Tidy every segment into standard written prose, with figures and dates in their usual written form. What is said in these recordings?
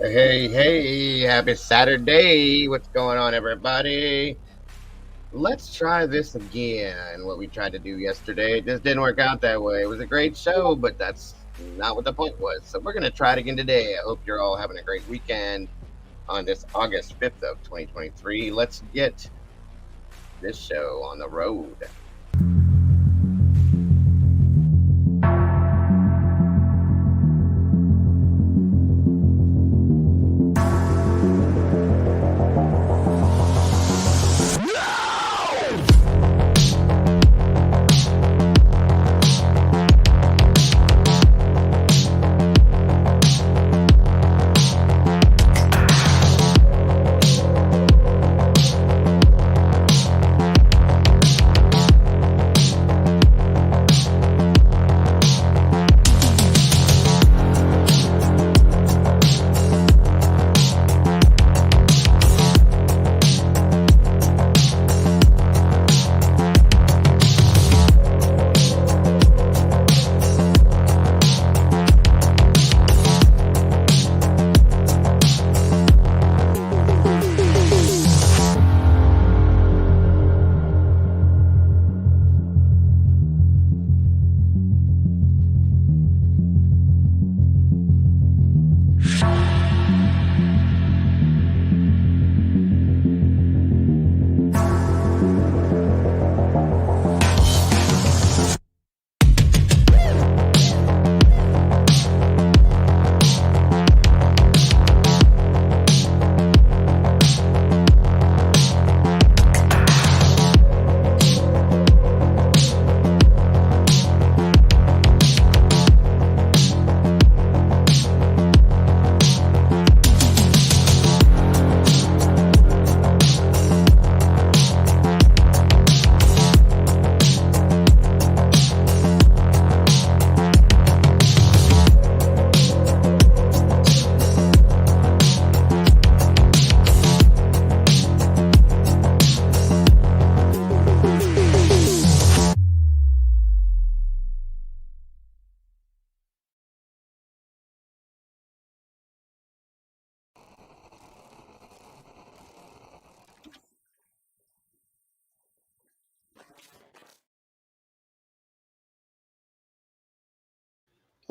Hey, happy Saturday. What's going on, everybody? Let's try this again. What we tried to do yesterday. It just didn't work out that way. It was a great show, but that's not what the point was. So we're going to try it again today. I hope you're all having a great weekend on this August 5th of 2023. Let's get this show on the road.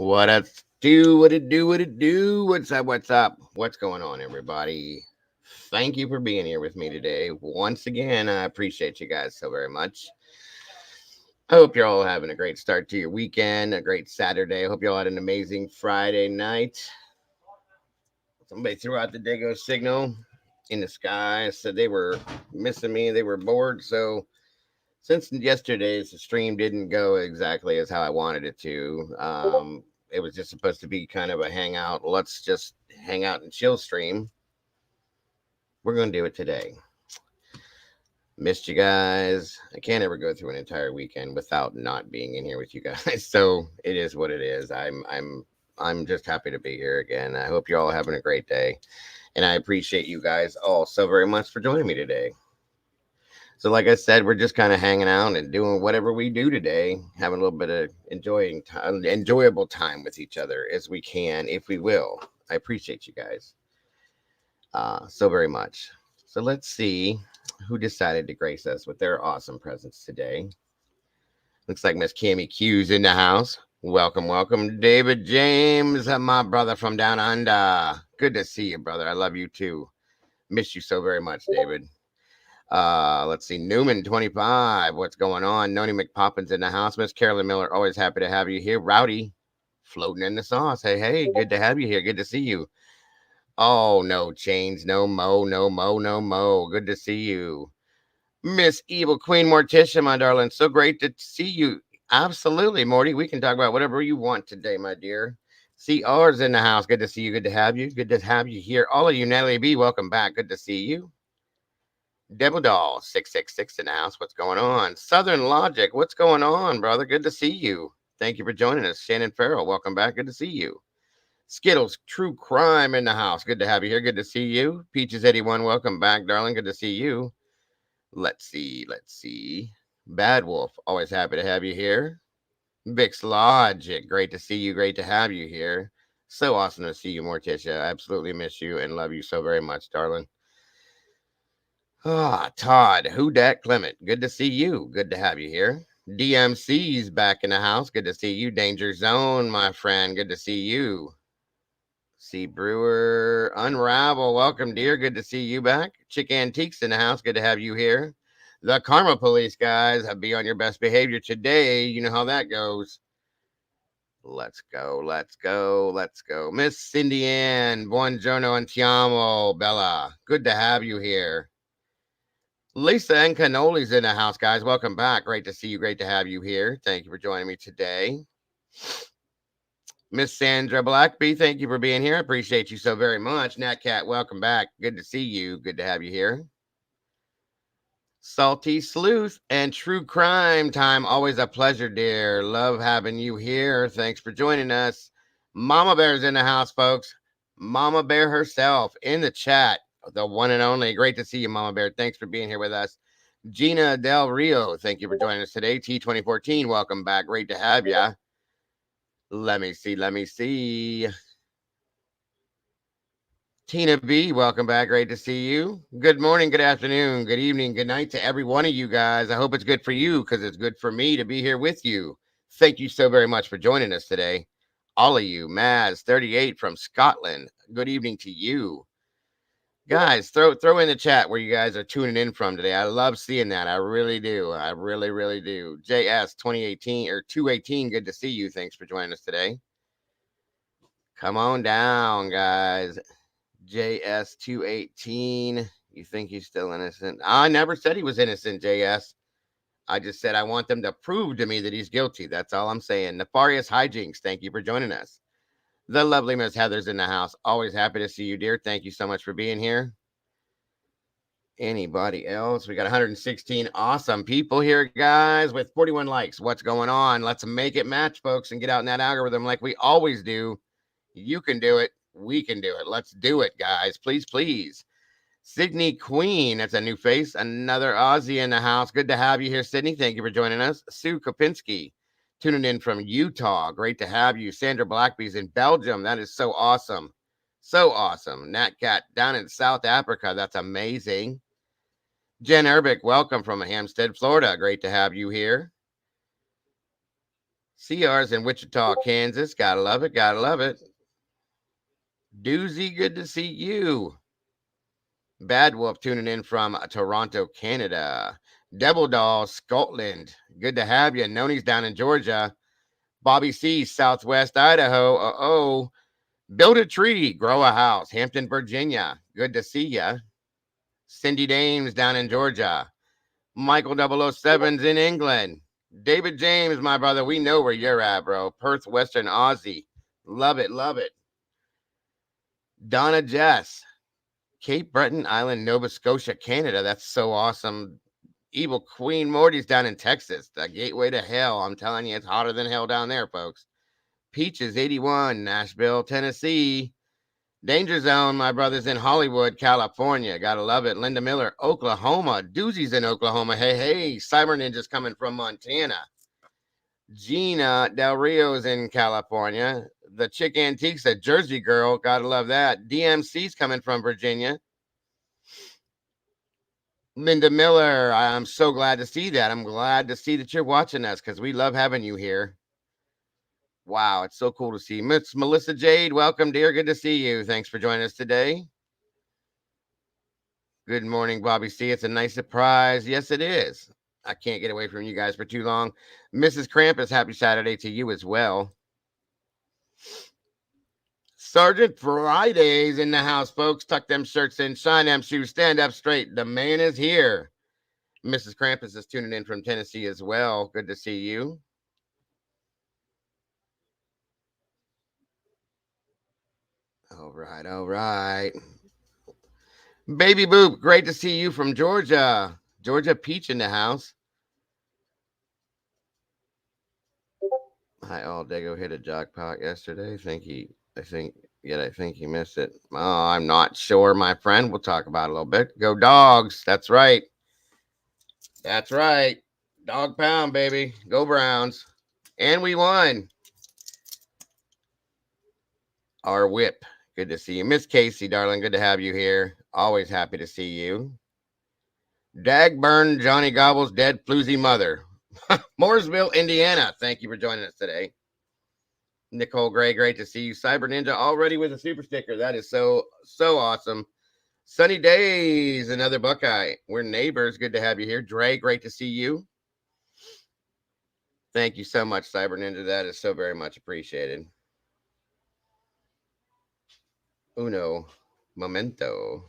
What it do? What it do? What it do? What's up? What's up? What's going on, everybody? Thank you for being here with me today. Once again, I appreciate you guys so very much. I hope you're all having a great start to your weekend, a great Saturday. I hope you all had an amazing Friday night. Somebody threw out the Dago signal in the sky, said they were missing me, they were bored. So, since yesterday's stream didn't go exactly as how I wanted it to, it was just supposed to be kind of a hangout. Let's just hang out and chill stream. We're going to do it today. Missed you guys. I can't ever go through an entire weekend without not being in here with you guys. So it is what it is. I'm just happy to be here again. I hope you're all having a great day. And I appreciate you guys all so very much for joining me today. So, like I said, we're just kind of hanging out and doing whatever we do today, having a little bit of enjoyable time with each other as we can, if we will. I appreciate you guys so very much. So let's see who decided to grace us with their awesome presence today. Looks like Miss Cammy Q's in the house. Welcome, welcome, David James, my brother from down under. Good to see you, brother. I love you too. Miss you so very much, David. Let's see, Newman 25. What's going on? Noni McPoppins in the house. Miss Carolyn Miller, always happy to have you here. Rowdy, floating in the sauce. Hey, good to have you here. Good to see you. Oh, no chains, no mo, no mo, no mo. Good to see you. Miss Evil Queen Morticia, my darling. So great to see you. Absolutely, Morty. We can talk about whatever you want today, my dear. CR's in the house. Good to see you. Good to have you. Good to have you here. All of you, Nelly B, welcome back. Good to see you. Devil Doll 666 in the house. What's going on? Southern Logic. What's going on, brother? Good to see you. Thank you for joining us. Shannon Farrell. Welcome back. Good to see you. Skittles True Crime in the house. Good to have you here. Good to see you. Peaches 81. Welcome back, darling. Good to see you. Let's see. Let's see. Bad Wolf. Always happy to have you here. Vix Logic. Great to see you. Great to have you here. So awesome to see you, Morticia. I absolutely miss you and love you so very much, darling. Ah, Todd, who dat Clement? Good to see you. Good to have you here. DMC's back in the house. Good to see you. Danger Zone, my friend. Good to see you. See Brewer, Unravel. Welcome, dear. Good to see you back. Chick Antiques in the house. Good to have you here. The Karma Police, guys. Be on your best behavior today. You know how that goes. Let's go. Let's go. Let's go. Miss Cindy Ann. Buongiorno andiamo. Bella. Good to have you here. Lisa and Canoli's in the house, guys. Welcome back. Great to see you. Great to have you here. Thank you for joining me today. Miss Sandra Blackby, thank you for being here. I appreciate you so very much. Nat Cat, welcome back. Good to see you. Good to have you here. Salty Sleuth and True Crime Time. Always a pleasure, dear. Love having you here. Thanks for joining us. Mama Bear's in the house, folks. Mama Bear herself in the chat. The one and only. Great to see you, Mama Bear. Thanks for being here with us. Gina Del Rio, thank you for joining us today. T2014, welcome back. Great to have you. Let me see. Let me see. Tina B, welcome back. Great to see you. Good morning, good afternoon, good evening, good night to every one of you guys. I hope it's good for you because it's good for me to be here with you. Thank you so very much for joining us today. All of you, Maz38 from Scotland. Good evening to you. Guys, throw in the chat where you guys are tuning in from today. I love seeing that. I really do. I really, really do. JS 2018 or 218. Good to see you. Thanks for joining us today. Come on down, guys. JS218. You think he's still innocent? I never said he was innocent, JS. I just said I want them to prove to me that he's guilty. That's all I'm saying. Nefarious Hijinks, thank you for joining us. The lovely Miss Heather's in the house. Always happy to see you, dear. Thank you so much for being here. Anybody else? We got 116 awesome people here, guys, with 41 likes. What's going on? Let's make it match, folks, and get out in that algorithm like we always do. You can do it. We can do it. Let's do it, guys. Please, please. Sydney Queen, that's a new face. Another Aussie in the house. Good to have you here, Sydney. Thank you for joining us. Sue Kopinski, tuning in from Utah. Great to have you. Sandra Blackby's in Belgium. That is so awesome. So awesome. Nat Cat down in South Africa. That's amazing. Jen Erbick, welcome from Hampstead, Florida. Great to have you here. CR's in Wichita, Kansas. Gotta love it. Gotta love it. Doozy, good to see you. Bad Wolf tuning in from Toronto, Canada. Devil Doll, Scotland. Good to have you. Noni's down in Georgia. Bobby C, Southwest Idaho. Build a tree, grow a house. Hampton, Virginia. Good to see you. Cindy Dames down in Georgia. Michael 007's in England. David James, my brother, we know where you're at, bro. Perth, Western Aussie. Love it, love it. Donna Jess. Cape Breton Island, Nova Scotia, Canada. That's so awesome. Evil Queen Morty's down in Texas. The gateway to hell. I'm telling you, it's hotter than hell down there, folks. Peaches 81, Nashville, Tennessee. Danger Zone, my brother's in Hollywood, California. Gotta love it. Linda Miller, Oklahoma. Doozy's in Oklahoma. Hey, Cyber Ninja's coming from Montana. Gina Del Rio's in California. The Chick Antiques, a Jersey girl. Gotta love that. DMC's coming from Virginia. Linda Miller, I'm so glad to see that. I'm glad to see that you're watching us because we love having you here. Wow, it's so cool to see. Miss Melissa Jade, welcome, dear. Good to see you. Thanks for joining us today. Good morning, Bobby C. It's a nice surprise. Yes, it is. I can't get away from you guys for too long. Mrs. Krampus, happy Saturday to you as well. Sergeant Friday's in the house, folks. Tuck them shirts in, shine them shoes, stand up straight. The man is here. Mrs. Krampus is tuning in from Tennessee as well. Good to see you. All right, all right. Baby Boop, great to see you from Georgia. Georgia Peach in the house. Hi, all Dago hit a jackpot yesterday. I think he missed it. Oh, I'm not sure, my friend. We'll talk about it a little bit. Go Dogs. That's right. That's right. Dog pound, baby. Go Browns. And we won. Our whip. Good to see you. Miss Casey, darling. Good to have you here. Always happy to see you. Dagburn, Johnny Gobble's dead floozy mother. Mooresville, Indiana. Thank you for joining us today. Nicole Gray, great to see you. Cyber Ninja already with a super sticker. That is so awesome. Sunny Days, another Buckeye. We're neighbors. Good to have you here. Dre, great to see you. Thank you so much, Cyber Ninja. That is so very much appreciated. Uno momento.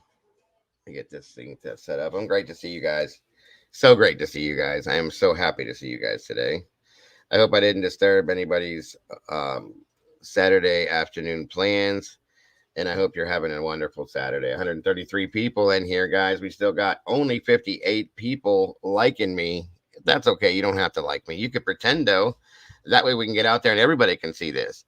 Let me get this thing set up. I'm great to see you guys. So great to see you guys. I am so happy to see you guys today. I hope I didn't disturb anybody's Saturday afternoon plans. And I hope you're having a wonderful Saturday. 133 people in here, guys. We still got only 58 people liking me. That's okay. You don't have to like me. You could pretend, though. That way we can get out there and everybody can see this.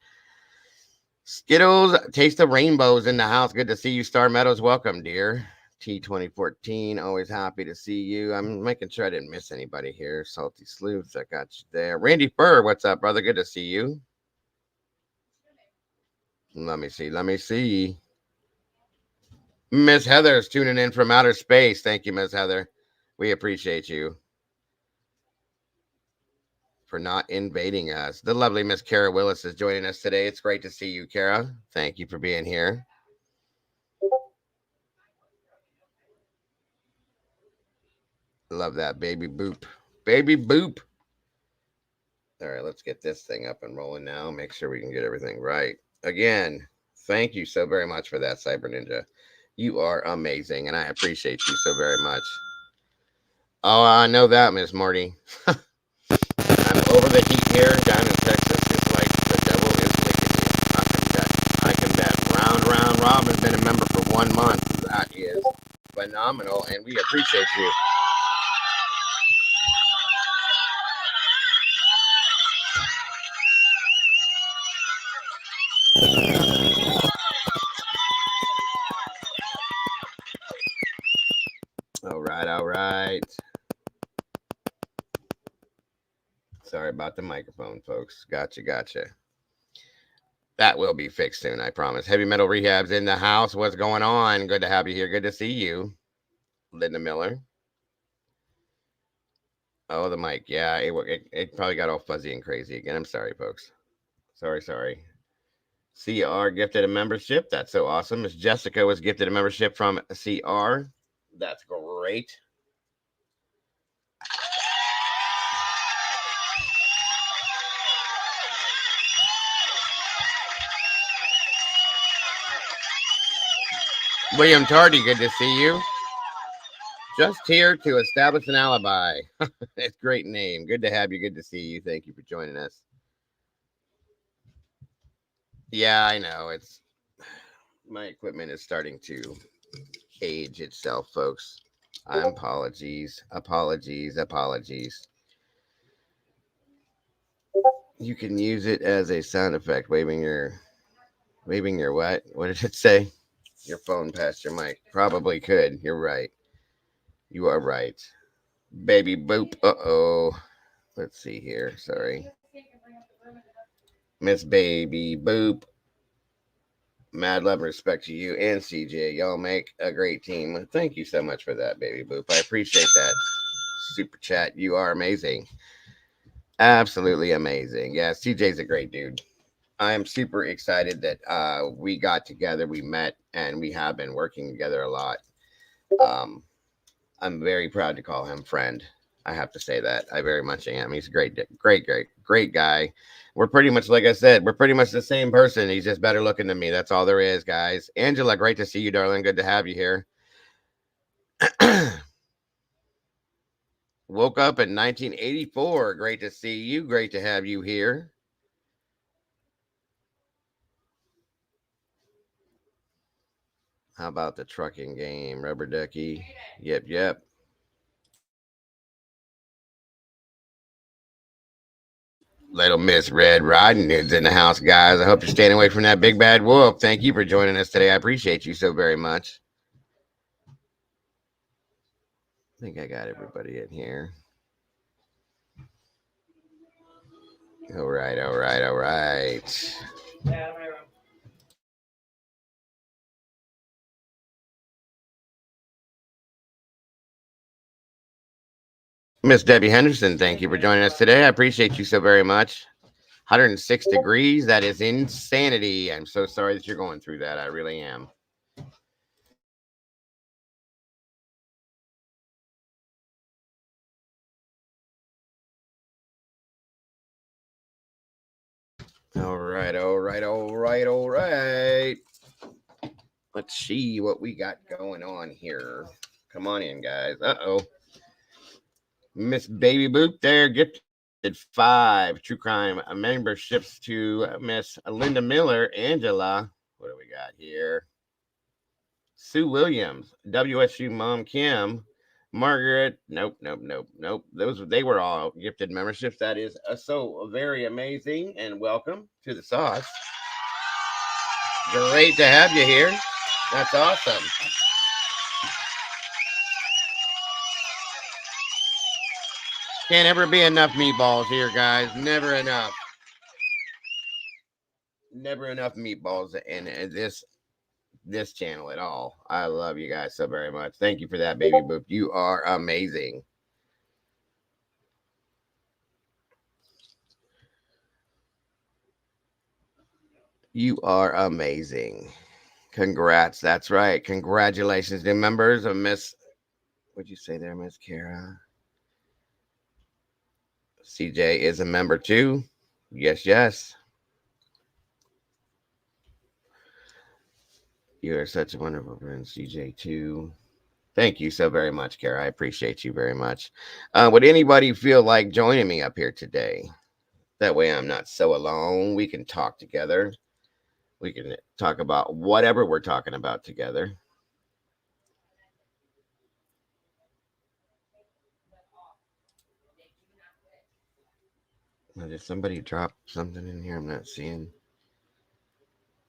Skittles, Taste of Rainbows in the house. Good to see you, Star Meadows. Welcome, dear. T2014, always happy to see you. I'm making sure I didn't miss anybody here. Salty Sleuths, I got you there. Randy Furr, what's up, brother? Good to see you. Let me see. Miss Heather's tuning in from outer space. Thank you, Miss Heather. We appreciate you for not invading us. The lovely Miss Kara Willis is joining us today. It's great to see you, Kara. Thank you for being here. Love that, baby boop. Baby boop. All right, let's get this thing up and rolling now. Make sure we can get everything right. Again, thank you so very much for that, Cyber Ninja. You are amazing, and I appreciate you so very much. Oh, I know that, Miss Marty. I'm over the heat here down in Texas. It's like the devil is licking me. I can bet. Round Rob has been a member for 1 month. That is phenomenal, and we appreciate you. All right. Sorry about the microphone, folks. Gotcha. That will be fixed soon, I promise. Heavy Metal Rehab's in the house. What's going on? Good to have you here. Good to see you, Linda Miller. Oh, the mic. Yeah, it probably got all fuzzy and crazy again. I'm sorry, folks. Sorry. CR gifted a membership. That's so awesome. Miss Jessica was gifted a membership from CR. That's great. William Tardy, good to see you. Just here to establish an alibi. It's a great name. Good to have you. Good to see you. Thank you for joining us. Yeah, I know. It's my equipment is starting to age itself, folks. Apologies. You can use it as a sound effect, waving your what? What did it say? Your phone past your mic. Probably could. You're right. You are right. Baby boop. Uh-oh. Let's see here. Sorry. Miss Baby Boop. Mad love and respect to you and CJ. Y'all make a great team. Thank you so much for that, Baby Boop. I appreciate that. Super chat. You are amazing. Absolutely amazing. Yeah, CJ's a great dude. I am super excited that we got together, we met, and we have been working together a lot. I'm very proud to call him friend. I have to say that. I very much am. He's a great guy. We're pretty much, like I said, we're pretty much the same person. He's just better looking than me. That's all there is, guys. Angela, great to see you, darling. Good to have you here. Woke up in 1984. Great to see you. Great to have you here. How about the trucking game, Rubber Ducky? Yep. Little Miss Red Riding Hood's in the house, guys. I hope you're staying away from that big bad wolf. Thank you for joining us today. I appreciate you so very much. I think I got everybody in here. All right. Miss Debbie Henderson, thank you for joining us today. I appreciate you so very much. 106 degrees. That is insanity. I'm so sorry that you're going through that. I really am. All right, all right, all right, all right. Let's see what we got going on here. Come on in, guys. Uh-oh. Miss Baby Boop there gifted 5 true crime memberships to Miss Linda Miller, Angela. What do we got here? Sue Williams, WSU Mom Kim, Margaret. Nope, nope, nope, nope. They were all gifted memberships. That is so very amazing. And welcome to the sauce. Great to have you here. That's awesome. Can't ever be enough meatballs here, guys. Never enough. Never enough meatballs in this channel at all. I love you guys so very much. Thank you for that, baby boop. You are amazing. You are amazing. Congrats. That's right. Congratulations to members of Miss. What'd you say there, Miss Kara? CJ is a member too. Yes, yes. You are such a wonderful friend, CJ too. Thank you so very much, Kara. I appreciate you very much. Would anybody feel like joining me up here today? That way I'm not so alone. We can talk together. We can talk about whatever we're talking about together. Now, did somebody drop something in here I'm not seeing?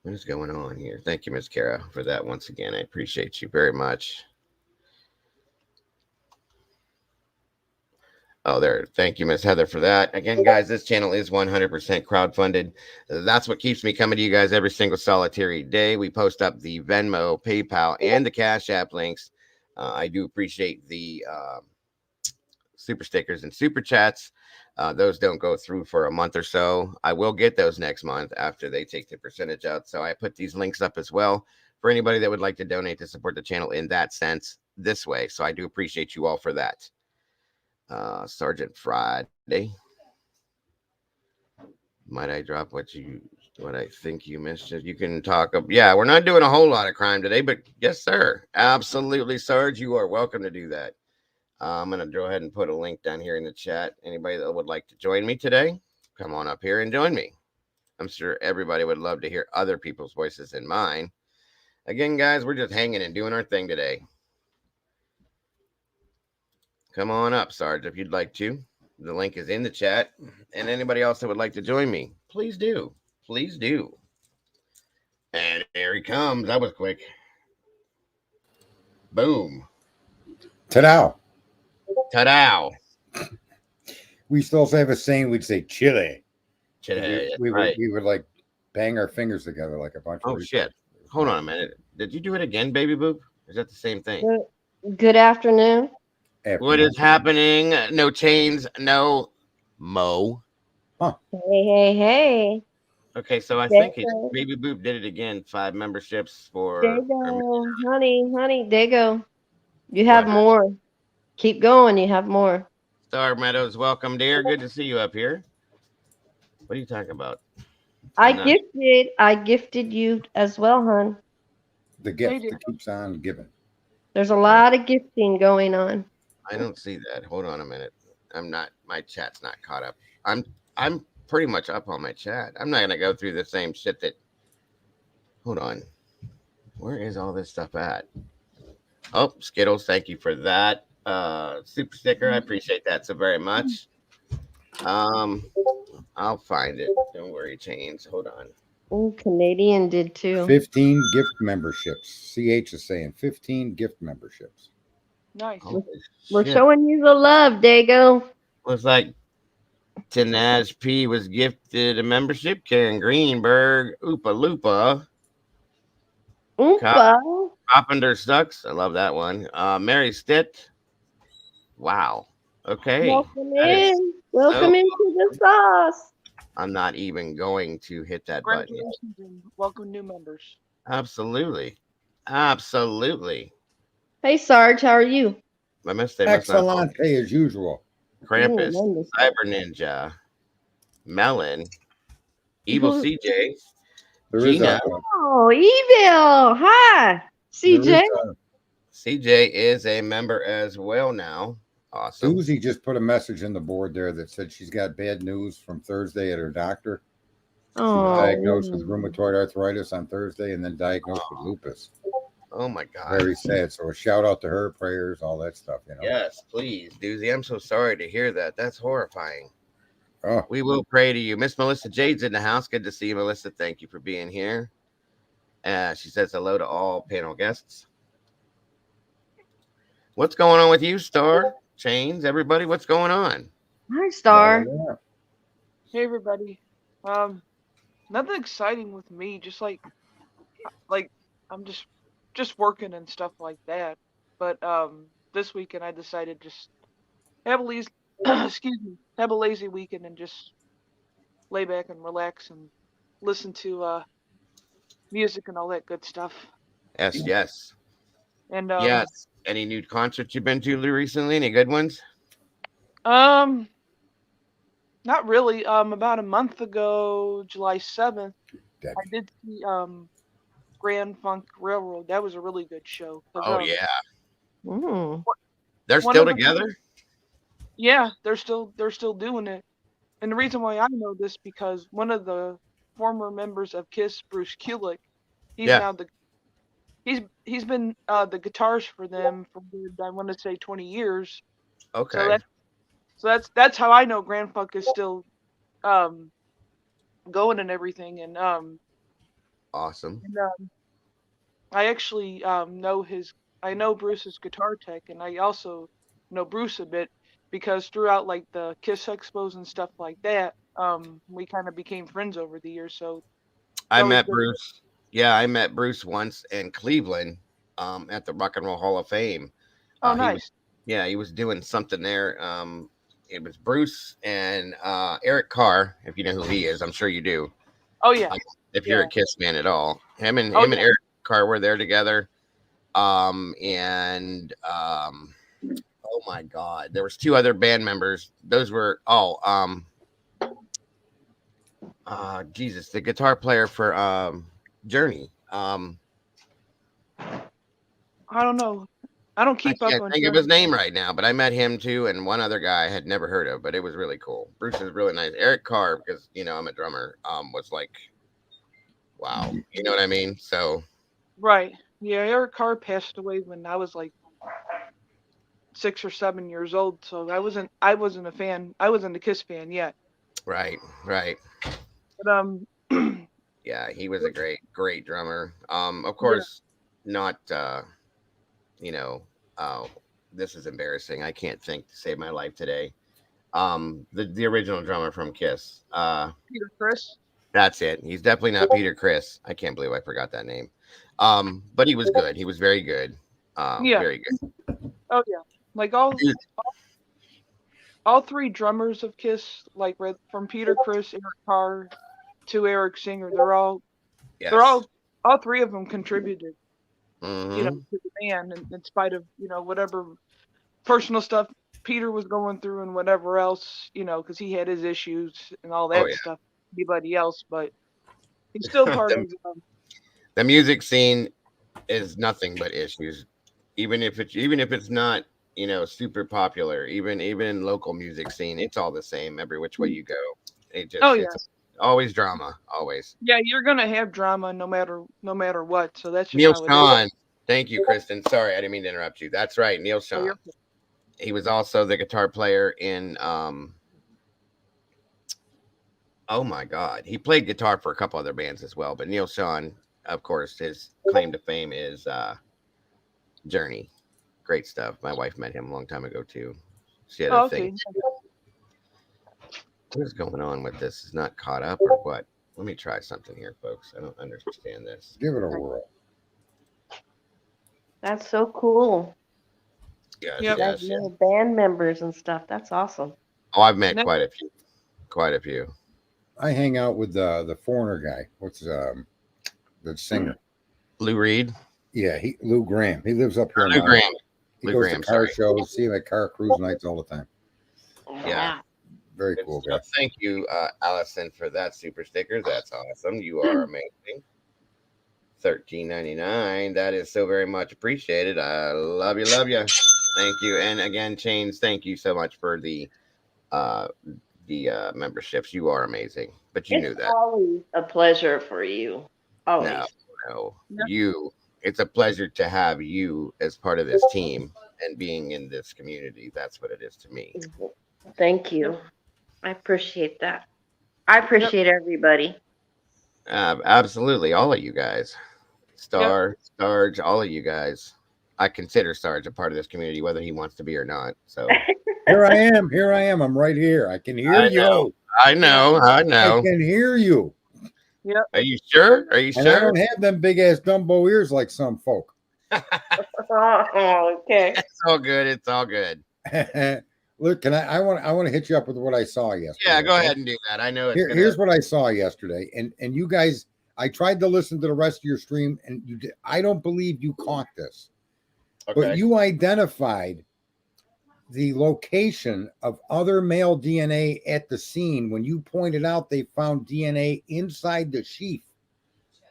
What is going on here? Thank you, Miss Kara, for that once again. I appreciate you very much. Oh, there. Thank you, Miss Heather, for that. Again, guys, this channel is 100% crowdfunded. That's what keeps me coming to you guys every single solitary day. We post up the Venmo, PayPal, and the Cash App links. I do appreciate the super stickers and super chats. Those don't go through for a month or so. I will get those next month after they take the percentage out. So I put these links up as well for anybody that would like to donate to support the channel in that sense this way. So I do appreciate you all for that. Sergeant Friday. Might I drop what I think you missed? You can talk up. Yeah, we're not doing a whole lot of crime today, but yes, sir. Absolutely, Sarge. You are welcome to do that. I'm going to go ahead and put a link down here in the chat. Anybody that would like to join me today, come on up here and join me. I'm sure everybody would love to hear other people's voices than mine. Again, guys, we're just hanging and doing our thing today. Come on up, Sarge, if you'd like to. The link is in the chat. And anybody else that would like to join me, please do. Please do. And here he comes. That was quick. Boom. Ta-da. Ta-da. We used to also have a saying, we'd say chili. We right. would like bang our fingers together like a bunch of. Oh, shit. Hold on a minute. Did you do it again, baby boop? Is that the same thing? Good afternoon. What is happening? No chains, no Mo. Huh. Hey. Okay, so I think Baby Boop did it again. 5 memberships for. There you go. Honey, there you go. You have more. Keep going. You have more. Star Meadows, welcome, dear. Good to see you up here. What are you talking about? I gifted you as well, hon. The gift that keeps on giving. There's a lot of gifting going on. I don't see that. Hold on a minute. My chat's not caught up. I'm pretty much up on my chat. I'm not gonna go through the same shit that. Hold on. Where is all this stuff at? Oh, Skittles, thank you for that. Super sticker. I appreciate that so very much. I'll find it. Don't worry, Chains. Hold on. Oh, Canadian did too. 15 gift memberships. CH is saying 15 gift memberships. Nice. We're showing you the love, Dago. Looks like Tanaz P was gifted a membership. Karen Greenberg, Oopa Loopa. Oopa. Carpenter Sucks. I love that one. Mary Stitt. Wow. Okay. Welcome That is in. Welcome so into the sauce. I'm not even going to hit that button yet. Congratulations and welcome new members. Absolutely. Absolutely. Hey, Sarge, how are you? They must not know. Excellent as usual. Krampus, wonderful. Cyber Ninja, Melon, Evil Who- CJ, There is Gina. Oh, Evil. Hi, CJ. there is CJ is a member as well now. Awesome. Susie just put a message in the board there that said she's got bad news from Thursday at her doctor. She was Oh, diagnosed with rheumatoid arthritis on Thursday and then diagnosed with lupus. Oh my God. Very sad. So a shout out to her, prayers, all that stuff, you know. Yes, please, Doozy. I'm so sorry to hear that. That's horrifying. Oh, We will pray to you. Miss Melissa Jade's in the house. Good to see you, Melissa. Thank you for being here. She says hello to all panel guests. What's going on with you, Star? Chains, everybody, what's going on? hi, Star. yeah. Hey everybody. Nothing exciting with me. Just like I'm just working and stuff like that. But this weekend I decided just have a lazy excuse me, have a lazy weekend and just lay back and relax and listen to music and all that good stuff. Yes, yes. And Yes. Any new concerts you've been to recently? Any good ones? not really. About a month ago, July 7th, Debbie. I did see Grand Funk Railroad. That was a really good show. 'Cause, Oh yeah. Mm. They're one still of the- together? Yeah, they're still doing it. And the reason why I know this because one of the former members of Kiss, Bruce Kulick, he's Yeah. now he's been the guitarist for them for I want to say 20 years. Okay. So that's how I know Grand Funk is still going and everything. And Awesome. I actually know Bruce's guitar tech, and I also know Bruce a bit because throughout like the Kiss expos and stuff like that, we kind of became friends over the years. So I always met good. Bruce. Yeah, I met Bruce once in Cleveland, at the Rock and Roll Hall of Fame. Oh, He nice. was, yeah, he was doing something there. It was Bruce and Eric Carr, if you know who he is. I'm sure you do. Oh yeah. If you're Yeah. a Kiss fan at all. Him and Oh, yeah. Eric Carr were there together. Oh my God, there was two other band members. Those were Jesus, the guitar player for Journey. I don't know. I don't I keep up can't on think of Journey. his name right now, but I met him too, and one other guy I had never heard of, but it was really cool. Bruce is really nice. Eric Carr, because I'm a drummer, was like, wow, you know what I mean? So Right. Yeah, Eric Carr passed away when I was like 6 or 7 years old, so I wasn't a fan. I wasn't a Kiss fan yet. right. But Yeah, he was a great drummer. Of course, not this is embarrassing. I can't think to save my life today. The original drummer from Kiss. Peter Criss. That's it. He's definitely not Peter Criss. I can't believe I forgot that name. But he was good. He was very good. Yeah. Very good. Oh yeah. Like all three drummers of Kiss, like from Peter Criss, Eric Carr to Eric Singer, they're all three of them contributed, Mhm. to the band in spite of, whatever personal stuff Peter was going through and whatever else, because he had his issues and all that yeah. stuff. Anybody else, but he's still part of The music scene is nothing but issues. Even if it's not, super popular, even in local music scene, it's all the same every which way you go. It just it's always drama, always. Yeah, you're gonna have drama no matter what. So that's just Neil how it is. Sean. Thank you, Kristen. Sorry, I didn't mean to interrupt you. That's right, Neil Sean. you're good. He was also the guitar player in oh my God. He played guitar for a couple other bands as well, but Neil Sean, of course, his claim to fame is Journey. Great stuff. My wife met him a long time ago too. She had a thing. What is going on with this? Is not caught up or what? Let me try something here, folks. I don't understand this. Give it a whirl. That's so cool. Yes, Yep. Like yes. little band members and stuff. That's awesome. Oh, I've met No. quite a few. Quite a few. I hang out with the foreigner guy. What's the singer? Lou Reed. Yeah, Lou Graham. He lives up here. in Lou my- Graham. He Lou goes Graham, to car sorry. shows, see him at car cruise nights all the time. Yeah. Very Good cool stuff. guy. Thank you, Allison, for that super sticker. That's awesome. You are amazing. $13.99. That is so very much appreciated. I love you, love you. Thank you. And again, Chains, thank you so much for the memberships. You are amazing. But you knew It's that. always a pleasure for you. Always. No, No. you. It's a pleasure to have you as part of this team and being in this community. That's what it is to me. Thank you. I appreciate that. I appreciate everybody. Absolutely, all of you guys. Starge, all of you guys. I consider Sarge a part of this community, whether he wants to be or not. So Here I am. Here I am. I'm right here. I can hear I you. know. I know. I can hear you. Are you sure? Are you And I sure? don't have them big ass Dumbo ears like some folk. Oh, okay. It's all good. It's all good. Look, I want to hit you up with what I saw yesterday. Yeah, go ahead and do that. I know it's gonna. Here's what I saw yesterday, and you guys, I tried to listen to the rest of your stream, and you did. I don't believe you caught this, Okay. but you identified the location of other male DNA at the scene when you pointed out they found DNA inside the sheath.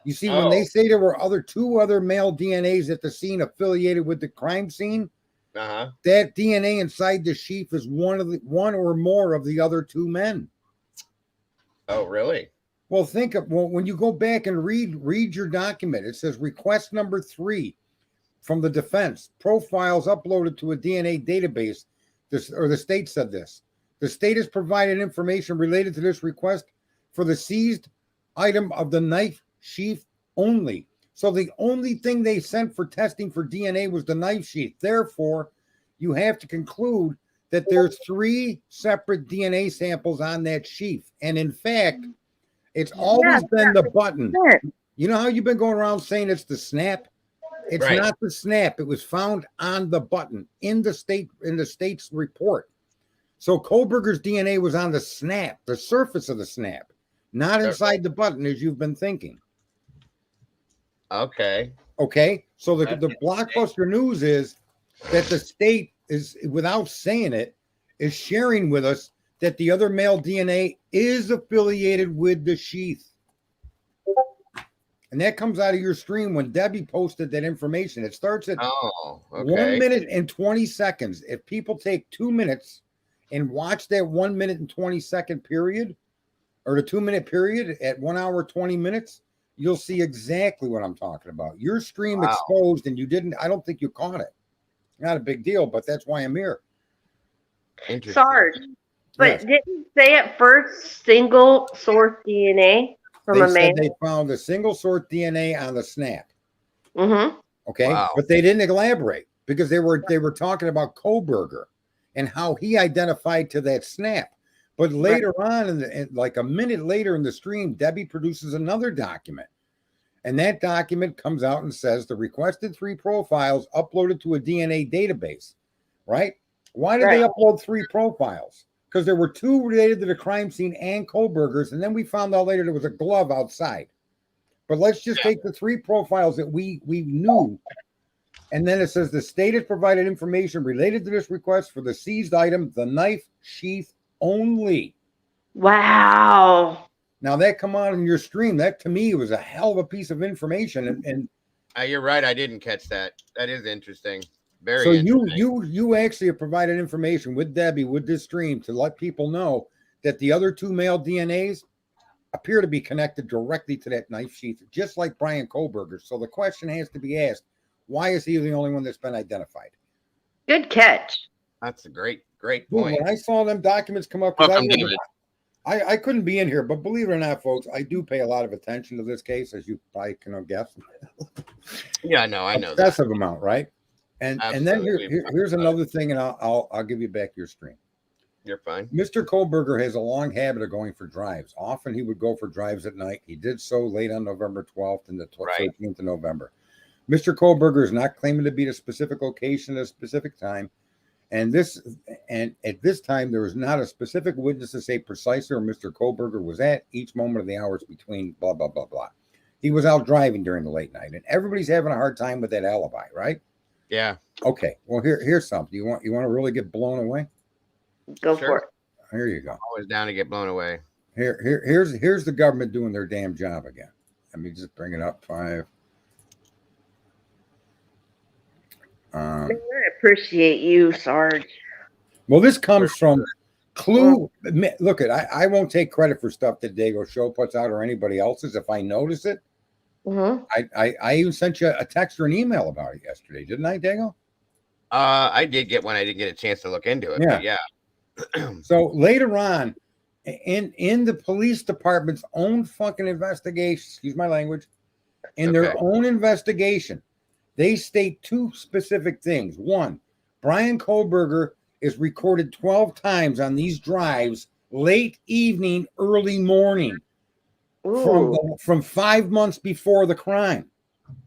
You see, when they say there were two other male DNAs at the scene affiliated with the crime scene, that DNA inside the sheath is one or more of the other two men. Oh, really? Well, when you go back and read your document, it says request number 3 from the defense, profiles uploaded to a DNA database. The state said this. The state has provided information related to this request for the seized item of the knife sheath only. So the only thing they sent for testing for DNA was the knife sheath. Therefore, you have to conclude that there's 3 separate DNA samples on that sheath. And in fact, it's always been the button. You know how you've been going around saying it's the snap? It's Right. not the snap. It was found on the button in the state's report. So Kohlberger's DNA was on the snap, the surface of the snap, not inside the button as you've been thinking. Okay. Okay. So the That's blockbuster news is that the state is, without saying it, is sharing with us that the other male DNA is affiliated with the sheath. And that comes out of your stream when Debbie posted that information. It starts at 1 minute and 20 seconds. If people take 2 minutes and watch that 1 minute and 20-second period, or the 2 minute period at 1 hour, 20 minutes, you'll see exactly what I'm talking about. Your stream exposed and you didn't, I don't think you caught it. Not a big deal, but that's why I'm here. Interesting. Sarge, but Yes. didn't say at first single source DNA from They a man? said they found a single source DNA on the snap. Mm-hmm. Okay. Wow. But they didn't elaborate because they were talking about Kohlberger and how he identified to that snap. But later on, like a minute later in the stream, Debbie produces another document. And that document comes out and says the requested 3 profiles uploaded to a DNA database, right? Why did they upload 3 profiles? Because there were 2 related to the crime scene and Kohlberger's, and then we found out later there was a glove outside. But let's just take the 3 profiles that we knew. And then it says the state has provided information related to this request for the seized item, the knife sheath only. Wow. Now that come on in your stream, that to me was a hell of a piece of information. And You're right. I didn't catch that. That is interesting. Very so interesting. you actually have provided information with Debbie with this stream to let people know that the other 2 male DNAs appear to be connected directly to that knife sheath, just like Brian Kohlberger. So the question has to be asked, why is he the only one that's been identified? Good catch. That's a great point. When I saw them documents come up, Welcome, David. I couldn't be in here, but believe it or not, folks, I do pay a lot of attention to this case, as you probably can guess. Yeah, I know that. Excessive amount, right? And then Absolutely. here's another thing, and I'll give you back your stream. You're fine. Mr. Kohlberger has a long habit of going for drives. Often he would go for drives at night. He did so late on November 12th and the 13th of November. Mr. Kohlberger is not claiming to be at a specific location at a specific time. And at this time, there was not a specific witness to say precisely where Mr. Kohlberger was at each moment of the hours between blah, blah, blah, blah. He was out driving during the late night, and everybody's having a hard time with that alibi, right? Yeah. Okay. Well, here's something. You want to really get blown away? Go Sure. for it. Here you go. Always down to get blown away. Here's the government doing their damn job again. Let me just bring it up. 5. I appreciate you, Sarge. Well, this comes from Clue. Look, I won't take credit for stuff that Dago Show puts out or anybody else's. If I notice it, Mm-hmm. I even sent you a text or an email about it yesterday, didn't I, Dago? I did get one. I didn't get a chance to look into it. Yeah. But yeah. So later on, in the police department's own fucking investigation, excuse my language, in their own investigation, they state 2 specific things. One, Brian Kohlberger is recorded 12 times on these drives, late evening, early morning, from 5 months before the crime.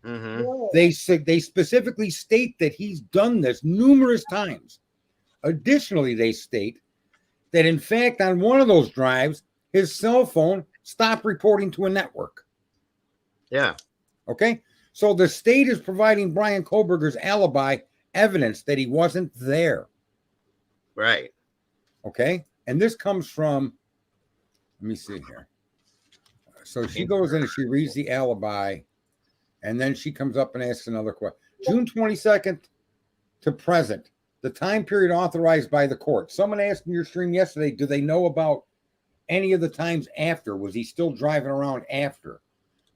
Mm-hmm. They specifically state that he's done this numerous times. Additionally, they state that in fact on one of those drives, his cell phone stopped reporting to a network. Yeah. Okay. So the state is providing Brian Kohlberger's alibi evidence that he wasn't there. Right. Okay. And this comes from, let me see here. So she goes in and she reads the alibi, and then she comes up and asks another question. June 22nd to present, the time period authorized by the court. Someone asked in your stream yesterday, do they know about any of the times after? Was he still driving around after?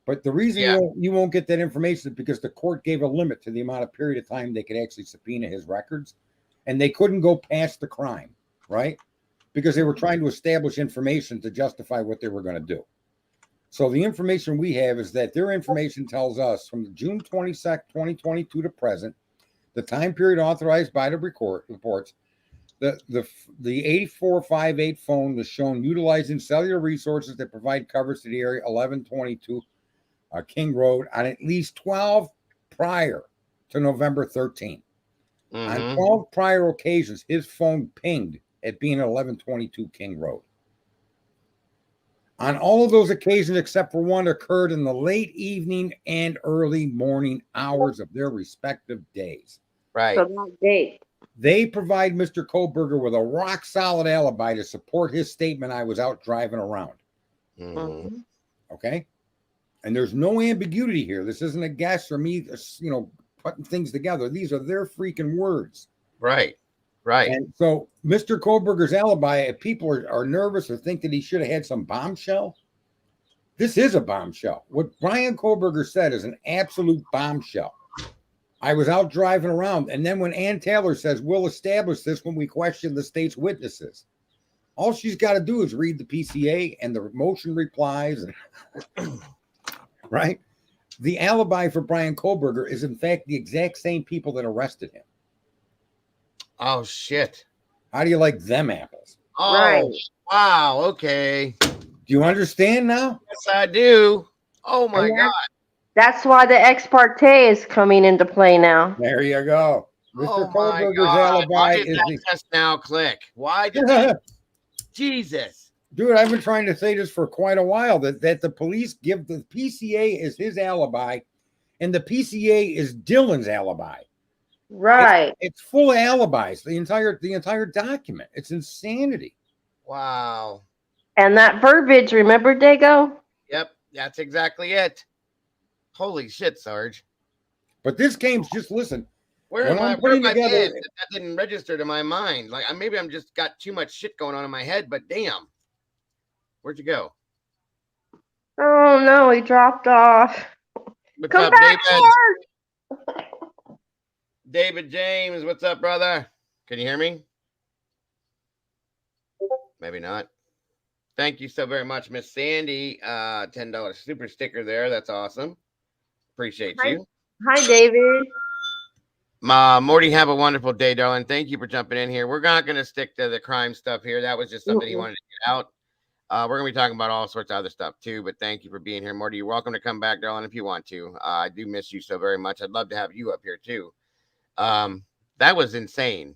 But the reason you won't get that information is because the court gave a limit to the amount of period of time they could actually subpoena his records, and they couldn't go past the crime, right? Because they were trying to establish information to justify what they were going to do. So the information we have is that their information tells us from June 22nd, 2022 to present, the time period authorized by the reports, the 8458 phone was shown utilizing cellular resources that provide coverage to the area 1122 King Road on at least 12 prior to November 13th. Mm-hmm. On 12 prior occasions, his phone pinged at being at 1122 King Road. On all of those occasions, except for one, occurred in the late evening and early morning hours of their respective days. Right. So that date. They provide Mr. Kohlberger with a rock-solid alibi to support his statement, I was out driving around. Mm-hmm. Okay? And there's no ambiguity here. This isn't a guess or me, putting things together. These are their freaking words. Right. Right. And so Mr. Kohlberger's alibi, if people are nervous or think that he should have had some bombshell, this is a bombshell. What Brian Kohlberger said is an absolute bombshell. I was out driving around. And then when Ann Taylor says, we'll establish this when we question the state's witnesses, all she's got to do is read the PCA and the motion replies. And right? The alibi for Brian Kohlberger is, in fact, the exact same people that arrested him. Oh, shit. How do you like them apples? Oh, Right. Wow. Okay. Do you understand now? Yes, I do. Oh, my And God. That's why the ex parte is coming into play now. There you go. Oh, Mr. my Kohlberger's God. alibi Why did is that just now click? Why did the... Jesus. Dude, I've been trying to say this for quite a while, that the police give the PCA is his alibi, and the PCA is Dylan's alibi. Right. It's full of alibis, the entire document. It's insanity. Wow. And that verbiage, remember, Dago? Yep. That's exactly it. Holy shit, Sarge. But this game's just listen. Where When am I? I'm Where putting am I together- been? That didn't register to my mind. Like maybe I'm just got too much shit going on in my head. But damn, where'd you go? Oh no, he dropped off. What's Come up, back, David? Sarge. David James, what's up, brother? Can you hear me? Maybe not. Thank you so very much, Miss Sandy. $10 super sticker there. That's awesome. Appreciate you. Hi, David. Morty, have a wonderful day, darling. Thank you for jumping in here. We're not going to stick to the crime stuff here. That was just something he wanted to get out. We're going to be talking about all sorts of other stuff too, but thank you for being here, Morty. You're welcome to come back, darling, if you want to. I do miss you so very much. I'd love to have you up here too. That was insane.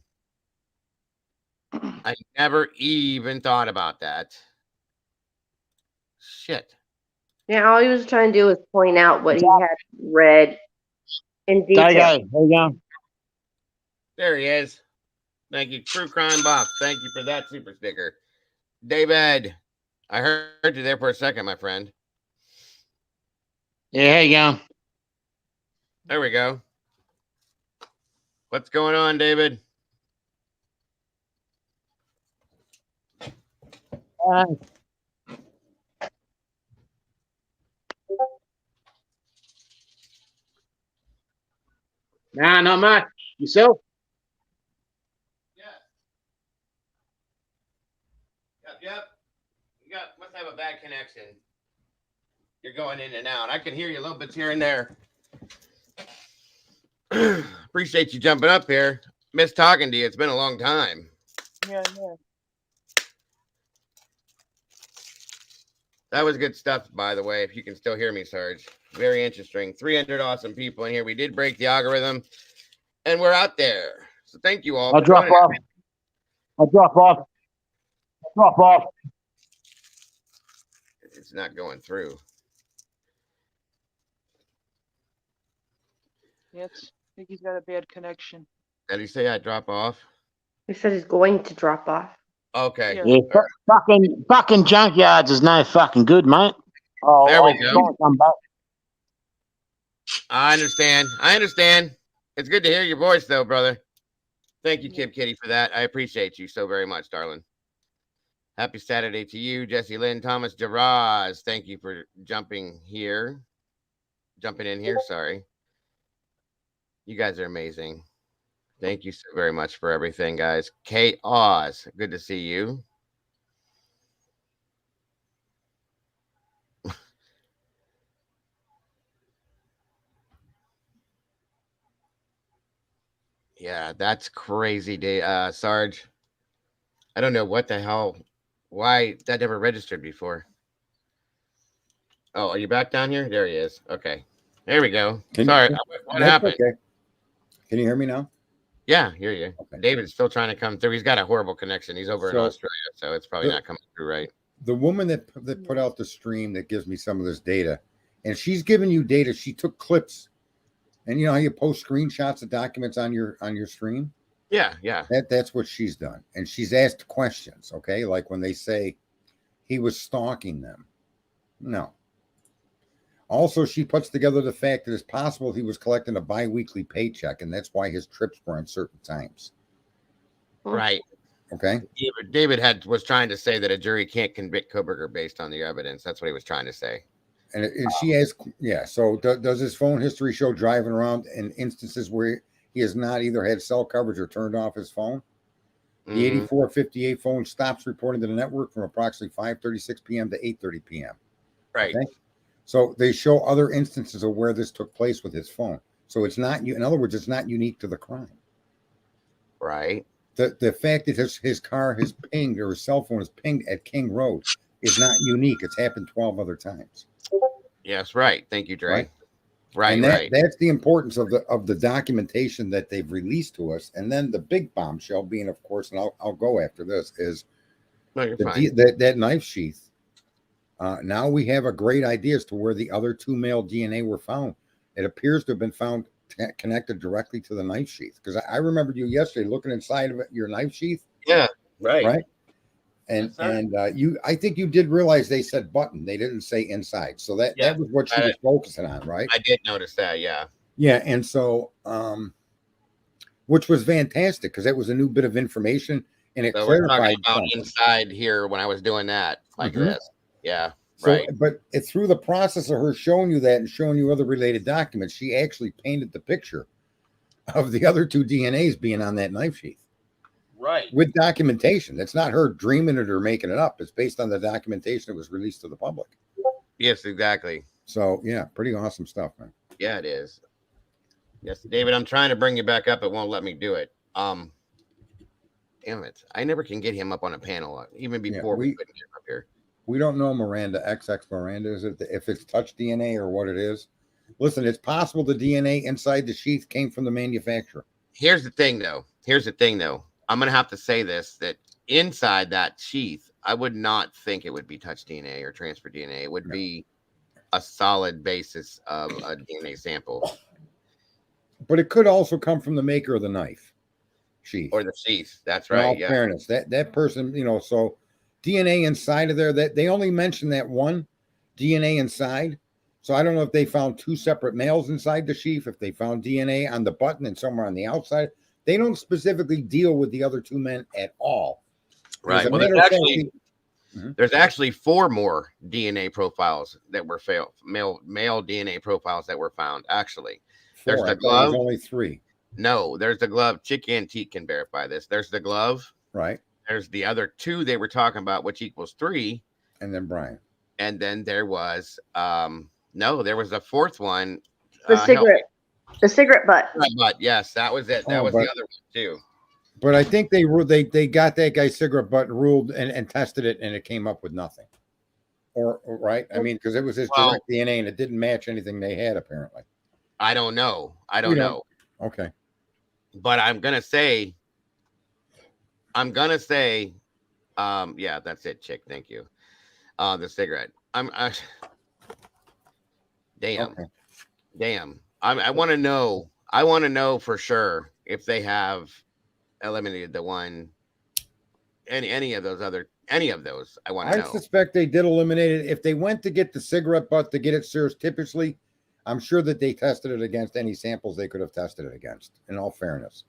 I never even thought about that. Shit. Yeah, all he was trying to do was point out what he had read in There you detail. go. There you go. There he is. Thank you, True Crime Buff. Thank you for that super sticker. David, I heard you there for a second, my friend. Yeah, here you go. There we go. What's going on, David? Nah, not much. Yourself? Yeah. Yep. You must have a bad connection. You're going in and out. I can hear you a little bit here and there. Appreciate you jumping up here. Miss talking to you. It's been a long time. Yeah. That was good stuff, by the way, if you can still hear me, Sarge. Very interesting. 300 awesome people in here. We did break the algorithm, and we're out there. So thank you all. I'll drop off. I'll drop off. Drop off. It's not going through. Yeah, I think he's got a bad connection. Did he say I drop off? He said he's going to drop off. Okay. Yeah. Yeah, fucking junkyards is no fucking good, mate. Oh, There we go. I'll come back. I understand. It's good to hear your voice, though, brother. Thank you, Kip Kitty, for that. I appreciate you so very much, darling. Happy Saturday to you, Jesse Lynn, Thomas Jaraz. Thank you for jumping in here. Sorry. You guys are amazing. Thank you so very much for everything, guys. Kate Oz, good to see you. Yeah, that's crazy, Sarge. I don't know what the hell, why that never registered before. Oh, are you back down here? There he is. Okay, there we go. Sorry, what happened? Okay. Can you hear me now? Yeah, hear you. Okay. David's still trying to come through. He's got a horrible connection. He's over in Australia, so it's probably not coming through right. The woman that put out the stream that gives me some of this data, and she's giving you data. She took clips, and you know how you post screenshots of documents on your stream. Yeah. That's what she's done, and she's asked questions. Okay, like when they say he was stalking them. No. Also, she puts together the fact that it's possible he was collecting a bi-weekly paycheck, and that's why his trips were on certain times. Right. Okay. David was trying to say that a jury can't convict Koberger based on the evidence. That's what he was trying to say. And she asked, yeah. So does his phone history show driving around in instances where he has not either had cell coverage or turned off his phone? The 8458 phone stops reporting to the network from approximately 5:36 p.m. to 8:30 p.m. Right. Okay? So they show other instances of where this took place with his phone. So it's not, in other words, it's not unique to the crime. Right. The fact that his car has pinged or his cell phone is pinged at King Road is not unique. It's happened 12 other times. Yes, right. Thank you, Dre. Right. And that's the importance of the documentation that they've released to us. And then the big bombshell being, of course, and I'll go after this, is that knife sheath. Now we have a great idea as to where the other two male DNA were found. It appears to have been found connected directly to the knife sheath. Because I remembered you yesterday looking inside of your knife sheath. Yeah, right. And I think you did realize they said button. They didn't say inside. So that was what she was focusing on, right? I did notice that, yeah. Yeah, and so which was fantastic because that was a new bit of information and it clarified about inside here when I was doing that like this. Yeah. So, right. But through the process of her showing you that and showing you other related documents, she actually painted the picture of the other two DNAs being on that knife sheath. Right. With documentation. That's not her dreaming it or making it up. It's based on the documentation that was released to the public. Yes, exactly. So, yeah, pretty awesome stuff, man. Yeah, it is. Yes, David, I'm trying to bring you back up. It won't let me do it. Damn it. I never can get him up on a panel, even before we couldn't get him up here. We don't know Miranda, XX Miranda, is it if it's touch DNA or what it is. Listen, it's possible the DNA inside the sheath came from the manufacturer. Here's the thing, though. I'm going to have to say this, that inside that sheath, I would not think it would be touch DNA or transfer DNA. It would No. be a solid basis of a DNA sample But it could also come from the maker of the knife sheath. or the sheath. That's In all right. Yeah. fairness, that person, so DNA inside of there, that they only mentioned that one DNA inside. So I don't know if they found two separate males inside the sheath, if they found DNA on the button and somewhere on the outside. They don't specifically deal with the other two men at all. Right. As a Well, matter of fact, there's actually 4 more DNA profiles that were male DNA profiles that were found. Actually, there's four. the I thought it was glove. only 3. No, there's the glove. Chick Antique can verify this. There's the glove. Right. There's the other 2 they were talking about, which equals 3. And then Brian. And then there was there was a 4th one. The cigarette. The cigarette butt. But yes, that was it. That Oh, was but- the other one too. But I think they got that guy's cigarette butt ruled and tested it, and it came up with nothing. Or right? I mean, because it was his direct DNA and it didn't match anything they had apparently. I don't know. I You don't don't. know. Okay. But I'm gonna say, yeah, that's it, Chick. Thank you. The cigarette. Damn. Okay. Damn. I want to know. I want to know for sure if they have eliminated the one. Any of those. I want to I know. suspect they did eliminate it. If they went to get the cigarette butt to get it surreptitiously, I'm sure that they tested it against any samples they could have tested it against, in all fairness.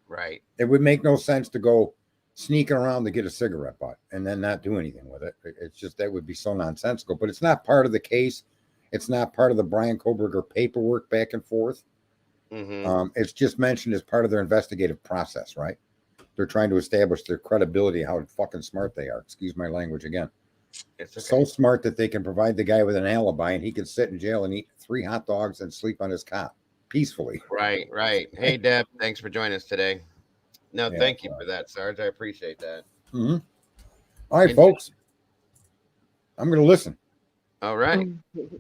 Right. It would make no sense to go sneaking around to get a cigarette butt and then not do anything with it. It's just that would be so nonsensical. But it's not part of the case. It's not part of the Brian Koberger paperwork back and forth. Mm-hmm. It's just mentioned as part of their investigative process, right? They're trying to establish their credibility, how fucking smart they are. Excuse my language again. It's okay. So smart that they can provide the guy with an alibi and he can sit in jail and eat 3 hot dogs and sleep on his cot peacefully. Right. Hey, Deb, thanks for joining us today. No, Yeah, thank you for that, Sarge. I appreciate that. Mm-hmm. All right, folks. I'm going to listen. All right.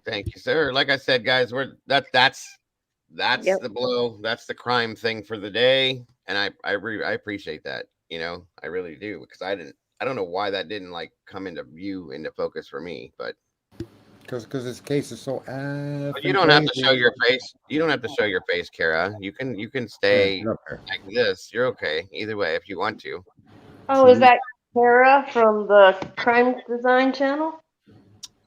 Thank you, sir. Like I said, guys, that's Yep. the blow. That's the crime thing for the day. And I appreciate that. I really do, because I don't know why that didn't come into focus for me, but Because this case is so but you don't have to show your face. You don't have to show your face, Kara. You can stay like this. You're okay either way if you want to. Oh, is that Kara from the Crime Design channel?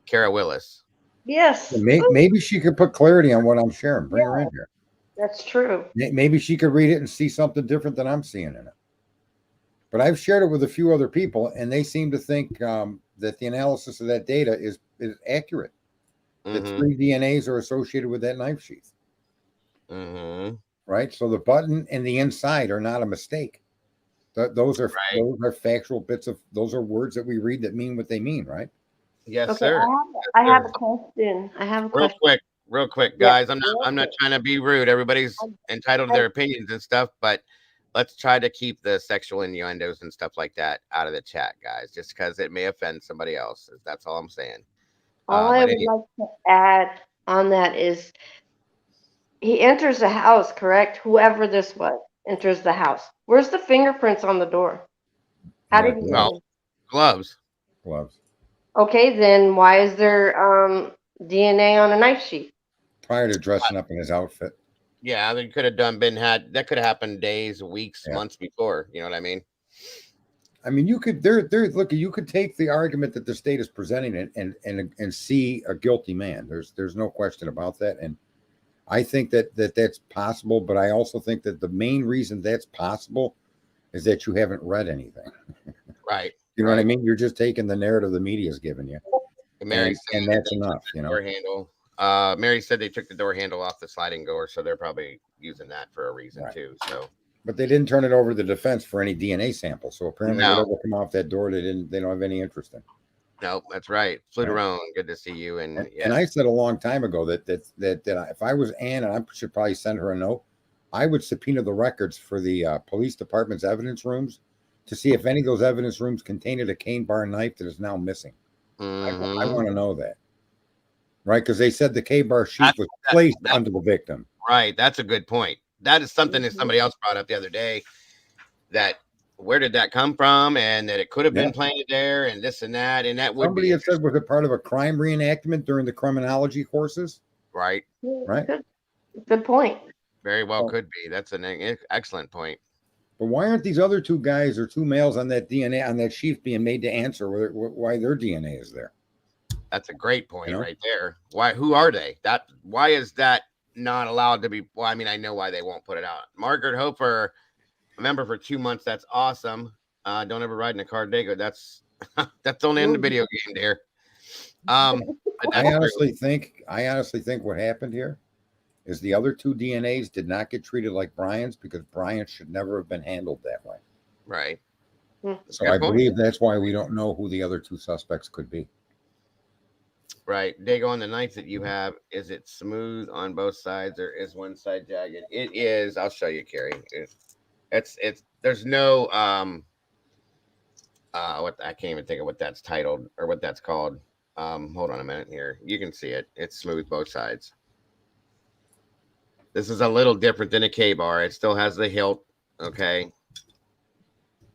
Kara Willis. Yes. Maybe she could put clarity on what I'm sharing. Bring her in here. That's true. Maybe she could read it and see something different than I'm seeing in it. But I've shared it with a few other people, and they seem to think that the analysis of that data is accurate. Mm-hmm. The 3 DNAs are associated with that knife sheath. Mm-hmm. Right? So the button and the inside are not a mistake. Those are factual bits of, those are words that we read that mean what they mean, right? Yes, Okay, sir. I have a question. Real quick, Yeah. guys. I'm not trying to be rude. Everybody's entitled to their opinions and stuff, but let's try to keep the sexual innuendos and stuff like that out of the chat, guys, just because it may offend somebody else. That's all I'm saying. All I would like to add on that is he enters the house, correct? Whoever this was enters the house. Where's the fingerprints on the door? How did he Well, gloves. Okay, then why is there DNA on a knife sheath? Prior to dressing up in his outfit. Yeah, they could have that could have happened days, weeks, months before. You know what I mean? I mean, you could you could take the argument that the state is presenting it and see a guilty man. There's no question about that. And I think that's possible, but I also think that the main reason that's possible is that you haven't read anything. Right. You know what I mean? You're just taking the narrative the media's giving you. And that's enough, Door handle. Mary said they took the door handle off the sliding door, so they're probably using that for a reason too. So, but they didn't turn it over to the defense for any DNA sample. So apparently, whatever come off that door, they don't have any interest in. No, that's right. Fluterone, good to see you. And I said a long time ago that if I was Ann, and I should probably send her a note, I would subpoena the records for the police department's evidence rooms to see if any of those evidence rooms contained a cane bar knife that is now missing. Mm-hmm. I want to know that. Right, because they said the K-bar sheath was placed under the victim. Right, that's a good point. That is something that somebody else brought up the other day. That where did that come from, and that it could have been Yeah. planted there, and this and that, and that would Somebody be had said, was it part of a crime reenactment during the criminology courses? right. Right. Good point. Very well Oh. could be. That's an excellent point. But why aren't these other two guys or two males on that DNA on that sheath being made to answer why their DNA is there? That's a great point You know? right there. Why? Who are they? Why is that not allowed to be? Well, I mean, I know why they won't put it out. Margaret Hofer, a member for 2 months. That's awesome. Don't ever ride in a car, Dago. That's only in the video game, dear. But that's I honestly think what happened here is the other two DNAs did not get treated like Brian's because Brian should never have been handled that way. right. So Good I point. believe that's why we don't know who the other two suspects could be. Right. Dago, on the knife that you have, is it smooth on both sides or is one side jagged? It is. I'll show you, Carrie. It's there's no what I can't even think of what that's titled or what that's called. Hold on a minute here. You can see it. It's smooth both sides. This is a little different than a K-bar. It still has the hilt, okay,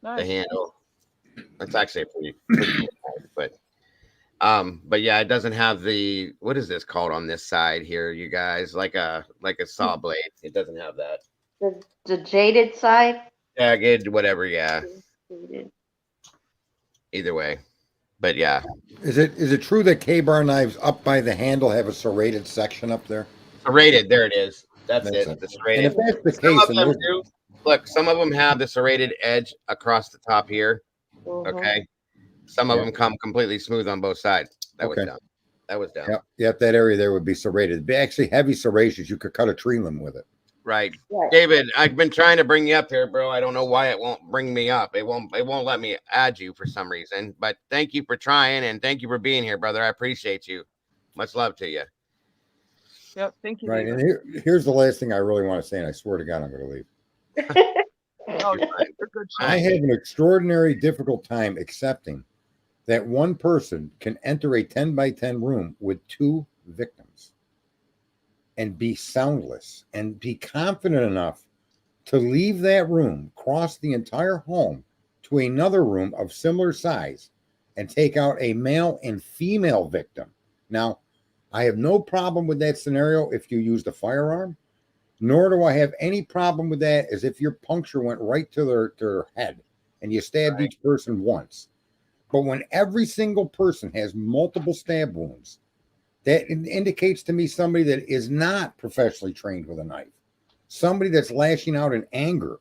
the Nice. handle. It's actually pretty but yeah, it doesn't have the, what is this called on this side here, you guys? Like a saw blade. It doesn't have that. The jaded side. Jagged, whatever, yeah. Jaded. Either way. But yeah. Is it true that K-bar knives up by the handle have a serrated section up there? Serrated, there it is. That's That's it. it. The And serrated. if that's the Some case, of them do. Look, some of them have the serrated edge across the top here. Mhm. Okay. Some of Yeah. them come completely smooth on both sides. That was Okay. dumb. That was dumb. Yep, that area there would be serrated. It'd be actually heavy serrations. You could cut a tree limb with it. Right. Right. David, I've been trying to bring you up here, bro. I don't know why it won't bring me up. It won't let me add you for some reason. But thank you for trying and thank you for being here, brother. I appreciate you. Much love to you. Yep. Thank you. Right. David. And here's the last thing I really want to say, and I swear to God I'm going to leave. Oh, you're good. Sir. I have an extraordinary difficult time accepting that one person can enter a 10 by 10 room with two victims and be soundless and be confident enough to leave that room, cross the entire home to another room of similar size and take out a male and female victim. Now, I have no problem with that scenario if you used a firearm, nor do I have any problem with that as if your puncture went right to their head and you stabbed each person once. But when every single person has multiple stab wounds, that indicates to me somebody that is not professionally trained with a knife, somebody that's lashing out in anger,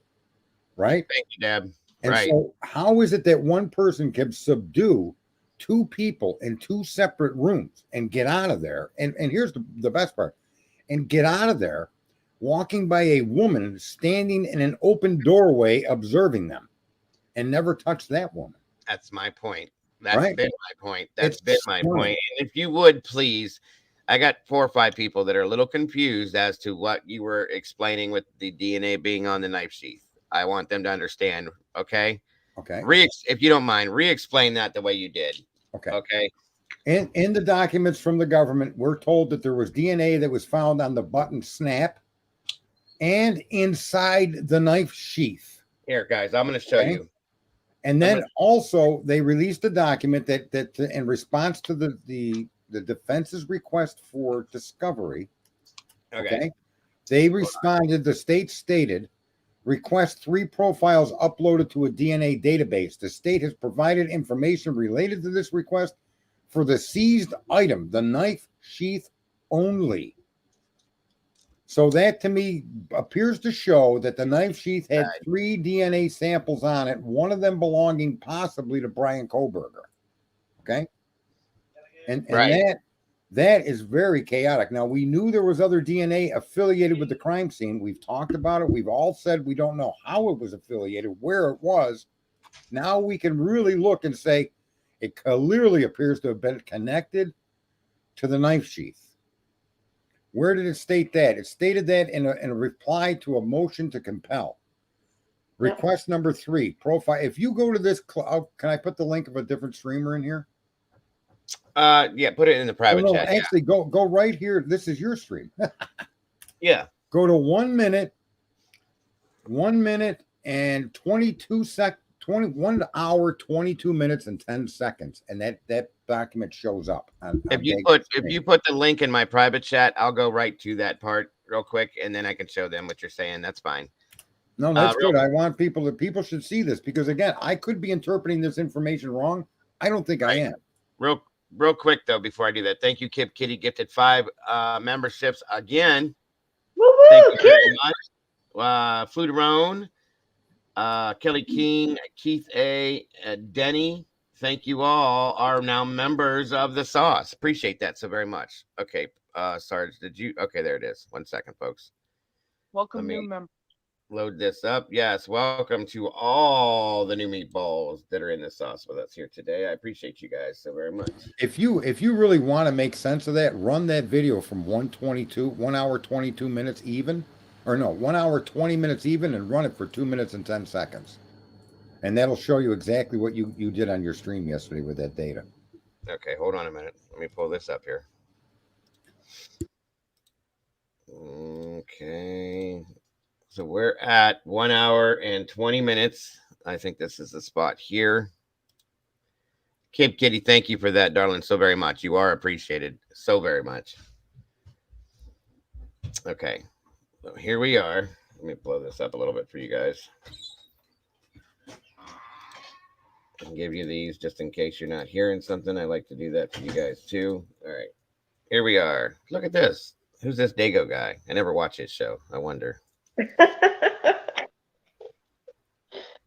right? Thank you, Deb. And Right. so how is it that one person can subdue two people in two separate rooms and get out of there? And here's the best part, and get out of there walking by a woman standing in an open doorway observing them and never touch that woman. That's my point. That's Right. been my point. That's It's been my funny. point. And if you would please, I got 4 or 5 people that are a little confused as to what you were explaining with the DNA being on the knife sheath. I want them to understand. Okay. Okay. If you don't mind, re-explain that the way you did. Okay. Okay. In the documents from the government, we're told that there was DNA that was found on the button snap and inside the knife sheath. Here, guys, I'm going to show Okay. you. And then also they released a document that in response to the defense's request for discovery, Okay. they responded, the state stated, request 3 profiles uploaded to a DNA database. The state has provided information related to this request for the seized item, the knife sheath only. So that to me appears to show that the knife sheath had 3 DNA samples on it, one of them belonging possibly to Brian Kohberger. Okay. And Right. that is very chaotic. Now, we knew there was other DNA affiliated with the crime scene. We've talked about it. We've all said we don't know how it was affiliated, where it was. Now we can really look and say it clearly appears to have been connected to the knife sheath. Where did it state that? It stated that in a reply to a motion to compel. Request number 3, profile. If you go to this, can I put the link of a different streamer in here? Yeah, put it in the private no, chat. actually, go right here. This is your stream. Yeah. Go to 1 minute and 22 1 hour, 22 minutes, and 10 seconds, and that document shows up. If you put the link in my private chat, I'll go right to that part real quick, and then I can show them what you're saying. That's fine. No, that's good. I want people should see this, because again, I could be interpreting this information wrong. I don't think I am. Real quick though, before I do that, thank you, Kip Kitty, gifted 5 memberships again. Woo-woo, Thank you Kip. very much. Fluderone, Kelly King, Keith A, Denny. Thank you all are now members of the sauce. Appreciate that so very much. Okay, Sarge, did you? Okay, there it is. 1 second, folks. Welcome, new member. Load this up. Yes, welcome to all the new meatballs that are in the sauce with us here today. I appreciate you guys so very much. If you really want to make sense of that, run that video from 1 hour 22 minutes even, or no, 1 hour 20 minutes even, and run it for 2 minutes and 10 seconds, and that'll show you exactly what you did on your stream yesterday with that data. Okay, hold on a minute. Let me pull this up here. Okay. So we're at 1 hour and 20 minutes. I think this is the spot here. Cape Kitty, thank you for that, darling, so very much. You are appreciated so very much. Okay, so here we are. Let me blow this up a little bit for you guys. I'll give you these just in case you're not hearing something. I like to do that for you guys too. All right, here we are. Look at this. Who's this Dago guy? I never watch his show. I wonder.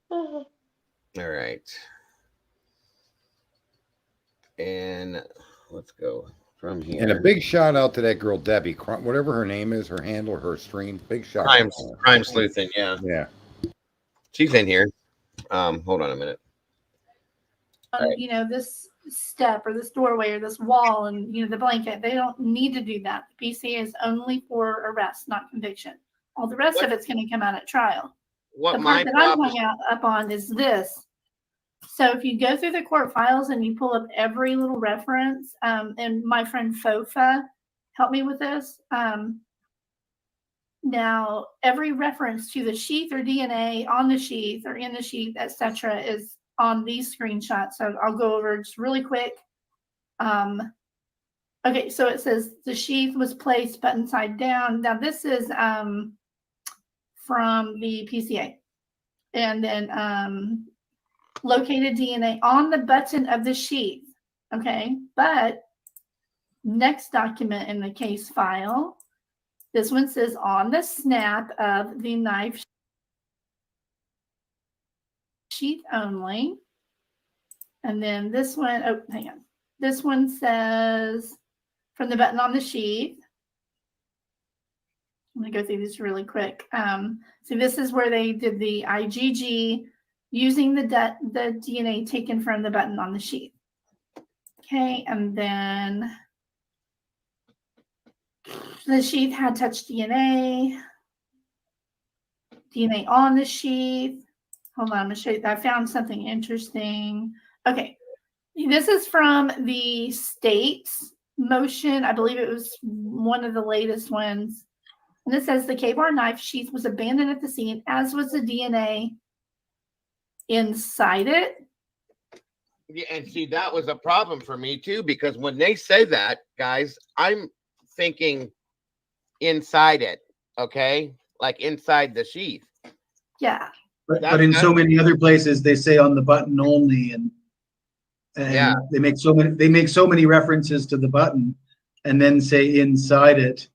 All right. And let's go from here. And a big shout out to that girl, Debbie, whatever her name is, her handle, her stream. Big shout out. Crime sleuthing. Yeah. Yeah. She's in here. Hold on a minute. Right. You know, this step or this doorway or this wall and, you know, the blanket, they don't need to do that. The PCA is only for arrest, not conviction. All the rest of it's going to come out at trial. The part that I'm hung up on is this. So if you go through the court files and you pull up every little reference, and my friend Fofa helped me with this. Now, every reference to the sheath or DNA on the sheath or in the sheath, etc., is on these screenshots. So I'll go over just really quick. Okay, so it says the sheath was placed button side down. Now this is from the PCA. And then located DNA on the button of the sheath. Okay, but next document in the case file, this one says on the snap of the knife sheath only. And then this one, oh, hang on. This one says from the button on the sheath. I'm going to go through this really quick. So this is where they did the IgG using the DNA taken from the button on the sheath. Okay, and then the sheath had touch DNA. DNA on the sheath. Hold on, I'm going to show you. I found something interesting. Okay, this is from the state's motion. I believe it was one of the latest ones. And it says the K-bar knife sheath was abandoned at the scene, as was the DNA inside it. Yeah, and see, that was a problem for me too, because when they say that, guys, I'm thinking inside it, okay? Like inside the sheath. Yeah. But in so many other places, they say on the button only, and yeah, they make so many references to the button, and then say inside it.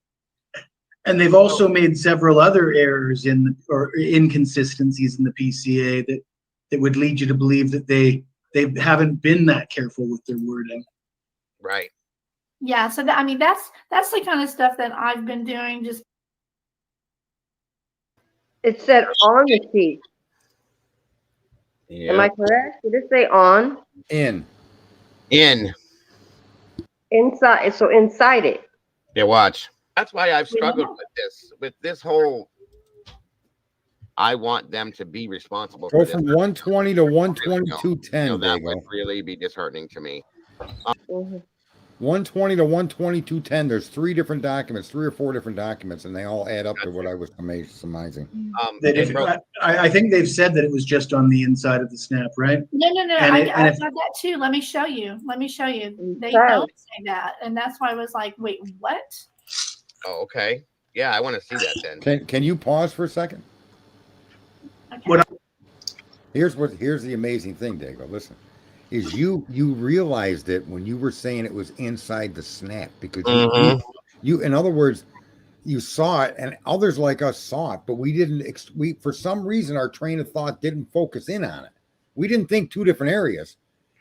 And they've also made several other errors or inconsistencies in the PCA that would lead you to believe that they haven't been that careful with their wording. Right. Yeah. So I mean, that's the kind of stuff that I've been doing. Just it said on the sheet. Yeah. Am I correct? Did it say on? In. Inside. So inside it. Yeah. Watch. That's why I've struggled with this whole. I want them to be responsible. Go from 120 to 122.10. That would really be disheartening to me. 120 to 12210. There's 3 different documents, 3 or 4 different documents, and they all add up to what I was surmising. I think they've said that it was just on the inside of the snap, right? No. And I if- got that too. Let me show you. They Right. don't say that, and that's why I was like, wait, what? Oh, okay. Yeah, I want to see that then. Can you pause for a second? Okay. What Here's the amazing thing, Dago. Listen, is you realized it when you were saying it was inside the snap because you in other words, you saw it and others like us saw it, but we didn't. We for some reason our train of thought didn't focus in on it. We didn't think 2 different areas.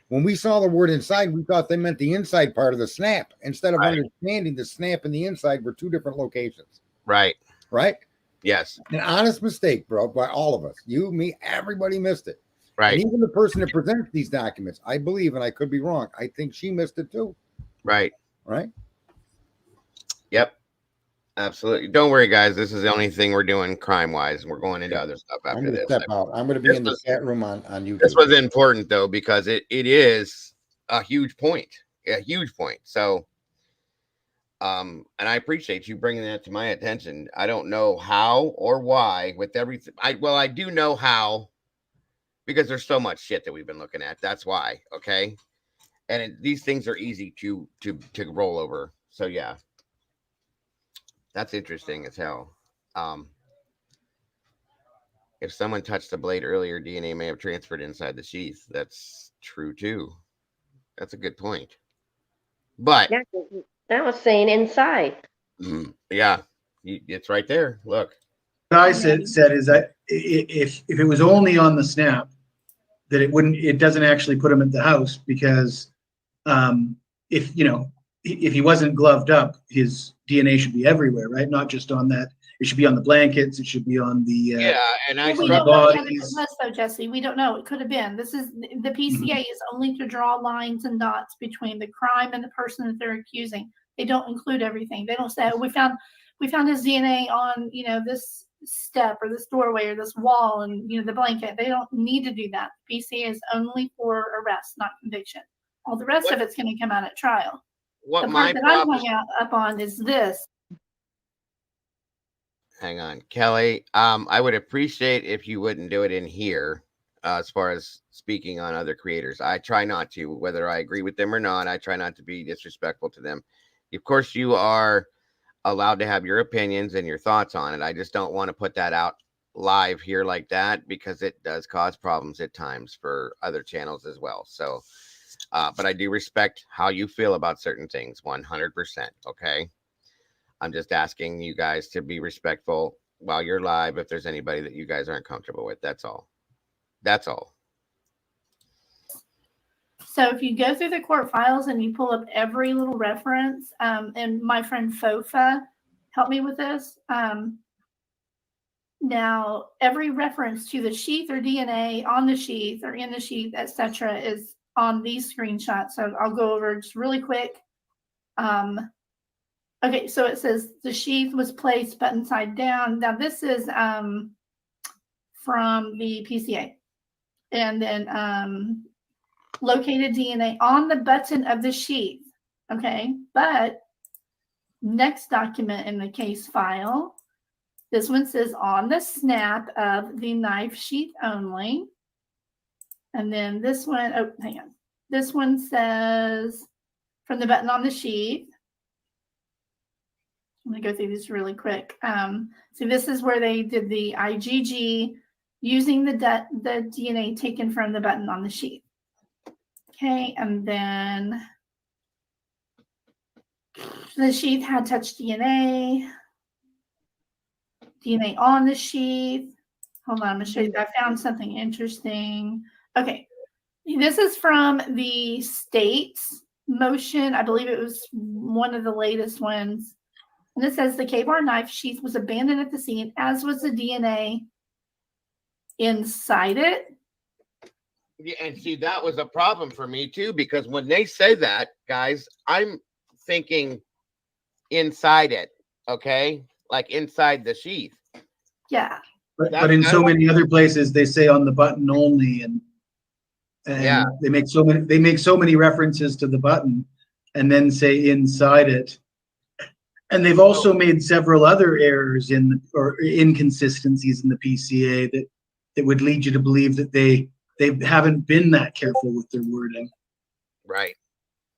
When we saw the word inside, we thought they meant the inside part of the snap instead of understanding the snap and the inside were 2 different locations. Right. Right. Yes. An honest mistake, bro, by all of us. You, me, everybody missed it. Right. And even the person that presents these documents, I believe, and I could be wrong, I think she missed it too. Right. Right? Yep. Absolutely. Don't worry, guys. This is the only thing we're doing crime-wise. We're going into other stuff I'm after going to this. step out. I'm going to be in the chat room on YouTube. This was important, though, because it is a huge point. A huge point. So, and I appreciate you bringing that to my attention. I don't know how or why with everything. I do know how because there's so much shit that we've been looking at. That's why. Okay. And these things are easy to roll over. So yeah, that's interesting as hell. If someone touched the blade earlier, DNA may have transferred inside the sheath. That's true too. That's a good point. But Yeah, that was saying inside. yeah, it's right there. Look. What I said is that if it was only on the snap, that it doesn't actually put him at the house because if he wasn't gloved up, his DNA should be everywhere, right? Not just on that. It should be on the blankets. It should be on the and We don't know what it was, though, Jesse. We don't know. It could have been. This is the PCA is only to draw lines and dots between the crime and the person that they're accusing. They don't include everything. They don't say we found his DNA on this step or this doorway or this wall and the blanket. They don't need to do that. The PCA is only for arrest, not conviction. All the rest of it's going to come out at trial. What the part that I'm hung up on is this. Hang on, Kelly. I would appreciate if you wouldn't do it in here as far as speaking on other creators. I try not to, whether I agree with them or not. I try not to be disrespectful to them. Of course, you are allowed to have your opinions and your thoughts on it. I just don't want to put that out live here like that because it does cause problems at times for other channels as well. So, but I do respect how you feel about certain things 100%. Okay. I'm just asking you guys to be respectful while you're live. If there's anybody that you guys aren't comfortable with, that's all. That's all. So if you go through the court files and you pull up every little reference, and my friend Fofa helped me with this. Now, every reference to the sheath or DNA on the sheath or in the sheath, etc., is on these screenshots. So I'll go over just really quick. Okay, so it says the sheath was placed button side down. Now this is from the PCA. And then located DNA on the button of the sheath. Okay, but next document in the case file, this one says on the snap of the knife sheath only. And then this one, oh, hang on. This one says from the button on the sheath. I'm going to go through this really quick. So this is where they did the IgG using the DNA taken from the button on the sheath. Okay, and then the sheath had touched DNA on the sheath. Hold on, I'm going to show you. I found something interesting. Okay, this is from the state's motion. I believe it was one of the latest ones. And it says the K-bar knife sheath was abandoned at the scene, as was the DNA inside it. Yeah, and see, that was a problem for me too, because when they say that, guys, I'm thinking inside it, okay? Like inside the sheath. Yeah. But in so many other places, they say on the button only, and yeah, they make so many references to the button, and then say inside it. And they've also made several other errors or inconsistencies in the PCA that would lead you to believe that they haven't been that careful with their wording. Right.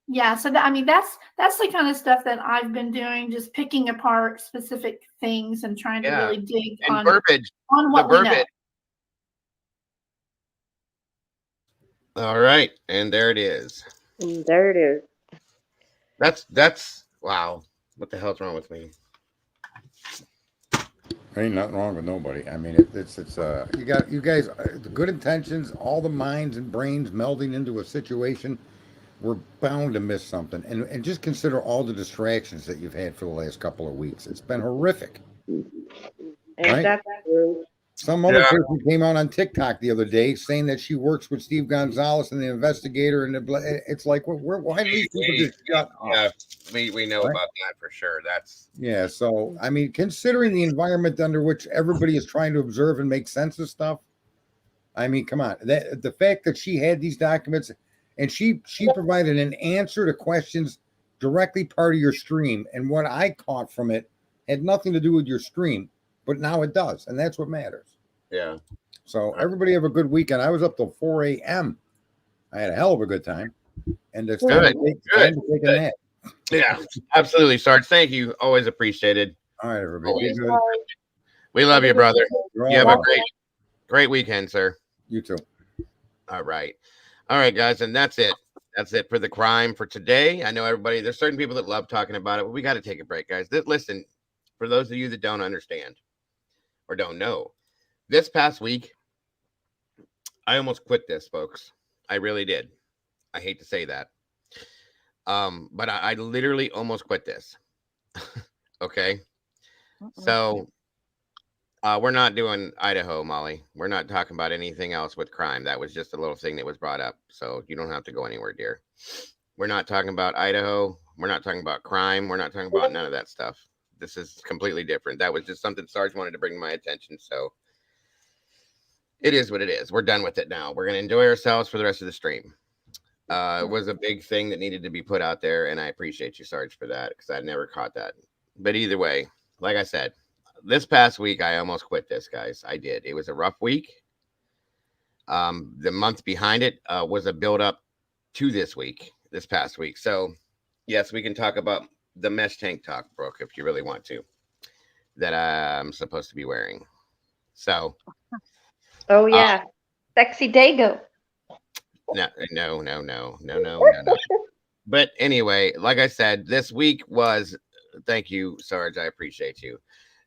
Yeah, so I mean that's the kind of stuff that I've been doing, just picking apart specific things and trying to really dig And on verbiage. what we know. All right, and there it is. And there it is. That's wow. What the hell's wrong with me? Ain't nothing wrong with nobody. I mean, it's you guys, the good intentions, all the minds and brains melding into a situation. We're bound to miss something, and just consider all the distractions that you've had for the last couple of weeks. It's been horrific. Ain't that true? Some other person came out on TikTok the other day saying that she works with Steve Gonzalez and the investigator, and it's like, why do these people just shut up? Yeah, we know about that for sure. That's So I mean, considering the environment under which everybody is trying to observe and make sense of stuff, I mean, come on. The fact that she had these documents and she provided an answer to questions directly part of your stream, and what I caught from it had nothing to do with your stream. But now it does, and that's what matters. Yeah. So everybody have a good weekend. I was up till 4 a.m. I had a hell of a good time. And it's time to take a nap. Yeah, absolutely, Sarge. Thank you. Always appreciated. All right, everybody. Always. We love you, brother. You have a great weekend, sir. You too. All right. All right, guys, and that's it. That's it for the crime for today. I know everybody, there's certain people that love talking about it, but we got to take a break, guys. Listen, for those of you that don't understand or don't know, this past week, I almost quit this, folks. I really did. I hate to say that. But I literally almost quit this. Okay. So we're not doing Idaho, Molly. We're not talking about anything else with crime. That was just a little thing that was brought up. So you don't have to go anywhere, dear. We're not talking about Idaho. We're not talking about crime. We're not talking about none of that stuff. This is completely different. That was just something Sarge wanted to bring to my attention. So it is what it is. We're done with it now. We're going to enjoy ourselves for the rest of the stream. It was a big thing that needed to be put out there, and I appreciate you, Sarge, for that, because I never caught that. But either way, like I said, this past week, I almost quit this, guys. I did. It was a rough week. The month behind it was a build-up to this past week. So, yes, we can talk about the mesh tank top, Brooke, if you really want to, that I'm supposed to be wearing. So. Oh, yeah. Sexy Dago. No. But anyway, like I said, this week was, thank you, Sarge. I appreciate you.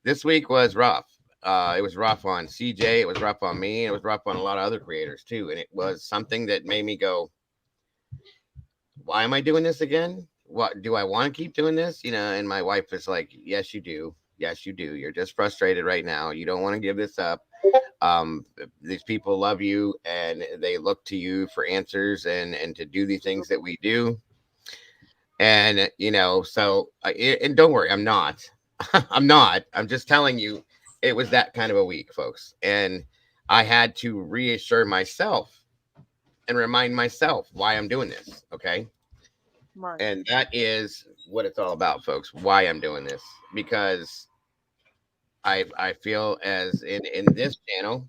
This week was rough. It was rough on CJ. It was rough on me. It was rough on a lot of other creators too. And it was something that made me go, why am I doing this again? What do I want to keep doing this? You know, and my wife is like, yes, you do. Yes, you do. You're just frustrated right now. You don't want to give this up. These people love you and they look to you for answers and to do the things that we do. And, you know, so, and don't worry, I'm not, I'm just telling you, it was that kind of a week, folks. And I had to reassure myself and remind myself why I'm doing this. Okay. Right. And that is what it's all about, folks. Why I'm doing this, because I feel as in this channel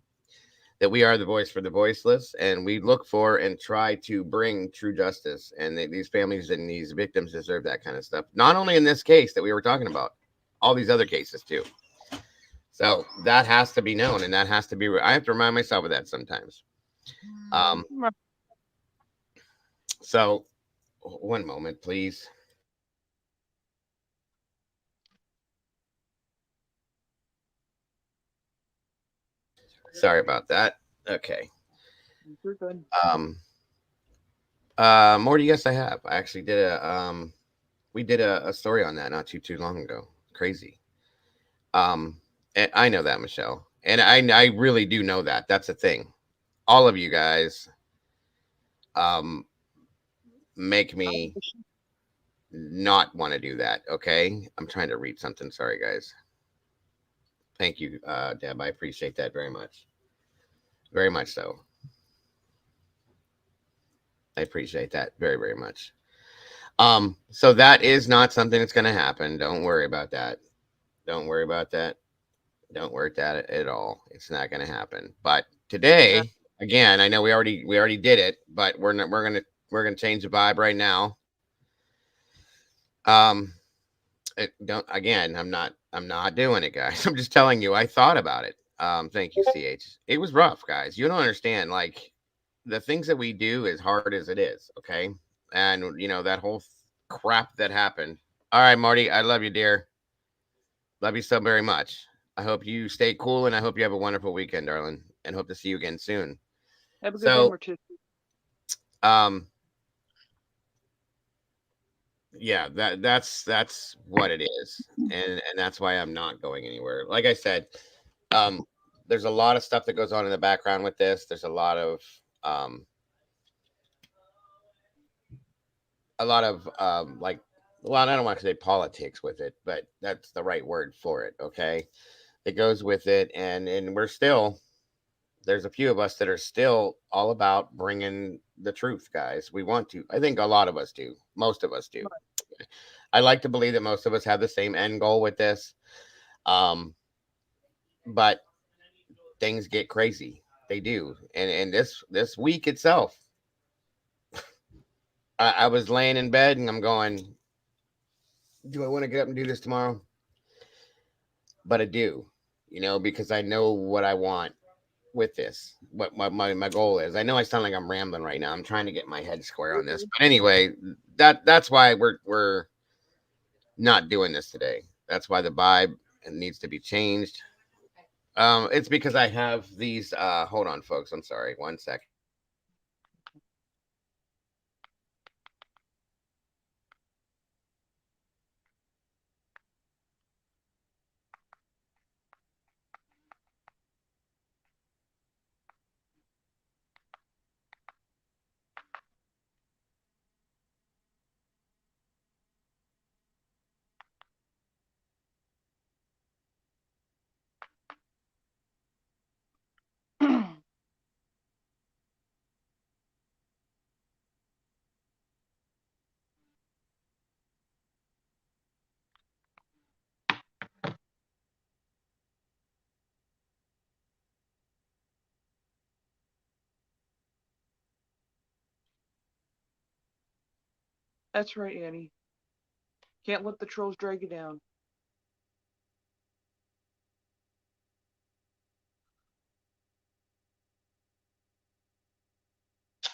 that we are the voice for the voiceless, and we look for and try to bring true justice. And these families and these victims deserve that kind of stuff. Not only in this case that we were talking about, all these other cases too. So that has to be known, and that has to be. I have to remind myself of that sometimes. So, one moment, please. Sorry about that. Okay. You're good. Morty, yes, I have. I actually did we did a story on that not too long ago. Crazy. And I know that, Michelle. And I really do know that. That's the thing. All of you guys make me not want to do that. Okay. I'm trying to read something. Sorry, guys. Thank you, Deb. I appreciate that very much. Very much so. I appreciate that very, very much. So that is not something that's going to happen. Don't worry about that. Don't worry about that. Don't worry about it at all. It's not going to happen. But today, again, I know we already did it, but we're gonna change the vibe right now. Don't again. I'm not doing it, guys. I'm just telling you. I thought about it. Thank you, CH. It was rough, guys. You don't understand. Like the things that we do, as hard as it is, okay, and that whole crap that happened. All right, Marty. I love you, dear. Love you so very much. I hope you stay cool, and I hope you have a wonderful weekend, darling, and hope to see you again soon. Have a good day, Martin. Yeah, that's what it is, and that's why I'm not going anywhere. Like I said, there's a lot of stuff that goes on in the background with this. There's a lot of like, well, I don't want to say politics with it, but that's the right word for it. Okay, it goes with it, and we're still. There's a few of us that are still all about bringing the truth, guys. We want to. I think a lot of us do. Most of us do. I like to believe that most of us have the same end goal with this. But things get crazy. They do. And this week itself, I was laying in bed and I'm going, do I want to get up and do this tomorrow? But I do, because I know what I want with this, what my goal is. I know I sound like I'm rambling right now. I'm trying to get my head square on this, but anyway, that's why we're not doing this today. That's why the vibe needs to be changed. It's because I have these. Hold on, folks. I'm sorry. 1 second. That's right, Annie. Can't let the trolls drag you down.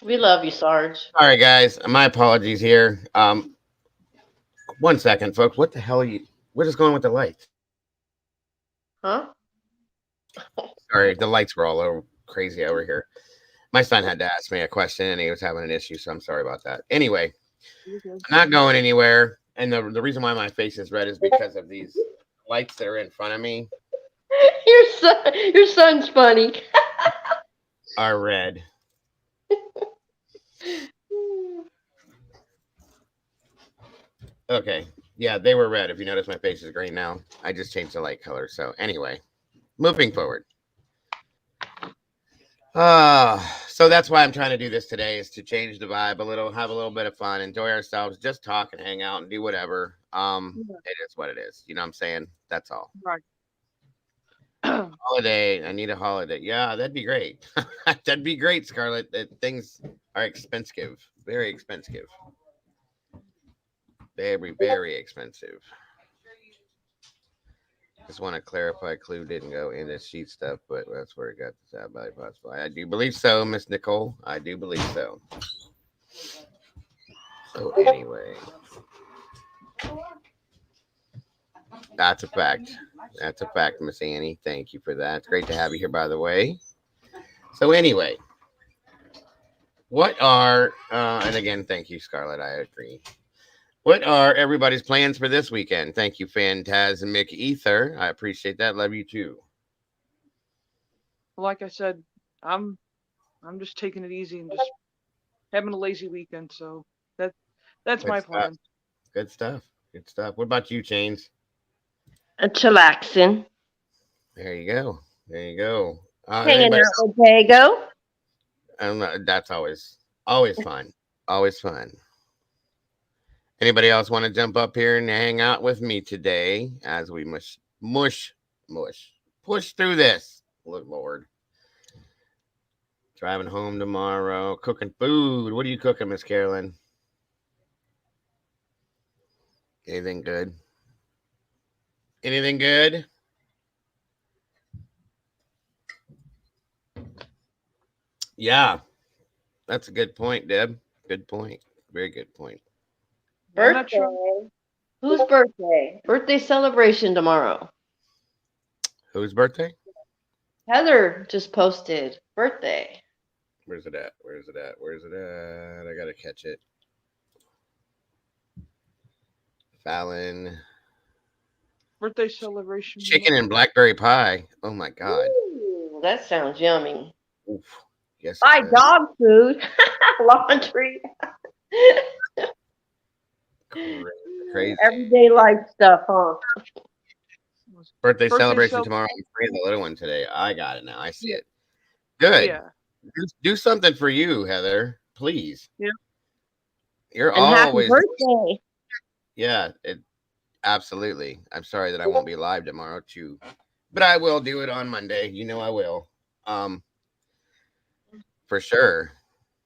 We love you, Sarge. All right, guys. My apologies here. 1 second, folks. What the hell are you? What is going with the lights? Huh? Sorry, the lights were all over crazy over here. My son had to ask me a question and he was having an issue, so I'm sorry about that. Anyway, I'm not going anywhere. And the reason why my face is red is because of these lights that are in front of me Your son's funny. are red. Okay. Yeah, they were red. If you notice, my face is green now. I just changed the light color. So anyway, moving forward. So that's why I'm trying to do this today, is to change the vibe a little, have a little bit of fun, enjoy ourselves, just talk and hang out and do whatever. It is what it is. You know what I'm saying? That's all. Right. Holiday. I need a holiday. Yeah, that'd be great. That'd be great, Scarlett. Things are expensive. Very expensive. Very, very expensive. Just want to clarify, Clue didn't go in the sheet stuff, but that's where it got this out by possible. I do believe so, Miss Nicole. I do believe so. So anyway, that's a fact. That's a fact, Miss Annie. Thank you for that. It's great to have you here, by the way. So anyway, what are and again, thank you, Scarlett. I agree. What are everybody's plans for this weekend? Thank you, Phantasmic Ether. I appreciate that. Love you too. Like I said, I'm just taking it easy and just having a lazy weekend. So that's Good my stuff. plan. Good stuff. Good stuff. What about you, Chains? Chillaxing. There you go. There you go. Hanging Anybody- out with Dago. I don't know. That's always fun. Always fun. Anybody else want to jump up here and hang out with me today as we push through this? Good Lord. Driving home tomorrow, cooking food. What are you cooking, Miss Carolyn? Anything good? Anything good? Yeah, that's a good point, Deb. Good point. Very good point. I'm not Birthday. sure. Whose birthday? Birthday celebration tomorrow. Whose birthday? Heather just posted birthday. Where's it at? Where's it at? Where's it at? I gotta catch it. Fallon. Birthday celebration. Chicken and blackberry pie. Oh my God. Ooh, that sounds yummy. Oof. Yes. Buy it does. dog food, laundry, Crazy. everyday life stuff, huh? Birthday Birthday celebration cel- tomorrow. I'm free the little one today. I got it now. I see it. Good. Yeah. Do something for you, Heather. Please. Yeah. You're And happy always. birthday. Yeah. Absolutely. I'm sorry that I won't be live tomorrow too, but I will do it on Monday. You know I will. For sure.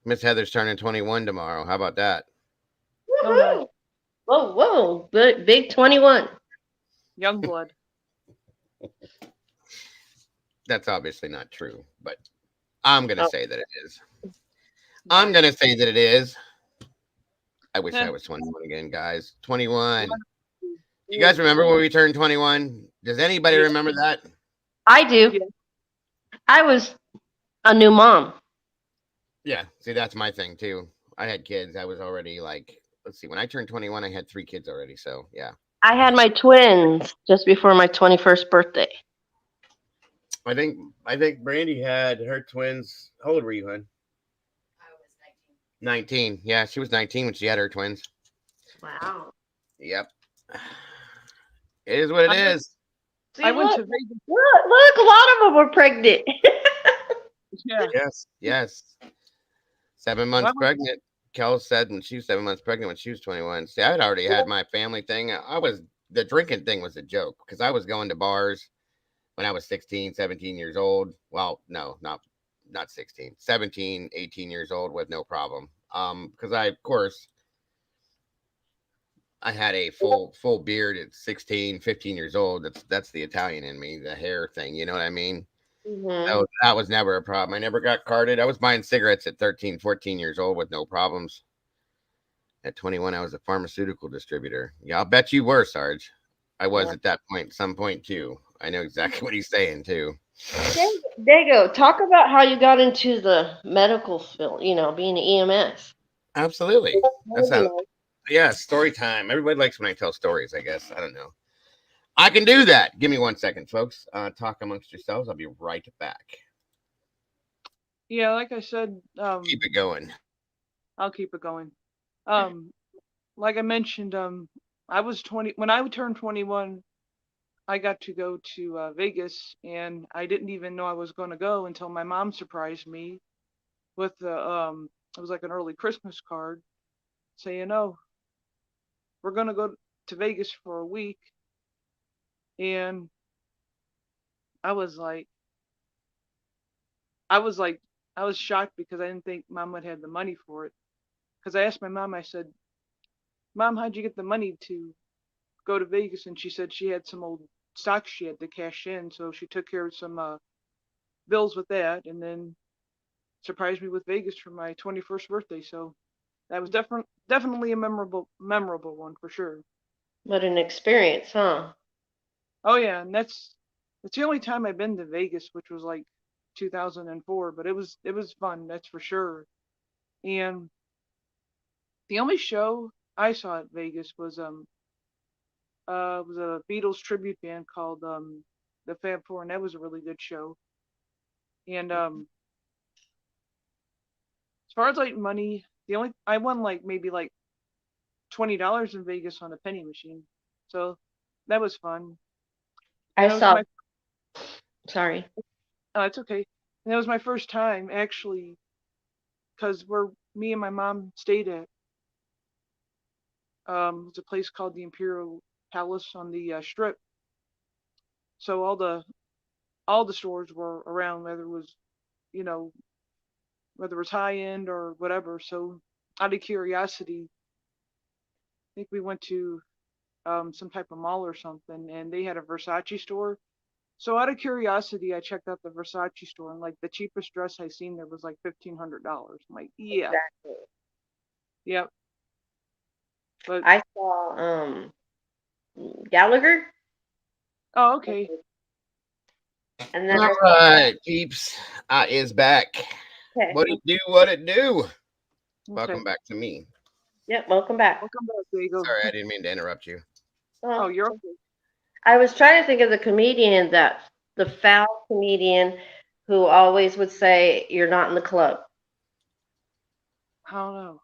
Miss Heather's turning 21 tomorrow. How about that? Oh, nice. Whoa. Big 21. Young blood. That's obviously not true, but I'm going to say that it is. I'm going to say that it is. I wish I was 21 again, guys. 21. You guys remember when we turned 21? Does anybody remember that? I do. Yeah. I was a new mom. Yeah. See, that's my thing too. I had kids. I was already like, let's see, when I turned 21, I had 3 kids already. So yeah. I had my twins just before my 21st birthday. I think Brandy had her twins. How old were you, hon? I was 19. Yeah, she was 19 when she had her twins. Wow. Yep. It is what it is. See, I went look, to Vegas. look, a lot of them were pregnant. Yeah. Yes. 7 months Wow. pregnant. Kel said when she was 7 months pregnant when she was 21. See, I had already had my family thing. The drinking thing was a joke because I was going to bars when I was 16, 17 years old. Well, no, not 16, 17, 18 years old with no problem. Because of course, I had a full beard at 16, 15 years old. That's the Italian in me, the hair thing. You know what I mean? Mhm. So that was never a problem. I never got carded. I was buying cigarettes at 13, 14 years old with no problems. At 21, I was a pharmaceutical distributor. Yeah, I'll bet you were, Sarge. I was at that point, some point too. I know exactly what he's saying too. Dago, talk about how you got into the medical field, being an EMS. Absolutely. Yeah, story time. Everybody likes when I tell stories, I guess. I don't know. I can do that. Give me 1 second, folks. Talk amongst yourselves. I'll be right back. Yeah, like I said, Keep it going. I'll keep it going. Like I mentioned, I was 20 when I turned 21. I got to go to Vegas, and I didn't even know I was going to go until my mom surprised me with it was like an early Christmas card saying, "Oh, we're going to go to Vegas for a week," and I was like, I was shocked because I didn't think Mom would have the money for it. Because I asked my mom, I said, "Mom, how'd you get the money to go to Vegas?" And she said she had some old stocks she had to cash in, so she took care of some bills with that, and then surprised me with Vegas for my 21st birthday. So that was definitely a memorable one for sure. What an experience, huh? Oh yeah, and that's the only time I've been to Vegas, which was like 2004, but it was fun, that's for sure. And the only show I saw at Vegas was a Beatles tribute band called the Fab Four, and that was a really good show. And as far as like money, I won like maybe like $20 in Vegas on a penny machine, so that was fun. And Sorry. Oh, it's okay. And that was my first time actually, because me and my mom stayed at It's a place called the Imperial Palace on the Strip. So all the stores were around, whether it was, you know, whether it was high end or whatever. So out of curiosity, I think we went to some type of mall or something, and they had a Versace store. So out of curiosity, I checked out the Versace store, and like the cheapest dress I seen there was like $1,500. I'm like, yeah, Exactly. yep. But I saw Gallagher, oh, okay. and then All right, peeps, is back. okay. What it do? What it do? Okay. Welcome back to me. Yep, welcome back. Welcome back, Diego. Sorry, I didn't mean to interrupt you. Oh, you're okay. I was trying to think of the comedian the foul comedian who always would say, "You're not in the club." I don't know.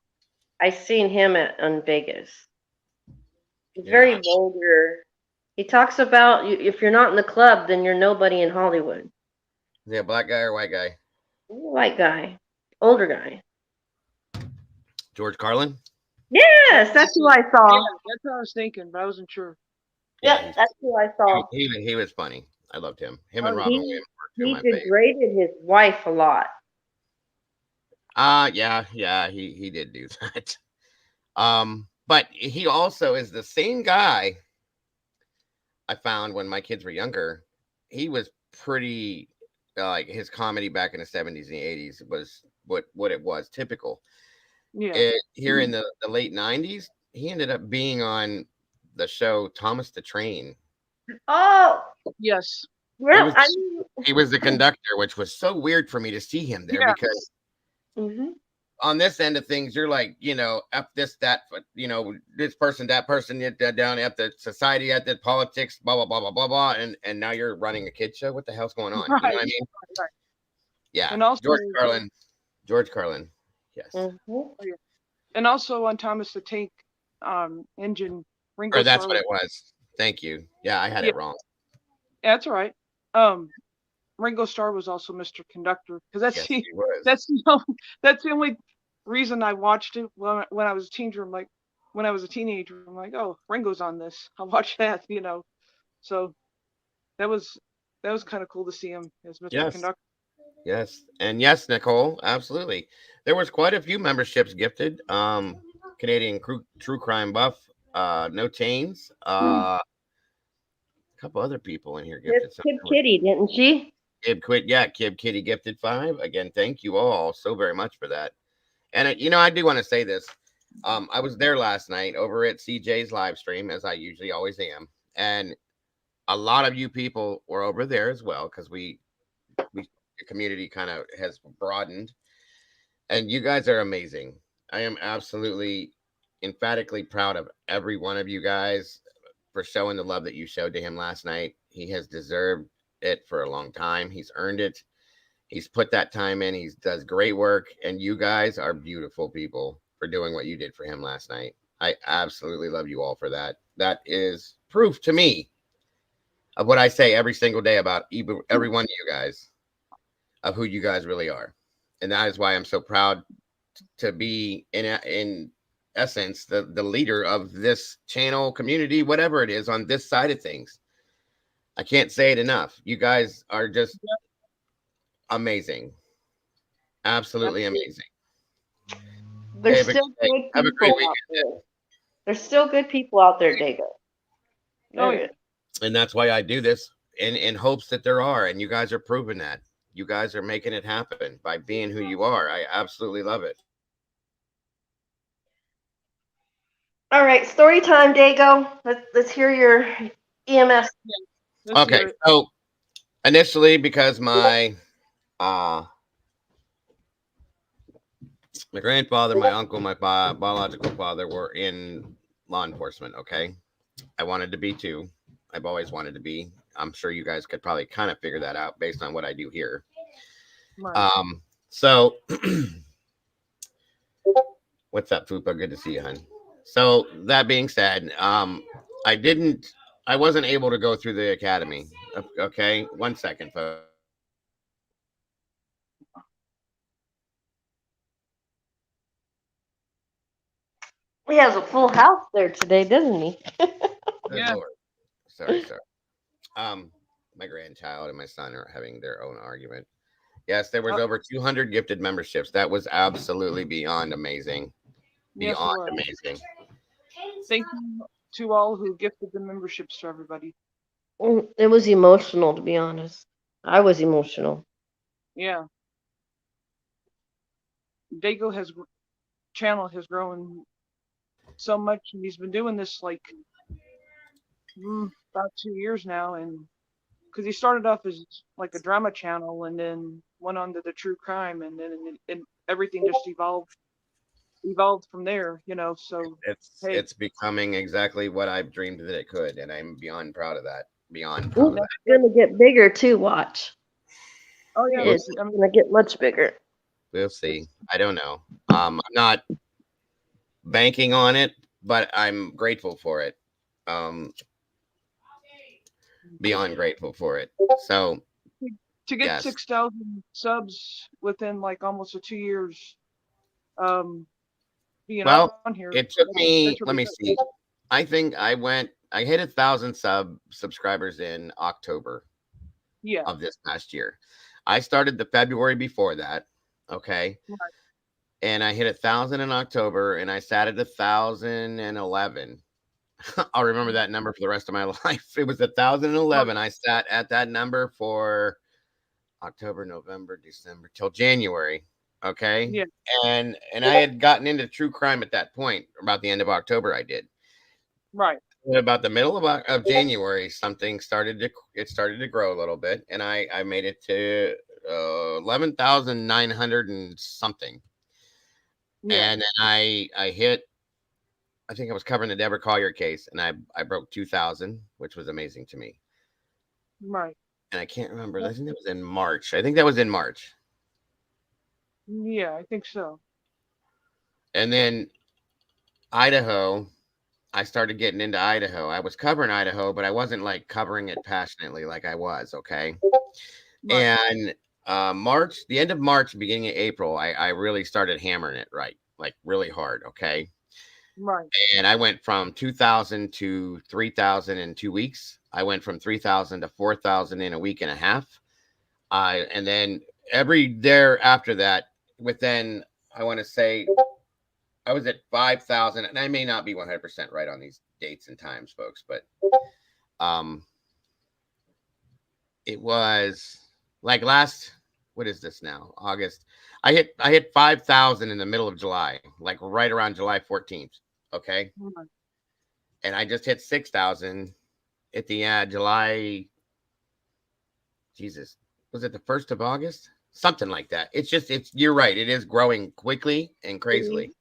I seen him in Vegas. He's You're very not- vulgar. He talks about if you're not in the club, then you're nobody in Hollywood. Is he a black guy or white guy? White guy, older guy. George Carlin? Yes, that's who I Yeah, saw. that's what I was thinking, but I wasn't sure. Yep, he's- that's who I saw. he was funny. I loved him. Him and Oh, Robin he- Williams were two He of my favorites. degraded his wife a lot. Yeah, he did do that. But he also is the same guy I found when my kids were younger. He was pretty like his comedy back in the 70s and 80s was what it was typical. Yeah. Here in the late 90s, he ended up being on the show Thomas the Train. Oh, Yes. well, was- I mean, He was the conductor, which was so weird for me to see him there Yeah. because mhm. on this end of things, you're like, up this, that, this person, that person, down at the society, at the politics, blah, blah, blah, blah, blah, blah. And now you're running a kid show. What the hell's going on? You know what I Right. mean? Right. Yeah. And also- George Carlin. Yes. Mhm. And also on Thomas the Tank engine, Ringo Or that's Starr what it was. Thank you. Yeah, I had it wrong. Yeah, that's all right. Ringo Starr was also Mr. Conductor because that's Yes, the he was. that's the only reason I watched it when I was a teenager. When I was a teenager, I'm like, oh, Ringo's on this. I'll watch that. So that was kind of cool to see him as Mr. Yes. Conductor. Yes. And yes, Nicole, absolutely. There was quite a few memberships gifted. Canadian True Crime Buff, No Chains, a couple other people in here gifted It's something. Kid Kitty, didn't she? Kib Kitty gifted 5. Again, thank you all so very much for that. And I do want to say this. I was there last night over at CJ's live stream, as I usually always am, and a lot of you people were over there as well because the community kind of has broadened, and you guys are amazing. I am absolutely emphatically proud of every one of you guys for showing the love that you showed to him last night. He has deserved it for a long time. He's earned it. He's put that time in. He does great work, and you guys are beautiful people for doing what you did for him last night. I absolutely love you all for that. That is proof to me of what I say every single day about every one of you guys, of who you guys really are. And that is why I'm so proud to be in essence the leader of this channel, community, whatever it is on this side of things. I can't say it enough. You guys are just amazing. Absolutely amazing. There's Have a still good day. good Have a great people out weekend. there. There's still good people out there, Dago. Oh, There yeah. is. And that's why I do this in hopes that there are, and you guys are proving that. You guys are making it happen by being who you are. I absolutely love it. All right, story time, Dago. Let's hear your EMS. Let's Okay, hear it. so initially, because my grandfather, my uncle, my biological father were in law enforcement. Okay, I wanted to be too. I've always wanted to be. I'm sure you guys could probably kind of figure that out based on what I do here. Right. So what's up, Fupa? Good to see you, hon. So that being said, I wasn't able to go through the academy. Okay, 1 second, folks. He has a full house there today, doesn't he? Good Yeah. Lord. Sorry. My grandchild and my son are having their own argument. Yes, there was over 200 gifted memberships. That was absolutely beyond amazing. Yes, it Beyond was. amazing. Thank you to all who gifted the memberships to everybody. It was emotional, to be honest. I was emotional. Yeah. Dago channel has grown so much, and he's been doing this like about 2 years now, and because he started off as like a drama channel and then went on to the true crime, and then everything just evolved from there, so hey. It's becoming exactly what I've dreamed that it could, and I'm beyond proud of that. Beyond Ooh, proud of that. it's gonna get bigger too. Watch. Oh yeah, It's gonna get much bigger. We'll see. I don't know. I'm not banking on it, but I'm grateful for it. Beyond grateful for it. So to get yes. 6,000 subs within like almost 2 years, being on here. It took me. Let me see. I think I hit 1,000 subscribers in October. Yeah. Of this past year. I started the February before that. Okay. Right. And I hit 1,000 in October, and I sat at 1,011. I'll remember that number for the rest of my life. It was 1,011. I sat at that number for October, November, December till January. Okay. Yeah. And I had gotten into true crime at that point. About the end of October, I did. Right. About the middle of January, something started to grow a little bit, and I made it to 11,900 and something. Yeah. And then I hit. I think I was covering the Deborah Collier case, and I broke 2,000, which was amazing to me. Right. And I can't remember. I think that was in March. Yeah, I think so. And then Idaho. I started getting into Idaho. I was covering Idaho, but I wasn't like covering it passionately like I was. Okay. Right. And the end of March, beginning of April, I really started hammering it right, like really hard. Okay. Right. And I went from 2,000 to 3,000 in 2 weeks. I went from 3,000 to 4,000 in a week and a half. And then after that, within, I want to say, I was at 5,000, and I may not be 100% right on these dates and times, folks, but it was like what is this now? August. I hit 5,000 in the middle of July, like right around July 14th. Okay. Mm-hmm. And I just hit 6,000 at the July. Jesus, was it the 1st of August? Something like that. You're right. It is growing quickly and crazily.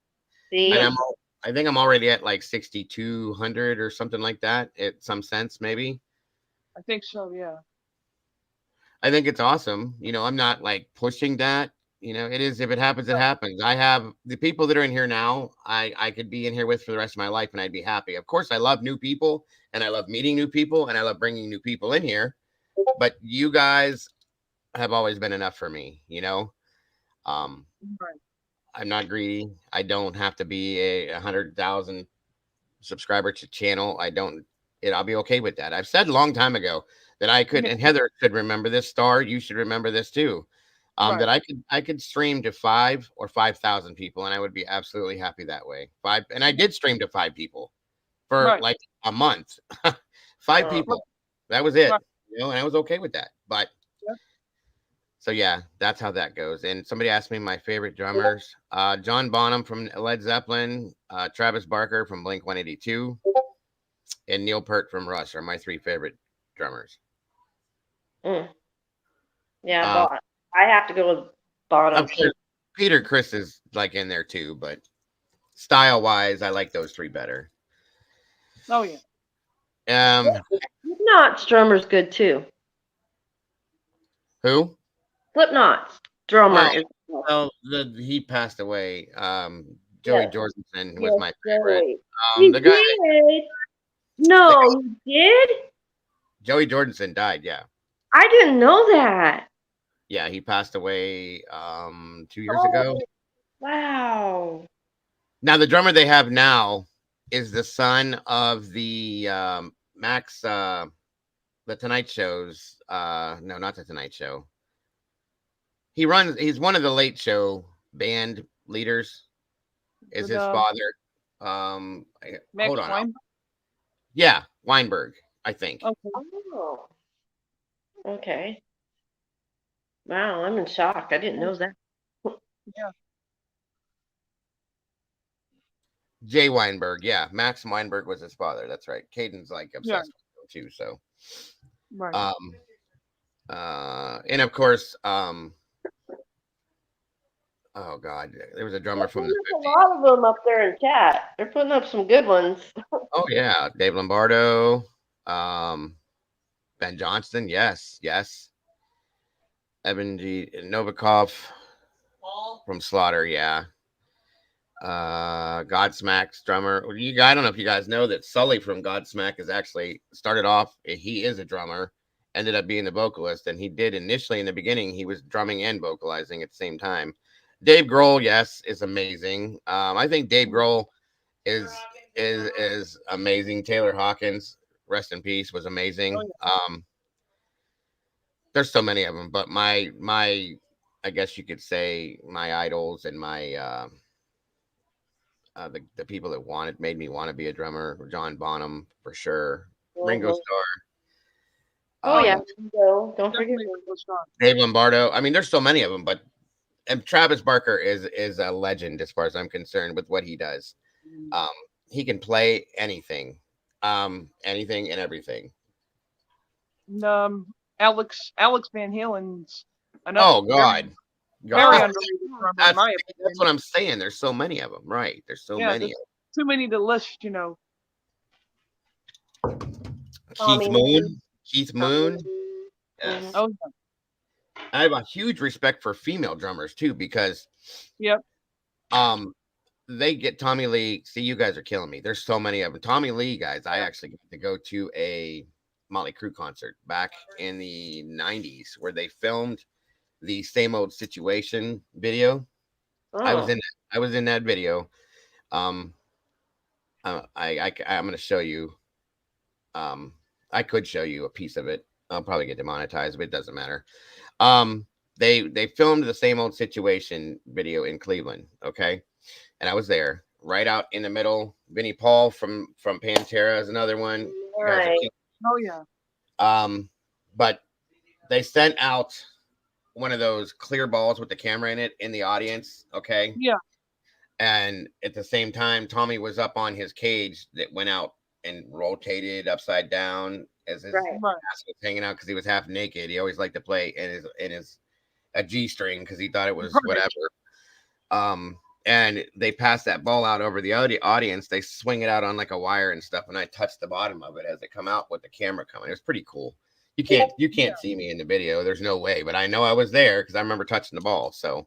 And I think I'm already at like 6,200 or something like that. In some sense, maybe. I think so. Yeah. I think it's awesome. I'm not like pushing that. It is. If it happens, it happens. I have the people that are in here now. I could be in here with for the rest of my life, and I'd be happy. Of course, I love new people, and I love meeting new people, and I love bringing new people in here. But you guys have always been enough for me. Right. I'm not greedy. I don't have to be a 100,000 subscriber to channel. I'll be okay with that. I've said a long time ago that I could, and Heather should remember this, Star, you should remember this too. Right. That I could stream to 5 or 5,000 people, and I would be absolutely happy that way. And I did stream to 5 people for like a month. 5 people. That was it. And I was okay with that. But so yeah, that's how that goes. And somebody asked me my favorite drummers. John Bonham from Led Zeppelin, Travis Barker from Blink-182, and Neil Peart from Rush are my 3 favorite drummers. Yeah, I have to go with Bonham. Peter Criss is like in there too, but style wise, I like those 3 better. Oh yeah. Slipknot's drummer's good too. Who? Slipknot's drummer. He passed away. Joey Jordison was my favorite. The guy. Did. No, he did? Joey Jordison died, yeah. I didn't know that. Yeah, he passed away 2 years ago. Wow. Now the drummer they have now is the son of the Max the Tonight Show's no, not the Tonight Show. He's one of the Late Show band leaders. Is his father. Max Hold on. Weinberg? Yeah, Weinberg, I think. Okay. Oh. Okay. Wow, I'm in shock. I didn't know that. Yeah. Jay Weinberg, yeah. Max Weinberg was his father. That's right. Caden's like obsessed with him too. So Right. and of course, oh God, there was a drummer from the There's a lot of them up there in chat. They're putting up some good ones. Oh yeah, Dave Lombardo, Ben Johnston, yes. Evan G. Novikov from Slaughter, yeah. Godsmack's drummer. I don't know if you guys know that Sully from Godsmack is actually started off. He is a drummer, ended up being the vocalist, and he did initially in the beginning. He was drumming and vocalizing at the same time. Dave Grohl, yes, is amazing. I think Dave Grohl is amazing. Taylor Hawkins, rest in peace, was amazing. There's so many of them, but my I guess you could say my idols and my the people that made me want to be a drummer, John Bonham for sure, Ringo Starr. Oh yeah, Ringo. Don't forget Ringo Starr. Dave Lombardo. I mean, there's so many of them, but and Travis Barker is a legend as far as I'm concerned with what he does. He can play anything, anything and everything. Alex Van Halen's another. Oh God. Very underrated drummer, in my opinion. That's what I'm saying. There's so many of them, right? There's so many. Too many to list, you know. Keith Moon. Yes. Oh, yeah. I have a huge respect for female drummers too, because they get Tommy Lee. See, you guys are killing me. There's so many of them. Tommy Lee guys. I actually got to go to a Motley Crue concert back in the 90s where they filmed the Same Old Situation video. I was in that video. I'm going to show you. I could show you a piece of it. I'll probably get demonetized, but it doesn't matter. They filmed the Same Old Situation video in Cleveland. Okay. And I was there right out in the middle. Vinnie Paul from Pantera is another one. Right. Oh yeah. But they sent out one of those clear balls with the camera in it in the audience. Okay. Yeah. And at the same time, Tommy was up on his cage that went out and rotated upside down as his ass was hanging out because he was half naked. He always liked to play in his a G string because he thought it was whatever. And they passed that ball out over the audience. They swing it out on like a wire and stuff, and I touched the bottom of it as it come out with the camera coming. It was pretty cool. You can't see me in the video. There's no way, but I know I was there because I remember touching the ball. So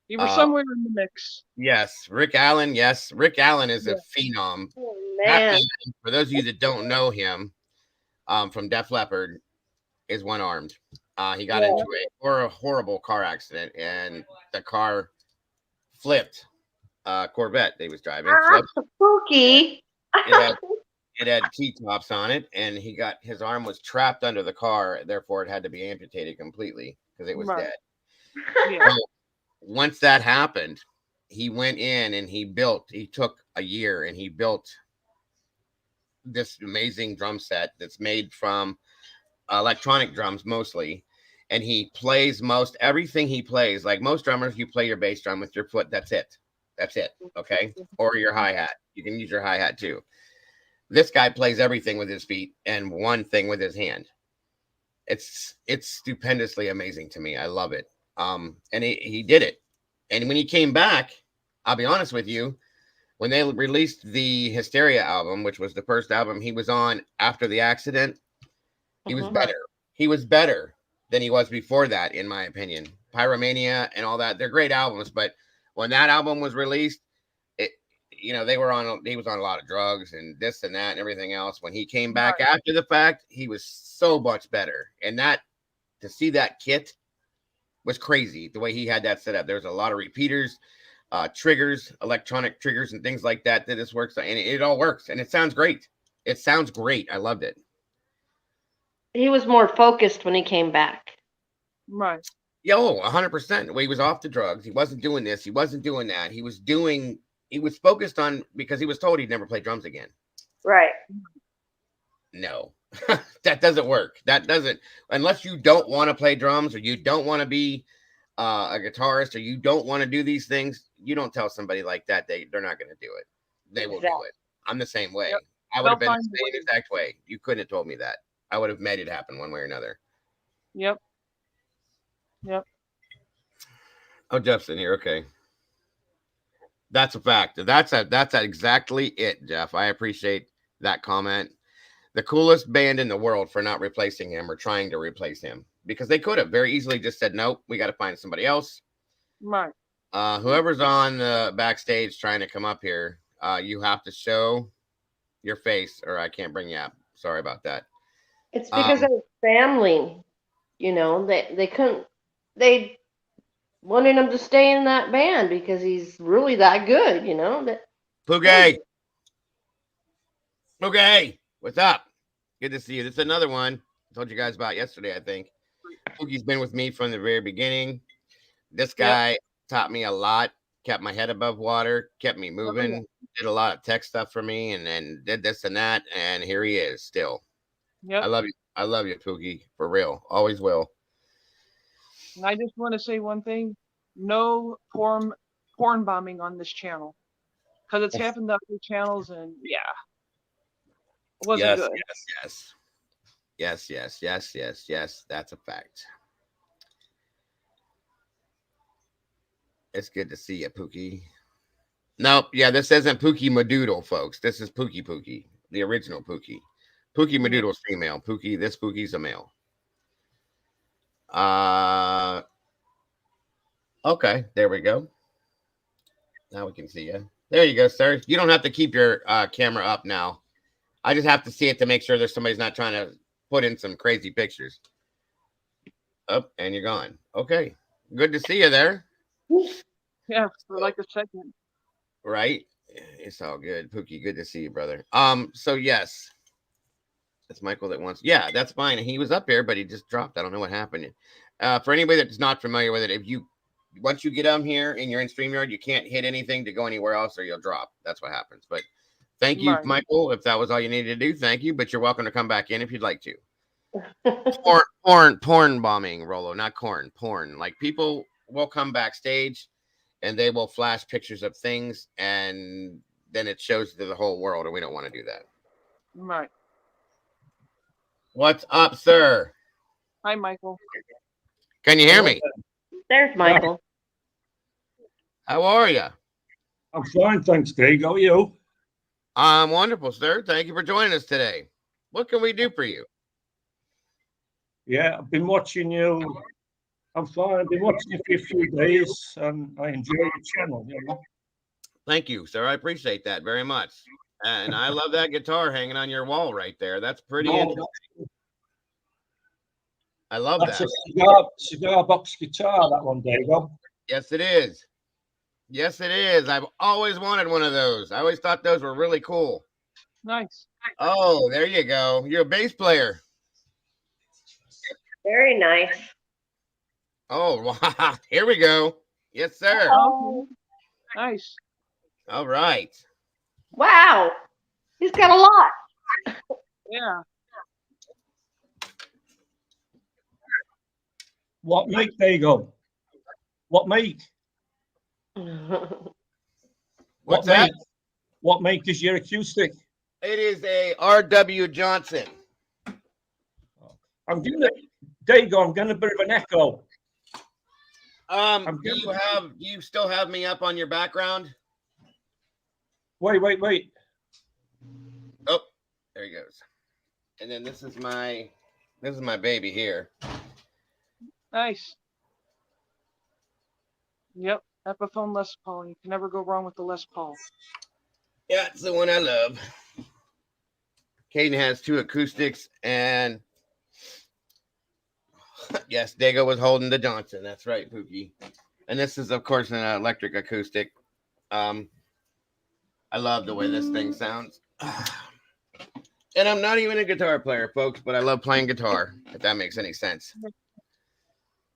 you were somewhere in the mix. Yes, Rick Allen. Yes, Rick Allen is a phenom. Oh, man. For those of you that don't know him, from Def Leppard, is one armed. He got into a horrible car accident, and the car flipped. Corvette they was driving. Spooky. It had T-tops on it, and his arm was trapped under the car. Therefore, it had to be amputated completely because it was dead. Yeah. So, once that happened, he went in and he took a year and he built this amazing drum set that's made from electronic drums mostly. And he plays everything he plays. Like most drummers, you play your bass drum with your foot. That's it. Okay. Or your hi-hat. You can use your hi-hat too. This guy plays everything with his feet and one thing with his hand. It's stupendously amazing to me. I love it. And he did it. And when he came back, I'll be honest with you, when they released the Hysteria album, which was the first album he was on after the accident, he was better. He was better than he was before that, in my opinion. Pyromania and all that, they're great albums, but when that album was released, he was on a lot of drugs and this and that and everything else. When he came back after the fact, he was so much better. And to see that kit was crazy, the way he had that set up. There's a lot of repeaters. triggers, electronic triggers, and things like that. That this works, and it all works, and it sounds great. It sounds great. I loved it. He was more focused when he came back. Right. Yo, 100%. Well, he was off the drugs. He wasn't doing this. He wasn't doing that. He was focused on, because he was told he'd never play drums again. Right. No, that doesn't work. That doesn't, unless you don't want to play drums, or you don't want to be a guitarist, or you don't want to do these things. You don't tell somebody like that they're not going to do it. They will do it. I'm the same way. Yep. I would have been the same exact way. You couldn't have told me that. I would have made it happen one way or another. Yep. Oh, Jeff's in here. Okay. That's a fact. That's exactly it, Jeff. I appreciate that comment. The coolest band in the world for not replacing him or trying to replace him, because they could have very easily just said, nope, we got to find somebody else. Right. Whoever's on the backstage trying to come up here, you have to show your face or I can't bring you up. Sorry about that. It's because of his family. You know, they wanted him to stay in that band because he's really that good, you know. Poogie, what's up? Good to see you. This is another one I told you guys about yesterday, I think. Poogie's been with me from the very beginning. This guy taught me a lot, kept my head above water, kept me moving, did a lot of tech stuff for me, and did this and that, and here he is still. Yep. I love you, Poogie, for real. Always will. And I just want to say one thing: no porn bombing on this channel, because it's happened to other channels, and it wasn't good. Yes. That's a fact. It's good to see you, Pookie. Nope. Yeah, this isn't Pookie Madoodle, folks. This is Pookie, the original Pookie. Pookie Madoodle's female. This Pookie's a male. Okay, there we go. Now we can see you. There you go, sir. You don't have to keep your camera up now. I just have to see it to make sure there's somebody's not trying to put in some crazy pictures. Up, and you're gone. Okay, good to see you there. Yeah, for like a second. Right? It's all good. Pookie, good to see you, brother. So yes. That's Michael that wants. Yeah, that's fine. He was up here, but he just dropped. I don't know what happened. For anybody that's not familiar with it, once you get on here and you're in StreamYard, you can't hit anything to go anywhere else or you'll drop. That's what happens. But thank you, Michael. If that was all you needed to do, thank you. But you're welcome to come back in if you'd like to. Porn bombing, Rolo, not corn. Porn. Like, people will come backstage and they will flash pictures of things, and then it shows to the whole world, and we don't want to do that. Right. What's up, sir? Hi, Michael. Can you hear me? There's Michael. How are you? I'm fine, thanks, Dave. How are you? I'm wonderful, sir. Thank you for joining us today. What can we do for you? Yeah, I've been watching you. I'm fine. I've been watching you for a few days, and I enjoy your channel. You know? Thank you, sir. I appreciate that very much. And I love that guitar hanging on your wall right there. That's pretty interesting. I love That's that. a cigar box guitar, that one, Dago. Yes, it is. Yes, it is. I've always wanted one of those. I always thought those were really cool. Nice. Oh, there you go. You're a bass player. Very nice. Oh, wow. Here we go. Yes, sir. Oh, nice. All right. Wow. He's got a lot. Yeah. What make, Dago? What make? What's that? What make is your acoustic? It is a R.W. Johnson. I'm gonna, Dago, I'm getting a bit of an echo. Do you still have me up on your background? Wait. Oh, there he goes. And then this is my baby here. Nice. Yep. Epiphone Les Paul. You can never go wrong with the Les Paul. Yeah, it's the one I love. Caden has two acoustics, and yes, Dago was holding the Johnson. That's right, Pookie. And this is, of course, an electric acoustic. I love the way this thing sounds. And I'm not even a guitar player, folks, but I love playing guitar, if that makes any sense.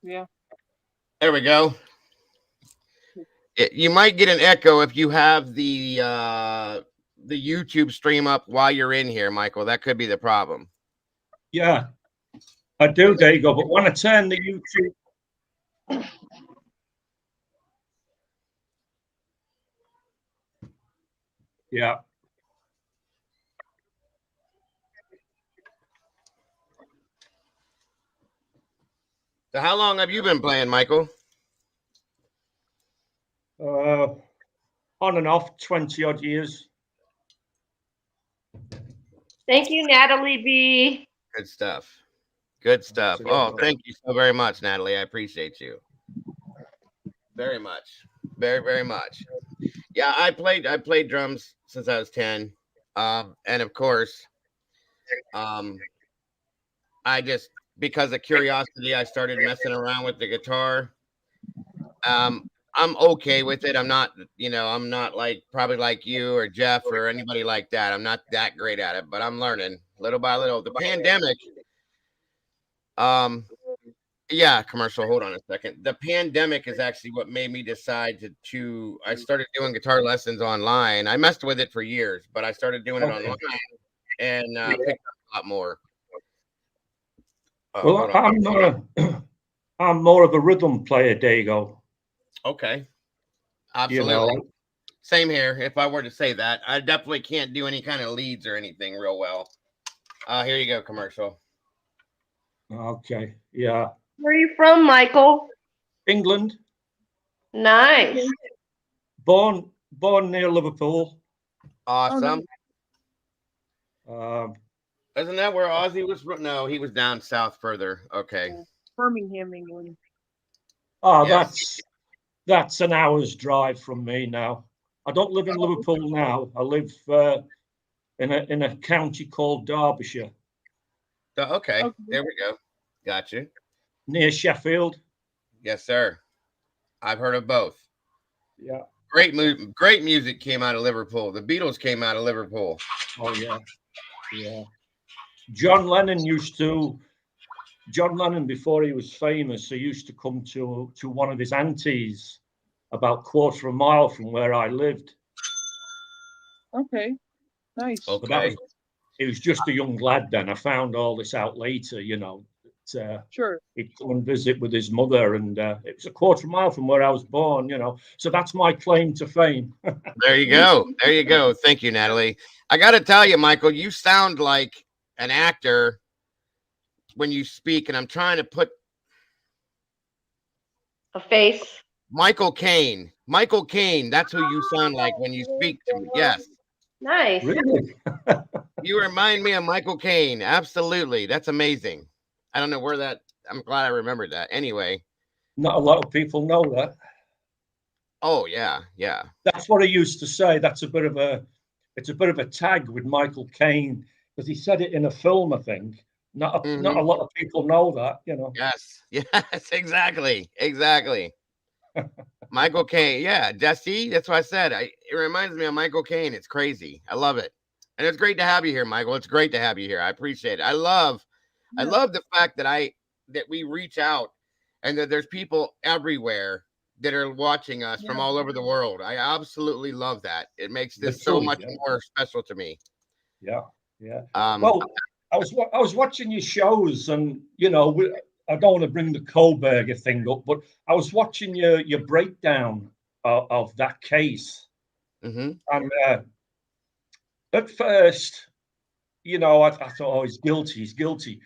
Yeah. There we go. You might get an echo if you have the YouTube stream up while you're in here, Michael. That could be the problem. Yeah, I do, there you go. But when I turn the YouTube, yeah. So how long have you been playing, Michael? On and off, 20 odd years. Thank you, Natalie B. Good stuff. Good stuff. Oh, thank you so very much, Natalie. I appreciate you very much. Very, very much. Yeah, I played drums since I was 10. And of course, I just, because of curiosity, I started messing around with the guitar. I'm okay with it. I'm not, I'm not like probably like you or Jeff or anybody like that. I'm not that great at it, but I'm learning little by little. The pandemic, yeah, commercial. Hold on a second. The pandemic is actually what made me decide I started doing guitar lessons online. I messed with it for years, but I started doing it online and picked up a lot more. Well, I'm more of a rhythm player, Dago. Okay. Absolutely. Same here. If I were to say that, I definitely can't do any kind of leads or anything real well. Here you go, commercial. Okay. Yeah. Where are you from, Michael? England. Nice. Born near Liverpool. Awesome. Isn't that where Ozzy was from? No, he was down south further. Okay. Birmingham, England. Oh, yes. That's an hour's drive from me now. I don't live in Liverpool now. I live in a county called Derbyshire. Okay. There we go. Gotcha. Near Sheffield. Yes, sir. I've heard of both. Yeah. Great music came out of Liverpool. The Beatles came out of Liverpool. Oh yeah. Yeah. John Lennon, before he was famous, he used to come to one of his aunties about quarter of a mile from where I lived. Okay. Nice. Okay. He was just a young lad then. I found all this out later, Sure. He'd come and visit with his mother, and it was a quarter of a mile from where I was born, So that's my claim to fame. There you go. There you go. Thank you, Natalie. I got to tell you, Michael, you sound like an actor when you speak, and I'm trying to put a face. Michael Caine. Michael Caine. That's who you sound like when you speak to me. Yes. Nice. Really? You remind me of Michael Caine. Absolutely. That's amazing. I don't know where I'm glad I remembered that. Anyway. Not a lot of people know that. Oh, yeah. Yeah. That's what I used to say. It's a bit of a tag with Michael Caine, because he said it in a film, I think. Not a lot of people know that, Yes. Yes, exactly. Michael Caine. Yeah, Dusty. That's what I said. It reminds me of Michael Caine. It's crazy. I love it. And it's great to have you here, Michael. It's great to have you here. I appreciate it. I love the fact that we reach out and that there's people everywhere that are watching us from all over the world. I absolutely love that. It makes this so much more special to me. Yeah. Yeah. Well, I was watching your shows, and I don't want to bring the Koberger thing up, but I was watching your breakdown of that case, and at first, I thought, oh, he's guilty.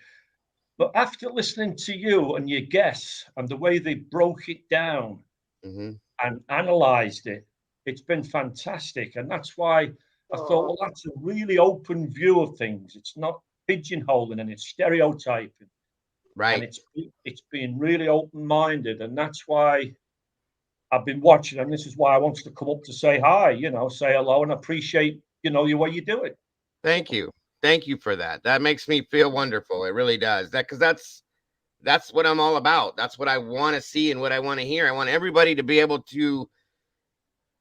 But after listening to you and your guests and the way they broke it down and analyzed it, it's been fantastic, and that's why I thought, well, that's a really open view of things. It's not pigeonholing and it's stereotyping. Right. And it's been really open-minded, and that's why I've been watching, and this is why I wanted to come up to say hi, say hello, and appreciate, the way you do it. Thank you. Thank you for that. That makes me feel wonderful. It really does. Because that's what I'm all about. That's what I want to see and what I want to hear. I want everybody to be able to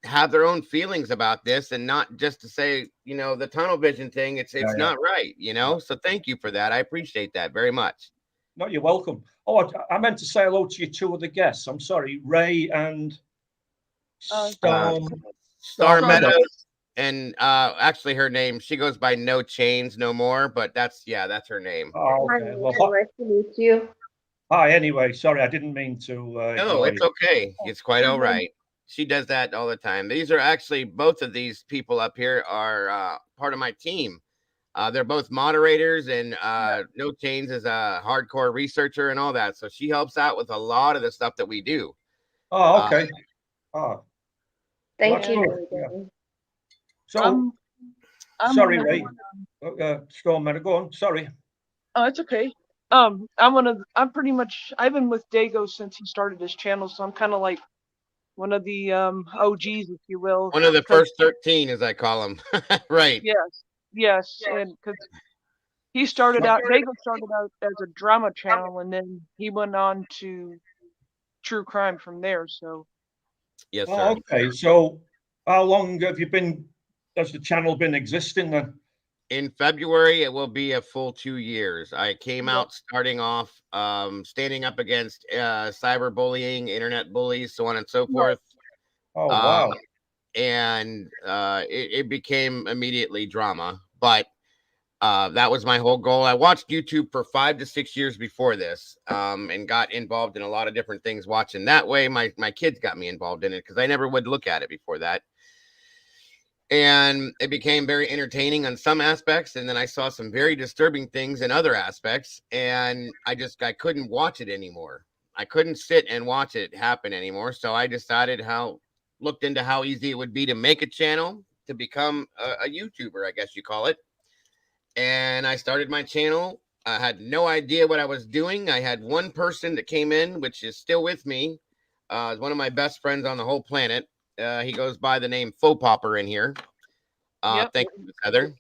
have their own feelings about this and not just to say, you know, the tunnel vision thing, it's not right, you know. So thank you for that. I appreciate that very much. No, you're welcome. Oh, I meant to say hello to your two other guests. I'm sorry, Ray and Star Meadows. And actually her name, she goes by No Chains No More, but that's her name. Oh, okay. Well, nice to meet you. hi, anyway, sorry, I didn't mean to. No, it's okay. It's quite all right. She does that all the time. These are actually, both of these people up here are part of my team. They're both moderators, and No Chains is a hardcore researcher and all that. So she helps out with a lot of the stuff that we do. Oh, okay. Thank you. Yeah. So, sorry, Ray. Storm, go on. Sorry. Oh, it's okay. I've been with Dago since he started his channel, so I'm kind of like one of the OGs, if you will. One of the first 13, as I call them. Right. Yes, and because Dago started out as a drama channel, and then he went on to true crime from there. So. Yes, sir. Oh, okay. So, how long has the channel been existing then? In February, it will be a full 2 years. I came out starting off standing up against cyberbullying, internet bullies, so on and so forth. Oh, wow. And it became immediately drama. But that was my whole goal. I watched YouTube for 5 to 6 years before this and got involved in a lot of different things watching that way. My kids got me involved in it because I never would look at it before that. And it became very entertaining on some aspects, and then I saw some very disturbing things in other aspects, and I couldn't watch it anymore. I couldn't sit and watch it happen anymore. So I decided looked into how easy it would be to make a channel, to become a YouTuber, I guess you call it. And I started my channel. I had no idea what I was doing. I had one person that came in, which is still with me, one of my best friends on the whole planet. He goes by the name Faux Popper in here. Thank you, Miss Heather.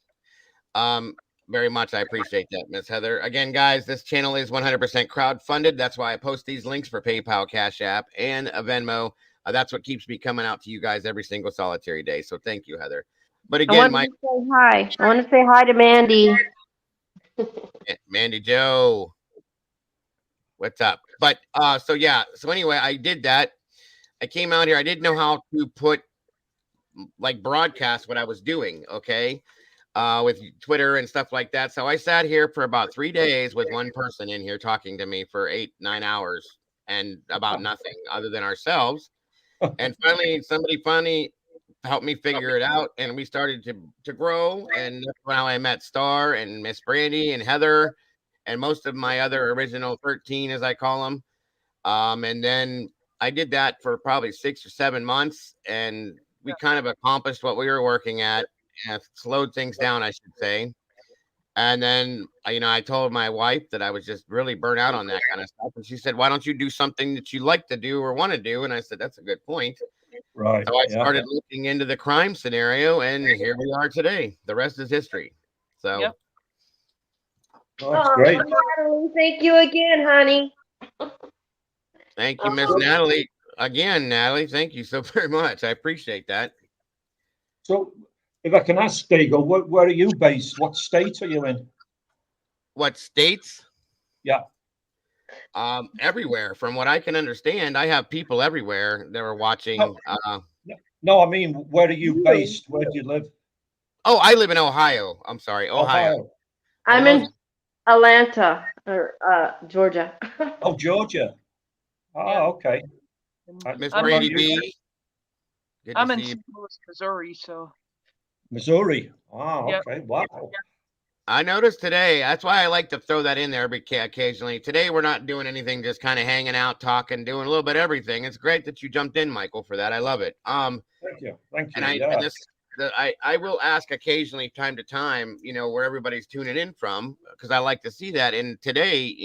Very much. I appreciate that, Miss Heather. Again, guys, this channel is 100% crowdfunded. That's why I post these links for PayPal, Cash App, and a Venmo. That's what keeps me coming out to you guys every single solitary day. So thank you, Heather. But again, I want to say hi to Mandy. Mandy Joe. What's up? But so anyway, I did that. I came out here. I didn't know how to broadcast what I was doing. Okay. With Twitter and stuff like that. So I sat here for about 3 days with one person in here talking to me for 8-9 hours and about nothing other than ourselves. And finally, somebody helped me figure it out, and we started to grow. And that's how I met Star and Miss Brandy and Heather and most of my other original 13, as I call them. And then I did that for probably 6 or 7 months, and we kind of accomplished what we were working at, and slowed things down, I should say. And then, I told my wife that I was just really burnt out on that kind of stuff. And she said, why don't you do something that you like to do or want to do? And I said, that's a good point. Right. So I started looking into the crime scenario, and here we are today. The rest is history. So. Oh, that's great. Natalie, thank you again, honey. Thank you, Miss Natalie. Again, Natalie, thank you so very much. I appreciate that. So, if I can ask, Dago, where are you based? What state are you in? What states? Yeah. Everywhere. From what I can understand, I have people everywhere that are watching. No, I mean, where are you based? Where do you live? Oh, I live in Ohio. I'm sorry, Ohio. I'm in Atlanta, or Georgia. Oh, Georgia. Oh, okay. Miss Brady B. I'm in St. Louis, Missouri, so. Missouri. Oh, okay. Wow. I noticed today, that's why I like to throw that in there occasionally. Today, we're not doing anything, just kind of hanging out, talking, doing a little bit of everything. It's great that you jumped in, Michael, for that. I love it. Thank you. Thank you. And I will ask occasionally, time to time, where everybody's tuning in from, because I like to see that. And today,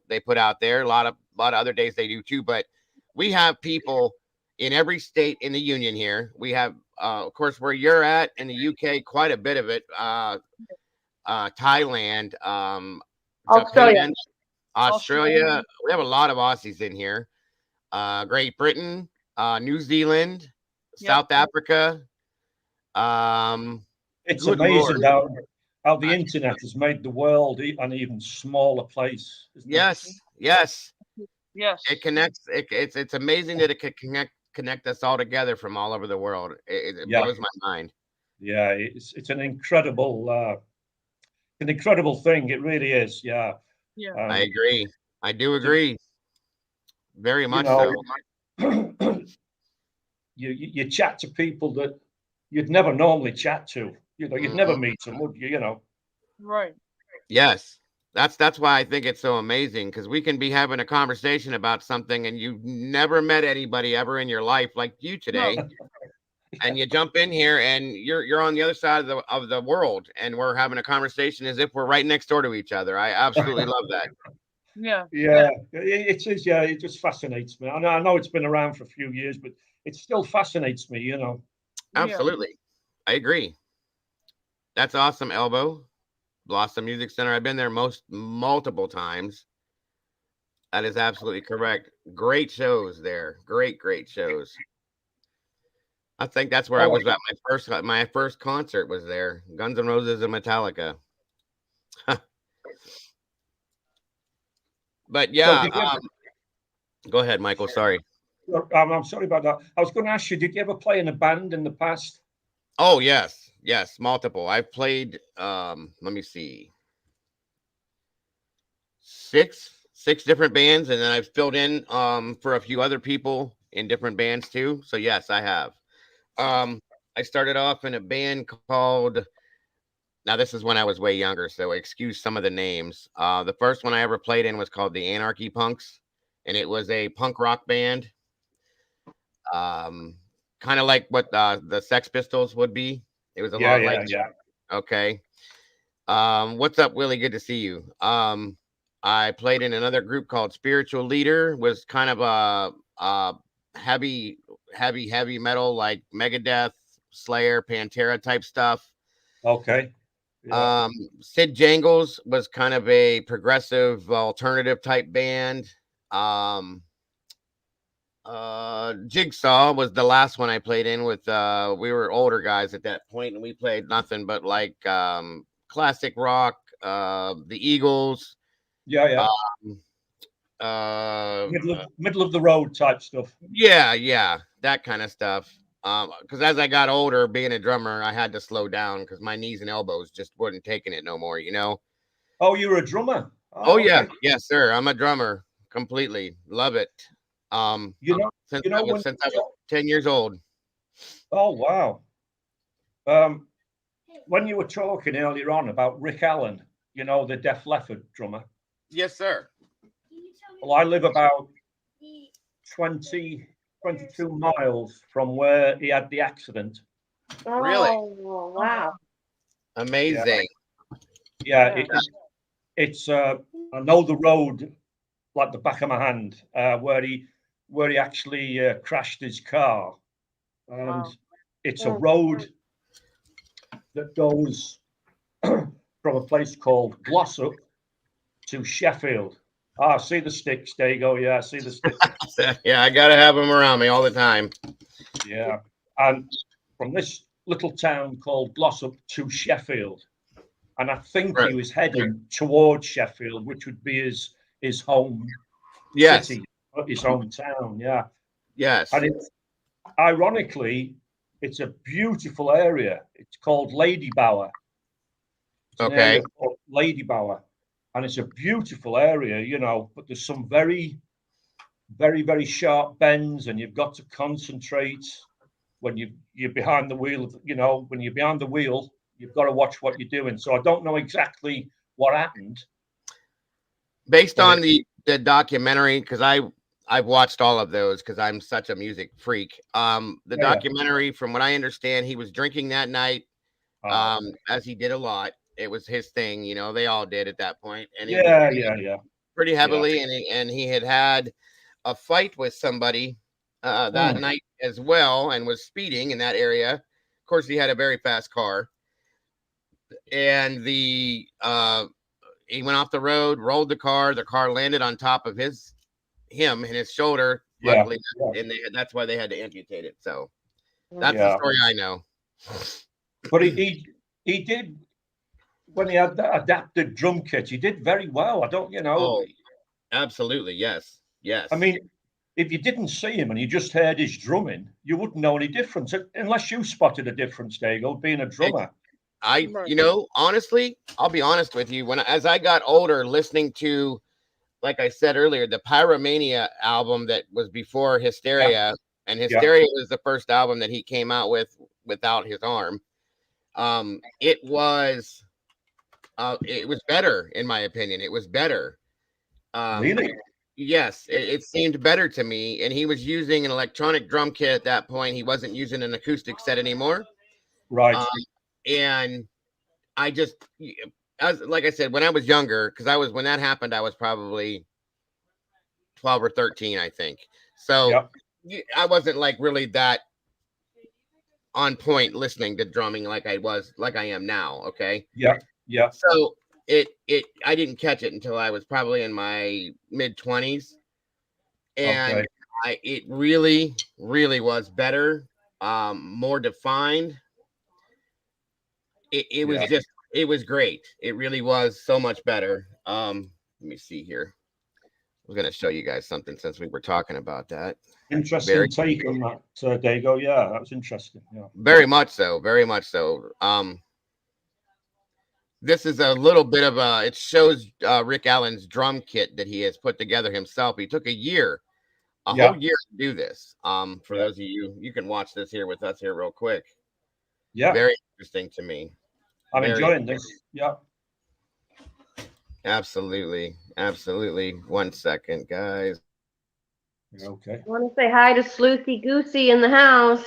they put out there a lot of other days they do too, but we have people in every state in the union here. We have, of course, where you're at in the UK, quite a bit of it. Thailand, Australia. Australia. We have a lot of Aussies in here. Great Britain, New Zealand, South Africa. It's Good amazing Lord. how the internet has made the world an even smaller place. Isn't Yes, it? yes. Yes. It connects. It's amazing that it can connect us all together from all over the world. It blows my mind. Yeah, it's an incredible thing. It really is. Yeah. Yeah. I agree. I do agree. Very much know, so. you chat to people that you'd never normally chat to. You know, you'd never meet them, would you? You know. Right. Yes. That's why I think it's so amazing, because we can be having a conversation about something and you've never met anybody ever in your life like you today. And you jump in here and you're on the other side of the world, and we're having a conversation as if we're right next door to each other. I absolutely love that. Yeah. It is. Yeah, it just fascinates me. I know it's been around for a few years, but it still fascinates me. You know. Absolutely, I agree. That's awesome, Elbow. Blossom Music Center. I've been there multiple times. That is absolutely correct. Great shows there. Great shows. I think that's where I was at my first concert was there. Guns N' Roses and Metallica. But yeah, go ahead, Michael. Sorry. I'm sorry about that. I was going to ask you, did you ever play in a band in the past? Oh, yes, multiple. I've played, let me see, six different bands, and then I've filled in for a few other people in different bands too. So yes, I have. I started off in a band called, now this is when I was way younger, so excuse some of the names. The first one I ever played in was called the Anarchy Punks, and it was a punk rock band. Kind of like what the Sex Pistols would be. It was a lot like. Okay. What's up, Willie? Good to see you. I played in another group called Spiritual Leader. Was kind of a heavy metal, like Megadeth, Slayer, Pantera type stuff. Okay. Yeah. Sid Jangles was kind of a progressive alternative type band. Jigsaw was the last one I played in with. We were older guys at that point, and we played nothing but like classic rock, the Eagles. Middle of the road type stuff. Yeah, that kind of stuff. Because as I got older, being a drummer, I had to slow down because my knees and elbows just weren't taking it no more. You know. Oh, you're a drummer. Oh yeah, yes, sir. I'm a drummer. Completely love it. Since I was 10 years old. Oh wow. When you were talking earlier on about Rick Allen, you know, the Def Leppard drummer. Yes, sir. Well, I live about 22 miles from where he had the accident. Oh, really? Wow. Amazing. Yeah. It's I know the road like the back of my hand, where he actually crashed his car, and it's a road that goes from a place called Glossop to Sheffield. See the sticks. There you go. Yeah, I see the sticks. Yeah, I gotta have them around me all the time. Yeah, and from this little town called Glossop to Sheffield, and I think he was heading towards Sheffield, which would be his home city, his hometown. Yeah. Yes. And ironically, it's a beautiful area. It's called Ladybower. Okay. Ladybower. And it's a beautiful area, you know, but there's some very, very, very sharp bends, and you've got to concentrate when you're behind the wheel. You know, when you're behind the wheel, you've got to watch what you're doing. So I don't know exactly what happened. Based on the documentary, because I've watched all of those because I'm such a music freak. The documentary, from what I understand, he was drinking that night, as he did a lot. It was his thing, you know. They all did at that point, and pretty heavily. And he had a fight with somebody that night as well, and was speeding in that area. Of course, he had a very fast car, and he went off the road, rolled the car landed on top of him and his shoulder. Yeah, Luckily, yeah. and that's why they had to amputate it. So that's the story I know. But he did, when he had that adapted drum kit, he did very well. I don't, Oh, absolutely, yes. I mean, if you didn't see him and you just heard his drumming, you wouldn't know any difference unless you spotted a difference, Dago, being a drummer. Honestly, I'll be honest with you. As I got older, listening to, like I said earlier, the Pyromania album that was before Hysteria, and Hysteria was the first album that he came out with without his arm. It was better, in my opinion. It was better. Really? Yes, it seemed better to me. And he was using an electronic drum kit at that point. He wasn't using an acoustic set anymore. Right. And I just, like I said, when I was younger, because when that happened, I was probably 12 or 13, I think. So I wasn't like really that on point listening to drumming like I am now. Okay. Yeah. Yeah. So I didn't catch it until I was probably in my mid-20s, and it really, really was better, more defined. It was it was great. It really was so much better. Let me see here. I was going to show you guys something since we were talking about that. Interesting take on that, Dago. Yeah, that was interesting. Yeah. Very much so. Very much so. This is a little bit of it shows Rick Allen's drum kit that he has put together himself. He took a whole year to do this. For those of you can watch this here with us here real quick. Yeah. Very interesting to me. I'm enjoying this. Yeah. Absolutely. Absolutely. 1 second, guys. Okay. I want to say hi to Sleuthy Goosey in the house.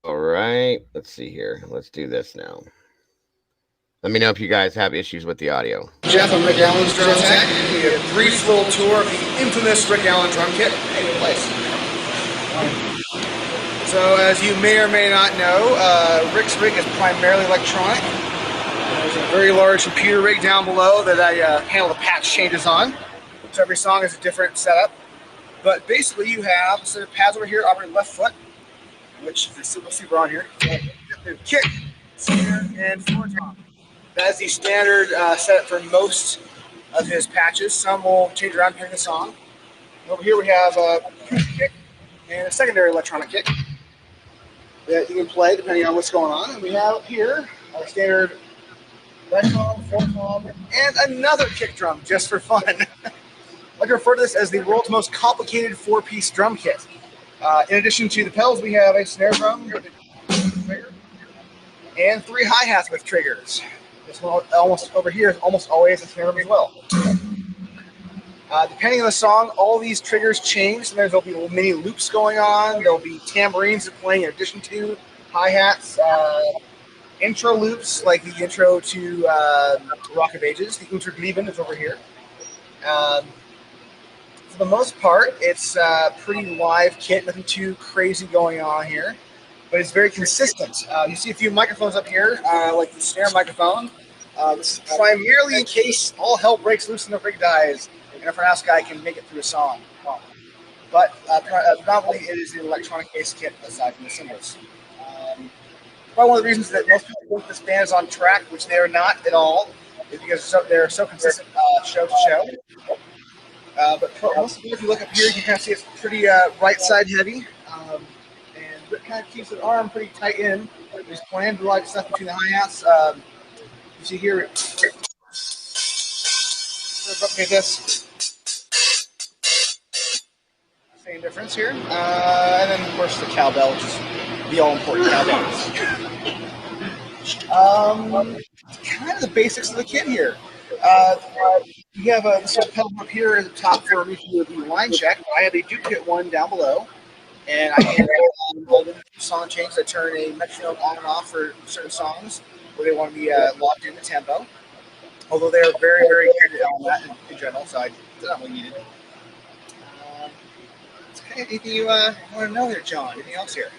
All right. Let's see here. Let's do this now. Let me know if you guys have issues with the audio. Jeff, I'm Rick Allen's drum tech. A brief little tour of the infamous Rick Allen drum kit. Hey, good place. So, as you may or may not know, Rick's rig is primarily electronic. There's a very large computer rig down below that I handle the patch changes on. So every song is a different setup. But basically, you have a set of pads over here operating left foot, which is we'll see we're on here. Kick, snare, and floor tom. That is the standard setup for most of his patches. Some will change around depending on the song. Over here we have a kick and a secondary electronic kick that you can play depending on what's going on. And we have up here our standard right tom, fourth tom, and another kick drum just for fun. I like to refer to this as the world's most complicated 4-piece drum kit. In addition to the pedals, we have a snare drum and 3 hi-hats with triggers. This one almost over here is almost always a snare drum as well. Depending on the song, all these triggers change. Sometimes there'll be mini loops going on. There'll be tambourines playing in addition to hi-hats. Intro loops, like the intro to Rock of Ages. The Unterglieben is over here. For the most part, it's a pretty live kit. Nothing too crazy going on here. But it's very consistent. You see a few microphones up here, like the snare microphone. This is primarily in case all hell breaks loose and the rig dies, and a front house guy can make it through a song. But predominantly it is an electronic-based kit aside from the cymbals. Probably one of the reasons that most people think this band is on track, which they are not at all, is because they're so consistent show to show. But mostly, if you look up here, you can kind of see it's pretty right side heavy. And it kind of keeps the arm pretty tight in. There's planned a lot of stuff between the hi-hats. You see here, replicate this. Same difference here. And then, of course, the cowbell, which is the all-important cowbell. Kind of the basics of the kit here. You have this little pedal up here at the top for me to do the line check. I have a duplicate one down below. And I can all the song changes. I turn a metronome on and off for certain songs. where they want to be locked in the tempo. Although they are very, very good on that in general, so it's not really needed. Anything you want to know there, John? Anything else here?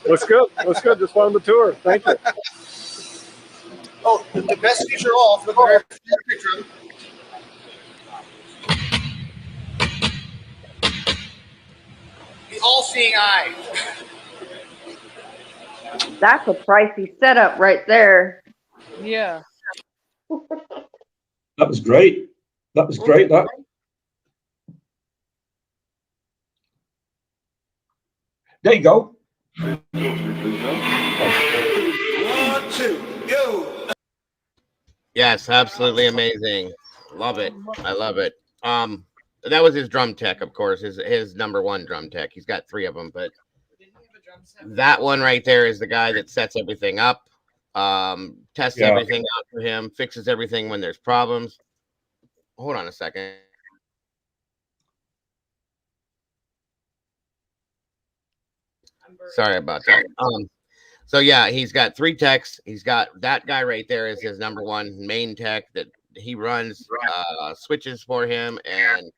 Looks good. Looks good. Just wanted the tour. Thank you. Oh, the best feature of all, look at the picture of the all-seeing eye. That's a pricey setup right there. Yeah. That was great. That was great. That. There you go. 1, 2, go. Yes, absolutely amazing. Love it. I love it. That was his drum tech, of course, his number one drum tech. He's got 3 of them, but that one right there is the guy that sets everything up, tests everything out for him, fixes everything when there's problems. Hold on a second. Sorry about that. So yeah, he's got 3 techs. He's got that guy right there is his number one main tech that he runs switches for him and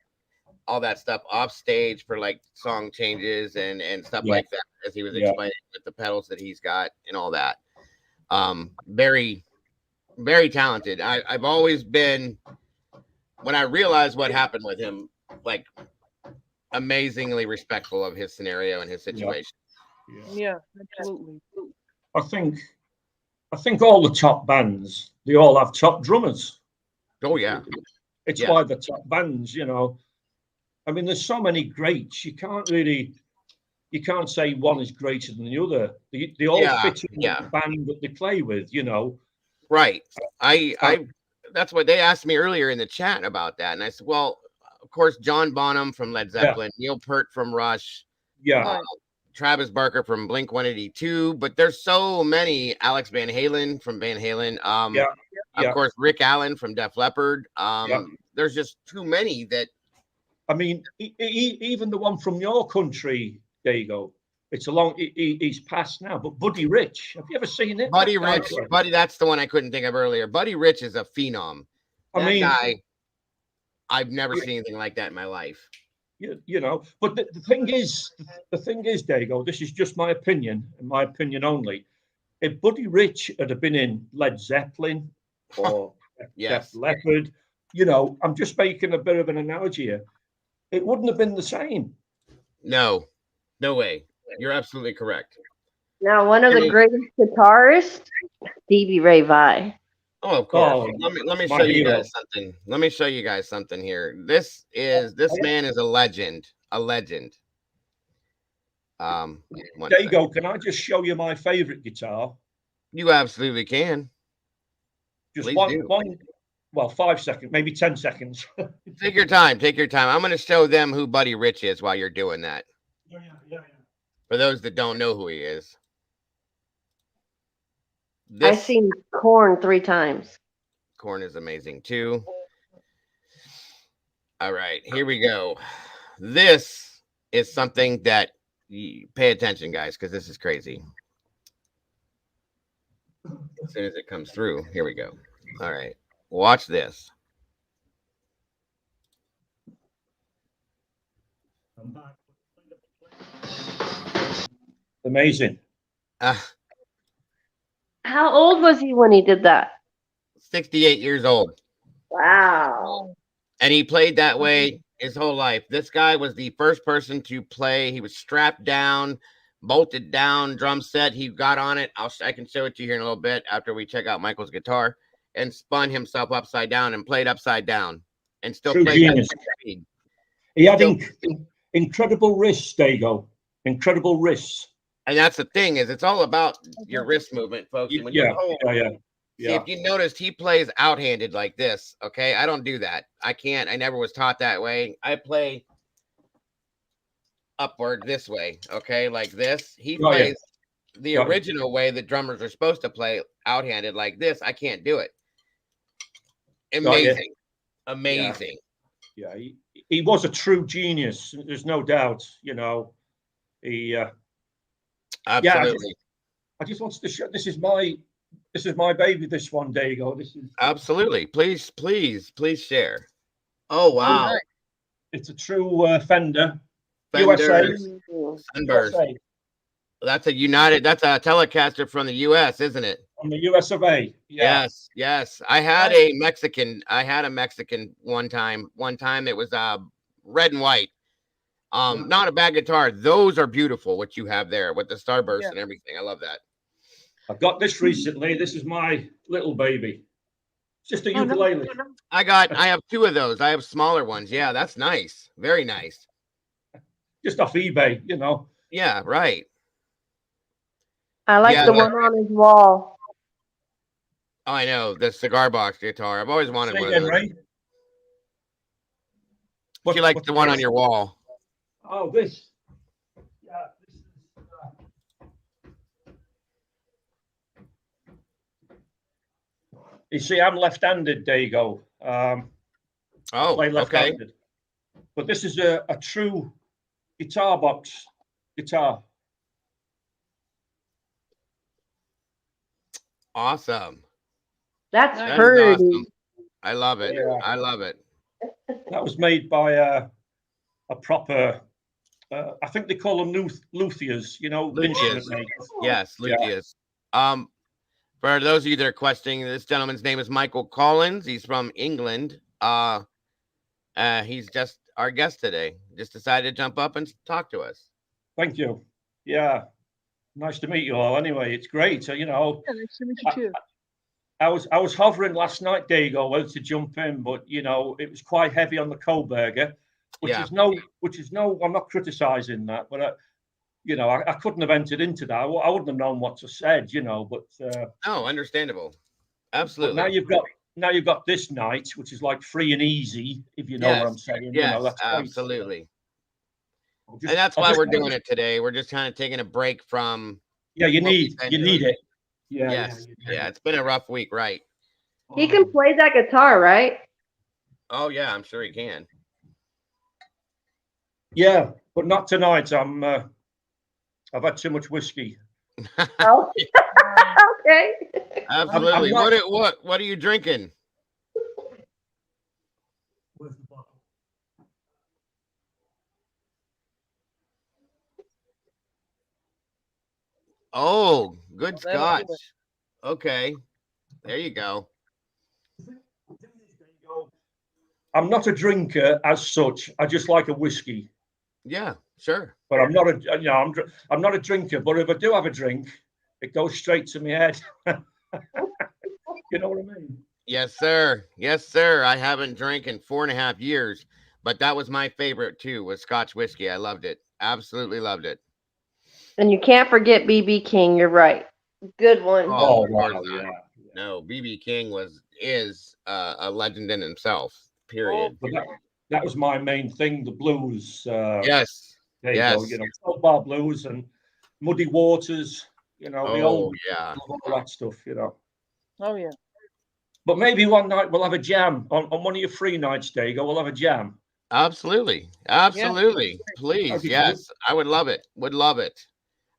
all that stuff off stage for like song changes and stuff like that, as he was explaining with the pedals that he's got and all that. Very, very talented. I've always been, when I realized what happened with him, like amazingly respectful of his scenario and his situation. Yeah, absolutely. I think all the top bands, they all have top drummers. Oh yeah. It's why the top bands, you know. I mean, there's so many greats. You can't say one is greater than the other. They all fit in the band that they play with, you know. Right. I that's what they asked me earlier in the chat about that. And I said, well, of course, John Bonham from Led Zeppelin, Neil Peart from Rush. Yeah. Travis Barker from Blink 182, but there's so many. Alex Van Halen from Van Halen. Of course, Rick Allen from Def Leppard. There's just too many that. I mean, even the one from your country, there you go. It's a long. He's passed now, but Buddy Rich. Have you ever seen it? Buddy Rich. Buddy, that's the one I couldn't think of earlier. Buddy Rich is a phenom. That guy, I've never seen anything like that in my life. You know, but the thing is, there you go. This is just my opinion, and my opinion only. If Buddy Rich had been in Led Zeppelin or Def Leppard, you know, I'm just making a bit of an analogy here. It wouldn't have been the same. No way. You're absolutely correct. Now, one of the greatest guitarists, Stevie Ray Vaughan. Oh, of course. Let me show you guys something. Let me show you guys something here. This man is a legend. A legend. There you go. Can I just show you my favorite guitar? You absolutely can. Just one. Well, 5 seconds, maybe 10 seconds. Take your time. Take your time. I'm going to show them who Buddy Rich is while you're doing that. Yeah. For those that don't know who he is. I've seen Korn 3 times. Korn is amazing too. All right, here we go. This is something that you pay attention, guys, because this is crazy. As soon as it comes through, here we go. All right, watch this. Amazing. How old was he when he did that? 68 years old. Wow. And he played that way his whole life. This guy was the first person to play. He was strapped down, bolted down drum set. He got on it. I can show it to you here in a little bit after we check out Michael's guitar, and spun himself upside down and played upside down and still played at speed. He had incredible wrists, there you go. Incredible wrists. And that's the thing, is it's all about your wrist movement, folks. And when Yeah. See, if you noticed, he plays out-handed like this. Okay, I don't do that. I can't. I never was taught that way. I play upward this way. Okay, like this. He plays the original way that drummers are supposed to play, out-handed like this. I can't do it. Amazing, amazing. Yeah, he was a true genius. There's no doubt. You know, he. Absolutely. I just wanted to show. This is my This is my baby. This one, Dago. This is Absolutely. Please share. Oh wow. it's a true Fender, Fender USA. Sunburst. USA. That's a Telecaster from the US, isn't it? From the US of A. Yeah. Yes. I had a Mexican one time. It was red and white. Not a bad guitar. Those are beautiful, what you have there with the Starburst and everything. I love that. I got this recently. This is my little baby. It's just a ukulele. I have two of those. I have smaller ones. Yeah, that's nice. Very nice. Just off eBay, you know. Yeah, right. I like the one on his wall. Oh, I know. The cigar box guitar. I've always wanted one of those. Right? She likes the one on your wall. Oh, this. Yeah, this is. You see, I'm left-handed, Dago. I play left-handed. But this is a true guitar box guitar. Awesome. That's pretty. Awesome. I love it. Yeah. I love it. That was made by a proper. I think they call them luthiers. You know, Luthiers. Yes, luthiers. Yeah. For those of you that are questioning, this gentleman's name is Michael Collins. He's from England. He's just our guest today. Just decided to jump up and talk to us. Thank you. Yeah, nice to meet you all. Anyway, it's great. You know, nice to meet you too. I was hovering last night, Dago, whether to jump in, but you know, it was quite heavy on the Kohlberger, which is no. I'm not criticizing that, but you know, I couldn't have entered into that. I wouldn't have known what to said, you know. But no, understandable. Absolutely. Now you've got this night, which is like free and easy, if you know what I'm saying. Yes, you know, that's absolutely. And that's why we're doing it today. We're just kind of taking a break from. Yeah, you need it. Yeah. Yes. Yeah. It's been a rough week, right? He can play that guitar, right? Oh yeah, I'm sure he can. Yeah, but not tonight. I've had too much whiskey. Oh, okay. Absolutely. What are you drinking? Where's the bottle? Oh, good Scotch. Okay. There you go. I'm not a drinker as such. I just like a whiskey. Yeah, sure. But I'm not I'm not a drinker. But if I do have a drink, it goes straight to my head. You know what I mean? Yes, sir. Yes, sir. I haven't drank in 4.5 years, but that was my favorite too, was Scotch whiskey. I loved it. Absolutely loved it. And you can't forget BB King. You're right. Good one. Oh wow, yeah. No, BB King is a legend in himself. Period. That was my main thing. The blues. Yes. There you yes. go. You know, 12 bar blues and Muddy Waters. You know, the old all that stuff. You know. Oh yeah. But maybe one night we'll have a jam on one of your free nights, Dago. We'll have a jam. Absolutely. Please, yes, I would love it. Would love it.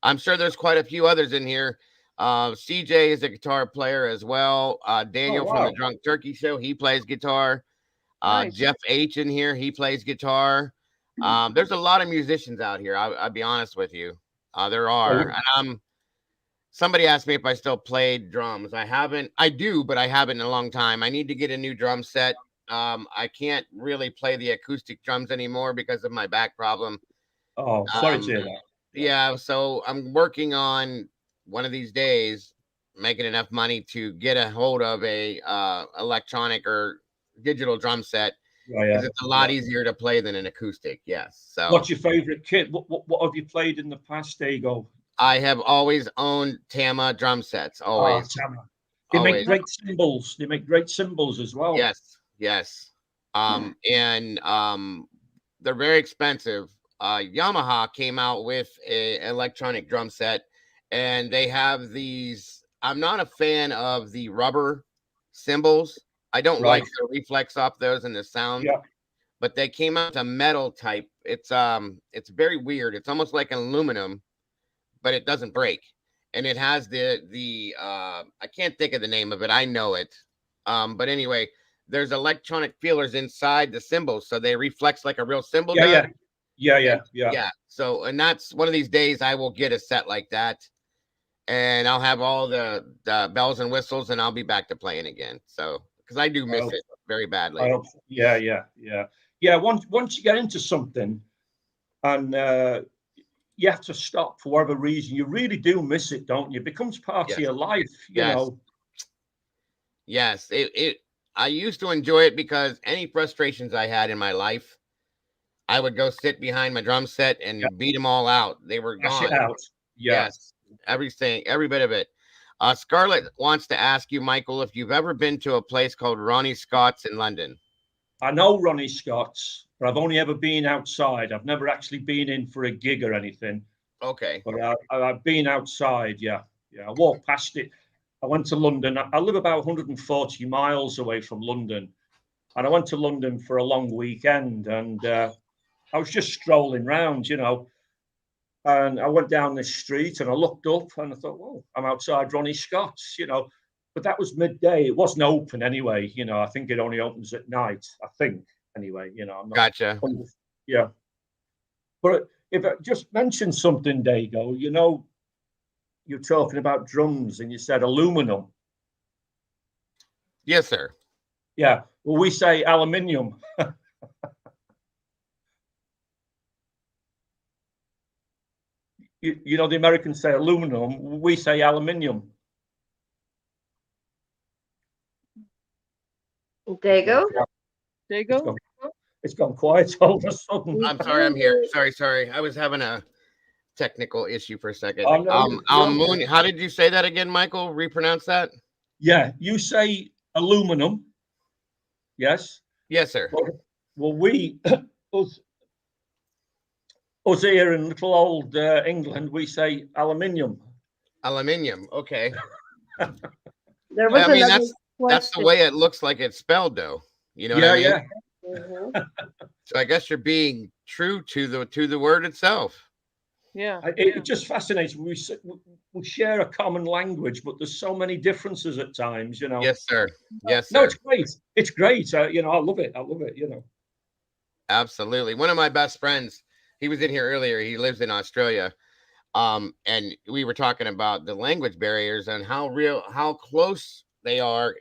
I'm sure there's quite a few others in here. CJ is a guitar player as well. Daniel from the Drunk Turkey Show, he plays guitar. Nice. Jeff H in here, he plays guitar. There's a lot of musicians out here. I'll be honest with you. There are. And somebody asked me if I still played drums. I do, but I haven't in a long time. I need to get a new drum set. I can't really play the acoustic drums anymore because of my back problem. Oh, sorry to hear that. Yeah, so I'm working on one of these days making enough money to get a hold of a electronic or digital drum set. Because it's a lot easier to play than an acoustic. Yes. So what's your favorite kit? What have you played in the past, Dago? I have always owned Tama drum sets. Always. Oh, Tama. They make great cymbals. They make great cymbals as well. Yes. And they're very expensive. Yamaha came out with an electronic drum set, and they have these. I'm not a fan of the rubber cymbals. I don't like the reflex off those and the sound. But they came out a metal type. It's very weird. It's almost like an aluminum, but it doesn't break. and it has the I can't think of the name of it. I know it. But anyway, there's electronic feelers inside the cymbals, so they reflex like a real cymbal does. Yeah. So, and that's one of these days I will get a set like that, and I'll have all the bells and whistles, and I'll be back to playing again. So, because I do miss it very badly. Yeah. Once you get into something, and you have to stop for whatever reason, you really do miss it, don't you? It becomes part of your life, you know. Yes, I used to enjoy it because any frustrations I had in my life, I would go sit behind my drum set and beat them all out. They were gone. Yes, everything, every bit of it. Scarlett wants to ask you, Michael, if you've ever been to a place called Ronnie Scott's in London. I know Ronnie Scott's, but I've only ever been outside. I've never actually been in for a gig or anything. Okay. But I've been outside, yeah. I walked past it. I went to London. I live about 140 miles away from London. And I went to London for a long weekend. And I was just strolling around, you know. And I went down this street and I looked up and I thought, whoa, I'm outside Ronnie Scott's, you know. But that was midday. It wasn't open anyway. You know, I think it only opens at night. I think anyway. You know, I'm not. Gotcha. Yeah. But if I just mentioned something, Dago, you know, you're talking about drums and you said aluminum. Yes, sir. Yeah. Well, we say aluminium. You know, the Americans say aluminum. We say aluminium. Dago? Dago? It's gone quiet all of a sudden. I'm sorry, I'm here. Sorry. I was having a technical issue for a second. Moon, how did you say that again, Michael? Repronounce that? Yeah, you say aluminum. Yes? Yes, sir. Well, we, us here in little old England, we say aluminium. Aluminium, okay. There was that's the way it looks like it's spelled, though. You know what I mean? Yeah. Mm-hmm. So I guess you're being true to the word itself. Yeah. It just fascinates me. We share a common language, but there's so many differences at times, you know. Yes, sir. Yes, sir. No, it's great. It's great. You know, I love it, you know. Absolutely. One of my best friends, he was in here earlier. He lives in Australia. And we were talking about the language barriers and how close they are,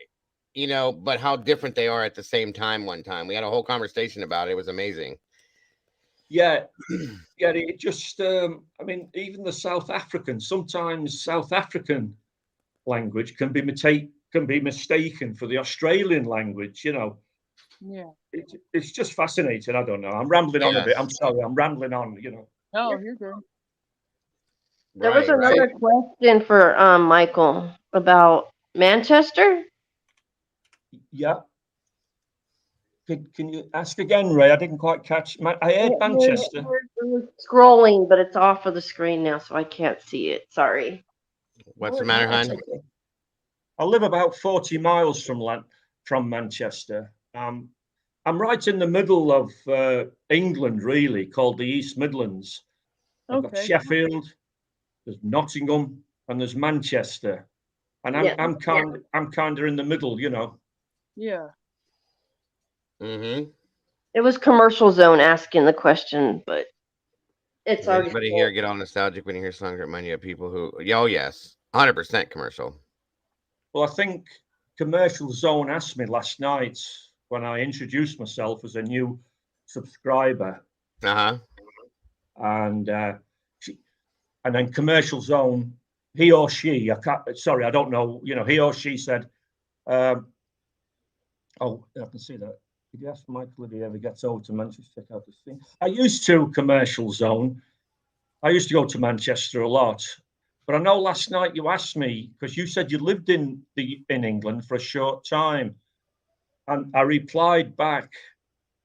you know, but how different they are at the same time. One time we had a whole conversation about it. It was amazing. Yeah. It just, I mean, even the South African, sometimes South African language can be mistaken for the Australian language, you know. Yeah. It's just fascinating. I don't know. I'm rambling on a bit. I'm sorry. I'm rambling on, you know. No, you're good. There was another question for Michael about Manchester. Yeah. Can you ask again, Ray? I didn't quite catch. I heard Manchester. We're scrolling, but it's off of the screen now, so I can't see it. Sorry. What's the matter, hon? I live about 40 miles from Manchester. I'm right in the middle of England, really, called the East Midlands. I've got Sheffield, there's Nottingham, and there's Manchester, and I'm kind of in the middle, you know. Yeah. Mm-hmm. It was Commercial Zone asking the question, but it's already. Everybody here get all nostalgic when you hear songs that remind you of people who. Oh yes, 100% commercial. Well, I think Commercial Zone asked me last night when I introduced myself as a new subscriber. And then Commercial Zone, he or she, I don't know, you know, he or she said, oh, I can see that. Did you ask Michael if he ever gets over to Manchester to check out this thing? I used to Commercial Zone. I used to go to Manchester a lot. But I know last night you asked me, because you said you lived in England for a short time. And I replied back,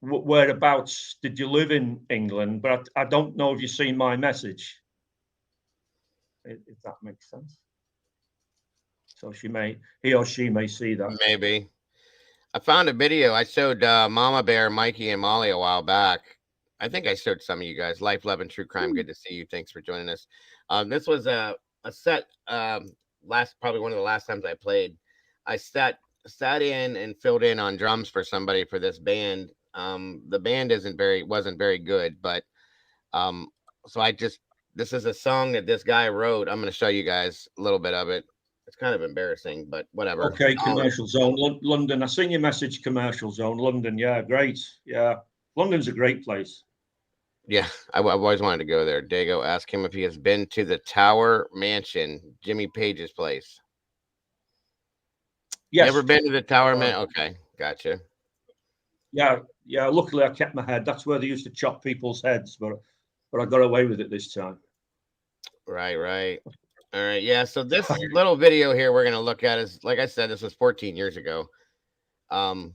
whereabouts did you live in England? But I don't know if you've seen my message. If that makes sense. So he or she may see that. Maybe. I found a video. I showed Mama Bear, Mikey, and Molly a while back. I think I showed some of you guys. Life, Love, and True Crime. Good to see you. Thanks for joining us. This was a set. Probably one of the last times I played, I sat in and filled in on drums for somebody for this band. The band wasn't very good, but so this is a song that this guy wrote. I'm going to show you guys a little bit of it. It's kind of embarrassing, but whatever. Okay, Commercial Zone, London. I seen your message, Commercial Zone, London. Yeah, great. Yeah, London's a great place. Yeah, I've always wanted to go there. Dago, ask him if he has been to the Tower Mansion, Jimmy Page's place. Yes. Never been to the Tower Mansion? Okay, gotcha. Yeah. Luckily, I kept my head. That's where they used to chop people's heads, but I got away with it this time. Right. All right, yeah. So this little video here we're gonna look at is, like I said, this was 14 years ago. I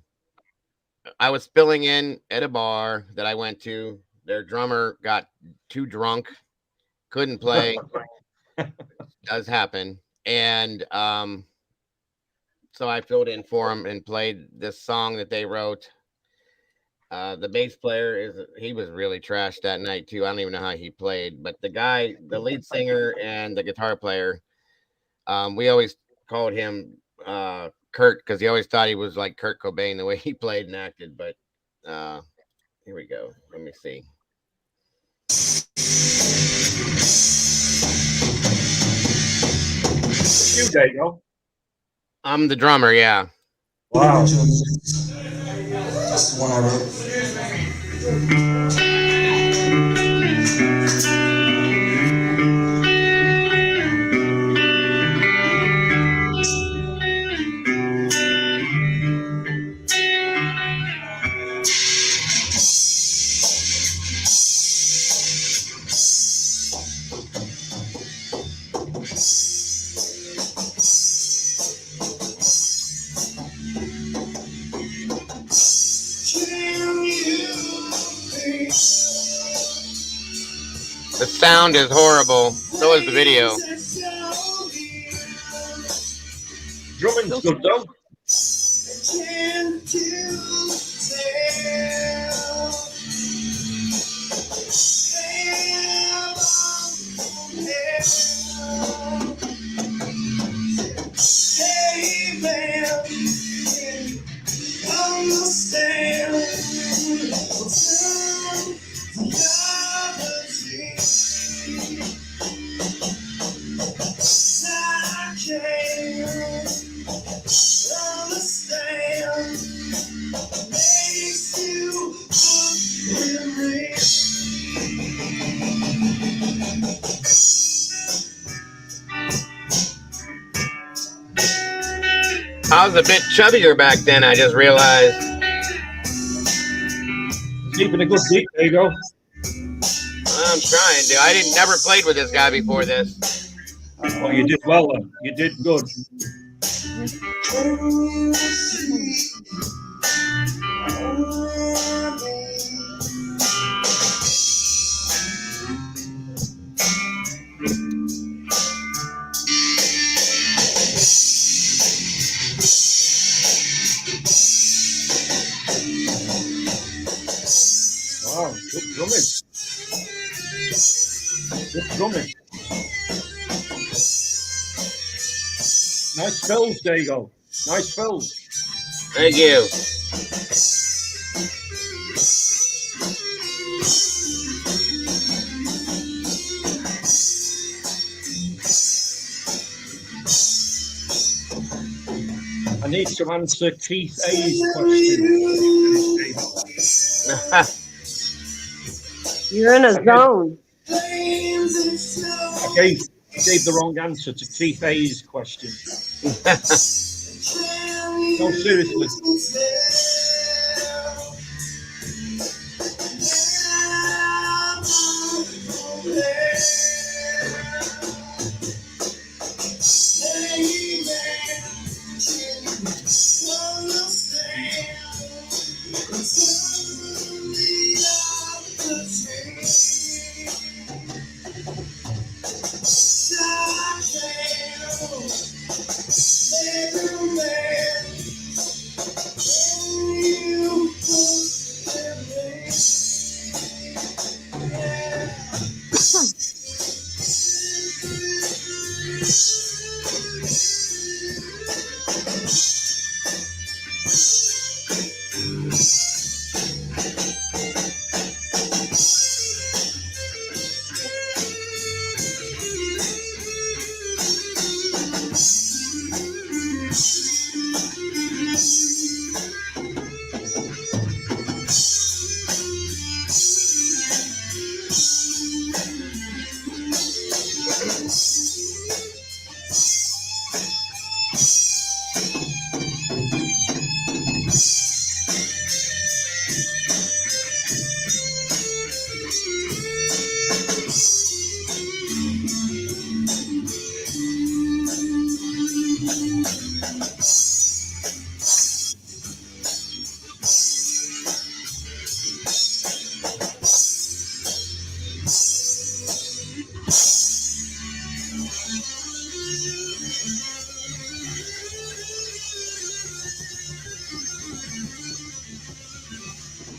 was filling in at a bar that I went to. Their drummer got too drunk, couldn't play. Does happen. And so I filled in for him and played this song that they wrote. The bass player he was really trashed that night too. I don't even know how he played, but the lead singer and the guitar player, we always called him Kurt, because he always thought he was like Kurt Cobain the way he played and acted. But here we go. Let me see. You, Dago. I'm the drummer. Yeah. Wow. That's the one I wrote. The sound is horrible. So is the video. Drumming's good though. I was a bit chubbier back then, I just realized. Keeping a good beat, there you go. I'm trying to. I never played with this guy before this. Oh, you did well then. You did good. Wow, good drumming. Good drumming. Nice fills, Dago. Nice fills. Thank you. I need to answer Keith A's question. You're in a zone. I gave the wrong answer to Keith A's question. No, seriously.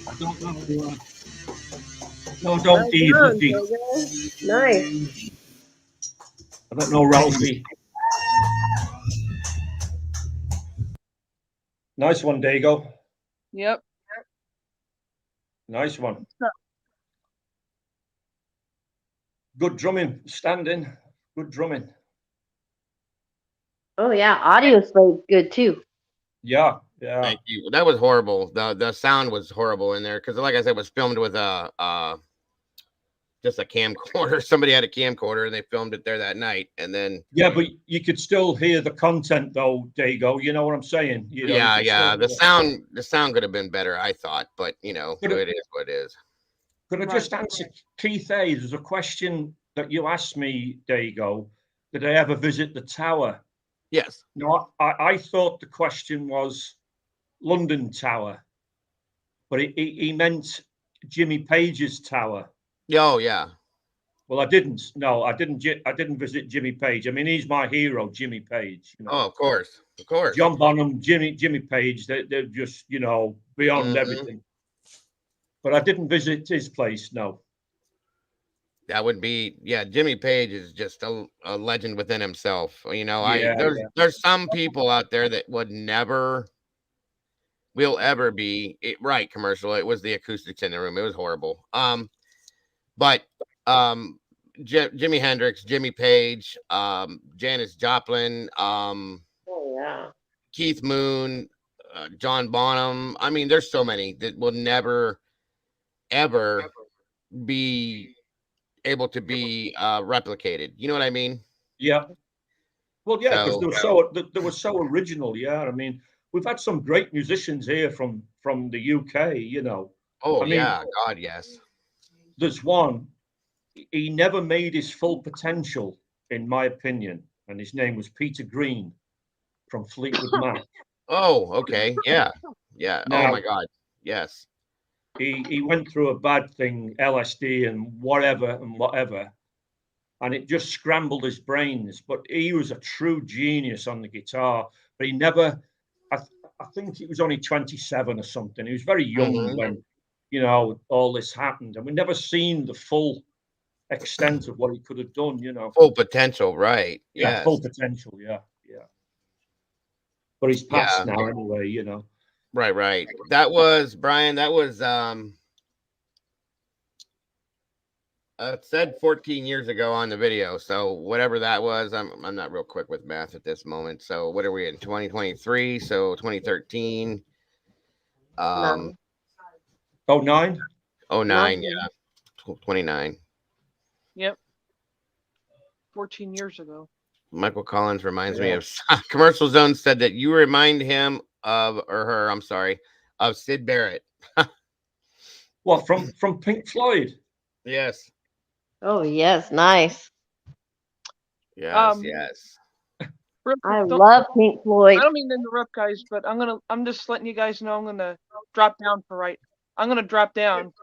I don't know. No, don't either. Nice. I don't know, Ralphie. Nice one, Dago. Yep. Nice one. Good drumming, standing. Good drumming. Oh yeah, audio played good too. Yeah, yeah. Thank you. That was horrible. The sound was horrible in there because, like I said, it was filmed with just a camcorder. Somebody had a camcorder and they filmed it there that night. And then yeah, but you could still hear the content though, Dago. You know what I'm saying? You know, yeah. The sound could have been better, I thought, but you know, it is what it is. Could I just answer Keith A? There's a question that you asked me, Dago. Did I ever visit the tower? Yes. No, I thought the question was London Tower, but he meant Jimmy Page's tower. Oh yeah. Well, I didn't. No, I didn't visit Jimmy Page. I mean, he's my hero, Jimmy Page. You know? Oh, of course. John Bonham, Jimmy Page. They're just, you know, beyond everything. But I didn't visit his place. No. That would be, Jimmy Page is just a legend within himself. You know, there's some people out there that will ever be right. Commercial. It was the acoustics in the room. It was horrible. But Jimi Hendrix, Jimmy Page, Janis Joplin, Keith Moon, John Bonham. I mean, there's so many that will never, ever be able to be replicated. You know what I mean? Yeah. Well, yeah, because they were so original. Yeah, I mean, we've had some great musicians here from the UK. You know. Oh, I mean, yeah, God, yes. There's one. He never made his full potential, in my opinion, and his name was Peter Green from Fleetwood Mac. Oh, okay, yeah. Now, oh my God, yes. He went through a bad thing, LSD and whatever, and it just scrambled his brains. But he was a true genius on the guitar. But he never. I think he was only 27 or something. He was very young when, you know, all this happened, and we never seen the full extent of what he could have done. You know, full potential, right? Yeah, full potential. Yeah. But he's passed now anyway. You know. Right. That was Brian. That was it said 14 years ago on the video. So whatever that was, I'm not real quick with math at this moment. So what are we in 2023? So 2013. 09? 09, yeah. 29. Yep. 14 years ago. Michael Collins reminds me of Commercial Zone said that you remind him of of Sid Barrett. What, from Pink Floyd? Yes. Oh yes, nice. Yes. I love Pink Floyd. I don't mean to interrupt, guys, but I'm just letting you guys know I'm gonna drop down for right. I'm gonna drop down.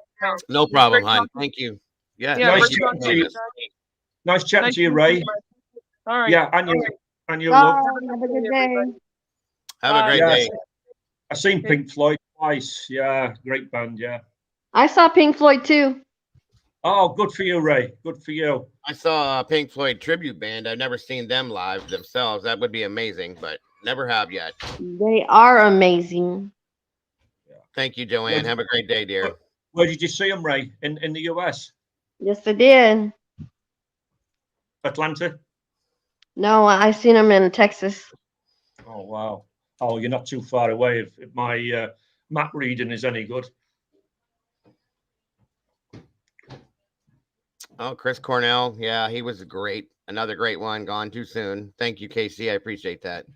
No problem, hon. Thank you. Yeah. Nice chatting to you, Ray. All right. Yeah, and you Have a good day. Have a great day. I've seen Pink Floyd twice. Yeah, great band. Yeah. I saw Pink Floyd too. Oh, good for you, Ray. Good for you. I saw a Pink Floyd tribute band. I've never seen them live themselves. That would be amazing, but never have yet. They are amazing. Thank you, Joanne. Have a great day, dear. Where did you see them, Ray? In the US? Yes, I did. Atlanta? No, I seen them in Texas. Oh, wow. Oh, you're not too far away if my map reading is any good. Oh, Chris Cornell. Yeah, he was great. Another great one. Gone too soon. Thank you, Casey. I appreciate that.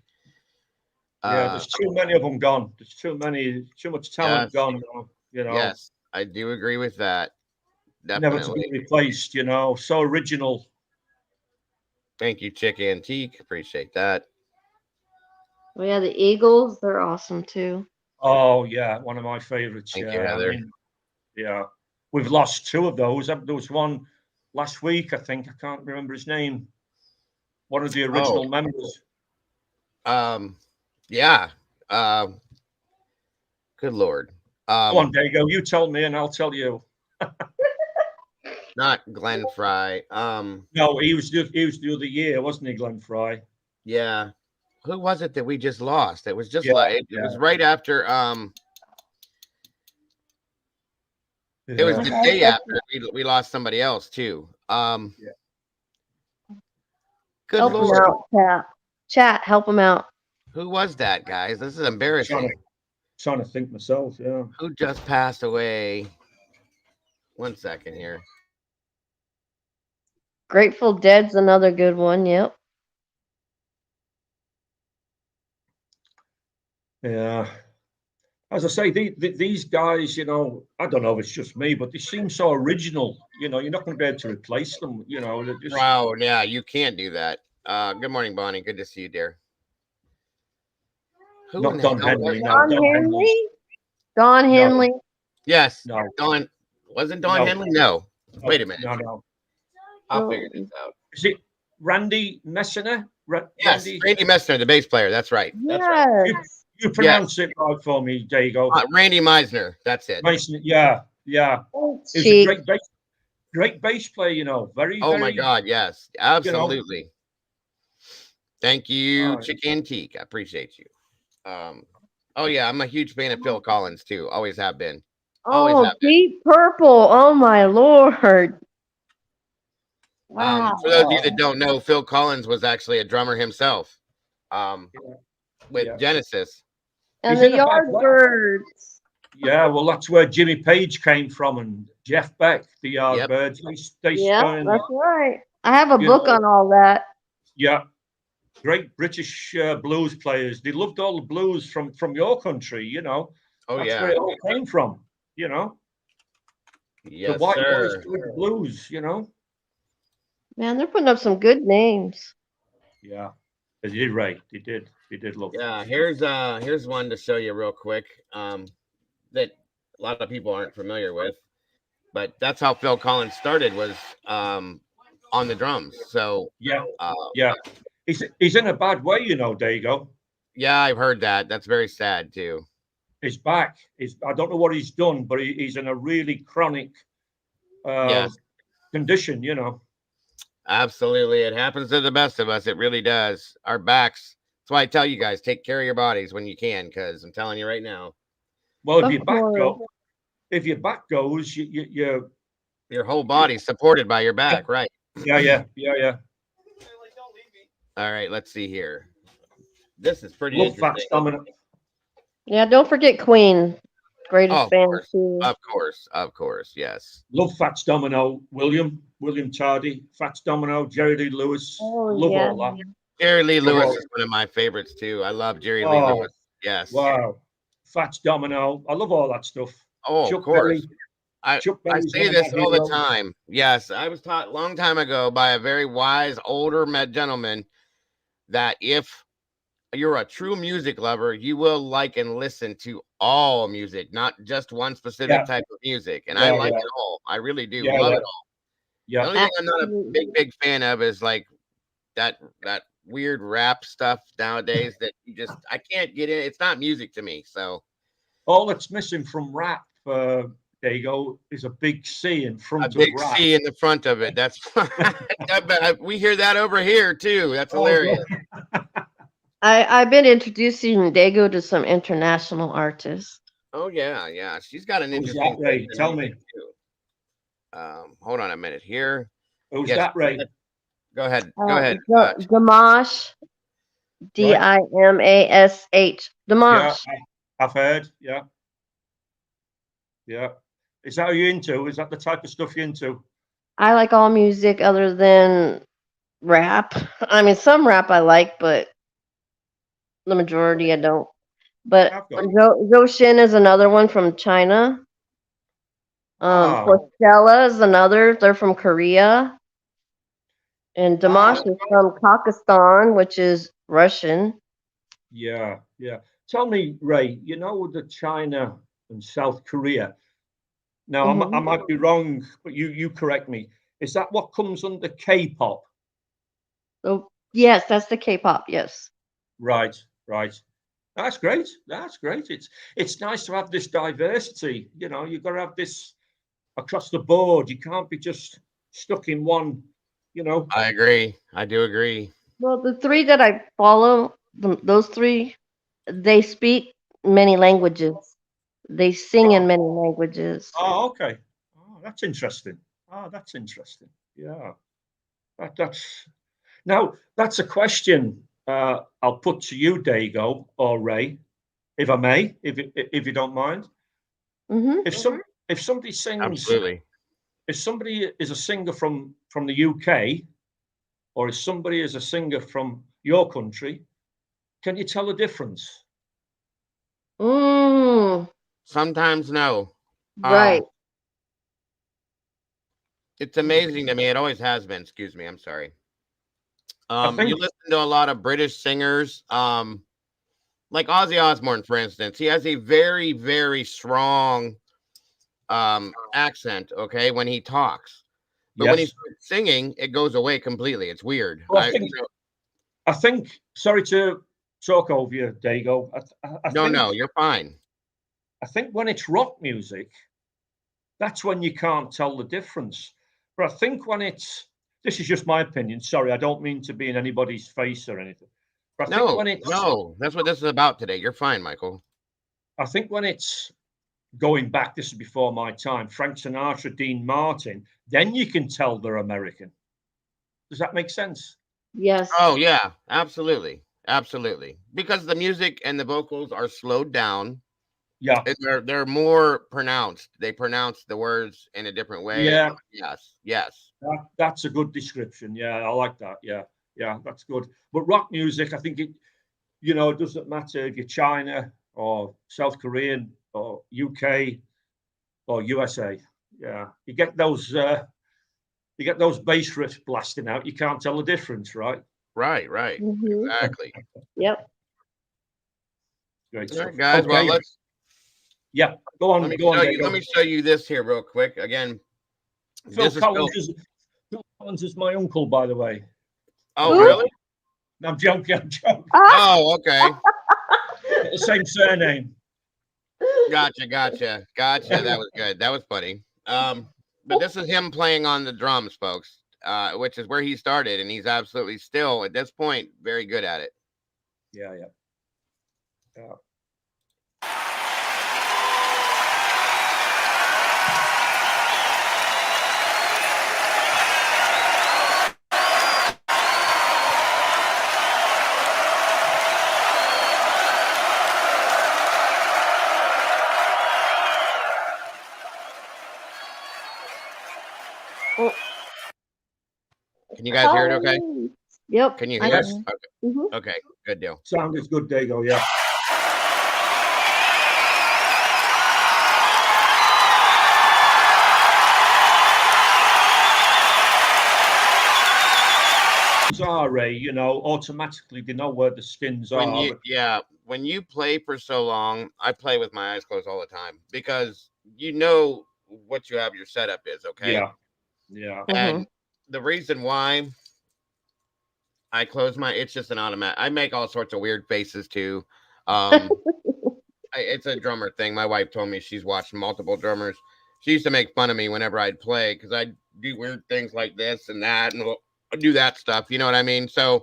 Yeah, there's too many of them gone. There's too much talent gone. You know, Yes, I do agree with that. never to be Definitely. replaced. You know, so original. Thank you, Chick Antique. Appreciate that. Well, yeah, the Eagles, they're awesome too. Oh yeah, one of my favorites. Thank Yeah, you, I Heather. mean, yeah, we've lost 2 of those. There was one last week, I think. I can't remember his name. One of the original members. Yeah. Good Lord. Go on, Dago. You tell me, and I'll tell you. Not Glenn Fry. No, he was the other year, wasn't he, Glenn Fry? Yeah. Who was it that we just lost? It was just Yeah, like it was right after. It was the day after we lost somebody else too. Good Help Lord. him out, chat. Chat, help him out. Who was that, guys? This is embarrassing. Trying to think myself. Yeah. Who just passed away? 1 second here. Grateful Dead's another good one. Yep. Yeah. As I say, these guys, you know, I don't know if it's just me, but they seem so original. You know, you're not going to be able to replace them. You know, just... Wow, yeah, you can't do that. Good morning, Bonnie. Good to see you, dear. Who Not Don Henley. No, Don Henley? Don Henley? No. Yes. No. Don. Wasn't Don Henley? No. Wait a minute. No. I'll figure this out. Is it Randy Messner? Yes, Randy Messner, the bass player. That's right. Yes. That's right. You pronounce it right for me. There you go. Randy Meisner. That's it. Meisner, yeah. He's a great bass player, you know. Very. Oh my God, yes. Absolutely. You know. Thank you, Chick Antique. I appreciate you. Oh yeah, I'm a huge fan of Phil Collins too. Always have been. Always have been. Deep Purple. Oh my Lord. Wow. For those of you that don't know, Phil Collins was actually a drummer himself. With Genesis. And the Yardbirds. Yeah, well, that's where Jimmy Page came from, and Jeff Beck, the Yardbirds. Yeah, that's right. I have a book on all that. Yeah, great British blues players. They loved all the blues from your country, you know. Oh, that's yeah. where it all came from, you know. Yes, the white sir. boys played the blues, you know. Man, they're putting up some good names. Yeah, they did, right. They did look. Yeah, here's one to show you real quick that a lot of people aren't familiar with, but that's how Phil Collins started, was on the drums. So yeah, he's in a bad way, you know, Dago. Yeah, I've heard that. That's very sad too. His back is, I don't know what he's done, but he's in a really chronic condition, you know. Absolutely. It happens to the best of us. It really does. Our backs. That's why I tell you guys, take care of your bodies when you can, because I'm telling you right now. Well, if your back goes, your whole body's supported by your back, right? Yeah. All right, let's see here. This is pretty interesting. Yeah, don't forget Queen. Greatest band too. Of course, yes. Love Fats Domino, William Tardy, Fats Domino, Jerry Lee Lewis. Love all that. Jerry Lee Lewis is one of my favorites too. I love Jerry Lee Lewis. Yes. Wow. Fats Domino. I love all that stuff. Oh, Chuck of course. Berry. I say this all the time. Yes, I was taught a long time ago by a very wise older gentleman that if you're a true music lover, you will like and listen to all music, not just one specific type of music. And I like it all. I really do love it all. Yeah. The only thing I'm not a big fan of is like that weird rap stuff nowadays that I can't get in. It's not music to me. So all that's missing from rap, Dago, is a big C in front of rap. A big C in the front of it. That's we hear that over here too. That's hilarious. I've been introducing Dago to some international artists. Oh yeah. She's got an interesting. Ray? Tell me. Hold on a minute here. Who's that, Ray? Go ahead. Go ahead. Dimash. Dimash. Dimash. Yeah, I've heard. Yeah. Is that what you're into? Is that the type of stuff you're into? I like all music other than rap. I mean, some rap I like, but the majority I don't. But Zhou Shin is another one from China. Porcella is another. They're from Korea. And Dimash is from Kazakhstan, which is Russian. Yeah, yeah. Tell me, Ray, you know the China and South Korea. Now, I might be wrong, but you correct me. Is that what comes under K-pop? Oh, yes, that's the K-pop. Yes. Right, right. That's great. That's great. It's nice to have this diversity. You know, you've got to have this across the board. You can't be just stuck in one. You know. I agree. I do agree. Well, the three that I follow, those three, they speak many languages. They sing in many languages. Oh, okay. Oh, that's interesting. Oh, that's interesting. Yeah. That's now that's a question I'll put to you, Dago or Ray, if I may, if you don't mind. If somebody sings, absolutely. If somebody is a singer from the UK, or if somebody is a singer from your country, can you tell the difference? Sometimes no. Right. It's amazing to me. It always has been. Excuse me. I'm sorry. You listen to a lot of British singers, like Ozzy Osbourne, for instance. He has a very, very strong accent, okay, when he talks. But when he starts singing, it goes away completely. It's weird. Well, I think, sorry to talk over you, Dago. No, you're fine. I think when it's rock music, that's when you can't tell the difference. But I think when it's, this is just my opinion. Sorry, I don't mean to be in anybody's face or anything. But I think when it's, no, that's what this is about today. You're fine, Michael. I think when it's going back, this is before my time, Frank Sinatra, Dean Martin, then you can tell they're American. Does that make sense? Yes. Oh, yeah, absolutely. Absolutely. Because the music and the vocals are slowed down. Yeah. They're more pronounced. They pronounce the words in a different way. Yeah. Yes. That's a good description. Yeah, I like that. Yeah, that's good. But rock music, I think it doesn't matter if you're China or South Korean or UK or USA. Yeah, you get those bass riffs blasting out. You can't tell the difference, right? Right. Exactly. Yep. Great All right, guys. Okay. Well, let's. Yeah, go on. Let me show you this here real quick. Again, Phil Collins is my uncle, by the way. Oh, really? No, I'm joking. Oh, okay. The same surname. Gotcha. That was good. That was funny. But this is him playing on the drums, folks, which is where he started, and he's absolutely still at this point very good at it. Yeah. Can you guys hear it okay? Yep. Can you hear us? Okay. Okay, good deal. Sound is good, Dago, yeah. Ray, automatically they know where the skins are. When you play for so long, I play with my eyes closed all the time because you know what you have your setup is, okay? Yeah. And the reason why I close it's just an automatic. I make all sorts of weird faces too. It's a drummer thing. My wife told me she's watched multiple drummers. She used to make fun of me whenever I'd play because I'd do weird things like this and that and do that stuff. You know what I mean? So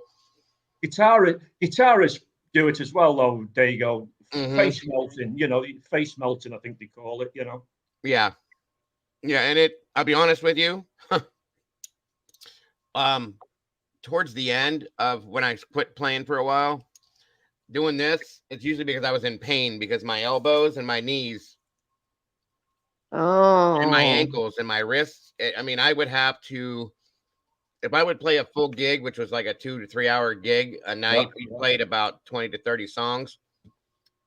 guitarists do it as well, though. There you go. Face melting, face melting, I think they call it, Yeah. And I'll be honest with you. Towards the end of when I quit playing for a while, doing this, it's usually because I was in pain because my elbows and my knees and my ankles and my wrists. I would have to, if I would play a full gig, which was like a 2 to 3 hour gig a night, we played about 20 to 30 songs.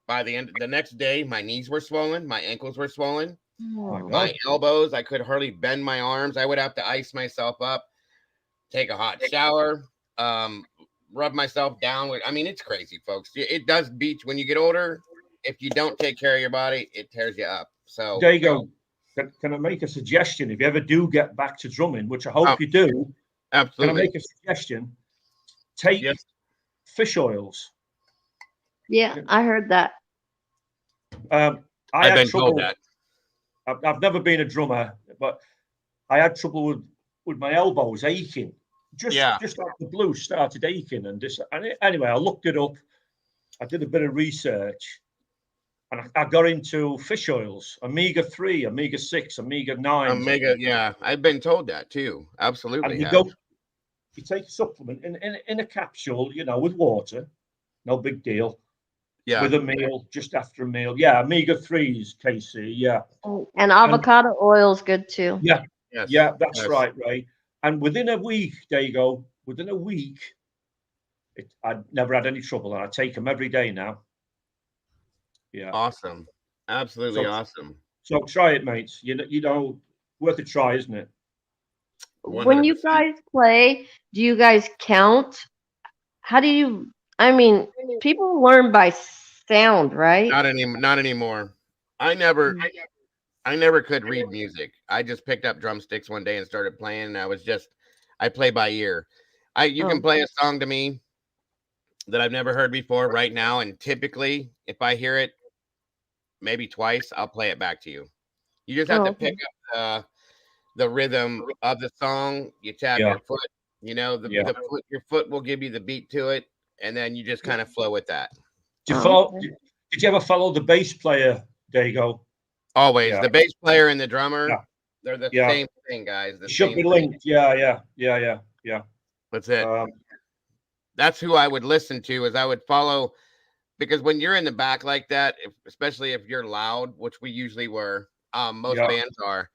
By the end of the next day, my knees were swollen, my ankles were swollen. My elbows, I could hardly bend my arms. I would have to ice myself up, take a hot shower, rub myself down with. I mean, it's crazy, folks. It does beat when you get older. If you don't take care of your body, it tears you up. So there you go. Can I make a suggestion? If you ever do get back to drumming, which I hope you do, absolutely. Can I make a suggestion? Take fish oils. Yeah, I heard that. I've been told that. I've never been a drummer, but I had trouble with my elbows aching. Just like the blues started aching, and anyway, I looked it up. I did a bit of research, and I got into fish oils, omega-3, omega-6, omega-9. Yeah, I've been told that too. Absolutely. And you take a supplement in a capsule, with water, no big deal. Yeah. With a meal, just after a meal. Yeah, omega-3s, Casey. Yeah. And avocado oil is good too. Yeah. Yes. Yeah, that's right, Ray. And within a week, there you go. Within a week, I'd never had any trouble, and I take them every day now. Yeah. Awesome. Absolutely awesome. So try it, mates. Worth a try, isn't it? 100%. When you guys play, do you guys count? How do you? I mean, people learn by sound, right? Not anymore. I never could read music. I just picked up drumsticks one day and started playing. And I play by ear. You can play a song to me that I've never heard before right now, and typically, if I hear it maybe twice, I'll play it back to you. You just have to pick up the rhythm of the song. You tap your foot. Your foot will give you the beat to it, and then you just kind of flow with that. Did you ever follow the bass player? There you go. Always. The bass player and the drummer, they're the same thing, guys. Should be linked. Yeah. That's it. That's who I would listen to, is I would follow, because when you're in the back like that, especially if you're loud, which we usually were, most bands are.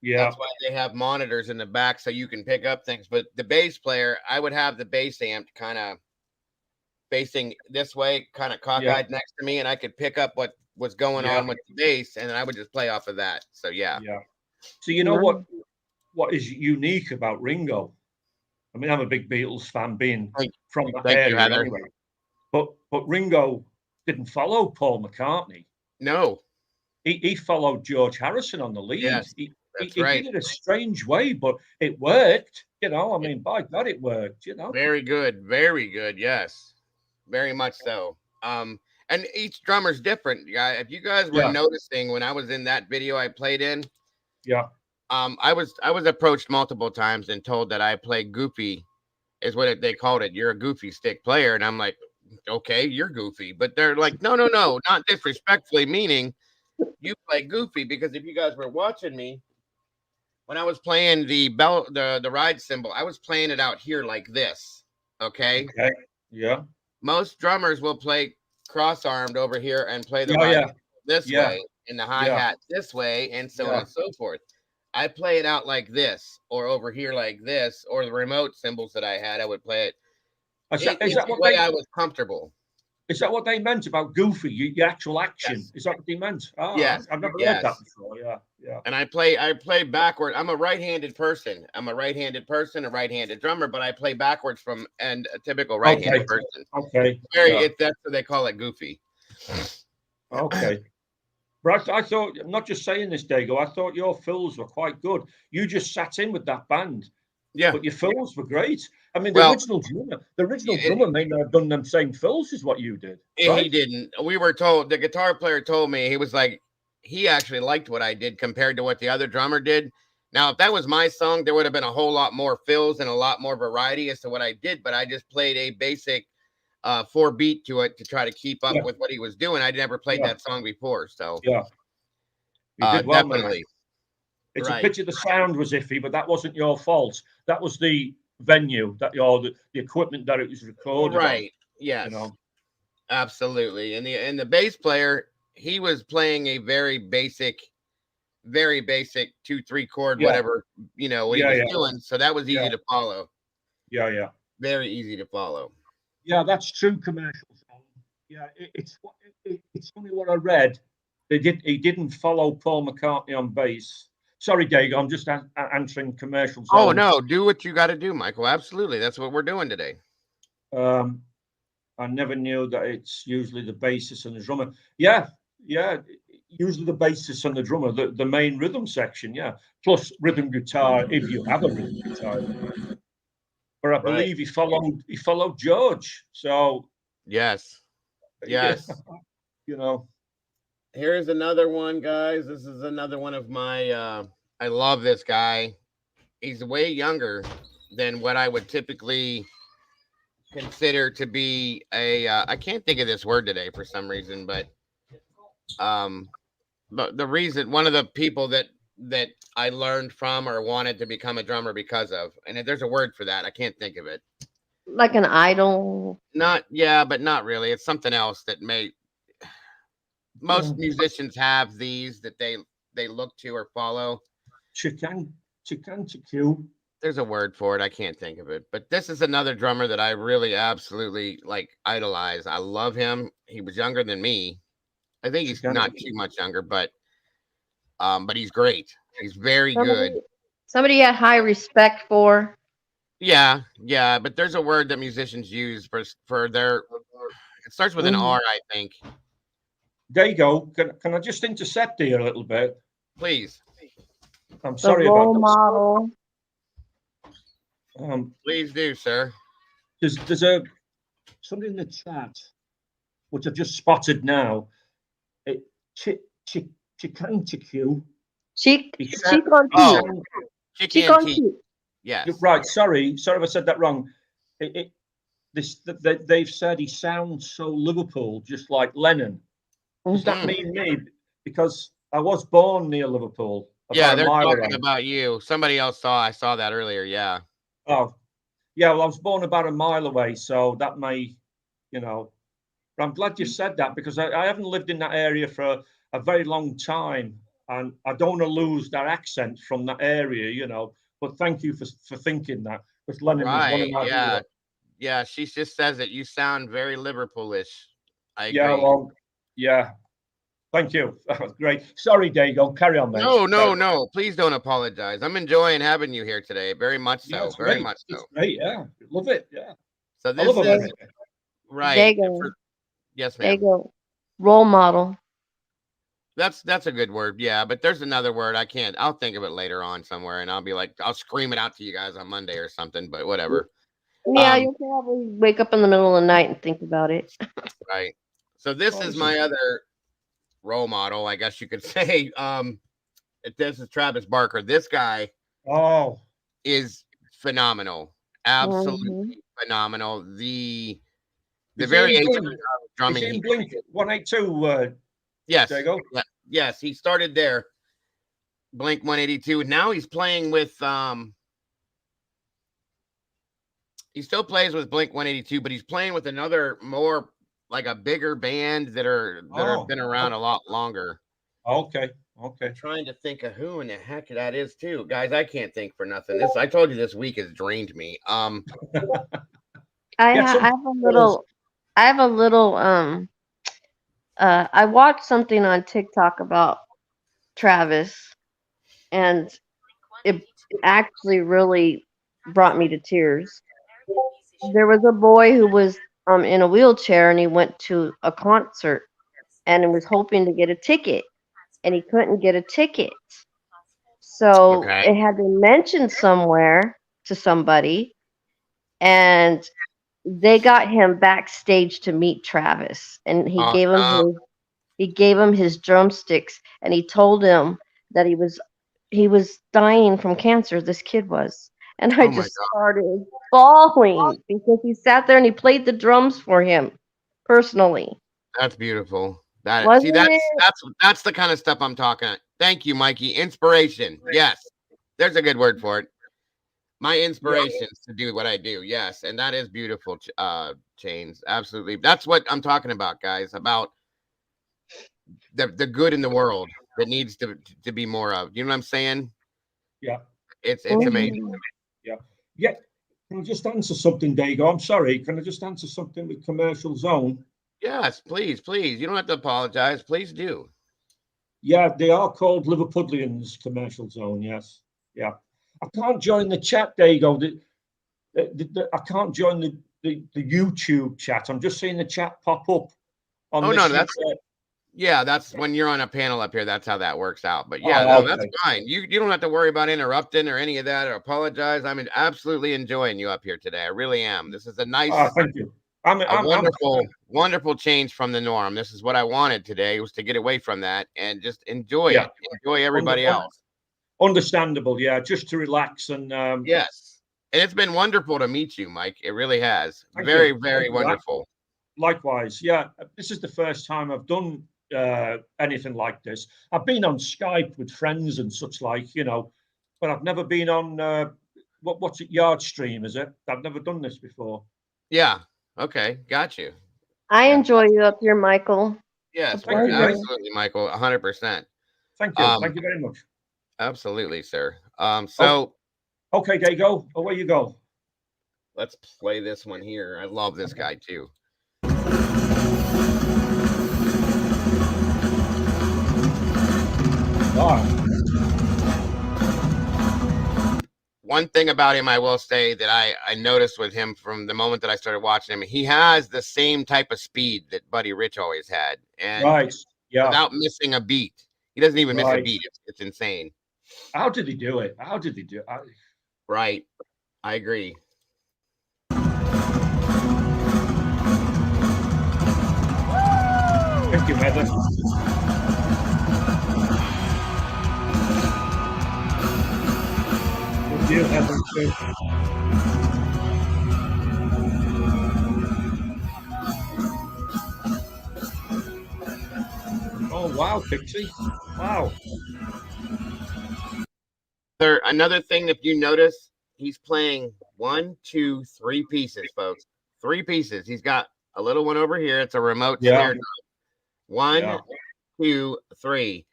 Yeah. That's why they have monitors in the back so you can pick up things. But the bass player, I would have the bass amp kind of facing this way, kind of cockeyed next to me, and I could pick up what was going on with the bass, and then I would just play off of that. So yeah. So what is unique about Ringo? I mean, I'm a big Beatles fan, being from that area anyway. But Ringo didn't follow Paul McCartney. No. He followed George Harrison on the lead. Yes, he right. did it a strange way, but it worked. I mean, by God, it worked. Very good, yes, very much so. And each drummer's different, guy. If you guys were noticing when I was in that video I played in, I was approached multiple times and told that I play goofy, is what they called it. You're a goofy stick player, and I'm like, okay, you're goofy, but they're like, no, not disrespectfully, meaning you play goofy, because if you guys were watching me when I was playing the ride cymbal, I was playing it out here like this. Okay. Yeah. Most drummers will play cross-armed over here and play the ride this way, and the hi-hat this way, and so on and so forth. I play it out like this, or over here like this, or the remote cymbals that I had, I would play it. Is that what way I was comfortable? Is that what they meant about goofy? Your actual action? Yes. Is that what they meant? Oh, yes. I've never heard that before. Yeah. And I play backward. I'm a right-handed person. A right-handed drummer, but I play backwards from a typical right-handed person. Okay. That's what they call it, goofy. Okay. But I thought, I'm not just saying this, Dago, I thought your fills were quite good. You just sat in with that band. Yeah. But your fills were great. I mean, the original drummer may not have done them same fills as what you did. Right? He didn't. We were told, the guitar player told me, he was like, he actually liked what I did compared to what the other drummer did. Now, if that was my song, there would have been a whole lot more fills and a lot more variety as to what I did, but I just played a basic 4-beat to it to try to keep up with what he was doing. I'd never played that song before, so you did well, definitely. Man. It's a picture the sound was iffy, but that wasn't your fault. That was the venue, the equipment that it was recorded. Right. Yes. Absolutely. And the bass player, he was playing a very basic 2-3 chord, whatever, what he was doing. So that was easy to follow. Yeah. Very easy to follow. Yeah, that's true commercials. Yeah, it's only what I read He didn't follow Paul McCartney on bass. Sorry, Dago, I'm just answering commercials. Oh no, do what you got to do, Michael. Absolutely, that's what we're doing today. I never knew that it's usually the bassist and the drummer. Yeah. Usually the bassist and the drummer, the main rhythm section. Yeah, plus rhythm guitar if you have a rhythm guitar. But I believe he followed George. So yes. You know. Here's another one, guys. This is another one of my. I love this guy. He's way younger than what I would typically consider to be a. I can't think of this word today for some reason, but the reason, one of the people that I learned from or wanted to become a drummer because of, and there's a word for that. I can't think of it. Like an idol. But not really. It's something else that most musicians have these that they look to or follow. Chicanchicu. There's a word for it. I can't think of it. But this is another drummer that I really absolutely idolize. I love him. He was younger than me. I think he's not too much younger, but he's great. He's very good. Somebody you had high respect for. Yeah, but there's a word that musicians use for their. It starts with an R, I think. There you go. Can I just intercept here a little bit? Please. I'm sorry about that. Model. Please do, sir. There's something in the chat which I've just spotted now. Chicanchicu. Chicanchicu. Yes. Right. Sorry if I said that wrong. They've said he sounds so Liverpool, just like Lennon. Does that mean me? Because I was born near Liverpool. Yeah, they're talking about you. Somebody else I saw that earlier. Yeah. Oh, yeah. Well, I was born about a mile away, so that may, But I'm glad you said that because I haven't lived in that area for a very long time, and I don't want to lose that accent from that area, But thank you for thinking that, because Lennon was one of my heroes. Yeah. She just says that you sound very Liverpoolish. I agree. Yeah. Well. Yeah. Thank you. That was great. Sorry, Dago. Carry on, mate. No. Please don't apologize. I'm enjoying having you here today. Very much so. Very much so. It's great. Yeah. Love it. Yeah. So this is right. Dago. Yes, ma'am. Dago. Role model. That's a good word. Yeah, but there's another word. I'll think of it later on somewhere, and I'll scream it out to you guys on Monday or something, but whatever. Yeah, you'll probably wake up in the middle of the night and think about it. Right. So this is my other role model, I guess you could say. This is Travis Barker. This guy is phenomenal. Absolutely phenomenal. The variation of drumming. He's in Blink 182. Yes. There you go. Yes, he started there. Blink 182. Now he's playing with he still plays with Blink 182, but he's playing with another more like a bigger band that have been around a lot longer. Okay. I'm trying to think of who in the heck that is too. Guys, I can't think for nothing. I told you this week has drained me. I have a little I watched something on TikTok about Travis, and it actually really brought me to tears. There was a boy who was in a wheelchair, and he went to a concert and was hoping to get a ticket, and he couldn't get a ticket. So it had been mentioned somewhere to somebody, and they got him backstage to meet Travis, and he gave him his drumsticks, and he told him that he was dying from cancer. This kid was. And I just started bawling because he sat there and he played the drums for him personally. That's beautiful. That's the kind of stuff I'm talking about. Thank you, Mikey. Inspiration. Yes. There's a good word for it. My inspirations to do what I do. Yes. And that is beautiful, Chains. Absolutely. That's what I'm talking about, guys, about the good in the world that needs to be more of. You know what I'm saying? Yeah. It's amazing. Yeah. Can I just answer something, Dago? I'm sorry. Can I just answer something with Commercial Zone? Yes, please. You don't have to apologize. Please do. Yeah, they are called Liverpudlians Commercial Zone. Yes, yeah. I can't join the chat. There you go. I can't join the YouTube chat. I'm just seeing the chat pop up. On Oh this no, that's when you're on a panel up here. That's how that works out. But yeah, no, that's fine. You don't have to worry about interrupting or any of that or apologize. I'm absolutely enjoying you up here today. I really am. This is a nice, thank you. Wonderful change from the norm. This is what I wanted today, was to get away from that and just enjoy it. Enjoy everybody else. Understandable, yeah. Just to relax and yes. And it's been wonderful to meet you, Mike. It really has. Very wonderful. Likewise, yeah. This is the first time I've done anything like this. I've been on Skype with friends and such like, you know, but I've never been on what's it, Yardstream, is it? I've never done this before. Yeah. Okay, got you. I enjoy you up here, Michael. Yes, absolutely, Michael. 100%. Thank you. Thank you very much. Absolutely, sir. Okay, there you go. Away you go. Let's play this one here. I love this guy too. Wow. One thing about him, I will say that I noticed with him from the moment that I started watching him, he has the same type of speed that Buddy Rich always had, and without missing a beat. He doesn't even miss a beat. It's insane. How did he do it? How did he do it? Right, I agree. Thank you, Heather. Good deal, Heather, too. Oh, wow, Pixie. Wow. Another thing, if you notice, he's playing 1, 2, 3 pieces, folks. 3 pieces. He's got a little one over here. It's a remote snare drum. 1, 2, 3.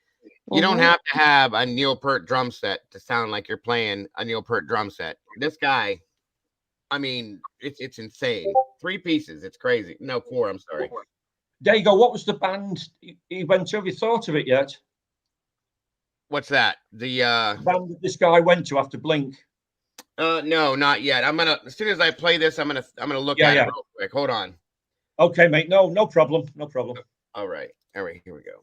You don't have to have a Neil Peart drum set to sound like you're playing a Neil Peart drum set. This guy, I mean, it's insane. 3 pieces. It's crazy. No, 4. I'm sorry. There you go. What was the band he went to? Have you thought of it yet? What's that? The band that this guy went to after Blink. No, not yet. I'm gonna, as soon as I play this, I'm gonna look at it real quick. Hold on. Okay, mate. No problem. No problem. All right. Here we go.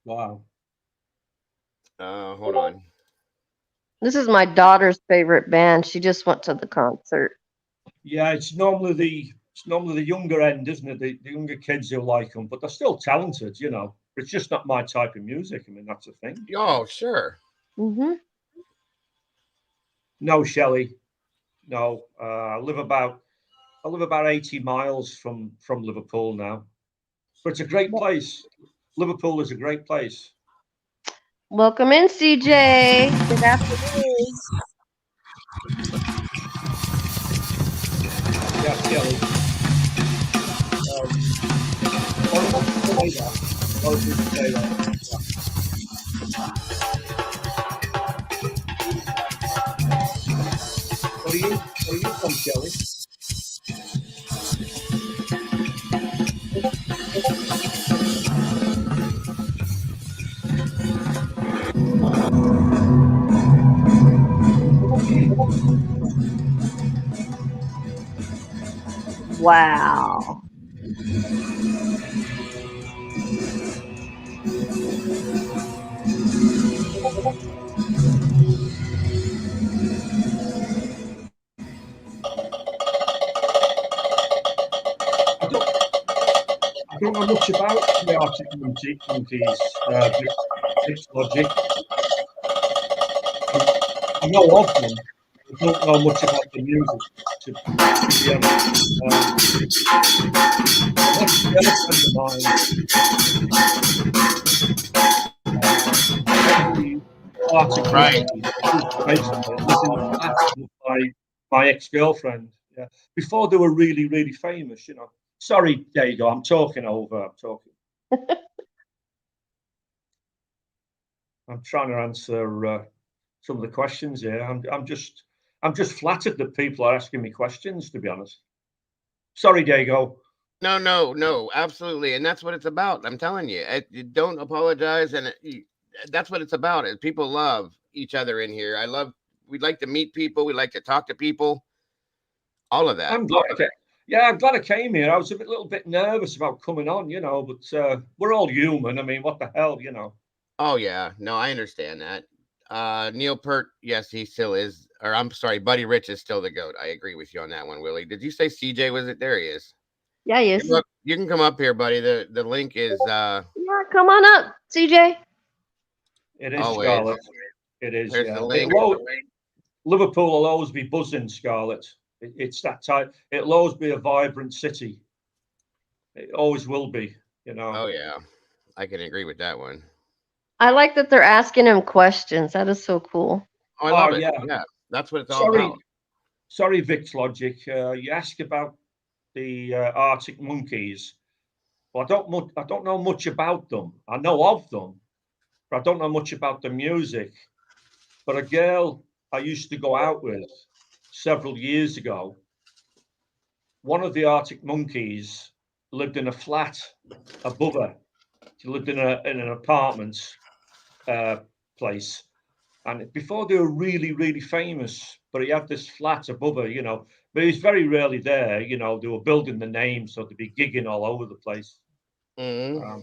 Wow. Hold on. This is my daughter's favorite band. She just went to the concert. Yeah, it's normally the younger end, isn't it? The younger kids who like them, but they're still talented, you know. But it's just not my type of music. I mean, that's the thing. Oh, sure. Mm-hmm. No, Shelley. No, I live about 80 miles from Liverpool now. But it's a great place. Liverpool is a great place. Welcome in, CJ. Good afternoon. Yeah, Shelley. Where are you from, Shelley? Wow. I don't know much about the Arctic Monkeys, Logic. I know of them. I don't know much about the music, to be honest. What's the other friend of mine? Arctic Monkeys. My ex-girlfriend. Yeah. Before they were really, really famous, you know. Sorry, there you go. I'm talking over. I'm trying to answer some of the questions here. I'm just flattered that people are asking me questions, to be honest. Sorry, Dago. No, absolutely, and that's what it's about. I'm telling you, you don't apologize, and that's what it's about. Is people love each other in here. We'd like to meet people. We like to talk to people. All of that. I'm glad. I'm glad I came here. I was a little bit nervous about coming on, but we're all human. I mean, what the hell, Oh yeah, no, I understand that. Neil Peart, yes, he still is. Or I'm sorry, Buddy Rich is still the GOAT. I agree with you on that one, Willie. Did you say CJ was it? There he is. Yeah, he is. You can come up here, buddy. The link is Yeah, come on up, CJ. It is Scarlett. It is. There's the link. Liverpool will always be buzzing, Scarlett. It's that type. It'll always be a vibrant city. It always will be, Oh yeah, I can agree with that one. I like that they're asking him questions. That is so cool. Oh, I love it. Yeah, that's what it's all about. Sorry, Vic's Logic. You asked about the Arctic Monkeys. Well, I don't know much about them. I know of them, but I don't know much about the music. But a girl I used to go out with several years ago, one of the Arctic Monkeys lived in a flat above her. She lived in an apartment place, and before they were really, really famous, but he had this flat above her, but he's very rarely there. They were building the name, so they'd be gigging all over the place. Mm-hmm.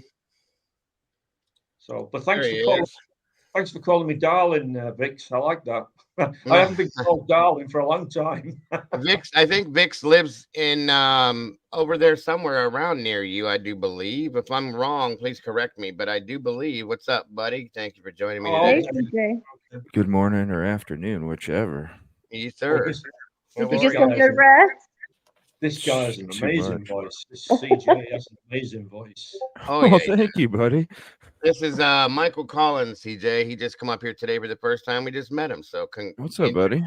But thanks for calling me darling, Vix. I like that. I haven't been called darling for a long time. Vix, I think Vix lives in over there somewhere around near you, I do believe. If I'm wrong, please correct me, but I do believe. What's up, buddy? Thank you for joining me today. Good morning or afternoon, whichever. Yes, sir. Did you get some good rest? This guy has an amazing voice. This CJ has an amazing voice. Oh, yeah. Thank you, buddy. This is Michael Collins, CJ. He just come up here today for the first time. We just met him. So what's up, buddy?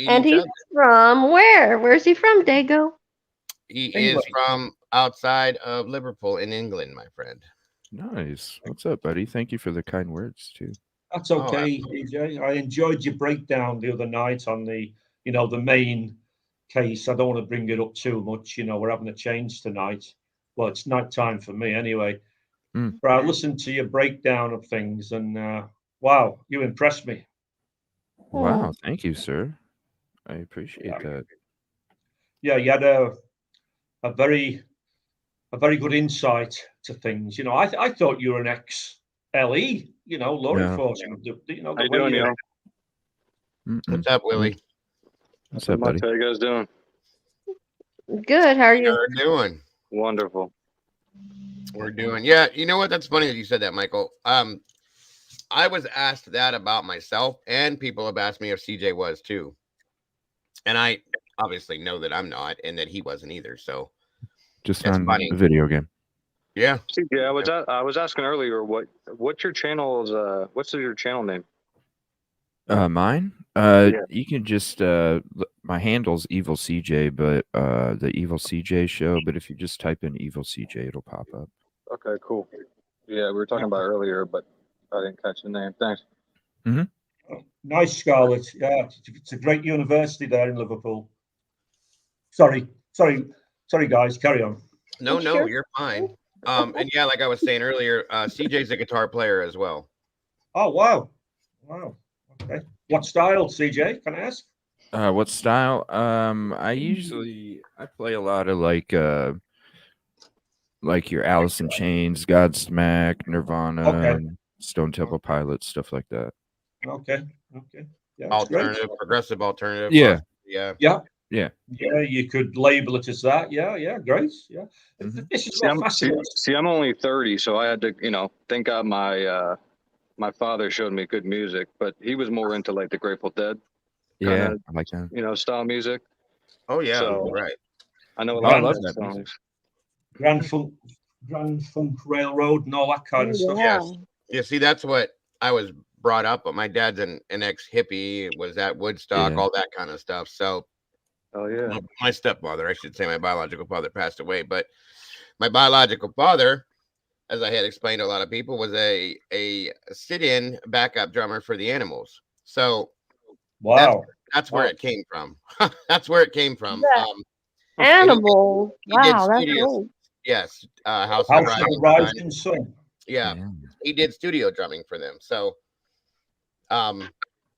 And he's from where? Where's he from, Dago? He is from outside of Liverpool in England, my friend. Nice. What's up, buddy? Thank you for the kind words too. That's okay, CJ. I enjoyed your breakdown the other night on the main case. I don't want to bring it up too much. We're having a change tonight. Well, it's night time for me anyway. But I listened to your breakdown of things, and wow, you impressed me. Wow, thank you, sir. I appreciate that. Yeah, you had a very good insight to things. I thought you were an ex-LE, law enforcement. How you doing, yo? What's up, Willie? What's up, buddy? How you guys doing? Good. How are you? We're doing wonderful. We're doing. Yeah, you know what? That's funny that you said that, Michael. I was asked that about myself, and people have asked me if CJ was too. And I obviously know that I'm not, and that he wasn't either. So just on the video game. Yeah. CJ, I was asking earlier what's your channel's what's your channel name? Mine? You can just my handle's Evil CJ, but the Evil CJ show. But if you just type in Evil CJ, it'll pop up. Okay, cool. Yeah, we were talking about earlier, but I didn't catch the name. Thanks. Mm-hmm. Nice, Scarlett. Yeah, it's a great university there in Liverpool. Sorry, guys. Carry on. No, you're fine. And yeah, like I was saying earlier, CJ's a guitar player as well. Oh wow. Okay. What style, CJ? Can I ask? What style? I play a lot of like your Alice in Chains, Godsmack, Nirvana, Stone Temple Pilots, stuff like that. Okay. Yeah, alternative, progressive alternative. Yeah. You could label it as that. Yeah, great. Yeah. This is see, I'm only 30, so I had to, thank God my father showed me good music, but he was more into like the Grateful Dead. Yeah, I like that. Style music. Oh yeah, so, right. I know a lot of that songs. Grand Funk Railroad and all that kind of stuff. Yes. Yeah, see, that's what I was brought up. But my dad's an ex-hippie, was at Woodstock, all that kind of stuff. So, my stepfather, I should say, my biological father passed away, but my biological father as I had explained to a lot of people, was a sit-in backup drummer for the Animals. So wow, that's where it came from. That's where it came from. Yeah. Animals. He did Wow, that's studios. cool. Yes, House House of of the the Rising Sun. Yeah, he did studio drumming for them. So, and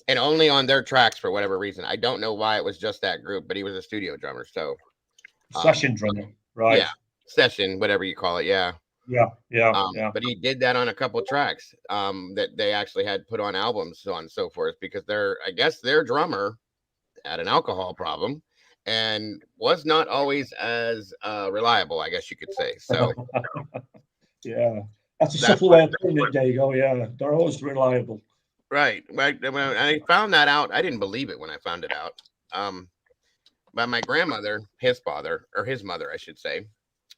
only on their tracks for whatever reason. I don't know why it was just that group, but he was a studio drummer. So, Session drummer, right? Yeah, session, whatever you call it. Yeah. Yeah. But he did that on a couple tracks that they actually had put on albums, so on and so forth, because I guess their drummer had an alcohol problem and was not always as reliable, I guess you could say. So yeah, that's a subtle way of putting it, Dago. Yeah, they're always reliable. Right. When I found that out, I didn't believe it when I found it out. But my grandmother, his father, or his mother, I should say,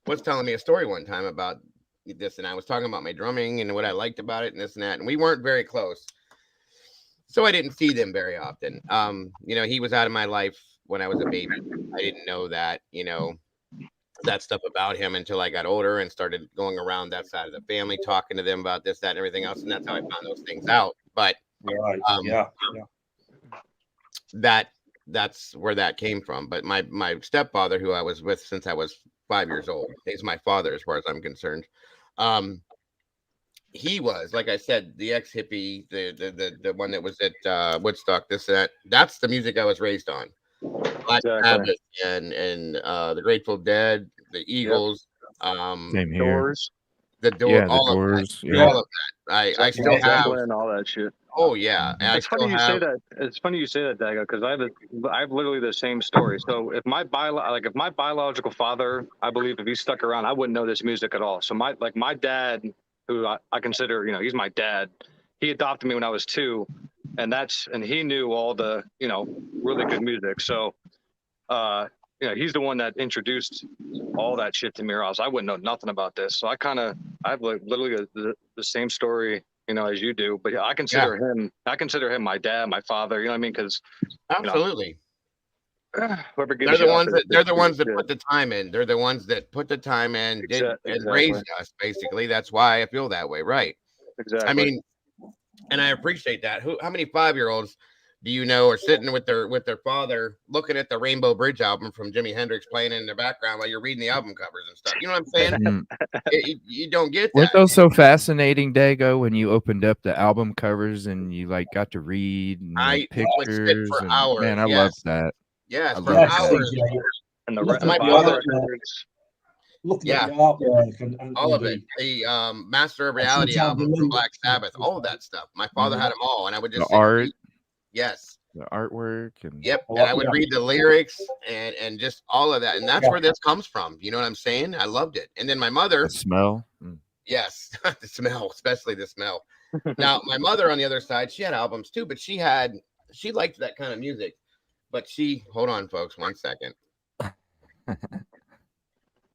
was telling me a story one time about this, and I was talking about my drumming and what I liked about it and this and that, and we weren't very close, so I didn't see them very often. He was out of my life when I was a baby. I didn't know that, that stuff about him until I got older and started going around that side of the family, talking to them about this, that, and everything else, and that's how I found those things out. But that's where that came from. But my stepfather, who I was with since I was 5 years old, he's my father as far as I'm concerned. He was, like I said, the ex-hippie, the one that was at Woodstock, this and that. That's the music I was raised on. Black Sabbath and the Grateful Dead, the Eagles, Same here. Doors. The Doors, Yeah, the all Doors. of that. All of that. I still have and all that shit. Oh yeah, and it's funny you say that. It's funny you say that, Dago, because I have literally the same story. So if my biological father, I believe, if he stuck around, I wouldn't know this music at all. So my dad, who I consider, he's my dad. He adopted me when I was 2, and he knew all the really good music. So he's the one that introduced all that shit to me, or else I wouldn't know nothing about this. So I have literally the same story, as you do, but I consider him my dad, my father, you know what I mean? Because absolutely. Whoever gives they're the ones that put the time in. They're the ones that put the time in, and raised us, basically. That's why I feel that way, right? Exactly. I mean, and I appreciate that. How many 5-year-olds do you know are sitting with their father looking at the Rainbow Bridge album from Jimi Hendrix playing in the background while you're reading the album covers and stuff? You know what I'm saying? You don't get that. Wasn't those so fascinating, Dago, when you opened up the album covers and you got to read pictures? For hours. Man, I love that. Yes, for hours. And the my father. Yeah, all of it. The Master of Reality album from Black Sabbath, all of that stuff. My father had them all, and I would just art. Yes. The artwork and and I would read the lyrics and just all of that. And that's where this comes from. You know what I'm saying? I loved it. And then my mother. The smell. Yes. The smell, especially the smell. Now, my mother on the other side, she had albums too, but she liked that kind of music. But hold on, folks, 1 second. But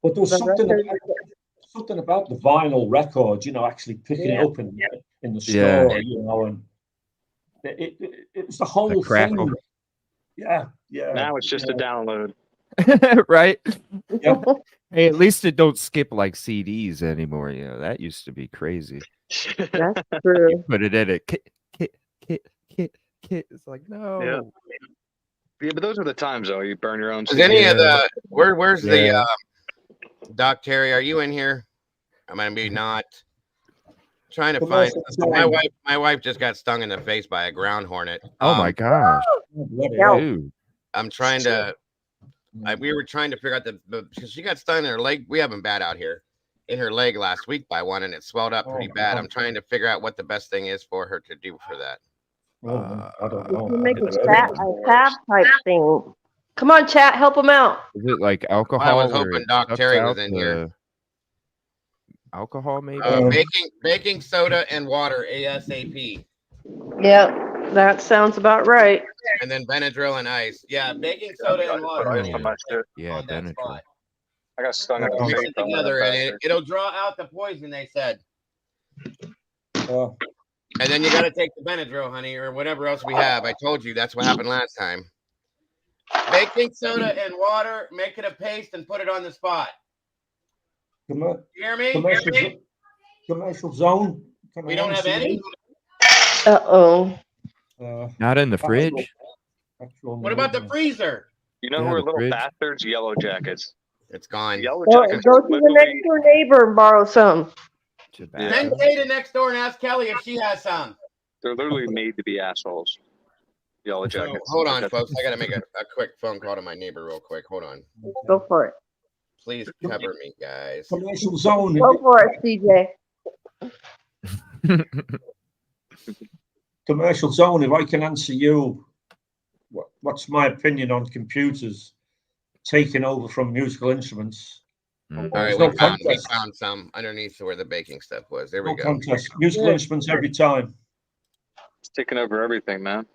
there was something about the vinyl record, actually picking it up in the store, and it was the whole thing. Yeah. Now it's just a download. Right? Yep. Hey, at least it don't skip like CDs anymore. That used to be crazy. That's true. You put it in a kit. It's like, no. Yeah, but those are the times, though. You burn your own. Is any of the where's the Doc Terry? Are you in here? I might be not. Trying to find my wife just got stung in the face by a ground hornet. Oh my gosh. Dude. I'm trying to we were trying to figure out because she got stung in her leg. We have them bad out here in her leg last week by one, and it swelled up pretty bad. I'm trying to figure out what the best thing is for her to do for that. I don't know. You make a tab type thing. Come on, chat, help him out. Is it like alcohol? I was hoping Doc Terry was in here. Alcohol, maybe? Baking soda and water ASAP. Yep, that sounds about right. And then Benadryl and ice. Yeah, baking soda and water. Yeah, Benadryl. I got stung. Mix it together and it'll draw out the poison, they said. And then you got to take the Benadryl, honey, or whatever else we have. I told you that's what happened last time. Baking soda and water, make it a paste and put it on the spot. Come on. You hear me? Commercial zone. Can We I don't have answer any? you? Uh-oh. Not in the fridge. What about the freezer? You know Yeah, who are the little fridge. bastards? Yellow Jackets. It's gone. Yellow Go Jackets to are the literally. next door neighbor and borrow some. Yeah, Send Kay to next door and ask Kelly if she has some. they're literally made to be assholes. Yellow So, Jackets. hold Like on, that- folks. I got to make a quick phone call to my neighbor real quick. Hold on. Go for it. Please cover me, guys. Commercial zone. Go for it, CJ. Commercial zone. If I can answer you, what's my opinion on computers taking over from musical instruments? All right, no we found some underneath where the baking stuff was. There we No go. contest. Musical instruments every time. It's taking over everything, man.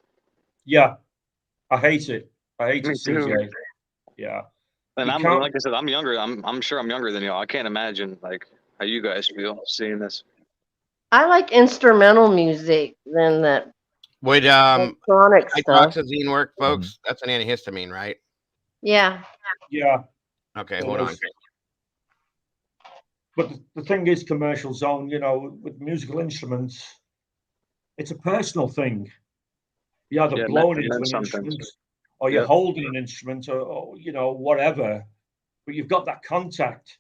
Yeah, I hate it. I hate Me it, too. CJ. Yeah. And You I'm can't- like I said, I'm younger. I'm sure I'm younger than y'all. I can't imagine like how you guys feel seeing this. I like instrumental music than that Would electronic stuff. hydroxyzine work, folks? That's an antihistamine, right? Yeah. Yeah. Okay, hold on. But the thing is, commercial zone, you know, with musical instruments, it's a personal thing. You're either Yeah, blowing it into meant an something. instrument or you're Yeah. holding an instrument or, you know, whatever. But you've got that contact.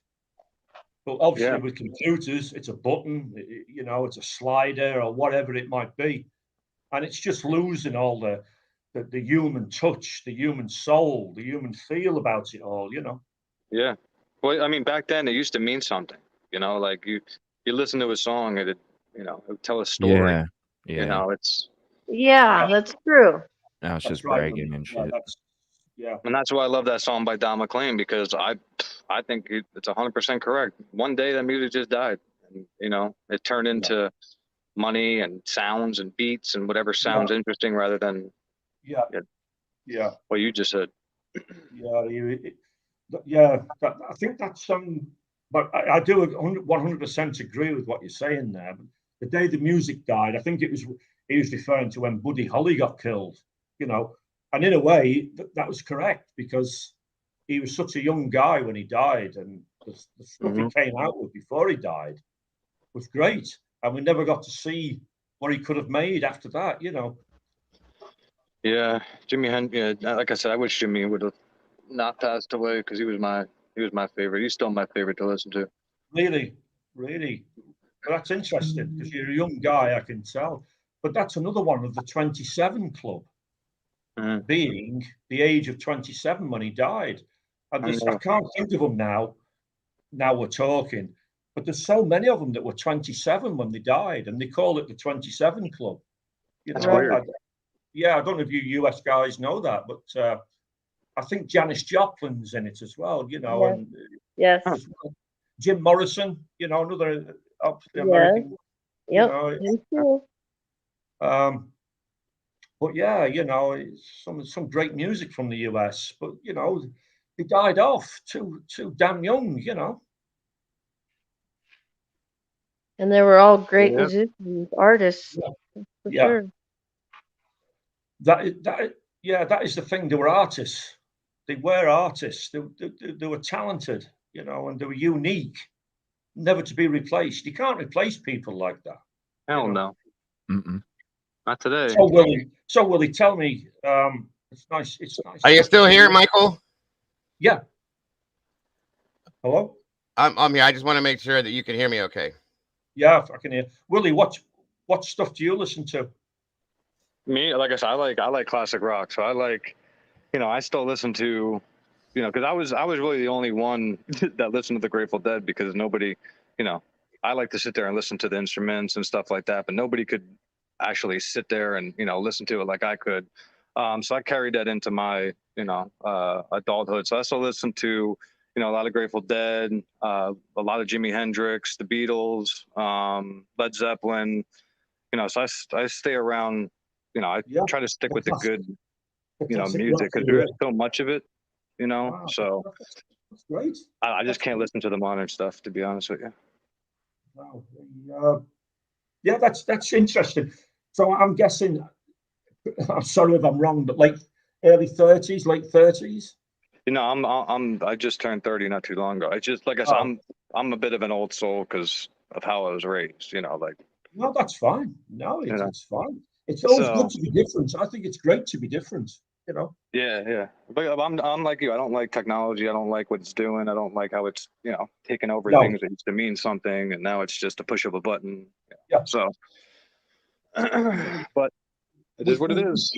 But obviously Yeah. with computers, it's a button, you know, it's a slider or whatever it might be. And it's just losing all the human touch, the human soul, the human feel about it all, you know. Yeah. Well, I mean, back then it used to mean something. You know, like you listen to a song, it would tell a story. Yeah. You know, it's. Yeah, that's true. Now it's just right. bragging and shit. Yeah. And that's why I love that song by Don McLean, because I think it's 100% correct. One day that music just died, and you know, it turned into money and sounds and beats and whatever sounds interesting rather than Yeah. what you just said. I think that's but I do 100% agree with what you're saying there. But the day the music died, I think he was referring to when Buddy Holly got killed, you know, and in a way that was correct, because he was such a young guy when he died, and the stuff he came out with before he died was great, and we never got to see what he could have made after that, you know. Yeah, Jimi Hendrix. Yeah, like I said, I wish Jimmy would have not passed away, because he was my favorite. He's still my favorite to listen to. Really. Well, that's interesting, because you're a young guy, I can tell. But that's another one of the 27 club, being the age of 27 when he died. And I can't think of them now. Now we're talking, but there's so many of them that were 27 when they died, and they call it the 27 club. You know, That's weird. I don't know if you US guys know that, but I think Janis Joplin's in it as well. You know, and yes, Jim Morrison. You know, another American. Yep. You know, but yeah, you know, it's some great music from the US, but you know, they died off too damn young, you know. And they were all great musicians, artists, for sure. That is the thing. They were artists. They were artists. They were talented, you know, and they were unique, never to be replaced. You can't replace people like that. Hell no. Not today. So Willie, tell me, it's nice. Are you still here, Michael? Yeah. Hello? I'm here. I just want to make sure that you can hear me okay. Yeah, I can hear. Willie, what stuff do you listen to? Me, like I said, I like classic rock. So I like, you know, I still listen to, you know, because I was really the only one that listened to the Grateful Dead, because nobody, you know, I like to sit there and listen to the instruments and stuff like that, but nobody could actually sit there and, you know, listen to it like I could. So I carried that into my, you know, adulthood. So I still listen to, you know, a lot of Grateful Dead, a lot of Jimi Hendrix, the Beatles, Led Zeppelin, you know, so I stay around, you know, I try to stick with the good, you know, music, because there's so much of it, you know, Wow. so That's great. I just can't listen to the modern stuff, to be honest with you. Wow. Yeah, that's interesting. So I'm guessing, I'm sorry if I'm wrong, but like early 30s, late 30s? You know, I just turned 30 not too long ago. I just, like I said, I'm a bit of an old soul, because of how I was raised. You know, like. No, that's fine. No, You know. it's fine. It's always So- good to be different. I think it's great to be different. You know. Yeah. But I'm like you. I don't like technology. I don't like what it's doing. I don't like how it's, you know, taking over No. things that used to mean something, and now it's just a push of a button. Yeah. So, but it is what it is.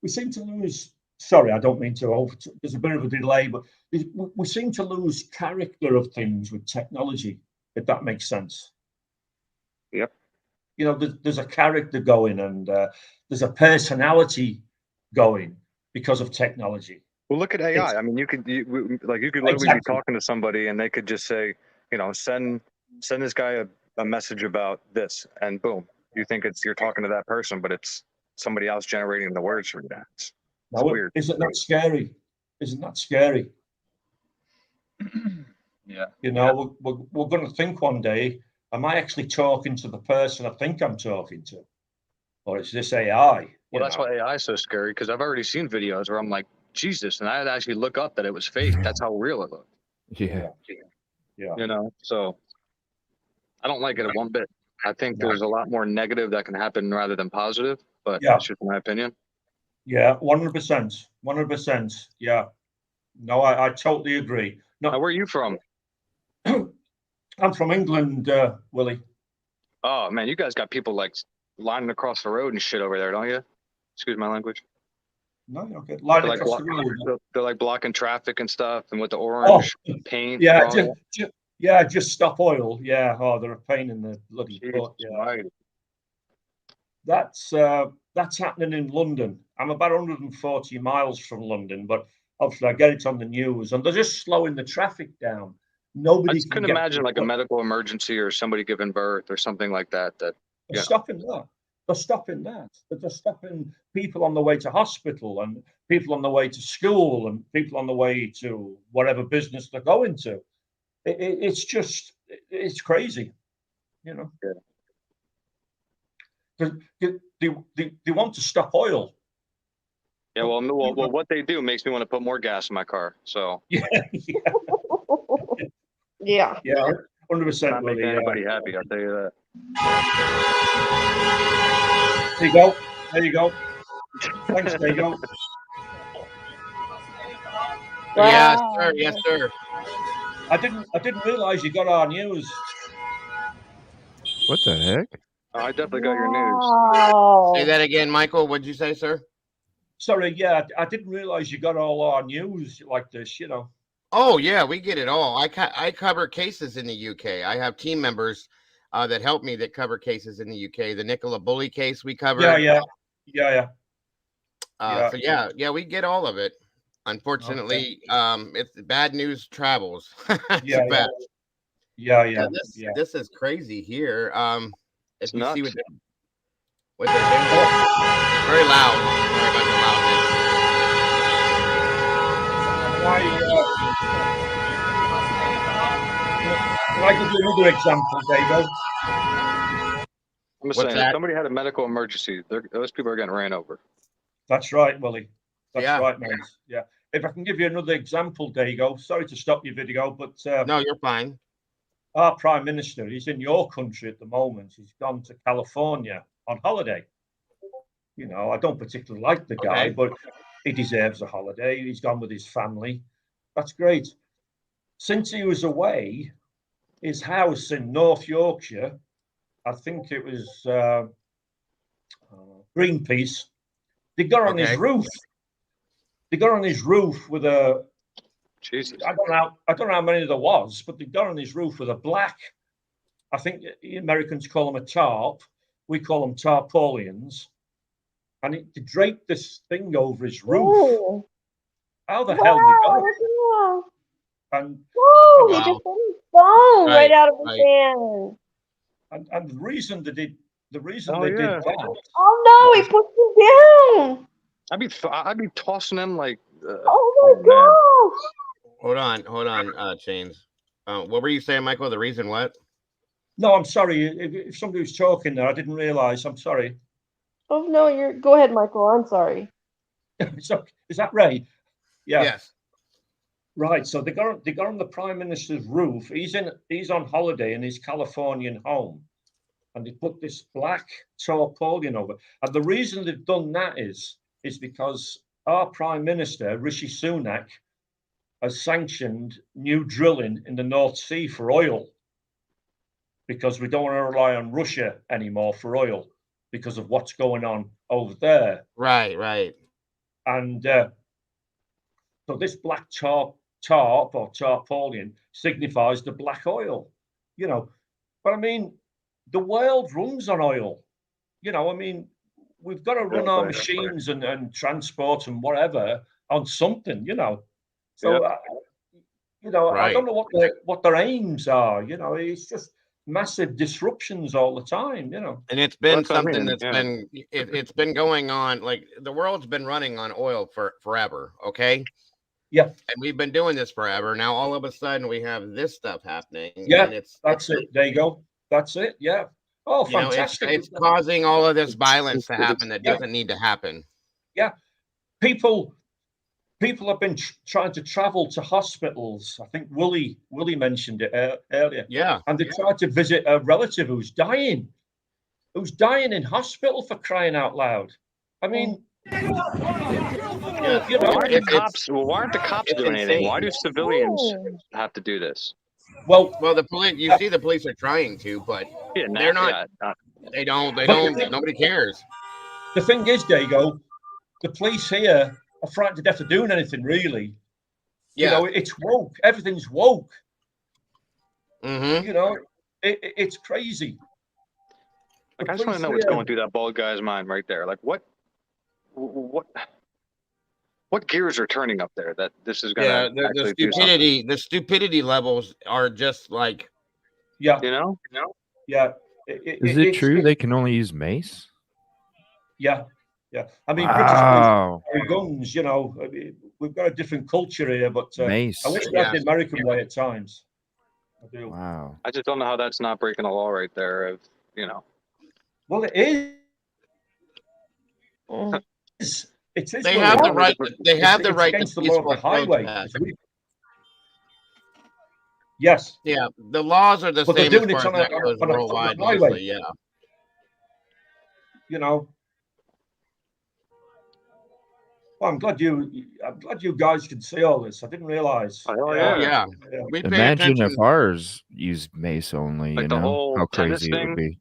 We seem to lose. Sorry, I don't mean to. There's a bit of a delay, but we seem to lose character of things with technology. If that makes sense. Yep. You know, there's a character going, and there's a personality going because of technology. Well, look at AI. I mean, you could literally be Exactly. talking to somebody, and they could just say, you know, send this guy a message about this, and boom, you think you're talking to that person, but it's somebody else generating the words for that. It's weird. Isn't that scary? Isn't that scary? Yeah. You know, we're going to think one day, am I actually talking to the person I think I'm talking to? Or is this AI? Well, that's why AI is so scary, because I've already seen videos where I'm like, Jesus, and I had to actually look up that it was fake. That's how real it looked. Yeah. Yeah. You know, so I don't like it one bit. I think there's a lot more negative that can happen rather than positive, but Yeah. that's just my opinion. Yeah, 100%. 100%. Yeah. No, I totally agree. No, Now, where are you from? I'm from England, Willie. Oh, man, you guys got people like lining across the road and shit over there, don't you? Excuse my language. No, you're okay. Line They're like, across the road. they're like blocking traffic and stuff, and with the orange paint. Yeah, and all that. just stop oil. Yeah, oh, they're a pain in the bloody butt. Yeah. Right. That's happening in London. I'm about 140 miles from London, but obviously I get it on the news, and they're just slowing the traffic down. Nobody I just can couldn't get imagine like a medical emergency or somebody giving birth or something like that. They're Yeah. stopping that. They're stopping that. But they're stopping people on the way to hospital, and people on the way to school, and people on the way to whatever business they're going to. It's just, it's crazy, you know. They want to stop oil. Yeah, well, what they do makes me want to put more gas in my car. So Yeah, Yeah. yeah, 100%. not making anybody happy. I'll tell you that. There you go. There you go. Thanks, there you go. Yes, sir. Yes, sir. I didn't realize you got our news. What the heck? Oh, I definitely got your news. Oh. Say that again, Michael. What'd you say, sir? Sorry, yeah, I didn't realize you got all our news like this, you know. Oh yeah, we get it all. I cover cases in the UK. I have team members that help me that cover cases in the UK. The Nicola Bully case we covered. Yeah. So yeah, we get all of it. Unfortunately, it's bad news travels. Yeah. This is crazy here. If you see nuts. what they're doing, very loud. Sorry about the loudness. Can I give you another example, David? I'm just What's saying, that? if somebody had a medical emergency, those people are getting ran over. That's right, Willie. That's Yeah. right, mate. Yeah. If I can give you another example, Dago. Sorry to stop your video, but No, you're fine. our Prime Minister, he's in your country at the moment. He's gone to California on holiday. You know, I don't particularly like the guy, Okay. but he deserves a holiday. He's gone with his family. That's great. Since he was away, his house in North Yorkshire, I think it was Greenpeace, they got on his Okay. roof. They got on his roof with a, Jesus. I don't know how many there was, but they got on his roof with a black, I think the Americans call them a tarp. We call them tarpaulins. And they draped this thing over his roof. Ooh. How the hell they got it? Wow. And Whoa, he Wow. just put his phone right out of his right. hand. and the reason they did Oh, did yeah. that. Oh no, he put him down. I'd be tossing them like. Oh my gosh. Hold on, Chains. What were you saying, Michael? The reason what? No, I'm sorry. If somebody was talking there, I didn't realize. I'm sorry. Oh no, go ahead, Michael. I'm sorry. So, is that Ray? Yeah. Yes. Right. So they got on the Prime Minister's roof. He's on holiday in his Californian home, and they put this black tarpaulin over. And the reason they've done that is because our Prime Minister, Rishi Sunak, has sanctioned new drilling in the North Sea for oil, because we don't want to rely on Russia anymore for oil because of what's going on over there. Right. And so this black tarp or tarpaulin signifies the black oil, you know. But I mean, the world runs on oil, you know. I mean, we've got to run our machines and transport and whatever on something, you know. So, you know, I don't know what their aims are, you know. It's just massive disruptions all the time, you know. And it's been something that's been it's been going on. Like, the world's been running on oil for forever. Okay. Yeah. And we've been doing this forever. Now all of a sudden we have this stuff happening. Yeah. And that's it. There you go. That's it. Yeah. Oh, fantastic. It's causing all of this violence to happen that doesn't need to happen. Yeah. People have been trying to travel to hospitals. I think Willie mentioned it earlier. Yeah. And they tried to visit a relative who's dying in hospital, for crying out loud. I mean, why aren't the cops doing anything? Why do civilians have to do this? Well, the police. You see, the police are trying to, but they're not. They don't. Nobody cares. The thing is, Dago, the police here are frightened to death of doing anything, really. Yeah. You know, it's woke. Everything's woke. Mm-hmm. You know, it's crazy. Like, I just want to know what's going through that bald guy's mind right there. Like, what gears are turning up there that this is going to the stupidity. The stupidity levels are just like, yeah, you know. Yeah. Is it true they can only use mace? Yeah. I mean, wow. British guns, you know, I mean, we've got a different culture here, but mace. I wish we had the American way at times. I do. Wow. I just don't know how that's not breaking the law right there. Of, you know. Well, it is. It is. They have the right. They have the right to peaceful highway. Yes. Yeah. The laws are the but same. They're doing as it far as that goes worldwide, highway. mostly, yeah. You know. Well, I'm glad you guys can see all this. I didn't realize. Oh yeah. Imagine if ours used mace only. Like you the know whole how crazy thing? it would be.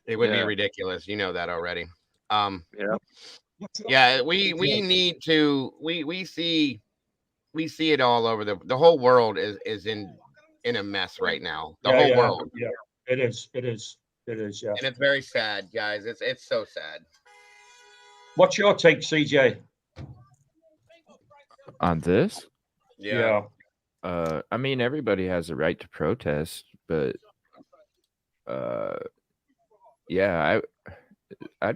It would be ridiculous. You know that already. Yeah. Yeah. We need to. We see it all over the whole world is in a mess right now. The whole world. Yeah. It is. Yeah. And it's very sad, guys. It's so sad. What's your take, CJ? On this? Yeah. I mean, everybody has a right to protest, but I'd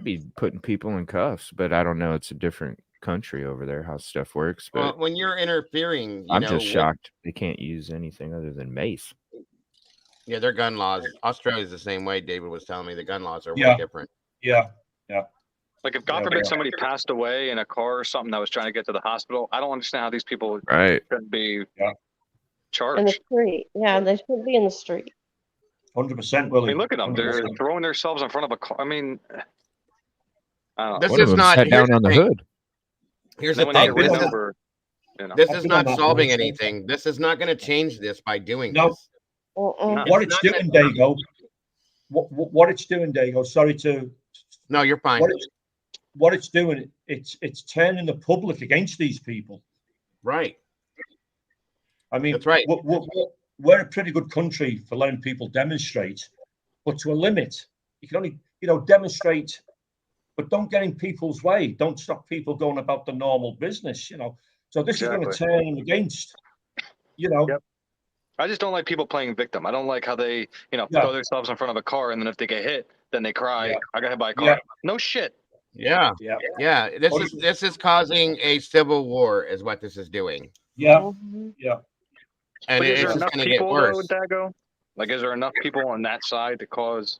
be putting people in cuffs, but I don't know. It's a different country over there, how stuff works. But well, when you're interfering, I'm just shocked they can't use anything other than mace. Yeah, their gun laws. Australia's the same way. David was telling me the gun laws are way different. Yeah. Like, if God forbid somebody passed away in a car or something that was trying to get to the hospital, I don't understand how these people shouldn't be charged. In the street. Yeah, they should be in the street. 100%, Willie. I mean, look at them. They're throwing themselves in front of a car. I mean, I don't know. This is not sat down on the hood. Here's the thing. This is not solving anything. This is not going to change this by doing this. What it's doing, Dago. What it's doing, Dago. Sorry to. No, you're fine. What it's doing, it's turning the public against these people. Right. I mean, that's right. We're a pretty good country for letting people demonstrate, but to a limit. You can only, demonstrate, but don't get in people's way. Don't stop people going about the normal business, So this is going to turn them against, Yep. I just don't like people playing victim. I don't like how they, throw themselves in front of a car, and then if they get hit, then they cry. I got hit by a car. No shit. Yeah. This is causing a civil war, is what this is doing. Yeah. And but it's is there just enough going to get people, worse. though, Dago? Like, is there enough people on that side to cause,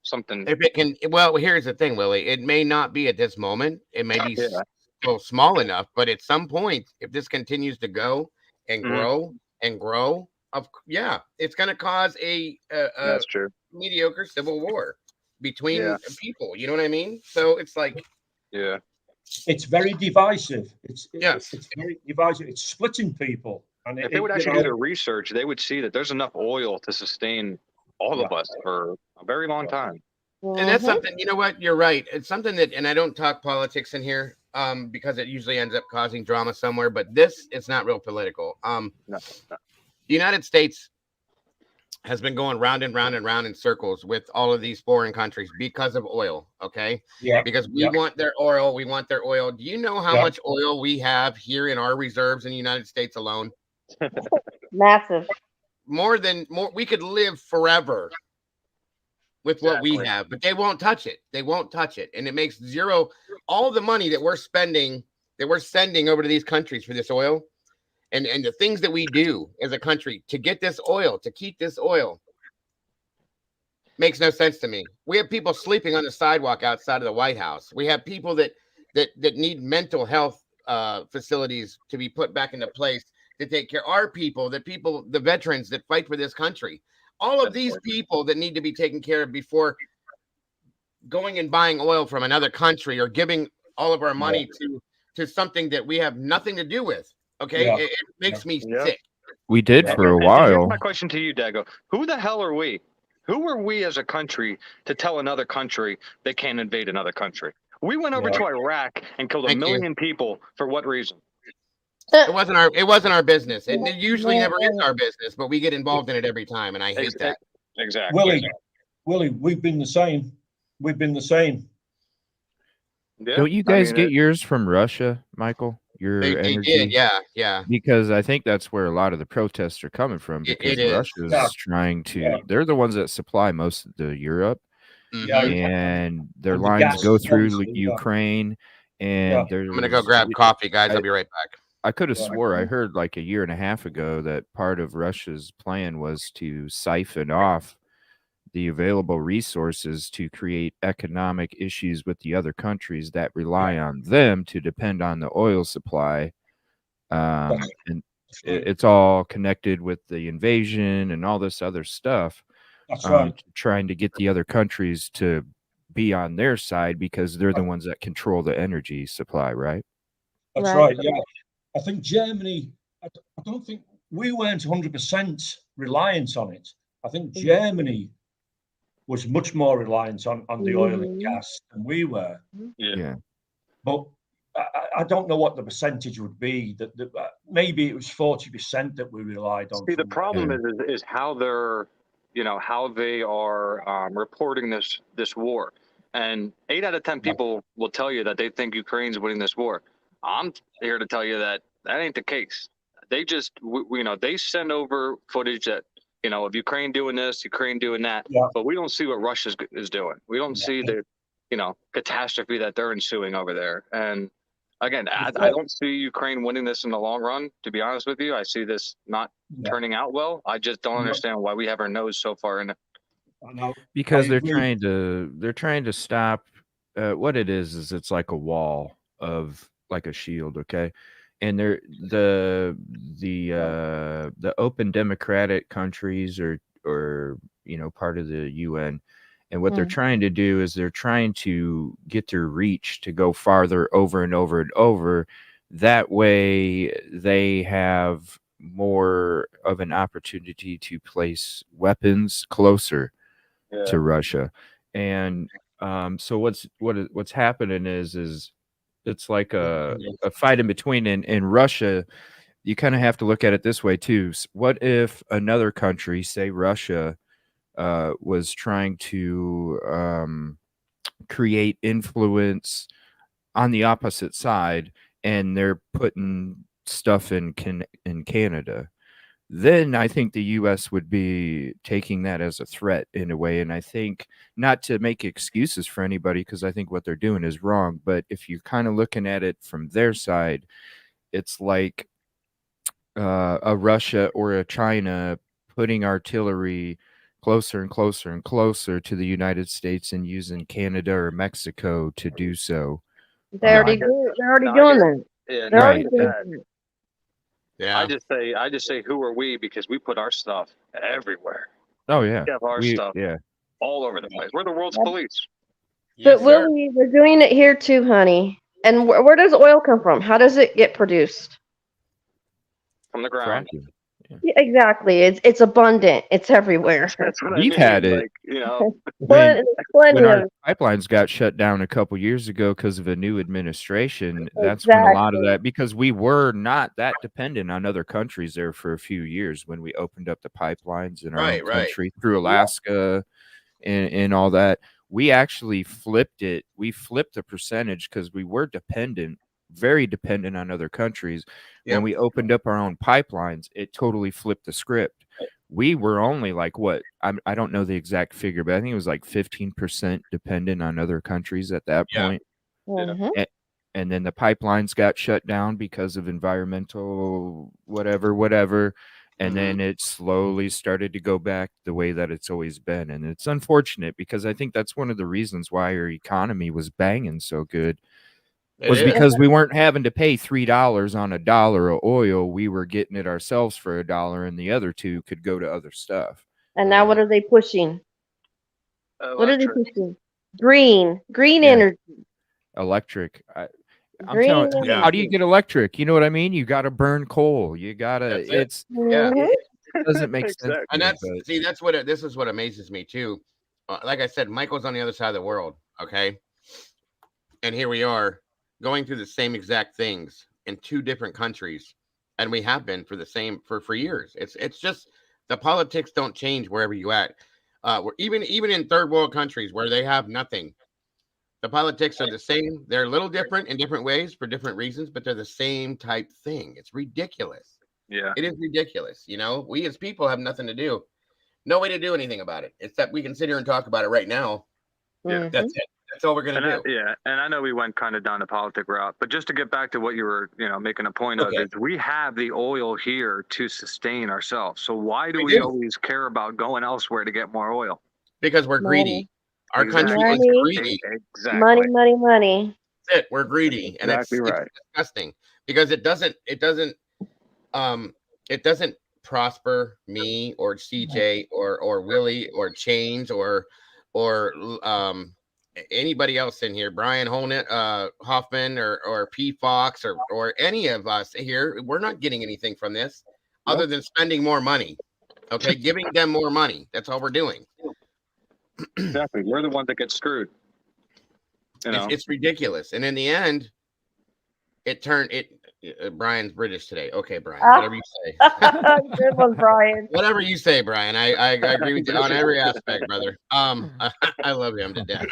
something? If it can, well, here's the thing, Willie. It may not be at this moment. It may be still small enough, but at some point, if this continues to go, and grow and grow, it's going to cause a That's true. mediocre civil war between people. You know what I mean? So it's like, it's very divisive. It's yes, it's very divisive. It's splitting people. And if they would actually do their research, they would see that there's enough oil to sustain all of us for a very long time. And that's something, you know what? You're right. It's something that, and I don't talk politics in here because it usually ends up causing drama somewhere, but this is not real political. The United States has been going round and round and round in circles with all of these foreign countries because of oil. Okay. Yeah. Because we want their oil. We want their oil. Do you know how much oil we have here in our reserves in the United States alone? Massive. More. We could live forever with what we have, but they won't touch it. They won't touch it. And it makes zero. All the money that we're spending, that we're sending over to these countries for this oil, and the things that we do as a country to get this oil, to keep this oil, makes no sense to me. We have people sleeping on the sidewalk outside of the White House. We have people that need mental health facilities to be put back into place to take care of our people, the veterans that fight for this country. All of these people that need to be taken care of before going and buying oil from another country or giving all of our money to something that we have nothing to do with. Okay, it makes me sick. We did for a And while. here's my question to you, Dago. Who the hell are we? Who are we as a country to tell another country they can't invade another country? We went over to Iraq and killed a million people. For what reason? It wasn't our business. It usually never is our business, but we get involved in it every time, and I hate that. Exactly. Willie, we've been the same. We've been the same. Yeah. Don't you guys get yours from Russia, Michael? Your They energy? did, yeah. Because I think that's where a lot of the protests are coming from. Because it is. Russia's trying to. They're the ones that supply most of the Europe, and their And the lines gas, go through obviously, Ukraine. And I'm gonna go grab coffee, guys. I'll be right back. I could have swore I heard like a year and a half ago that part of Russia's plan was to siphon off the available resources to create economic issues with the other countries that rely on them to depend on the oil supply. And it's all connected with the invasion and all this other stuff. That's right. Trying to get the other countries to be on their side because they're the ones that control the energy supply, right? That's right. Yeah. I think Germany, I don't think we weren't 100% reliant on it. I think Germany was much more reliant on the oil and gas than we were. Yeah. But I don't know what the percentage would be. That maybe it was 40% that we relied on. See, the problem is how they're, how they are reporting this war. And 8 out of 10 people will tell you that they think Ukraine's winning this war. I'm here to tell you that ain't the case. They just, they send over footage that, of Ukraine doing this, Ukraine doing that, but we don't see what Russia is doing. We don't see the, catastrophe that they're ensuing over there. And again, I don't see Ukraine winning this in the long run. To be honest with you, I see this not turning out well. I just don't understand why we have our nose so far in it. Because they're trying to stop. What it is it's like a wall of like a shield, okay? And they're the open democratic countries or part of the UN, and what they're trying to do is they're trying to get their reach to go farther over and over and over. That way they have more of an opportunity to place weapons closer to Russia. And so what's happening is it's like a fight in between. In Russia, you kind of have to look at it this way too. What if another country, say Russia, was trying to create influence on the opposite side, and they're putting stuff in Canada? Then I think the U.S. would be taking that as a threat in a way. And I think, not to make excuses for anybody, because I think what they're doing is wrong, but if you're kind of looking at it from their side, it's like a Russia or a China putting artillery closer and closer and closer to the United States and using Canada or Mexico to do so. They're already doing that. Yeah, They're already doing that. Yeah. I just say, who are we? Because we put our stuff everywhere. Oh yeah. We have our stuff Yeah. all over the place. We're the world's Yep. police. But Willie, we're doing it here too, honey. And where does oil come from? How does it get produced? From the ground. Fracking. Yeah, exactly. It's abundant. It's everywhere. That's what We've I mean. had it. Like, you know, When Plenty our of pipelines got shut down a couple years ago because of a new administration, that's when a lot of Exactly. that, because we were not that dependent on other countries there for a few years when we opened up the pipelines in our Right, own right. country through Alaska and all that. We actually flipped it. We flipped the percentage because we were dependent, very dependent on other countries. Yep. When we opened up our own pipelines, it totally flipped the script. We were only like what? I don't know the exact figure, but I think it was like 15% dependent on other countries at that Yeah. point. Mhm. And then the pipelines got shut down because of environmental whatever. And then it slowly started to go back the way that it's always been. And it's unfortunate because I think that's one of the reasons why our economy was banging so good. Was It is. because we weren't having to pay $3 on $1 of oil. We were getting it ourselves for $1, and the other two could go to other stuff. And now what are they pushing? What are they electric. pushing? Green Yeah. energy. Electric. I'm Green telling energy. Yeah. how do you get electric? You know what I mean? You got to burn coal. You got to, That's it. it's, Yeah. Mhm. it doesn't make sense. Exactly. to And me, that's but see, that's what this is what amazes me too. Like I said, Michael's on the other side of the world, okay? And here we are going through the same exact things in two different countries, and we have been for the same for years. It's just the politics don't change wherever you at. We're even in third world countries where they have nothing. The politics are the same. They're a little different in different ways for different reasons, but they're the same type thing. It's ridiculous. Yeah. It is ridiculous. You know, we as people have nothing to do. No way to do anything about it, except we can sit here and talk about it right now. Yeah. Mhm. That's it. That's all we're gonna do. And I know we went kind of down the politic route, but just to get back to what you were, making a point Okay. of, is we have the oil here to sustain ourselves. So why do We we do. always care about going elsewhere to get more oil? Because we're greedy. Our country is Money. greedy. Exactly. Money. That's it. We're greedy, and Exactly right. it's disgusting because it doesn't prosper me or CJ or Willie or Chains or anybody else in here, Brian Hoffman or P Fox or any of us here. We're not getting anything from this other than spending more money. Okay, giving them more money. That's all we're doing. Exactly. We're the ones that get screwed. It's ridiculous, and in the end, it turned it. Brian's British today. Okay, Brian, whatever you say. Good one, Brian. Whatever you say, Brian. I agree with you on every aspect, brother. I love him to death.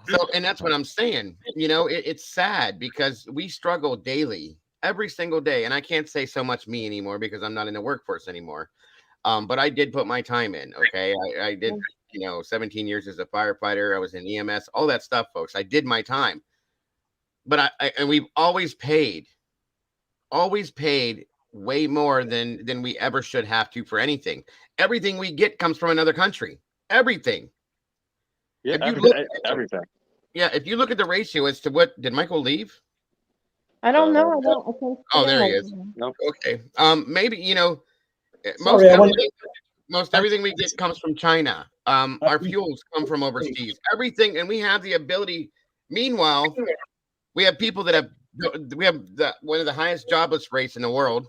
So, and that's what I'm saying. You know, it's sad because we struggle daily, every single day, and I can't say so much me anymore because I'm not in the workforce anymore. But I did put my time in. Okay, I did. 17 years as a firefighter. I was in EMS, all that stuff, folks. I did my time. But and we've always paid way more than we ever should have to for anything. Everything we get comes from another country. Everything. Yeah, everything. Yeah, if you look at the ratio as to what did Michael leave? I don't know. I can't Oh, there he see is. him. Nope. Okay. Maybe Sorry, most everything we get comes from China. Our fuels come from overseas. Everything, and we have the ability. Meanwhile, we have people that have one of the highest jobless rates in the world.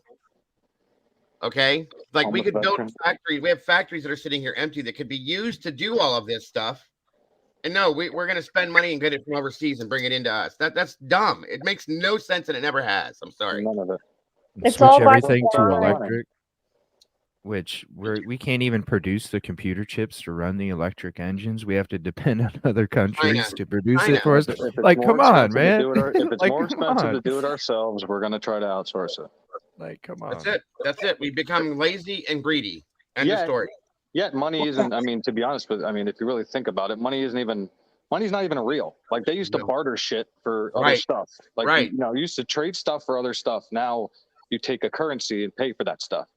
Okay, like we could build factories. We have factories that are sitting here empty that could be used to do all of this stuff. And no, we're going to spend money and get it from overseas and bring it into us. That's dumb. It makes no sense, and it never has. I'm sorry. None of it. It's switch all about everything to design. electric, which we can't even produce the computer chips to run the electric engines. We have to depend on other countries to produce it for us. If it's Like, more come on, expensive to man. do it if it's Like, more come expensive on. to do it ourselves, we're going to try to outsource it. Like, come on. That's it. We become lazy and greedy. End of story. Yet money isn't. I mean, to be honest with, if you really think about it, money's not even real. Like they used to barter shit for other stuff. Like you used to trade stuff for other stuff. Now you take a currency and pay for that stuff.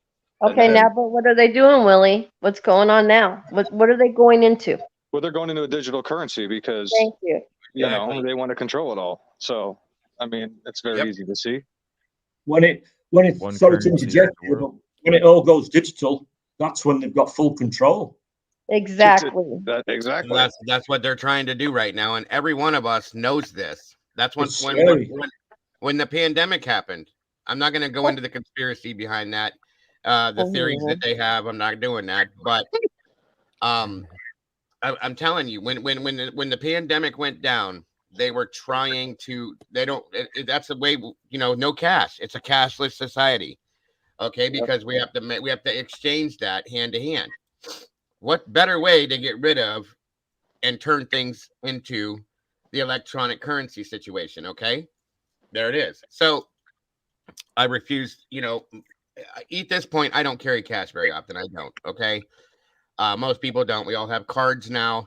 Okay, now, but what are they doing, Willie? What's going on now? What are they going into? Well, they're going into a digital currency because Thank you. they want to control it all. So, it's very easy to see. When when it, one sorry to currency interject of the you, but world. when it all goes digital, that's when they've got full control. Exactly. Exactly. That's what they're trying to do right now, and every one of us knows this. That's It's when scary. when the pandemic happened. I'm not going to go into the conspiracy behind that, the theories that they have. I'm not doing that, but I'm telling you, when the pandemic went down, they were trying to. They don't. That's the way, no cash. It's a cashless society, okay? Because we have to exchange that hand to hand. What better way to get rid of and turn things into the electronic currency situation? Okay, there it is. So I refuse. At this point, I don't carry cash very often. I don't. Okay, most people don't. We all have cards now.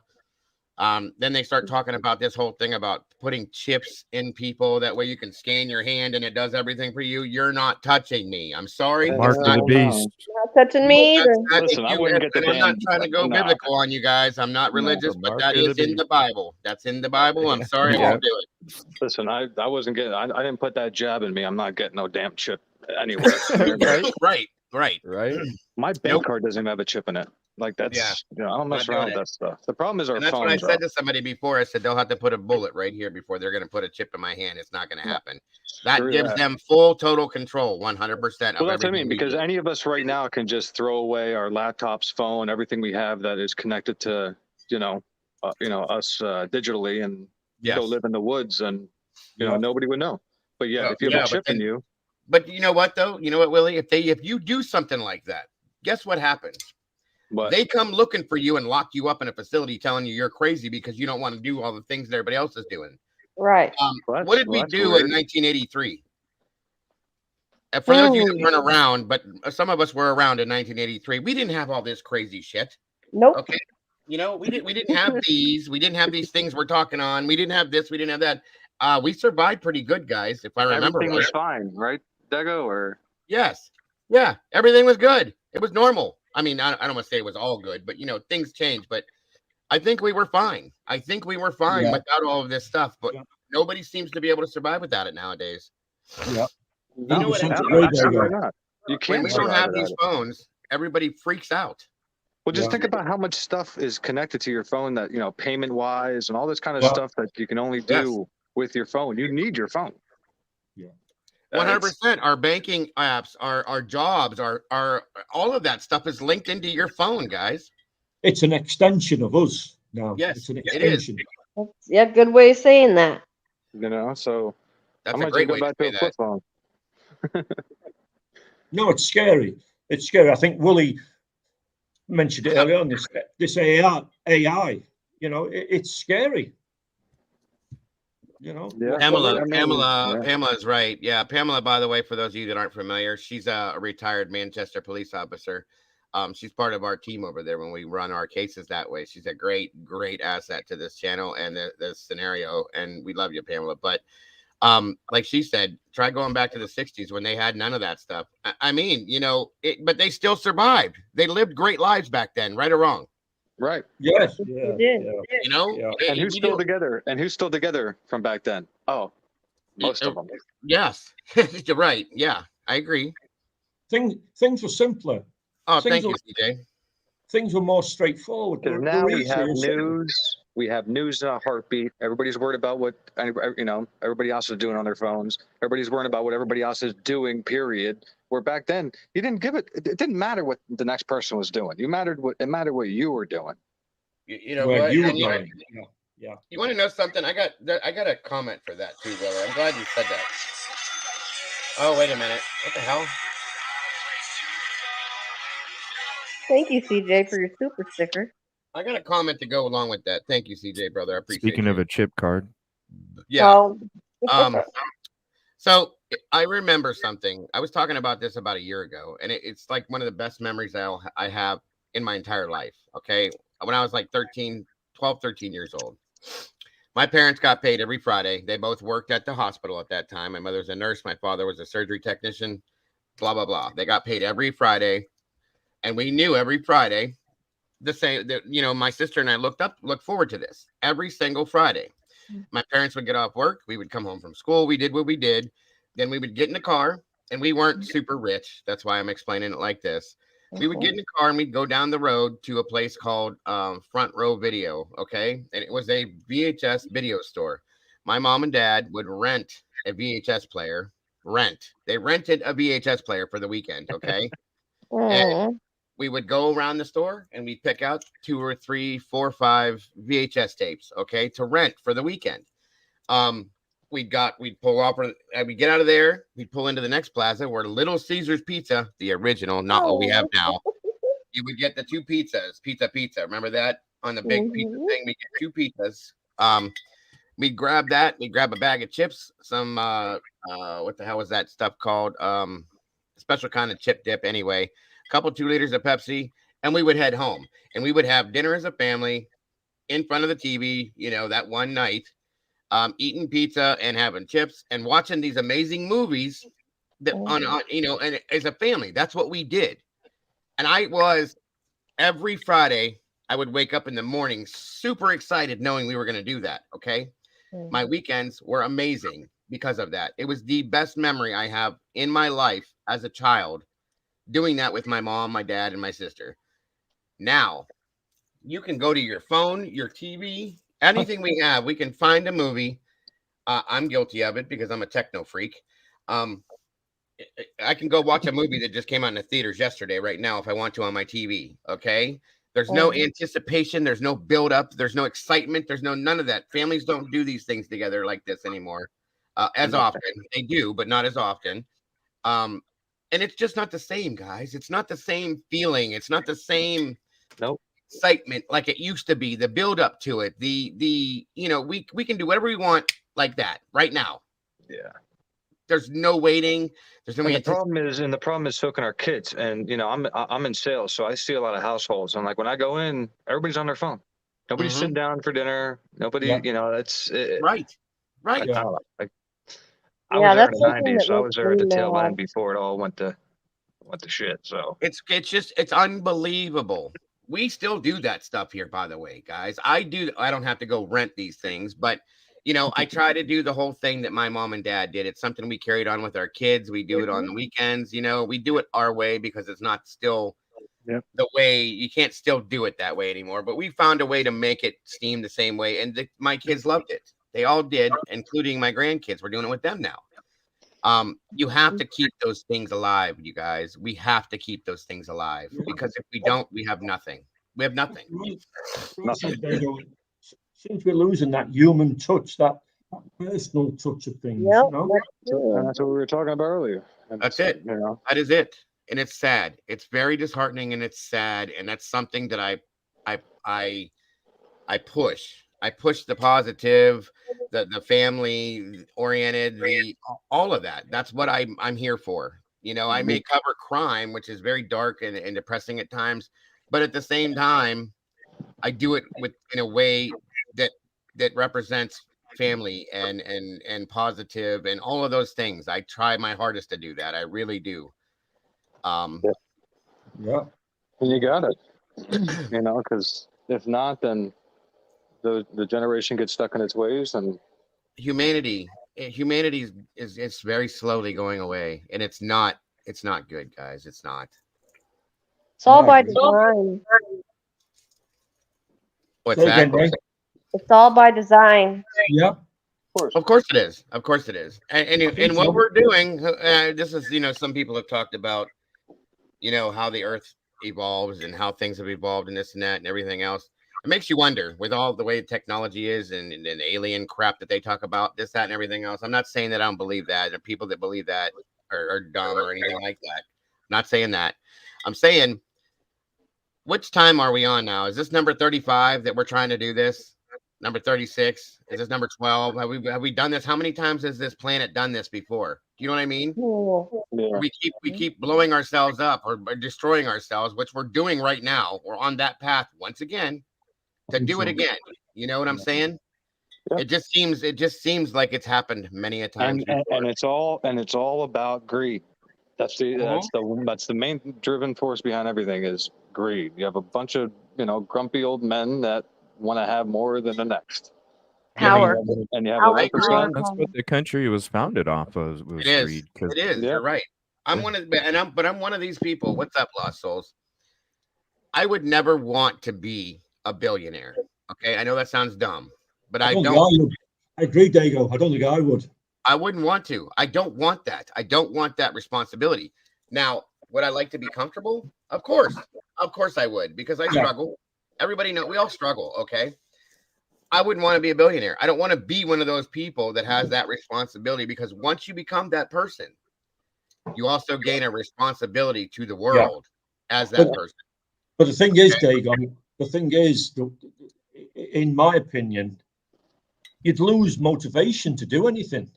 Then they start talking about this whole thing about putting chips in people. That way you can scan your hand and it does everything for you. You're not touching me. I'm sorry. Mark of the beast. Not touching me either. Listen, I wouldn't get the I'm not damn. trying to go Nah. biblical on you guys. I'm not religious, but Mark that of the is in beast. the Bible. That's in the Bible. I'm sorry, I Yeah. won't do it. Listen, I wasn't getting. I didn't put that jab in me. I'm not getting no damn chip anywhere. Right. Right. My bank card doesn't even have a chip in it. Like that's. Yeah. I don't mess Not around doing with that stuff. The problem is our And that's what I phones. said to somebody before. I said they'll have to put a bullet right here before they're going to put a chip in my hand. It's not going to happen. That Screw gives that. them full total control, 100%. Well, that's what I mean, because any of us right now can just throw away our laptops, phone, everything we have that is connected to, us digitally, and go live in the woods, and nobody would know. But yeah, if you have a chip in you. But you know what though? You know what, Willie? If you do something like that, guess what happens? What? They come looking for you and lock you up in a facility, telling you you're crazy because you don't want to do all the things that everybody else is doing. Right. What did we do in 1983? For those of you that weren't around, but some of us were around in 1983, we didn't have all this crazy shit. Nope. Okay. We didn't have these. We didn't have these things we're talking on. We didn't have this. We didn't have that. We survived pretty good, guys, if I remember Everything right. was fine, right, Dago? Or Yes. Yeah. Everything was good. It was normal. I mean, I don't want to say it was all good, but things changed. But I think we were fine. Without all of this stuff. But nobody seems to be able to survive without it nowadays. Yeah. You know what? You When can't we don't survive have without these it. phones, everybody freaks out. Well, just think about how much stuff is connected to your phone that, payment wise and all this kind of stuff that you can only do with your phone. You need your phone. Yeah. 100%. Our banking apps, our jobs, our all of that stuff is linked into your phone, guys. It's an extension of us now. Yes, it's an it is. extension. Yeah, good way of saying that. So That's I a might great just way go to back to say a that. flip phone. No, it's scary. It's scary. I think Willie mentioned it earlier on. This AI. It's scary. Pamela is right. Yeah, Pamela, by the way, for those of you that aren't familiar, she's a retired Manchester police officer. She's part of our team over there when we run our cases that way. She's a great asset to this channel and the scenario, and we love you, Pamela. But like she said, try going back to the 60s when they had none of that stuff. I mean, but they still survived. They lived great lives back then, right or wrong. Right. Yes. They did. And who's still together? And who's still together from back then? Oh, most of them. Yes. You're right. Yeah, I agree. Things were simpler. Oh, thank you, CJ. Things were more straightforward. Because now we have news. We have news in a heartbeat. Everybody's worried about what everybody else is doing on their phones. Everybody's worried about what everybody else is doing. Period. Where back then you didn't give it. It didn't matter what the next person was doing. It mattered what you were doing. You know Where what? you were And going. Yeah. You want to know something? I got a comment for that too, brother. I'm glad you said that. Oh, wait a minute. What the hell? Thank you, CJ, for your super sticker. I got a comment to go along with that. Thank you, CJ, brother. I appreciate Speaking of a chip card. Yeah. So I remember something. I was talking about this about a year ago, and it's like one of the best memories I have in my entire life. Okay. When I was like 13 years old, my parents got paid every Friday. They both worked at the hospital at that time. My mother's a nurse. My father was a surgery technician, blah, blah, blah. They got paid every Friday. And we knew every Friday the same that, my sister and I looked forward to this every single Friday. My parents would get off work. We would come home from school. We did what we did. Then we would get in the car and we weren't super rich. That's why I'm explaining it like this. We would get in the car and we'd go down the road to a place called Front Row Video, okay? And it was a VHS video store. My mom and dad would rent a VHS player. They rented a VHS player for the weekend, okay? And we would go around the store and we'd pick out 2 or 3, 4, 5 VHS tapes, okay, to rent for the weekend. We'd pull off, we'd get out of there, we'd pull into the next plaza where Little Caesar's Pizza, the original, not what we have now. You would get the 2 pizzas, pizza. Remember that on the big pizza thing? We get 2 pizzas. We'd grab that. We'd grab a bag of chips. Some what the hell was that stuff called? Special kind of chip dip. Anyway, a couple 2 liters of Pepsi, and we would head home. And we would have dinner as a family in front of the TV. You know, that one night. Eating pizza and having chips and watching these amazing movies that on and as a family, that's what we did. And every Friday, I would wake up in the morning super excited knowing we were going to do that. Okay. My weekends were amazing because of that. It was the best memory I have in my life as a child, doing that with my mom, my dad, and my sister. Now you can go to your phone, your TV, anything we have, we can find a movie. I'm guilty of it because I'm a techno freak. I can go watch a movie that just came out in the theaters yesterday right now if I want to on my TV. Okay. There's no anticipation. There's no build up. There's no excitement. There's none of that. Families don't do these things together like this anymore. As often. They do, but not as often. And it's just not the same, guys. It's not the same feeling. It's not the same. Nope. Excitement like it used to be, the build up to it, we can do whatever we want like that right now. Yeah, there's no waiting. There's no the problem is hooking our kids, and I'm in sales, so I see a lot of households, and like when I go in, everybody's on their phone. Nobody's sitting down for dinner. Nobody, that's right. I was there in the 90s, so I was there at the tail end before it all went to shit. So it's unbelievable. We still do that stuff here, by the way, guys. I don't have to go rent these things, but I try to do the whole thing that my mom and dad did. It's something we carried on with our kids. We do it on the weekends. We do it our way because it's not still the way. You can't still do it that way anymore, but we found a way to make it steam the same way. And my kids loved it. They all did, including my grandkids. We're doing it with them now. You have to keep those things alive, you guys. We have to keep those things alive because if we don't, we have nothing. We have nothing. Since we're losing that human touch, that personal touch of things. That's what we were talking about earlier. That's it. That is it. And it's sad. It's very disheartening and it's sad. And that's something that I push. I push the positive, the family oriented, all of that. That's what I'm here for. I may cover crime, which is very dark and depressing at times, but at the same time, I do it in a way that represents family and positive and all of those things. I try my hardest to do that. I really do. And you got it. Because if not, then the generation gets stuck in its ways, and humanity is very slowly going away, and it's not good, guys. It's not. It's all by design. What's that? It's all by design. Yep. Of course it is. Of course it is. And what we're doing, this is, some people have talked about, how the earth evolves and how things have evolved and this and that and everything else. It makes you wonder with all the way technology is and alien crap that they talk about, this, that, and everything else. I'm not saying that I don't believe that. There are people that believe that are dumb or anything like that. I'm not saying that. I'm saying, which time are we on now? Is this number 35 that we're trying to do this? Number 36? Is this number 12? Have we done this? How many times has this planet done this before? Do you know what I mean? Yeah. We keep blowing ourselves up or destroying ourselves, which we're doing right now. We're on that path once again to do it again. You know what I'm saying? Yeah. It just seems like it's happened many a time. And it's all about greed. That's the main driven force behind everything is greed. You have a bunch of grumpy old men that want to have more than the next. Power. And you have That's what the country was founded off of. Was it is. greed, It is. You're right. I'm one of I'm one of these people. What's up, Lost Souls? I would never want to be a billionaire. Okay, I know that sounds dumb, but I don't. I agree, Dago. I don't think I would. I wouldn't want to. I don't want that. I don't want that responsibility. Now, would I like to be comfortable? Of course I would, because I struggle. Everybody know we all struggle. Okay, I wouldn't want to be a billionaire. I don't want to be one of those people that has that responsibility, because once you become that person, you also gain a responsibility to the world as that person. But the thing is, Dagon, in my opinion, you'd lose motivation to do anything.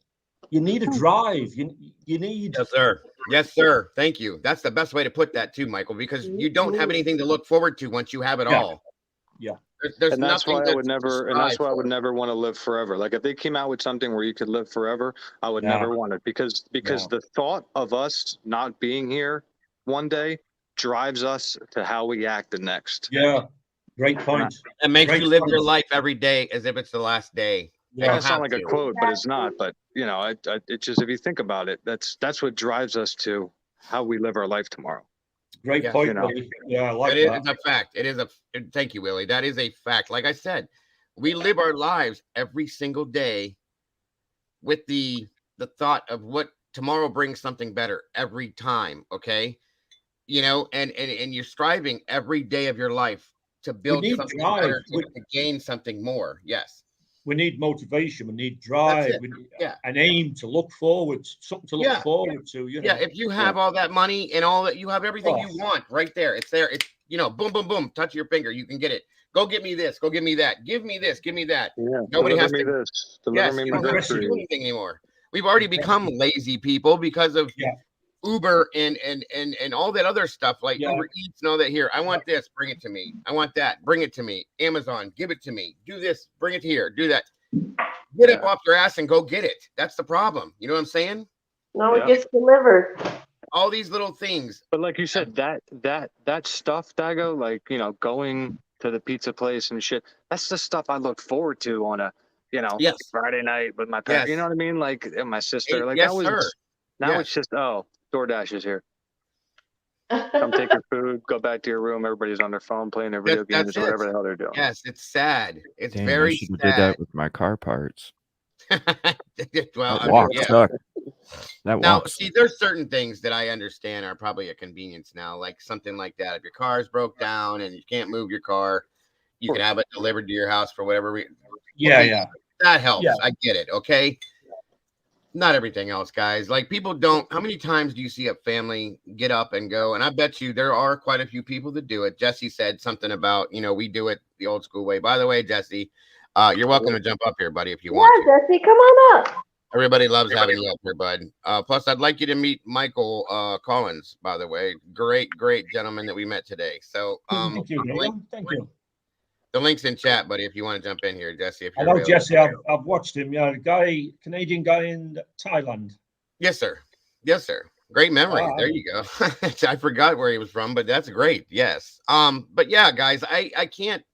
You need a drive. You need. Yes, sir. Yes, sir. Thank you. That's the best way to put that too, Michael, because you don't have anything to look forward to once you have it all. Yeah. There's and that's nothing why I would never. And that's why I would never want to live forever. Like if they came out with something where you could live forever, I would never want it, because the thought of us not being here one day drives us to how we act the next. Yeah. Great point. It makes you live your life every day as if it's the last day. Yeah, it sounds like a quote, but it's not. But you know, it just, if you think about it, that's what drives us to how we live our life tomorrow. Great point. You know? Yeah, I like that. It's a fact. Thank you, Willie. That is a fact. Like I said, we live our lives every single day with the thought of what tomorrow brings something better every time. Okay, you know, and you're striving every day of your life to build something better, to gain something more. Yes. We need motivation. We need drive. We need an aim to look forward, something to look forward to. You know? Yeah, if you have all that money and all that, you have everything you want right there. It's there. It's, you know, boom, boom, boom. Touch your finger. You can get it. Go get me this. Go give me that. Give me this. Give me that. Yeah, nobody has me to. This. Deliver me you don't have to do anything anymore. We've already become lazy people because of Uber and all that other stuff, like Uber Eats and all that. Here, I want this, bring it to me. I want that, bring it to me. Amazon, give it to me. Do this, bring it here. Do that. Get up off your ass and go get it. That's the problem. You know what I'm saying? No, it gets delivered. All these little things. But like you said, that stuff, Dago, like, you know, going to the pizza place and shit, that's the stuff I look forward to on a, you know, Friday night with my parents. You know what I mean? Like, and my sister. Like, that was. Now it's just, DoorDash is here. Come take your food, go back to your room. Everybody's on their phone playing their video games or whatever the hell they're doing. Yes, it's sad. It's Damn, very I should have sad. did that with my car parts. Well, that walk sucked. That now, walk. see, there's certain things that I understand are probably a convenience now, like something like that. If your car's broke down and you can't move your car, you can have it delivered to your house for whatever reason. That helps. I get it. Okay. Not everything else, guys. Like, people don't. How many times do you see a family get up and go? And I bet you there are quite a few people that do it. Jesse said something about, you know, we do it the old school way. By the way, Jesse, you're welcome to jump up here, buddy, if you want to. Jesse, come on up. Everybody loves having you up here, bud. Plus, I'd like you to meet Michael Collins, by the way. Great gentleman that we met today. So, thank you, thank you. The link's in chat, buddy, if you want to jump in here, Jesse. If you're I know Jesse. I've watched him. Yeah, Canadian guy in Thailand. Yes, sir. Yes, sir. Great memory. There you go. I forgot where he was from, but that's great. Yes. But yeah, guys, I can't.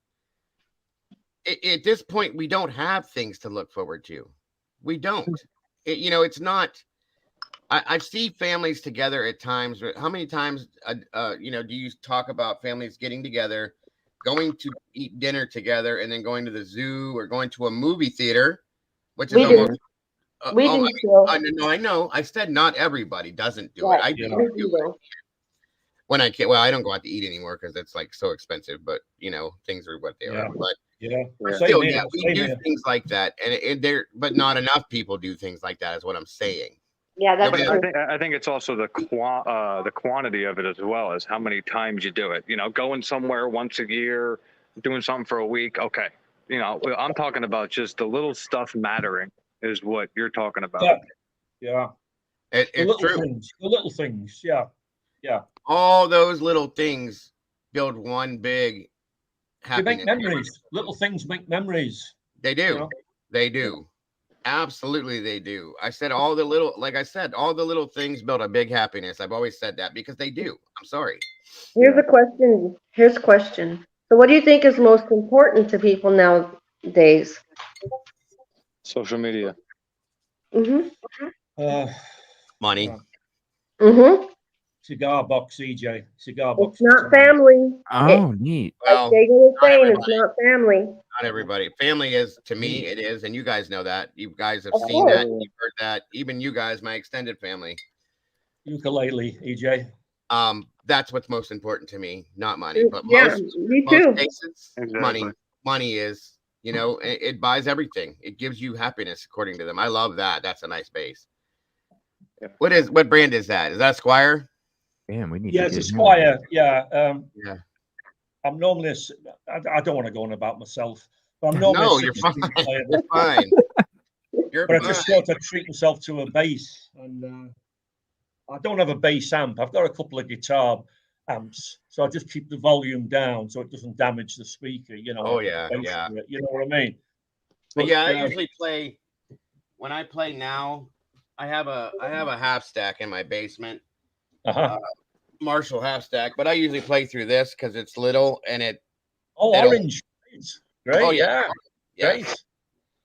At this point, we don't have things to look forward to. We don't. You know, it's not. I see families together at times. How many times, you know, do you talk about families getting together, going to eat dinner together, and then going to the zoo or going to a movie theater, which is almost. No, I know. I said not everybody doesn't do it. I do it. When I can't, well, I don't go out to eat anymore because it's like so expensive. But you know, things are what they are. But still, we do things like that, and but not enough people do things like that. Is what I'm saying. Yeah, that's I think it's also the quantity of it as well as how many times you do it. You know, going somewhere once a year, doing something for a week. Okay, you know, I'm talking about just the little stuff mattering is what you're talking about. Yeah, it's true. The little things. Yeah. All those little things build one big happiness. They make memories. Little things make memories. They do. You know? They do. Absolutely, they do. I said all the little things build a big happiness. I've always said that because they do. I'm sorry. Here's a question. Here's a question. So what do you think is most important to people nowadays? Social media. Mm-hmm. Money. Mm-hmm. Cigar box, EJ. Cigar It's box. not family. Oh, neat. Well, Like Dago was not saying, everybody. it's not family. Not everybody. Family is, to me, it is, and you guys know that. You guys have Of seen course. that. You've heard that. Even you guys, my extended family. Ukulele, EJ. That's what's most important to me, not money. But Yeah, me too. most cases, money is, you know, it buys everything. It gives you happiness, according to them. I love that. That's a nice base. Yeah. What brand is that? Is that Squire? Damn, we need Yeah, to it's a get him. Squire. Yeah. Yeah. I'm normally I don't want to go on about myself, but I'm normally No, a you're 16 fine. player. You're fine. You're But I fine. just sort of treat myself to a bass, and I don't have a bass amp. I've got a couple of guitar amps, so I just keep the volume down so it doesn't damage the speaker. You know. Oh yeah, yeah. You know what I mean? But yeah, I usually play. When I play now, I have a half stack in my basement. Marshall half stack, but I usually play through this because it's little and it. Oh, orange. Great. Oh yeah.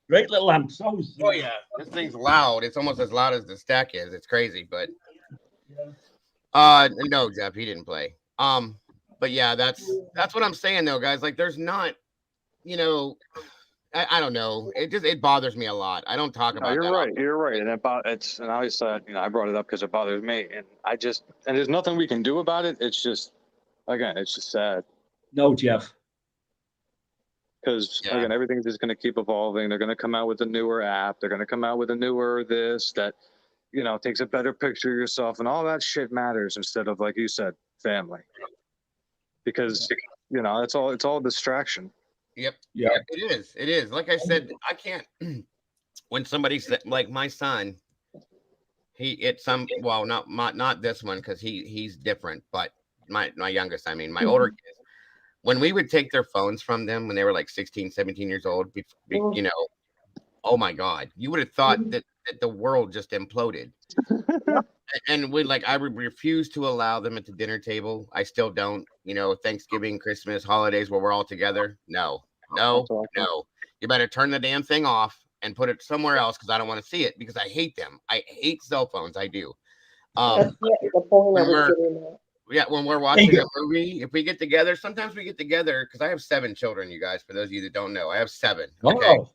Great little amps. Oh yeah, this thing's loud. It's almost as loud as the stack is. It's crazy, but no, Jeff, he didn't play. But yeah, that's what I'm saying though, guys. Like, there's not, you know, I don't know. It bothers me a lot. I don't talk about. You're right. You're right. And and I always thought, I brought it up because it bothers me, and there's nothing we can do about it. It's just, again, it's just sad. No, Jeff. Because again, everything's just going to keep evolving. They're going to come out with a newer app. They're going to come out with a newer this that, takes a better picture of yourself, and all that shit matters instead of, like you said, family. Because it's all distraction. Yep. Yeah. It is. Like I said, I can't. When somebody said, like my son, not this one because he's different, but my youngest, my older kids. When we would take their phones from them when they were like 16, 17 years old, oh my God, you would have thought that the world just imploded. And I would refuse to allow them at the dinner table. I still don't, Thanksgiving, Christmas, holidays where we're all together. No. You better turn the damn thing off and put it somewhere else because I don't want to see it because I hate them. I hate cell phones. I do. That's the point I was getting at. Yeah, when we're watching a movie, if we get together, sometimes we get together because I have 7 children, you guys. For those of you that don't know, I have 7. Okay. Oh.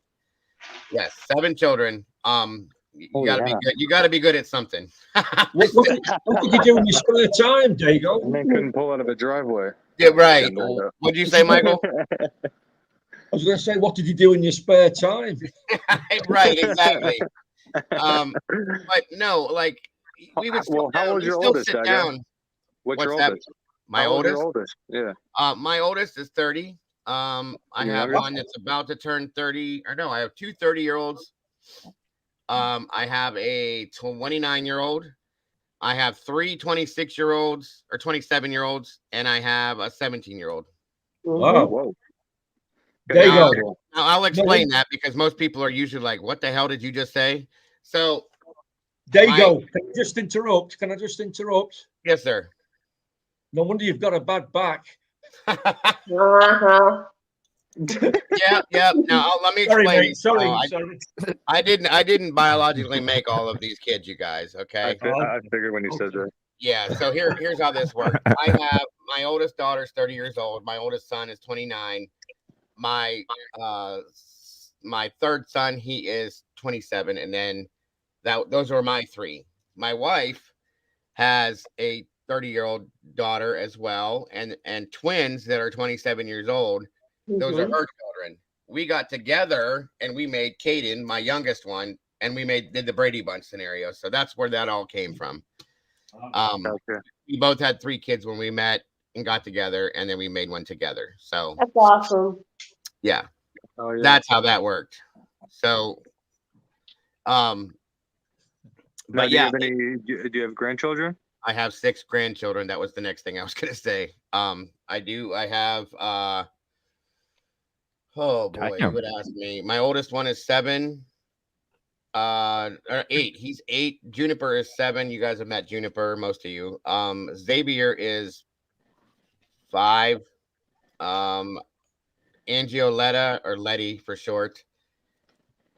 Yes, 7 children. You gotta be good. You gotta be good at something. What did you do in your spare time, Dago? Man couldn't pull out of a driveway. Yeah, right. What did you say, Michael? I was going to say, what did you do in your spare time? Right, exactly. But no, like we would. Well, how old's your oldest? Sit down. What's your oldest? My oldest? Yeah. My oldest is 30. I have one that's about to turn 30. Or no, I have 2 30-year-olds. I have a 29-year-old. I have 3 26-year-olds or 27-year-olds, and I have a 17-year-old. Wow. Whoa. There you go. Now I'll explain that because most people are usually like, "What the hell did you just say?" So there you go. Can I just interrupt? Yes, sir. No wonder you've got a bad back. Yep. Now let me explain. Sorry. I didn't biologically make all of these kids, you guys. Okay. I figured when you said that. Yeah. So here's how this works. I have my oldest daughter is 30 years old. My oldest son is 29. My third son, he is 27, and then those are my 3. My wife has a 30-year-old daughter as well, and twins that are 27 years old. Those are her children. We got together and we made Caden, my youngest one, and we did the Brady Bunch scenario. So that's where that all came from. We both had 3 kids when we met and got together, and then we made one together. So that's awesome. Yeah. That's how that worked. So, but yeah. Do you have grandchildren? I have 6 grandchildren. That was the next thing I was going to say. I do. I have, oh boy, you would ask me. My oldest one is 7, or 8. He's 8. Juniper is 7. You guys have met Juniper, most of you. Xavier is 5. Angioletta, or Letty for short,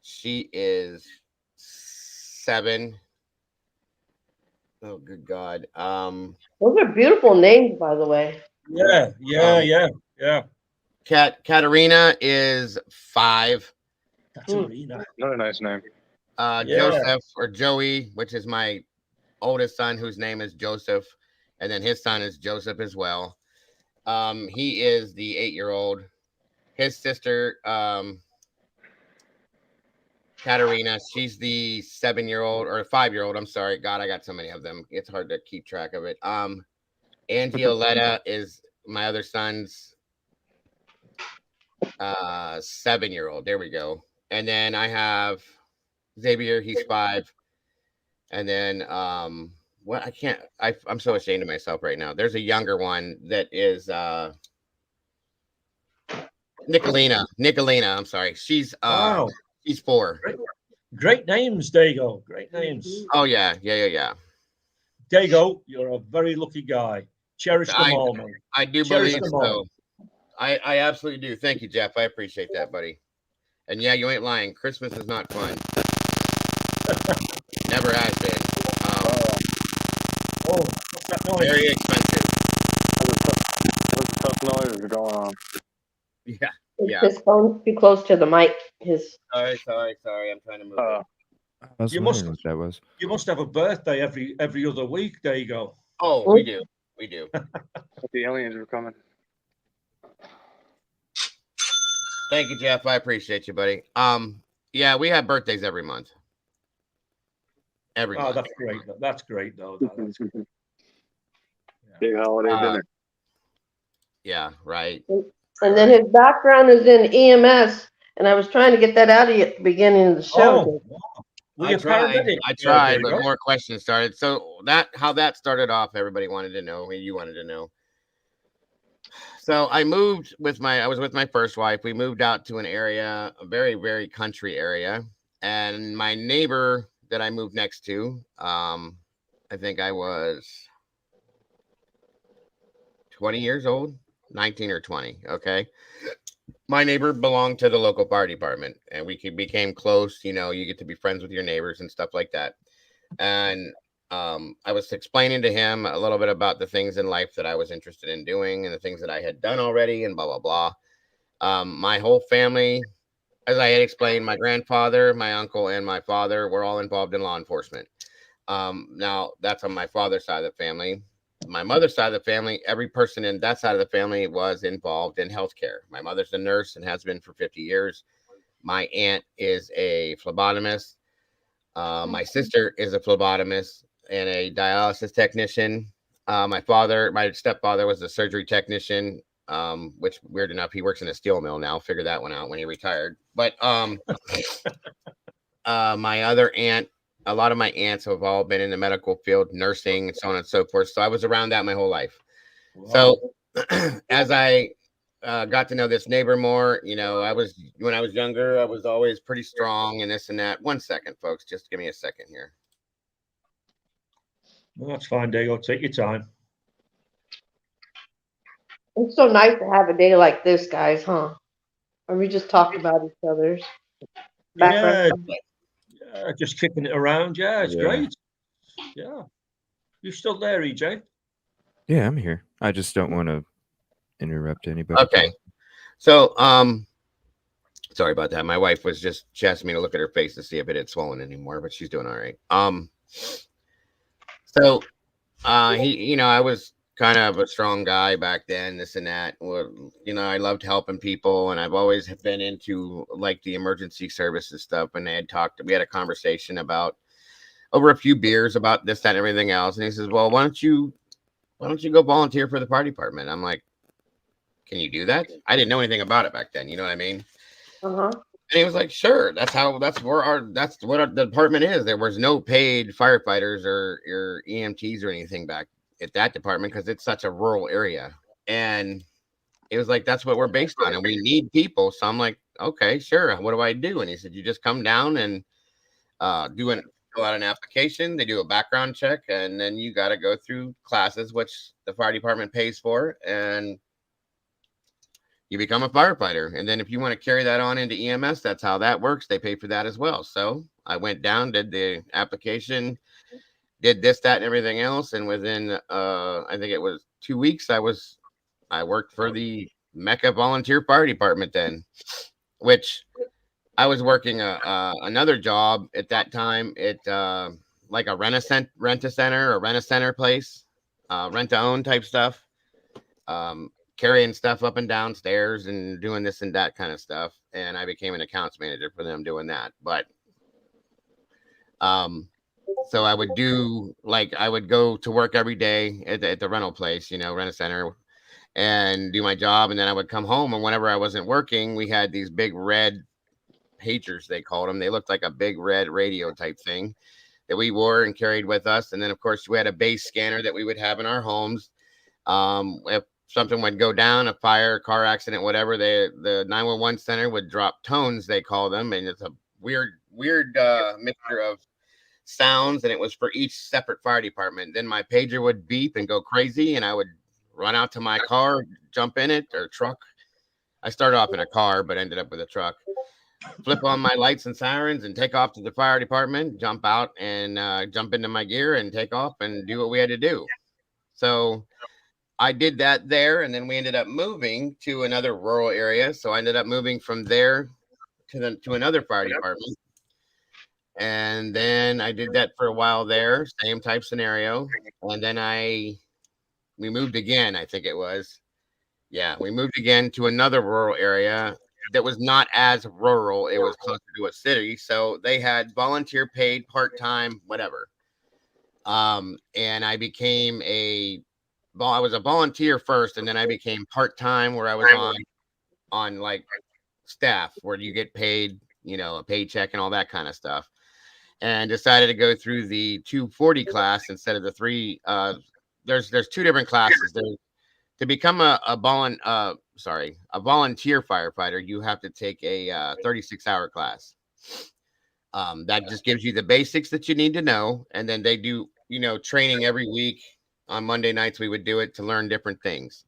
she is 7. Oh, good God. Those are beautiful names, by the way. Yeah. Katerina is 5. Katerina. Another nice name. Joseph, or Joey, which is my oldest son, whose name is Joseph, and then his son is Joseph as well. He is the 8-year-old. His sister, Katerina, she's the 7-year-old or 5-year-old. I'm sorry. God, I got so many of them. It's hard to keep track of it. Angioletta is my other son's 7-year-old. There we go. And then I have Xavier, he's 5. And then I'm so ashamed of myself right now. There's a younger one that is Nicolina, I'm sorry. She's Wow. She's 4. Great names, Dago. Great names. Oh yeah. Dago, you're a very lucky guy. Cherish them all, man. I do Cherish believe them so. all. I absolutely do. Thank you, Jeff. I appreciate that, buddy. And yeah, you ain't lying. Christmas is not fun. Never has been. What's that noise? Very expensive. There's a tough noise going on. Yeah. His phone's too close to the mic. Sorry. I'm trying to move it. I was wondering what that was. You must have a birthday every other week. There you go. Oh, we do. The aliens are coming. Thank you, Jeff. I appreciate you, buddy. Yeah, we have birthdays every month. Every month. That's great. That's great, though. Big holiday dinner. Yeah, right. And then his background is in EMS, and I was trying to get that out of you at the beginning of the show. I tried, but more questions started. So how that started off, everybody wanted to know. You wanted to know. So I was with my first wife. We moved out to an area, a very, very country area. And my neighbor that I moved next to, I think I was 20 years old, 19 or 20. Okay. My neighbor belonged to the local fire department, and we became close. You know, you get to be friends with your neighbors and stuff like that. And I was explaining to him a little bit about the things in life that I was interested in doing and the things that I had done already and blah, blah, blah. My whole family, as I had explained, my grandfather, my uncle, and my father were all involved in law enforcement. Now, that's on my father's side of the family. My mother's side of the family, every person in that side of the family was involved in healthcare. My mother's a nurse and has been for 50 years. My aunt is a phlebotomist. My sister is a phlebotomist and a dialysis technician. My stepfather was a surgery technician, which weird enough, he works in a steel mill now. Figured that one out when he retired. But my other aunt, a lot of my aunts have all been in the medical field, nursing, and so on and so forth. So I was around that my whole life. Wow. So as I got to know this neighbor more, you know, when I was younger, I was always pretty strong and this and that. 1 second, folks. Just give me a second here. Well, that's fine, Dago. Take your time. It's so nice to have a day like this, guys, huh? Where we just talk about each other's background. Yeah, just kicking it around. Yeah, it's great. Yeah. You still there, EJ? Yeah, I'm here. I just don't want to interrupt anybody. Okay. So, sorry about that. My wife she asked me to look at her face to see if it had swollen anymore, but she's doing all right. So, I was kind of a strong guy back then, this and that. Well, I loved helping people, and I've always been into like the emergency services stuff. And we had a conversation about over a few beers about this, that, and everything else. And he says, well, why don't you go volunteer for the fire department? I'm like, can you do that? I didn't know anything about it back then. You know what I mean? Uh-huh. And he was like, sure. That's what the department is. There was no paid firefighters or EMTs or anything back at that department because it's such a rural area. And it was like, that's what we're based on. And we need people. So I'm like, okay, sure. What do I do? And he said, you just come down and fill out an application. They do a background check. And then you got to go through classes, which the fire department pays for. And you become a firefighter. And then if you want to carry that on into EMS, that's how that works. They pay for that as well. So I went down, did the application, did this, that, and everything else. And within, I think it was 2 weeks, I worked for the Mecca Volunteer Fire Department then, which I was working another job at that time at like a rent-a-center place, rent-to-own type stuff, carrying stuff up and downstairs and doing this and that kind of stuff. And I became an accounts manager for them doing that. But so I would do, like, I would go to work every day at the rental place, rent-a-center, and do my job. And then I would come home, and whenever I wasn't working, we had these big red pagers, they called them. They looked like a big red radio type thing that we wore and carried with us. And then, of course, we had a base scanner that we would have in our homes. If something would go down, a fire, car accident, whatever, the 911 center would drop tones, they call them. And it's a weird mixture of sounds, and it was for each separate fire department. Then my pager would beep and go crazy, and I would run out to my car, jump in it, or truck. I started off in a car, but ended up with a truck. Flip on my lights and sirens and take off to the fire department, jump out and jump into my gear and take off and do what we had to do. So I did that there, and then we ended up moving to another rural area. So I ended up moving from there to another fire department. And then I did that for a while there, same type scenario. And then we moved again, I think it was. Yeah, we moved again to another rural area that was not as rural. It was closer to a city. So they had volunteer paid, part-time, whatever. And I became I was a volunteer first, and then I became part-time, where I was on like staff, where you get paid, a paycheck and all that kind of stuff. And decided to go through the 240 class instead of the 3. There's 2 different classes. To become a volunteer firefighter, you have to take a 36-hour class. That just gives you the basics that you need to know. And then they do, training every week. On Monday nights, we would do it to learn different things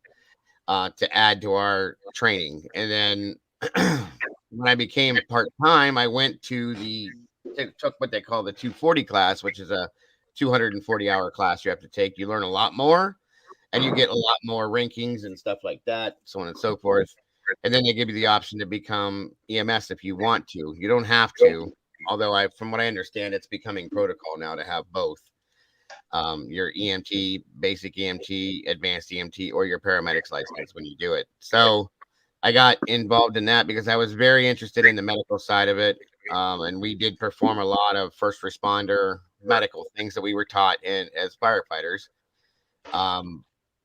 to add to our training. And then when I became part-time, I went to took what they call the 240 class, which is a 240-hour class you have to take. You learn a lot more, and you get a lot more rankings and stuff like that, so on and so forth. And then they give you the option to become EMS if you want to. You don't have to, although from what I understand, it's becoming protocol now to have both. Your EMT, basic EMT, advanced EMT, or your paramedics license when you do it. So I got involved in that because I was very interested in the medical side of it. And we did perform a lot of first responder medical things that we were taught as firefighters,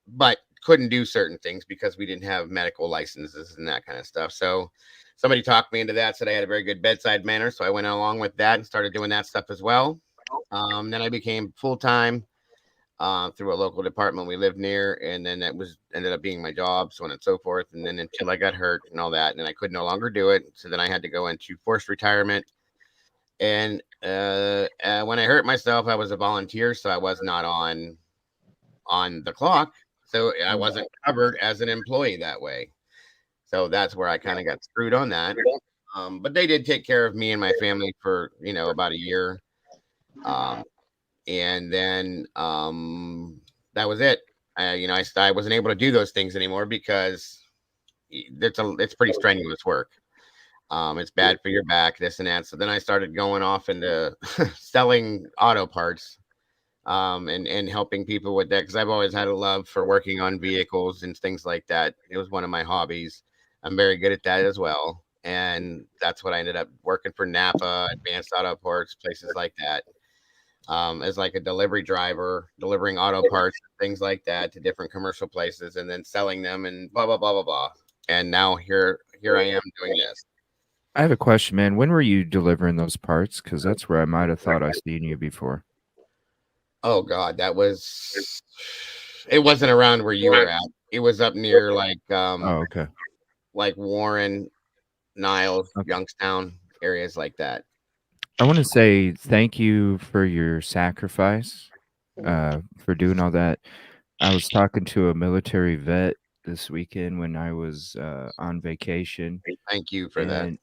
but couldn't do certain things because we didn't have medical licenses and that kind of stuff. So somebody talked me into that, said I had a very good bedside manner. So I went along with that and started doing that stuff as well. Then I became full-time through a local department we lived near, and then that ended up being my job, so on and so forth. And then until I got hurt and all that, and I could no longer do it, so then I had to go into forced retirement. And when I hurt myself, I was a volunteer, so I was not on the clock, so I wasn't covered as an employee that way. So that's where I kind of got screwed on that. But they did take care of me and my family for about a year. And then that was it. I wasn't able to do those things anymore because it's pretty strenuous work. It's bad for your back, this and that. So then I started going off into selling auto parts and helping people with that, because I've always had a love for working on vehicles and things like that. It was one of my hobbies. I'm very good at that as well. And that's what I ended up working for Napa, Advanced Auto Parts, places like that. As like a delivery driver, delivering auto parts, things like that to different commercial places, and then selling them and blah, blah, blah, blah, blah. And now here I am doing this. I have a question, man. When were you delivering those parts? Because that's where I might have thought I seen you before. Oh God, it wasn't around where you were at. It was up near like, okay. Like Warren, Niles, okay. Youngstown, areas like that. I want to say thank you for your sacrifice, for doing all that. I was talking to a military vet this weekend when I was on vacation. Thank you for that.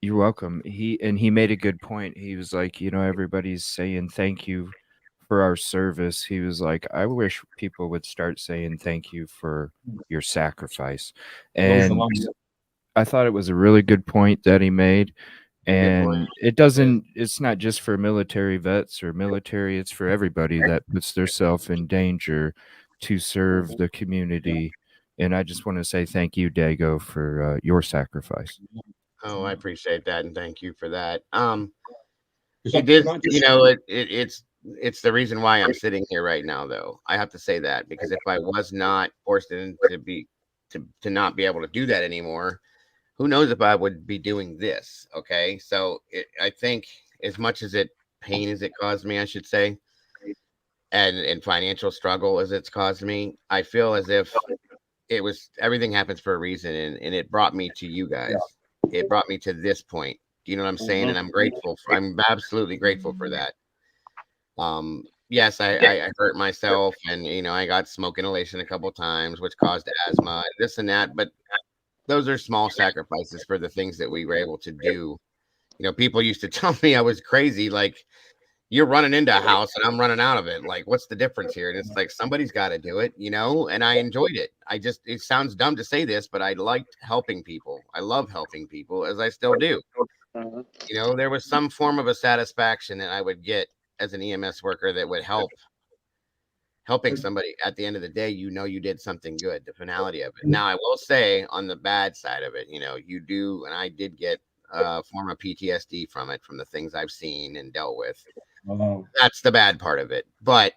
You're welcome. He made a good point. He was like, everybody's saying thank you for our service, he was like, I wish people would start saying thank you for your sacrifice. And I thought it was a really good point that he made. And it's not just for military vets or military, it's for everybody that puts themselves in danger to serve the community. And I just want to say thank you, Dago, for your sacrifice. Oh, I appreciate that, and thank you for that. It did, you know, it's the reason why I'm sitting here right now, though. I have to say that, because if I was not forced to not be able to do that anymore, who knows if I would be doing this. Okay, so I think as much as pain as it caused me, I should say, and financial struggle as it's caused me, I feel as if everything happens for a reason, and it brought me to you guys. It brought me to this point. Do you know what I'm saying? And I'm grateful. I'm absolutely grateful for that. Yes, I hurt myself, and you know, I got smoke inhalation a couple times, which caused asthma, this and that. But those are small sacrifices for the things that we were able to do. You know, people used to tell me I was crazy, like, you're running into a house and I'm running out of it. Like, what's the difference here? And it's like, somebody's got to do it, you know, and I enjoyed it. It sounds dumb to say this, but I liked helping people. I love helping people, as I still do. You know, there was some form of a satisfaction that I would get as an EMS worker that would helping somebody at the end of the day. You know, you did something good, the finality of it. Now, I will say on the bad side of it, you know, you do, and I did get a form of PTSD from it, from the things I've seen and dealt with. That's the bad part of it. But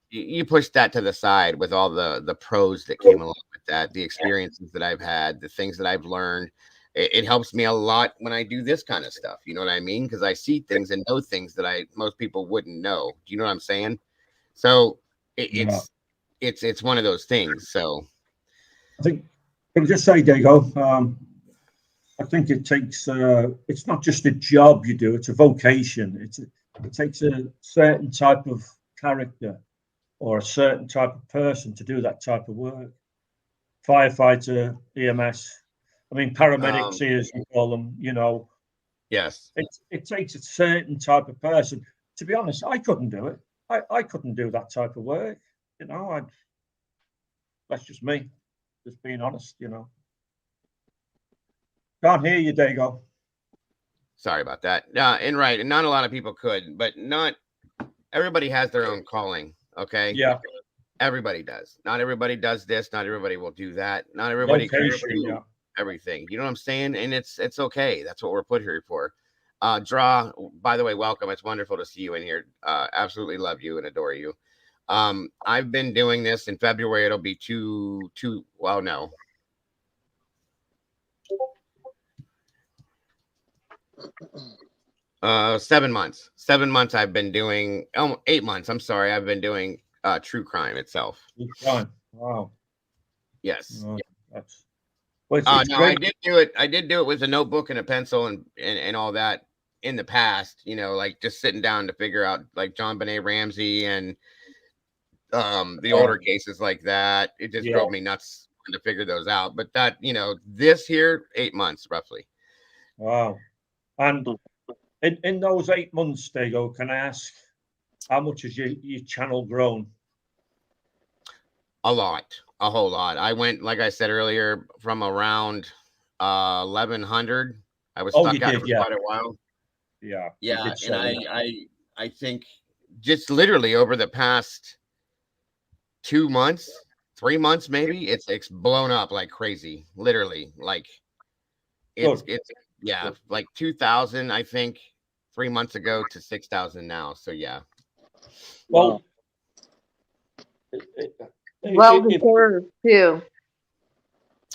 you push that to the side with all the pros that came along with that, the experiences that I've had, the things that I've learned. It helps me a lot when I do this kind of stuff. You know what I mean? Because I see things and know things that most people wouldn't know. Do you know what I'm saying? So it's one of those things. So I think I'll just say, Dago, I think it takes it's not just a job you do, it's a vocation. It takes a certain type of character or a certain type of person to do that type of work. Firefighter, EMS, I mean, paramedics, as you call them, you know. Yes. It takes a certain type of person. To be honest, I couldn't do it. I couldn't do that type of work. You know, that's just me, just being honest, you know. Can't hear you, Dago. Sorry about that. And right, and not a lot of people could, but not everybody has their own calling. Okay. Yeah. Everybody does. Not everybody does this. Not everybody will do that. Not everybody can do everything. You know what I'm saying? And it's okay. That's what we're put here for. Draw, by the way, welcome. It's wonderful to see you in here. Absolutely love you and adore you. I've been doing this in February. It'll be well, no. Uh, 7 months. 7 months I've been doing 8 months. I'm sorry. I've been doing true crime itself. True crime. Wow. Yes. That's no, I did do it. I did do it with a notebook and a pencil and all that in the past, you know, like just sitting down to figure out like John Benet Ramsey and the older cases like that. It just drove me nuts to figure those out. But that, you know, this here, 8 months roughly. Wow. And in those 8 months, Dago, can I ask how much has your channel grown? A lot, a whole lot. I went, like I said earlier, from around 1,100. I was stuck out for quite a while. Yeah. Yeah, and I think just literally over the past 2 months, 3 months maybe, it's blown up like crazy. Literally, like it's like 2,000, I think, 3 months ago to 6,000 now. So yeah. Well, well deserved too.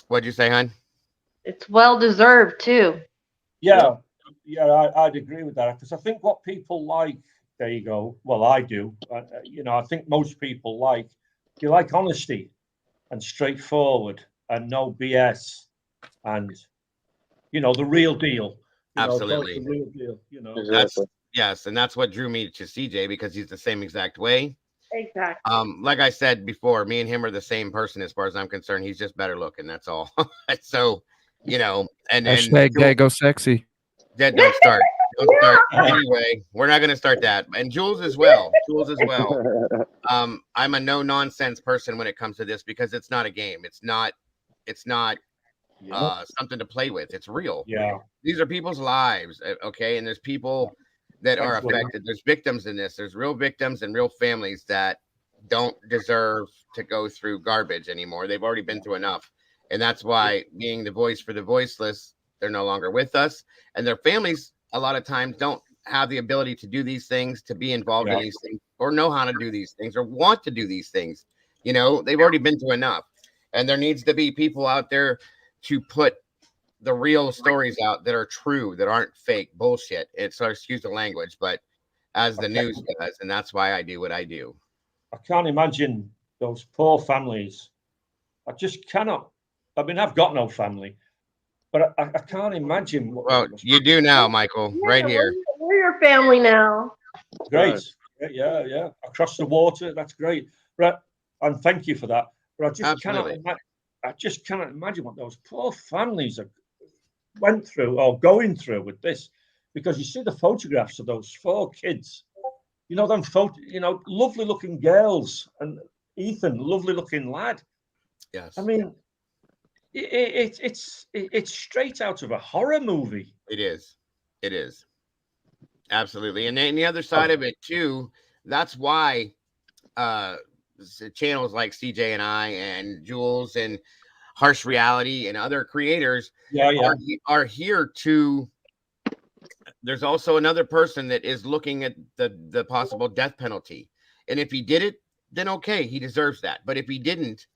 What'd you say, hon? It's well deserved too. Yeah, I'd agree with that, because I think what people like, there you go. Well, I do. You know, I think most people like honesty and straightforward and no BS and, you know, the real deal. Absolutely. The real deal, you know. Yes, and that's what drew me to CJ, because he's the same exact way. Exactly. Like I said before, me and him are the same person as far as I'm concerned. He's just better looking, that's all. So, you know, and Hashtag Dago sexy. Don't start. Don't start. Anyway, we're not going to start that. And Jules as well. I'm a no nonsense person when it comes to this because it's not a game. It's not something to play with. It's real. Yeah. These are people's lives. Okay. And there's people that are affected. There's victims in this. There's real victims and real families that don't deserve to go through garbage anymore. They've already been through enough. And that's why being the voice for the voiceless, they're no longer with us. And their families, a lot of times, don't have the ability to do these things, to be involved in these things, or know how to do these things, or want to do these things. You know, they've already been through enough. And there needs to be people out there to put the real stories out that are true, that aren't fake bullshit. It's, excuse the language, but as the news does. And that's why I do what I do. I can't imagine those poor families. I just cannot. I mean, I've got no family, but I can't imagine. Well, you do now, Michael, right here. We're your family now. Great. Yeah. Across the water. That's great. But, and thank you for that. But I just cannot imagine what those poor families went through or going through with this, because you see the photographs of those 4 kids, you know, lovely looking girls, and Ethan, lovely looking lad. Yes. I mean, it's straight out of a horror movie. It is. Absolutely. And then the other side of it too, that's why channels like CJ and I and Jules and Harsh Reality and other creators are here to. There's also another person that is looking at the possible death penalty. And if he did it, then okay, he deserves that. But if he didn't,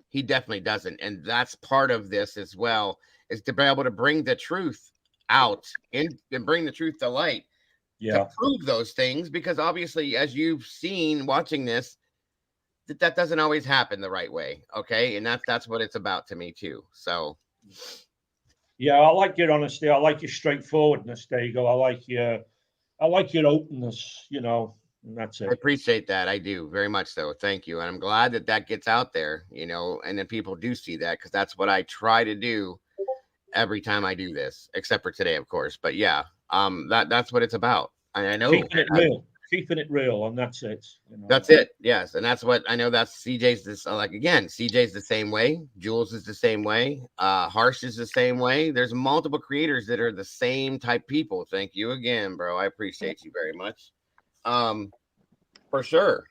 he definitely doesn't. And that's part of this as well, is to be able to bring the truth out and bring the truth to light. To prove those things, because obviously, as you've seen watching this, that doesn't always happen the right way. Okay. And that's what it's about to me too. So yeah, I like your honesty. I like your straightforwardness, Dago. I like your openness, you know, and that's it. I appreciate that. I do very much so. Thank you. And I'm glad that gets out there, you know, and then people do see that, because that's what I try to do every time I do this, except for today, of course. But yeah, that's what it's about. I know keeping it real, and that's it. You know? That's it. Yes. And that's what I know. That's CJ's CJ's the same way. Jules is the same way. Harsh is the same way. There's multiple creators that are the same type people. Thank you again, bro. I appreciate you very much. For sure.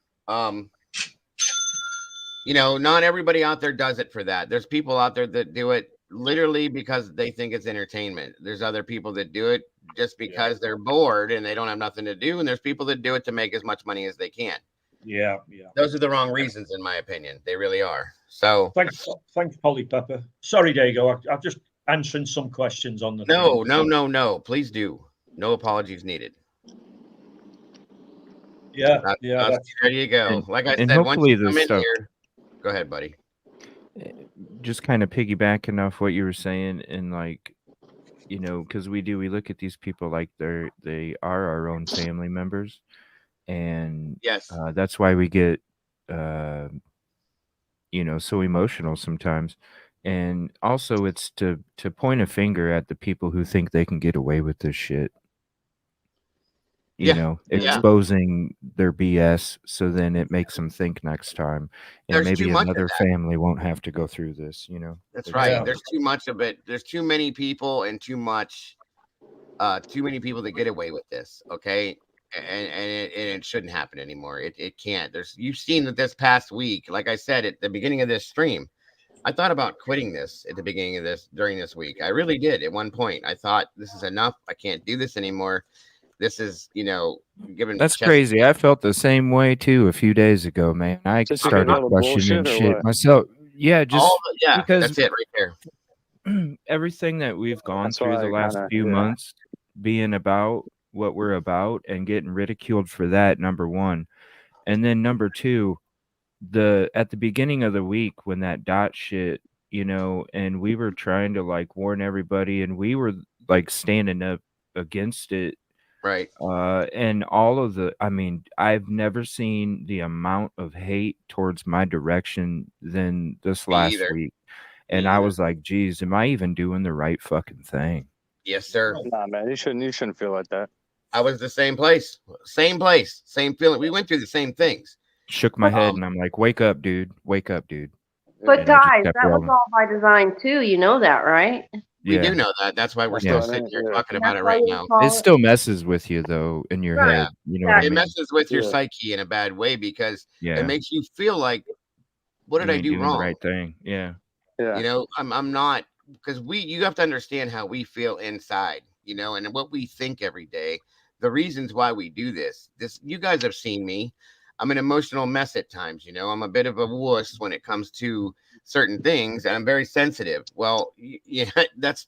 You know, not everybody out there does it for that. There's people out there that do it literally because they think it's entertainment. There's other people that do it just because they're bored and they don't have nothing to do. And there's people that do it to make as much money as they can. Yeah. Those are the wrong reasons, in my opinion. They really are. So thanks, Polly Pepper. Sorry, Dago. I'm just answering some questions on the No. Please do. No apologies needed. Yeah. There you go. Like I said, once you come in here, go ahead, buddy. Just kind of piggybacking off what you were saying, and like, you know, because we look at these people like they are our own family members, and yes, that's why we get you know, so emotional sometimes. And also it's to point a finger at the people who think they can get away with this shit, you know, exposing their BS, so then it makes them think next time, and maybe another family won't have to go through this, you know. That's right. There's too much of it. There's too many people and too many people that get away with this. Okay. And it shouldn't happen anymore. It can't. You've seen that this past week, like I said at the beginning of this stream, I thought about quitting this at the beginning of during this week. I really did. At one point, I thought, this is enough. I can't do this anymore. This is, you know, given. That's crazy. I felt the same way too a few days ago, man. I started questioning shit myself. Yeah, just because that's it right there. Everything that we've gone through the last few months, being about what we're about and getting ridiculed for that, number one. And then number two, at the beginning of the week when that dot shit, you know, and we were trying to like warn everybody, and we were like standing up against it. Right. And all of I've never seen the amount of hate towards my direction than this last week. And I was like, geez, am I even doing the right fucking thing? Yes, sir. Nah, man, you shouldn't feel like that. I was the same place, same feeling. We went through the same things. Shook my head and I'm like, wake up, dude. Wake up, dude. But And I just guys, kept that was rolling. all by design too. You know that, right? We Yeah. do know that. That's why we're Yeah. still sitting here talking That's about it why right we now. call It still messes with you though in your Right. head. You know what I It mean? messes with your Yeah. psyche in a bad way because Yeah. it makes you feel like, what did You I ain't do doing the wrong? right thing. Yeah. Yeah. You know, I'm not, because you have to understand how we feel inside, you know, and what we think every day. The reasons why we do this, you guys have seen me. I'm an emotional mess at times, you know. I'm a bit of a wuss when it comes to certain things, and I'm very sensitive. Well, yeah, that's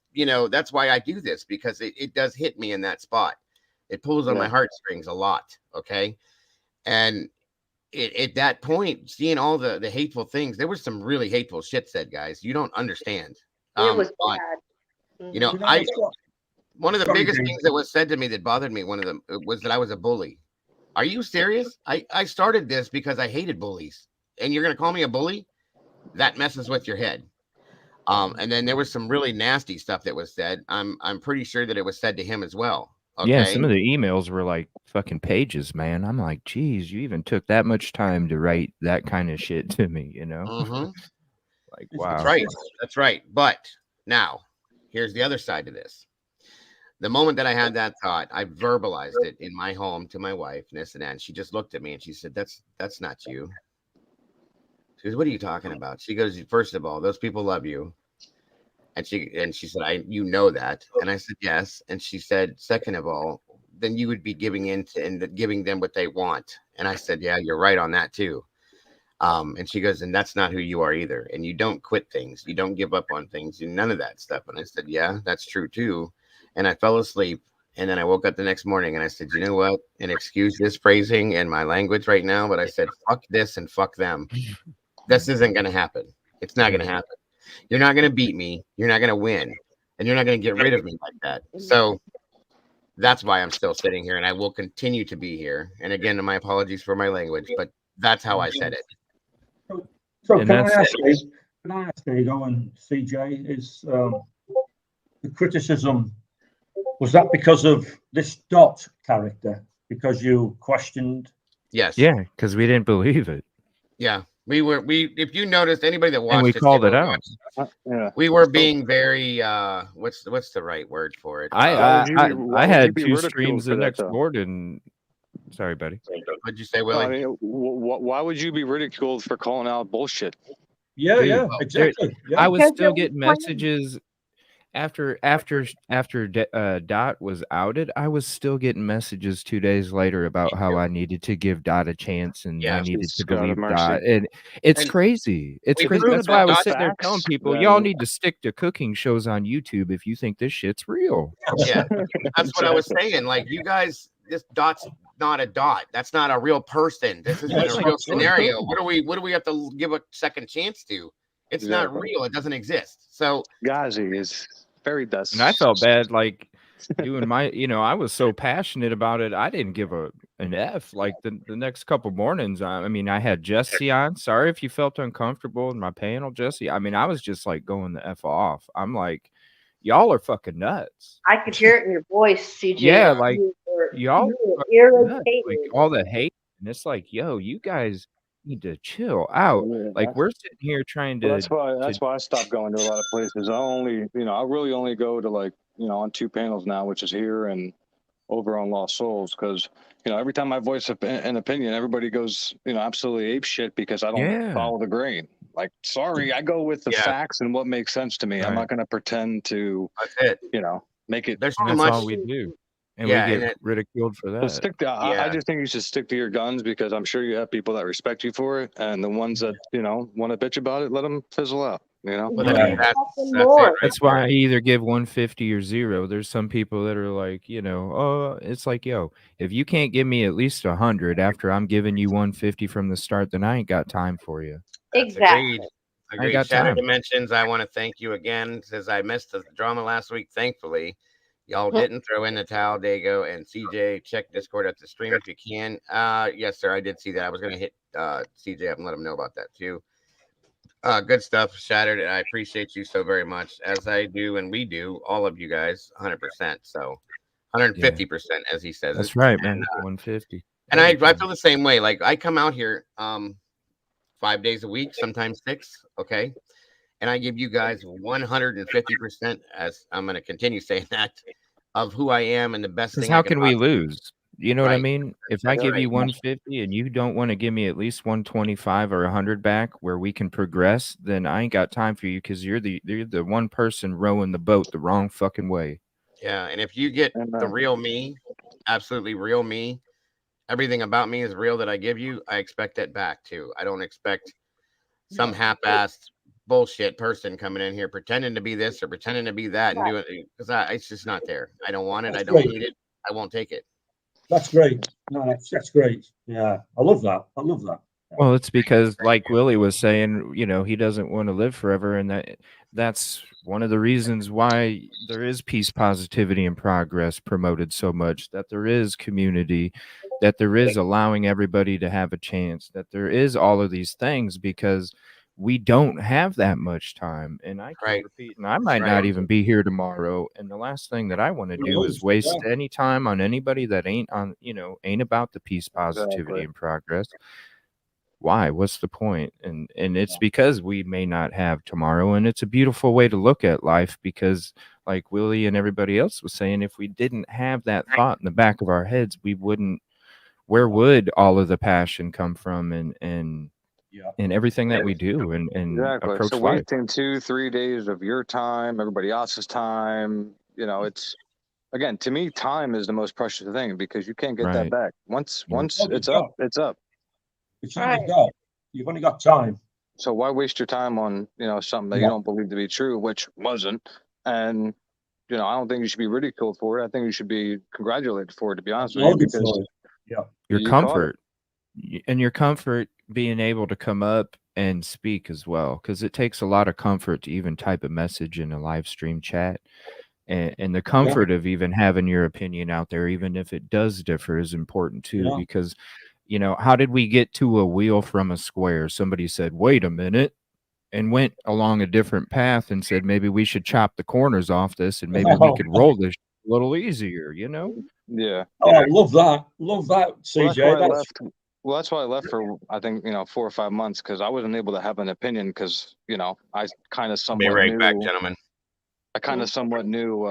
why I do this, because it does hit me in that spot. It pulls on my heartstrings a lot. Okay, and at that point, seeing all the hateful things, there was some really hateful shit said, guys. You don't understand. It was But, bad. you know, one of the biggest things that was said to me that bothered me, one of them was that I was a bully. Are you serious? I started this because I hated bullies, and you're gonna call me a bully? That messes with your head. And then there was some really nasty stuff that was said. I'm pretty sure that it was said to him as well. Okay. Yeah, some of the emails were like fucking pages, man. I'm like, geez, you even took that much time to write that kind of shit to me, you know? Like, wow. That's right. That's right. But now, here's the other side to this. The moment that I had that thought, I verbalized it in my home to my wife, and she just looked at me and she said, that's not you. She goes, what are you talking about? She goes, first of all, those people love you. And she said, you know that. And I said, yes. And she said, second of all, then you would be giving in to and giving them what they want. And I said, yeah, you're right on that too. And she goes, and that's not who you are either. And you don't quit things. You don't give up on things. You none of that stuff. And I said, yeah, that's true too. And I fell asleep. And then I woke up the next morning and I said, you know what? And excuse this phrasing and my language right now, but I said, fuck this and fuck them. This isn't going to happen. It's not going to happen. You're not going to beat me. You're not going to win. And you're not going to get rid of me like that. So that's why I'm still sitting here and I will continue to be here. And again, my apologies for my language, but that's how I said it. So can I ask Diego and CJ, is the criticism, was that because of this Dot character? Because you questioned? Yes. Yeah, because we didn't believe it. Yeah. If you noticed, anybody that watched and we called it out. We were being very what's the right word for it? I had two streams the next morning. Sorry, buddy. What'd you say, Willie? I mean, why would you be ridiculed for calling out bullshit? Yeah, Dude, yeah, exactly. Yeah. I was still getting messages after Dot was outed. I was still getting messages 2 days later about how I needed to give Dot a chance and I needed to believe Dot. And it's crazy. It's crazy. That's why I was sitting there telling people, y'all need to stick to cooking shows on YouTube if you think this shit's real. Yeah, that's what I was saying. Like, you guys, this Dot's not a Dot. That's not a real person. This isn't a real scenario. What do we have to give a second chance to? It's not real. It doesn't exist. So Gazi is very dust. And I felt bad, like doing my, I was so passionate about it. I didn't give an F. Like the next couple mornings, I mean, I had Jesse on. Sorry if you felt uncomfortable in my panel, Jesse. I mean, I was just like going the F off. I'm like, y'all are fucking nuts. I could hear it in your voice, CJ. Yeah, like y'all irritated. like all the hate, and it's like, yo, you guys need to chill out. Like, we're sitting here trying to. Well, that's why I stopped going to a lot of places. I really only go to on two panels now, which is here and over on Lost Souls, because every time I voice an opinion, everybody goes absolutely ape shit because I don't follow the grain. Like, sorry, I go with the facts and what makes sense to me. I'm not going to pretend to. That's it. Make it. There's that's all we do. And we get ridiculed for that. I just think you should stick to your guns, because I'm sure you have people that respect you for it, and the ones that want to bitch about it, let them fizzle out. That's why I either give 150 or 0. There's some people that are like, it's like, yo, if you can't give me at least 100 after I'm giving you 150 from the start, then I ain't got time for you. Exactly. Agreed. Shattered Dimensions, I want to thank you again, since I missed the drama last week. Thankfully, y'all didn't throw in the towel. Dago and CJ, check Discord at the stream if you can. Yes, sir, I did see that. I was going to hit CJ up and let him know about that too. Good stuff, Shattered. I appreciate you so very much, as I do, and we do, all of you guys, 100%. So, 150%, as he says. That's right, man. 150. And I feel the same way. Like I come out here 5 days a week, sometimes 6. Okay. And I give you guys 150%, as I'm going to continue saying that, of who I am and the best thing. How can we lose? You know what I Right. mean? If I give you 150 and you don't want to give me at least 125 or 100 back where we can progress, then I ain't got time for you because you're the one person rowing the boat the wrong fucking way. Yeah. And if you get the real me, absolutely real me, everything about me is real that I give you, I expect that back too. I don't expect some half-assed bullshit person coming in here pretending to be this or pretending to be that and doing it, because it's just not there. I don't want it. I don't need it. I won't take it. That's great. No, that's great. Yeah, I love that. I love that. Well, it's because, like Willie was saying, you know, he doesn't want to live forever, and that's one of the reasons why there is peace, positivity, and progress promoted so much. That there is community, that there is allowing everybody to have a chance, that there is all of these things, because we don't have that much time. And I keep repeating, I might not even be here tomorrow. And the last thing that I want to do is waste any time on anybody that ain't about the peace, positivity, and progress. Why? What's the point? And it's because we may not have tomorrow. And it's a beautiful way to look at life, because like Willie and everybody else was saying, if we didn't have that thought in the back of our heads, where would all of the passion come from and everything that we do and Exactly. approach So life? wasting 2-3 days of your time, everybody else's time, it's, again, to me, time is the most precious thing, because you can't get that back. Once it's up, it's up. You've only got time. So why waste your time on, something that you don't believe to be true, which wasn't? And, I don't think you should be ridiculed for it. I think you should be congratulated for it, to be honest with you, because your comfort and your comfort being able to come up and speak as well, because it takes a lot of comfort to even type a message in a live stream chat, and the comfort of even having your opinion out there, even if it does differ, is important too. Because how did we get to a wheel from a square? Somebody said, wait a minute, and went along a different path and said, maybe we should chop the corners off this and maybe we could roll this a little easier, Yeah. Oh, I love that. Love that, CJ. That's why I left for, I think, 4 or 5 months, because I wasn't able to have an opinion, because, I kind of somewhat Be right knew, back, gentlemen. I kind of somewhat knew,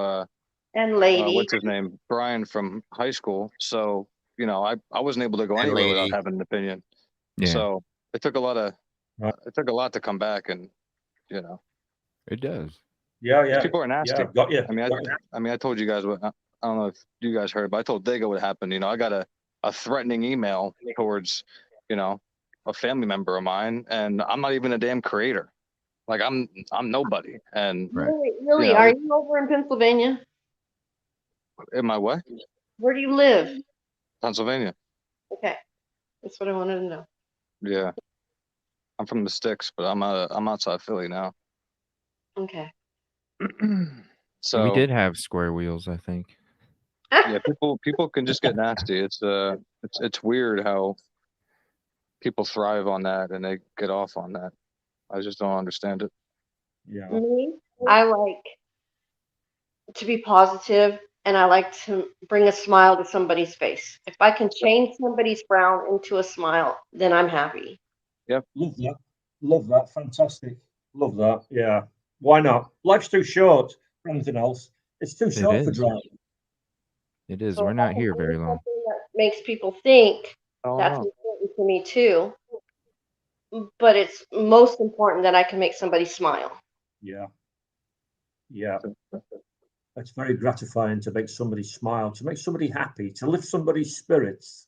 and lady, what's his name? Brian from high school. So, I wasn't able to go anywhere without having an opinion. Yeah. So it took a lot to come back, and, It does. Yeah. People are nasty. Yeah, got you. I told you guys what, I don't know if you guys heard, but I told Dago what happened. I got a threatening email towards, a family member of mine, and I'm not even a damn creator. Like I'm nobody. And really, are you over in Pennsylvania? Am I what? Where do you live? Pennsylvania. Okay, that's what I wanted to know. Yeah, I'm from the sticks, but I'm outside Philly now. Okay. So we did have square wheels, I think. Yeah, people can just get nasty. It's weird how people thrive on that and they get off on that. I just don't understand it. Yeah. Me, I like to be positive, and I like to bring a smile to somebody's face. If I can change somebody's frown into a smile, then I'm happy. Yep. Love that. Fantastic. Love that. Yeah. Why not? Life's too short for anything else. It's too short for drama. It is. So We're not here very long. something that makes people think, that's wow. important to me too. But it's most important that I can make somebody smile. Yeah. Yeah. It's very gratifying to make somebody smile, to make somebody happy, to lift somebody's spirits.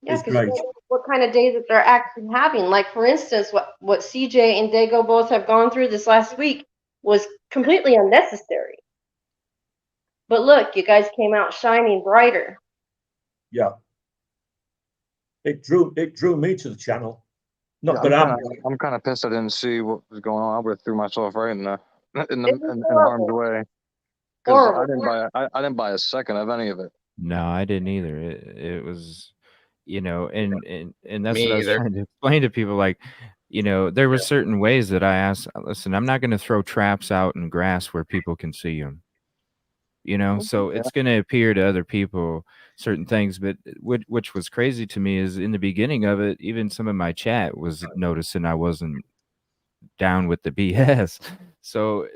Yeah, It's because great. what kind of day that they're actually having. Like, for instance, what CJ and Dago both have gone through this last week was completely unnecessary. But look, you guys came out shining brighter. Yeah. It drew me to the channel. Not Yeah, that I'm kind of pissed I didn't see what was going on. I would have threw myself right in It's harm's horrible. way. Horrible. I didn't buy a second of any of it. No, I didn't either. It was, and that's Me what I was either. trying to explain to people. Like, you know, there were certain ways that I asked, listen, I'm not going to throw traps out in grass where people can see them. You know, so it's going to appear to other people certain things, but which was crazy to me is in the beginning of it, even some of my chat was noticing I wasn't down with the BS. So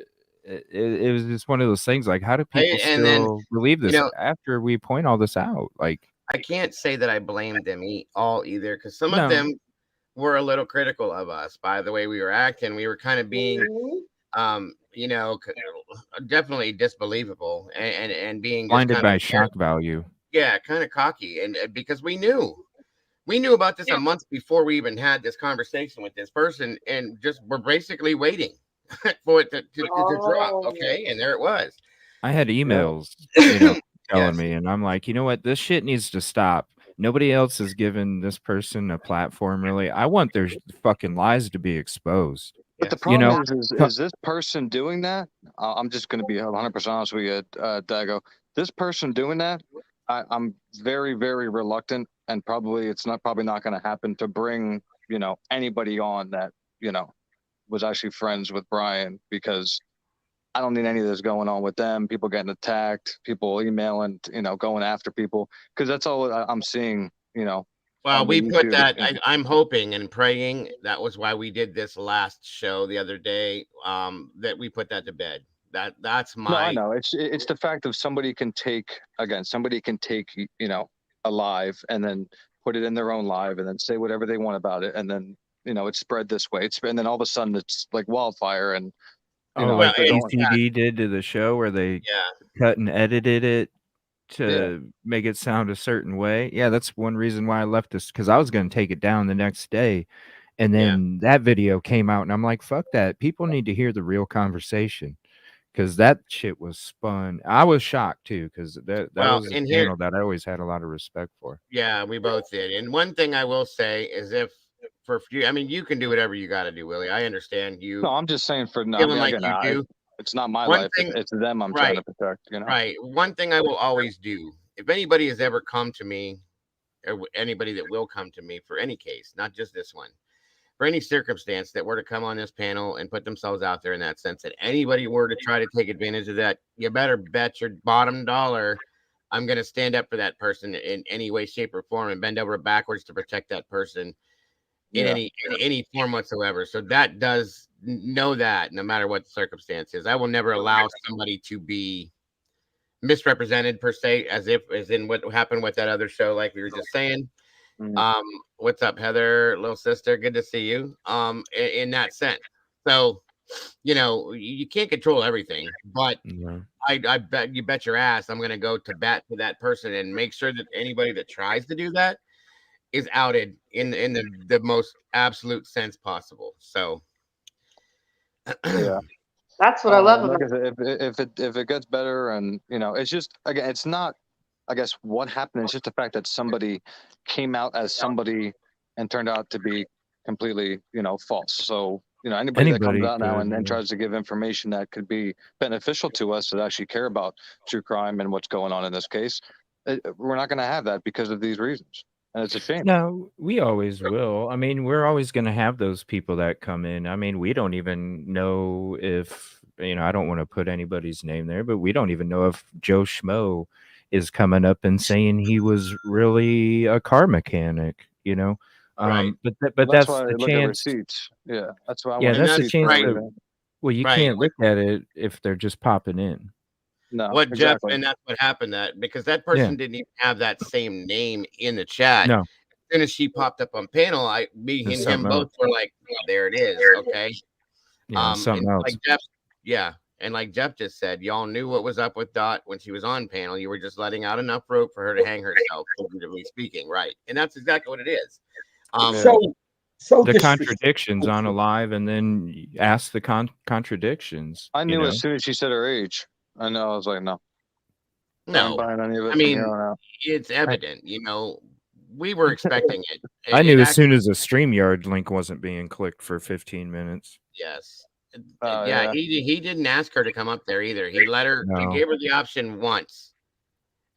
it was just one of those things like, how do people And then, still believe you this know, after we point all this out? Like, I can't say that I blame them all either, because some of no, them were a little critical of us by the way we were acting. We were kind of being, you know, definitely disbelievable and being just blinded kind of by shock value. yeah, kind of cocky, and because we knew about this a month before we even had this conversation with this person, and just we're basically waiting for it to drop. Okay, and there it was. I had emails, you know, telling Yes. me, and I'm like, you know what, this shit needs to stop. Nobody else has given this person a platform, really. I want their fucking lies to be exposed. But the You problem know, is this person doing that? I'm just going to be 100% honest with you, Dago. This person doing that, I'm very, very reluctant, and probably it's probably not going to happen to bring, you know, anybody on that, you know, was actually friends with Brian, because I don't need any of this going on with them. People getting attacked, people emailing, you know, going after people, because that's all I'm seeing, you know. Well, we put that. I'm hoping and praying that was why we did this last show the other day. That we put that to bed. That's my. No, I know. It's the fact of somebody can take, you know, a live and then put it in their own live and then say whatever they want about it, and then, you know, it's spread this way. And then all of a sudden it's like wildfire, and you know, like DCD did to the show where they cut and edited it to make it sound a certain way. Yeah, that's one reason why I left this, because I was going to take it down the next day, and then that video came out, and I'm like, fuck that. People need to hear the real conversation, because that shit was spun. I was shocked too, because that was a channel that I always had a lot of respect for. Yeah, we both did. And one thing I will say is, I mean, you can do whatever you got to do, Willie. I understand you. No, I'm just saying it's not my life. It's them I'm trying to protect, you know? Right. One thing I will always do, if anybody has ever come to me, or anybody that will come to me for any case, not just this one, for any circumstance that were to come on this panel and put themselves out there in that sense, that anybody were to try to take advantage of that, you better bet your bottom dollar I'm going to stand up for that person in any way, shape, or form, and bend over backwards to protect that person in any form whatsoever. So that does know that no matter what the circumstance is, I will never allow somebody to be misrepresented per se, as in what happened with that other show, like we were just saying. What's up, Heather, little sister? Good to see you. In that sense. So, you know, you can't control everything, but I bet you bet your ass I'm going to go to bat to that person and make sure that anybody that tries to do that is outed in the most absolute sense possible. So yeah, that's what I love about it. If it gets better, and you know, it's just, again, it's not, I guess, what happened. It's just the fact that somebody came out as somebody and turned out to be completely, you know, false. So, you know, anybody that comes out now and tries to give information that could be beneficial to us that actually care about true crime and what's going on in this case, we're not going to have that because of these reasons. And it's a shame. No, we always will. I mean, we're always going to have those people that come in. I mean, we don't even know if, you know, I don't want to put anybody's name there, but we don't even know if Joe Schmo is coming up and saying he was really a car mechanic, you know? Right. But that's that's why I the look at chance. receipts. Yeah, that's why I Yeah, want that's the chance. right. Well, you can't look at it if they're just popping in. No, what exactly. Jeff, and that's what happened, that because that person didn't even have that same name in the chat. No. As soon as she popped up on panel, me and him both were like, there it is. Okay. Yeah, something else. Like Jeff, and like Jeff just said, y'all knew what was up with Dot when she was on panel. You were just letting out enough rope for her to hang herself, figuratively speaking, right? And that's exactly what it is. So the contradictions on a live, and then ask the contradictions. I knew as soon as she said her age. I know. I was like, no. No, I mean, it's evident. You know, we were expecting it. I knew as soon as the StreamYard link wasn't being clicked for 15 minutes. Yes. He didn't ask her to come up there either. He let her. No. He gave her the option once,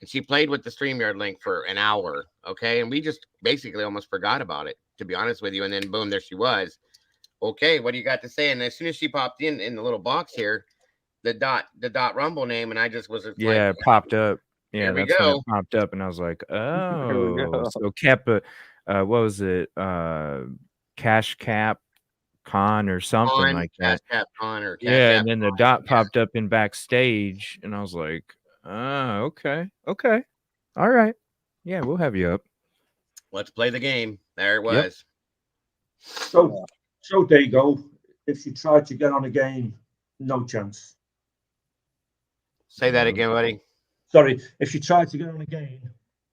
and she played with the StreamYard link for an hour. Okay, and we just basically almost forgot about it, to be honest with you. And then boom, there she was. okay, what do you got to say? And as soon as she popped in the little box here, the dot rumble name, and I just was like, it popped up. Yeah, here we that's when go. it popped up, and I was like, we oh, go. so Kappa, what was it? Cash Cap Con or something like that. Cash Cap Con or Cash Yeah, App and then the Con, dot yeah. popped up in backstage, and I was like, okay, all right, yeah, we'll have you up. Let's play the game. There it Yep. was. So Dago, if you try to get on again, no chance. Say that again, buddy. Sorry, if you try to get on again,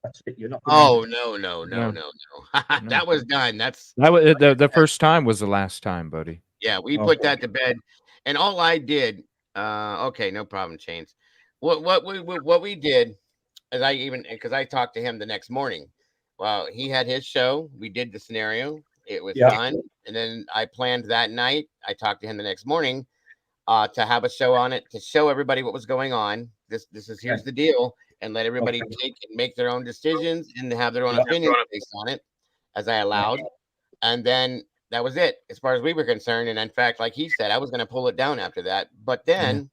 that's it. You're not. Oh, no. That was done. That was the first time was the last time, buddy. Yeah, we put that to bed, and all I did. Okay, no problem, Chains. What we did is because I talked to him the next morning. Well, he had his show. We did the scenario. It was done, and then I planned that night. I talked to him the next morning to have a show on it to show everybody what was going on. Here's the deal, and let everybody take and make their own decisions and have their own opinions based on it, as I allowed. And then that was it, as far as we were concerned. And in fact, like he said, I was going to pull it down after that. But then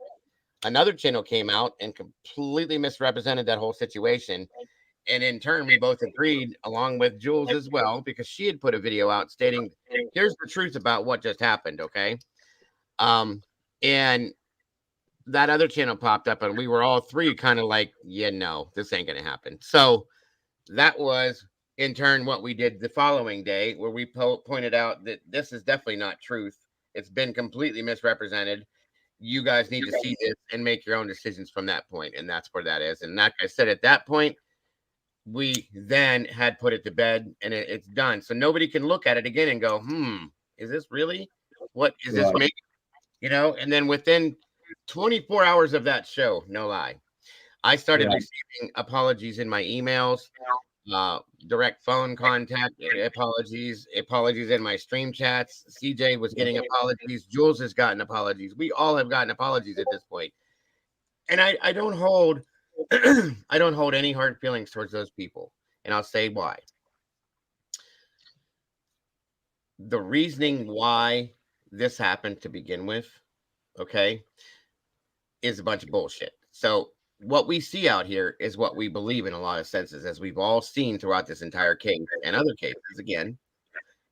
another channel came out and completely misrepresented that whole situation. And in turn, we both agreed, along with Jules as well, because she had put a video out stating, here's the truth about what just happened. Okay. And that other channel popped up, and we were all three kind of like, yeah, no, this ain't going to happen. So that was in turn what we did the following day, where we pointed out that this is definitely not truth. It's been completely misrepresented. You guys need to see this and make your own decisions from that point. And that's where that is. And like I said, at that point, we then had put it to bed, and it's done. So nobody can look at it again and go, is this really? What is this making? And then within 24 hours of that show, no lie, I started receiving apologies in my emails, direct phone contact, apologies in my stream chats. CJ was getting apologies. Jules has gotten apologies. We all have gotten apologies at this point. And I don't hold I don't hold any hard feelings towards those people. And I'll say why. The reasoning why this happened to begin with, okay, is a bunch of bullshit. So what we see out here is what we believe in a lot of senses, as we've all seen throughout this entire case and other cases again,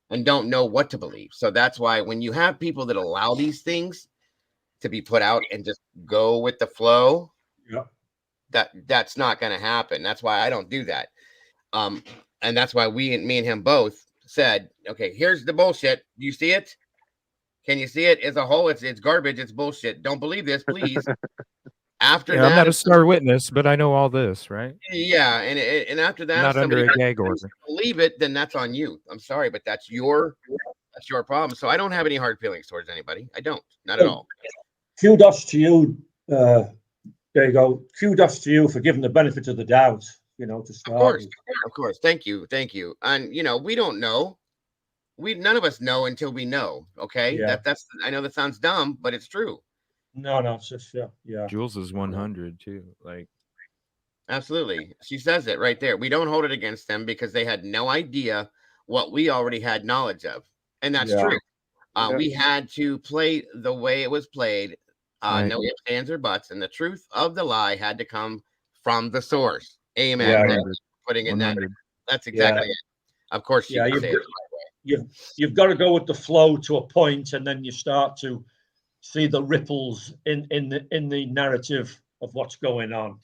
and don't know what to believe. So that's why when you have people that allow these things to be put out and just go with the flow, that's not going to happen. That's why I don't do that. And that's why me and him both said, okay, here's the bullshit. Do you see it? Can you see it as a whole? It's garbage. It's bullshit. Don't believe this, please. After that, I'm not a star witness, but I know all this, right? Yeah, and after that, not under a gag order. Believe it, then that's on you. I'm sorry, but that's your problem. So I don't have any hard feelings towards anybody. I don't, not at all. Kudos to you. There you go. Kudos to you for giving the benefit of the doubt. To start. Of course. Thank you. And we don't know. None of us know until we know. Okay, that's. I know that sounds dumb, but it's true. No, it's just yeah. Jules is 100 too. Like, absolutely, she says it right there. We don't hold it against them because they had no idea what we already had knowledge of, and that's true. We had to play the way it was played. No ifs, ands, or buts, and the truth of the lie had to come from the source. Amen. Putting it that. That's exactly it. Of course, you've got to go with the flow to a point, and then you start to see the ripples in the narrative of what's going on.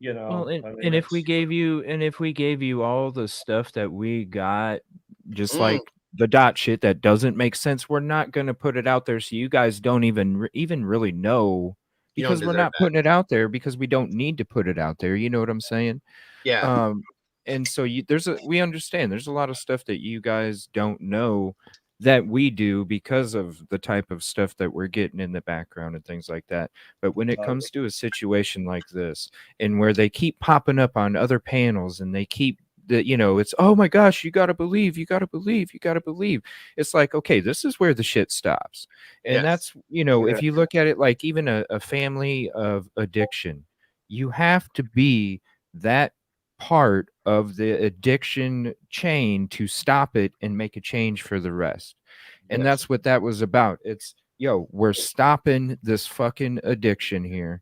Well, and if we gave you all the stuff that we got, just like the dot shit that doesn't make sense, we're not going to put it out there, so you guys don't even really know, because we're not putting it out there because we don't need to put it out there. You know what I'm saying? Yeah. And so we understand there's a lot of stuff that you guys don't know that we do because of the type of stuff that we're getting in the background and things like that. But when it comes to a situation like this, and where they keep popping up on other panels, and they keep it's, oh my gosh, you got to believe. It's like, okay, this is where the shit stops. And that's, if you look at it like even a family of addiction, you have to be that part of the addiction chain to stop it and make a change for the rest. And that's what that was about. It's, yo, we're stopping this fucking addiction here.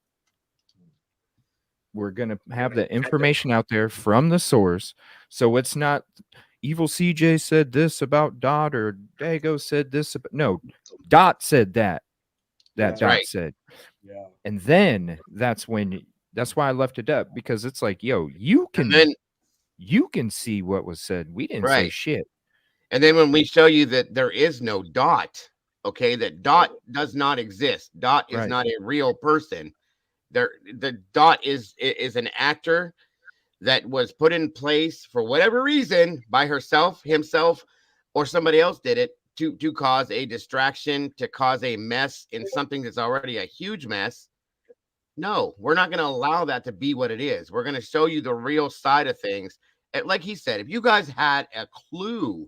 We're going to have the information out there from the source. So it's not Evil CJ said this about Dot or Dago said this about, no, Dot said that. Dot said. Yeah. And then that's why I left it up, because it's like, yo, you can see what was said. We didn't say shit. And then when we show you that there is no Dot, okay, that Dot does not exist. Dot is not a real person. The Dot is an actor that was put in place for whatever reason by herself, himself, or somebody else did it to cause a distraction, to cause a mess in something that's already a huge mess. No, we're not going to allow that to be what it is. We're going to show you the real side of things. And like he said, if you guys had a clue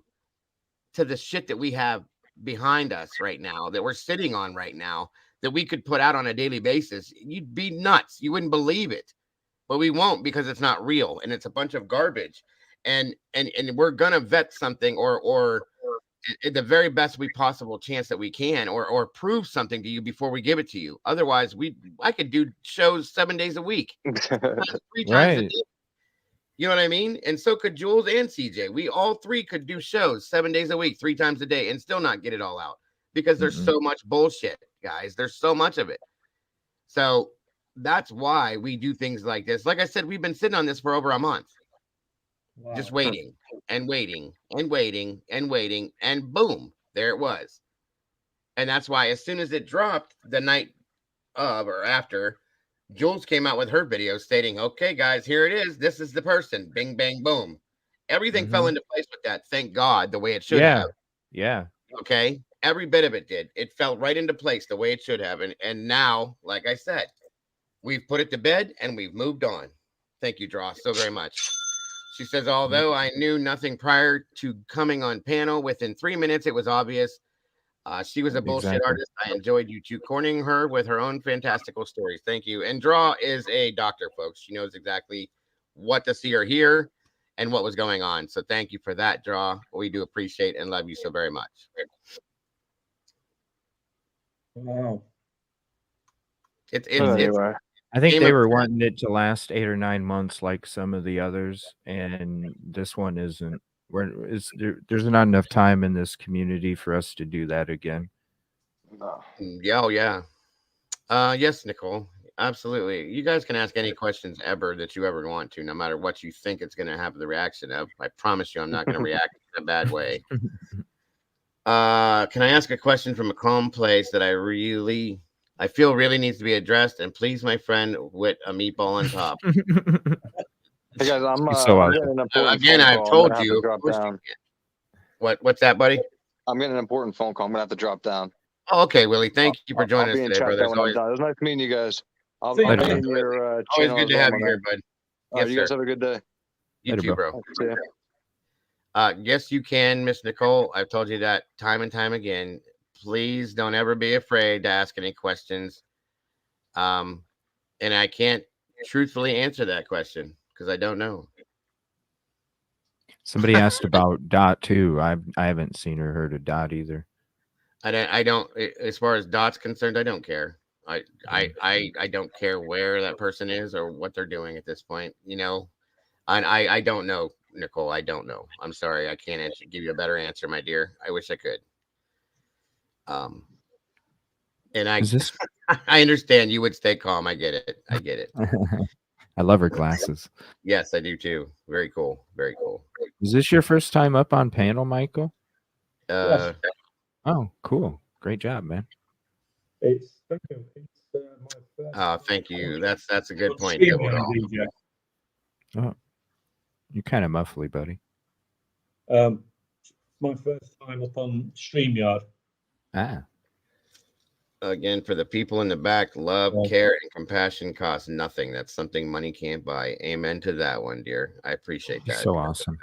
to the shit that we have behind us right now, that we're sitting on right now, that we could put out on a daily basis, you'd be nuts. You wouldn't believe it. But we won't, because it's not real and it's a bunch of garbage. And we're gonna vet something or the very best we possible chance that we can, or prove something to you before we give it to you. Otherwise, I could do shows 7 days a week, 3 times a day. You know what I mean? And so could Jules and CJ. We all three could do shows 7 days a week, 3 times a day, and still not get it all out, because there's so much bullshit, guys. There's so much of it. So that's why we do things like this. Like I said, we've been sitting on this for over a month. Wow. Just waiting and waiting and waiting and waiting, and boom, there it was. And that's why as soon as it dropped the night of or after, Jules came out with her video stating, okay, guys, here it is. This is the person. Bing, bang, boom. Everything fell into place with that. Thank God, the way it should have. Yeah. Okay. Every bit of it did. It fell right into place the way it should have. And now, like I said, we've put it to bed and we've moved on. Thank you, Dross, so very much. She says, although I knew nothing prior to coming on panel, within 3 minutes, it was obvious. She was a bullshit artist. I enjoyed you two cornering her with her own fantastical stories. Thank you. And Draw is a doctor, folks. She knows exactly what to see or hear and what was going on. So thank you for that, Draw. We do appreciate and love you so very much. Wow. I think they were wanting it to last 8 or 9 months like some of the others, and this one isn't. There's not enough time in this community for us to do that again. No. Yeah, oh yeah. Yes, Nicole. Absolutely. You guys can ask any questions ever that you ever want to, no matter what you think it's going to have the reaction of. I promise you I'm not going to react in a bad way. Can I ask a question from a calm place that I feel really needs to be addressed? And please, my friend, with a meatball on top. Hey guys, I'm again, I've told you. What's that, buddy? I'm getting an important phone call. I'm gonna have to drop down. Oh, okay, Willie. Thank you for joining us today, brother. It was nice meeting you guys. I'll be in your always good to have you here, bud. Yes, you guys have a good day. You too, bro. Yes, you can, Miss Nicole. I've told you that time and time again. Please don't ever be afraid to ask any questions. And I can't truthfully answer that question because I don't know. Somebody asked about Dot too. I haven't seen or heard of Dot either. I don't. As far as Dot's concerned, I don't care. I don't care where that person is or what they're doing at this point. You know, I don't know, Nicole. I don't know. I'm sorry. I can't give you a better answer, my dear. I wish I could. And I understand you would stay calm. I get it. I get it. I love her glasses. Yes, I do too. Very cool. Very cool. Is this your first time up on panel, Michael? Yes. Oh, cool. Great job, man. Thank you. Oh, thank you. That's a good point. Oh, you're kind of muffly, buddy. My first time up on StreamYard. Ah. Again, for the people in the back, love, care, and compassion costs nothing. That's something money can't buy. Amen to that one, dear. I appreciate that. So awesome.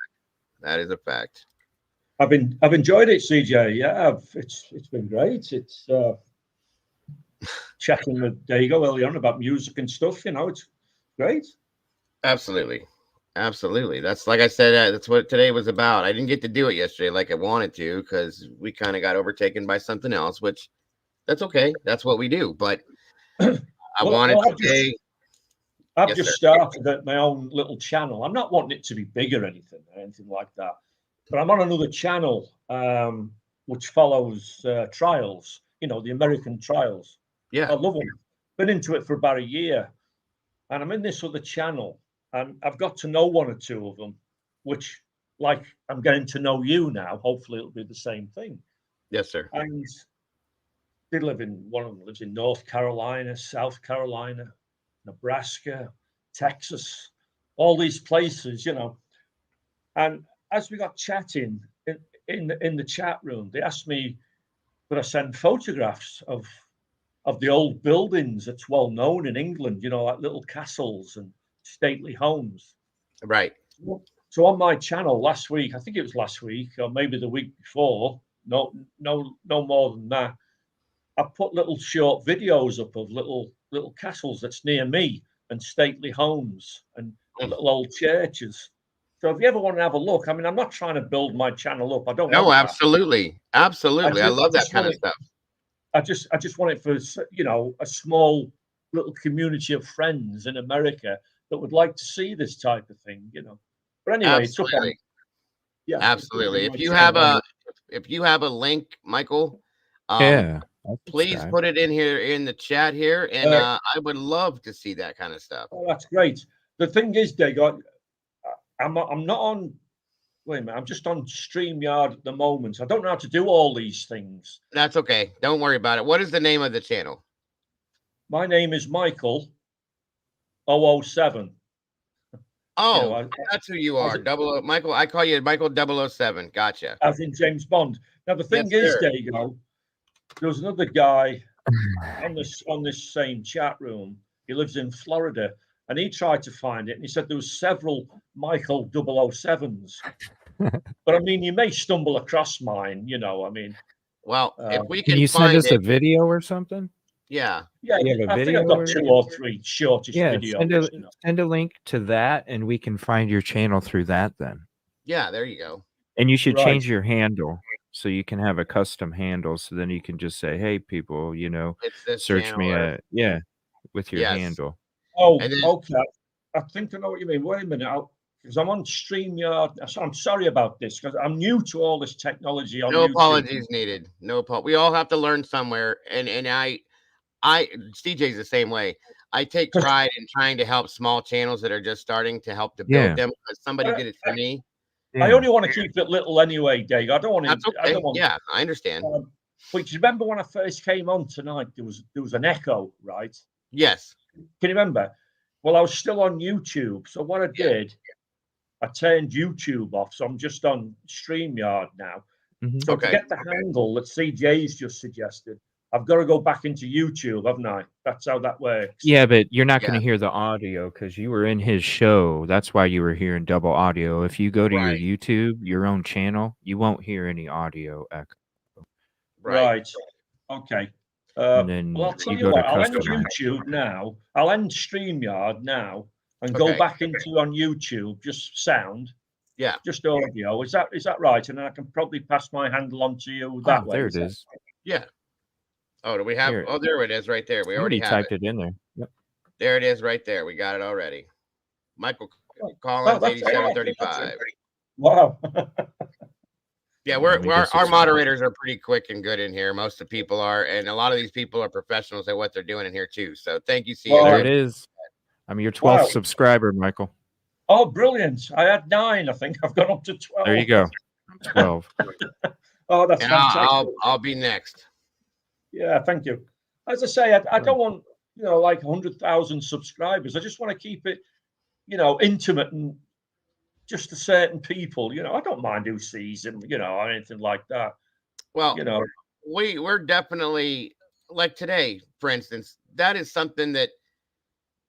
That is a fact. I've enjoyed it, CJ. Yeah, it's been great. It's chatting with Dago early on about music and stuff. You know, it's great. Absolutely. Absolutely. That's like I said, that's what today was about. I didn't get to do it yesterday like I wanted to because we kind of got overtaken by something else, which that's okay. That's what we do. But I wanted today. I've just started my own little channel. I'm not wanting it to be big or anything like that. But I'm on another channel which follows trials, the American trials. Yeah. I love them. Been into it for about a year. And I'm in this other channel. And I've got to know one or two of them, which, like, I'm getting to know you now. Hopefully it'll be the same thing. Yes, sir. And one of them lives in North Carolina, South Carolina, Nebraska, Texas, all these places, And as we got chatting in the chat room, they asked me, could I send photographs of the old buildings that's well known in England, like little castles and stately homes. Right. So on my channel last week, I think it was last week or maybe the week before, no more than that, I put little short videos up of little castles that's near me and stately homes and little old churches. So if you ever want to have a look, I mean, I'm not trying to build my channel up. I don't. No, want absolutely, that. absolutely. I love that kind of stuff. I just want it for a small little community of friends in America that would like to see this type of thing, But anyway, absolutely. Yeah, absolutely. If you have a link, Michael, please put it in here in the chat here, and I would love to see that kind of stuff. Oh, that's great. The thing is, Dago, I'm not on. Wait a minute, I'm just on StreamYard at the moment. I don't know how to do all these things. That's okay. Don't worry about it. What is the name of the channel? My name is Michael 007. Oh, that's who you are. Michael. I call you Michael 007. Gotcha. As in James Bond. Now the thing is, Dago, there was another guy on this same chat room. He lives in Florida. And he tried to find it, and he said there was several Michael 007s. But I mean, you may stumble across mine, I mean. Well, if we can you send us a video or something? Yeah. Yeah, you have a I video think I've got 2 or 3 shortish videos. Send a link to that, and we can find your channel through that then. Yeah, there you go. And you should change your handle so you can have a custom handle. So then you can just say, "Hey, people, search me with your handle." Oh, okay. I think I know what you mean. Wait a minute, because I'm on StreamYard. I'm sorry about this because I'm new to all this technology. On no YouTube. Apologies needed. No apologies. We all have to learn somewhere, and CJ's the same way. I take pride in trying to help small channels that are just starting to help to build them because somebody did it for me. I only want to keep it little anyway, Dave. I don't want to. That's okay. I understand. But you remember when I first came on tonight? There was an echo, right? Yes. Can you remember? Well, I was still on YouTube. So what I did, I turned YouTube off. So I'm just on StreamYard now. So to get the handle that CJ's just suggested, I've got to go back into YouTube, haven't I? That's how that works. Yeah, but you're not going to hear the audio because you were in his show. That's why you were hearing double audio. If you go to your YouTube, your own channel, you won't hear any audio echo. Right. Okay. And then well, I'll tell you what, I'll end YouTube now. I'll end StreamYard now and go back into on YouTube, just sound. Yeah. Just audio. Is that right? And then I can probably pass my handle on to you that way. There it is. Yeah. Oh, do we have? Oh, there it is, right there. We already typed it in there. Yep. There it is, right there. We got it already. Michael Collins, 8735. Wow. Yeah, our moderators are pretty quick and good in here. Most of the people are, and a lot of these people are professionals at what they're doing in here too. So thank you, CJ. There it is. I'm your 12th subscriber, Michael. Oh, brilliant! I had 9. I think I've gone up to 12. There you go. 12. Oh, that's fantastic. I'll be next. Yeah, thank you. As I say, I don't want like 100,000 subscribers. I just want to keep it, intimate and just to certain people. I don't mind who sees him, or anything like that. Well, we're definitely like today, for instance. That is something that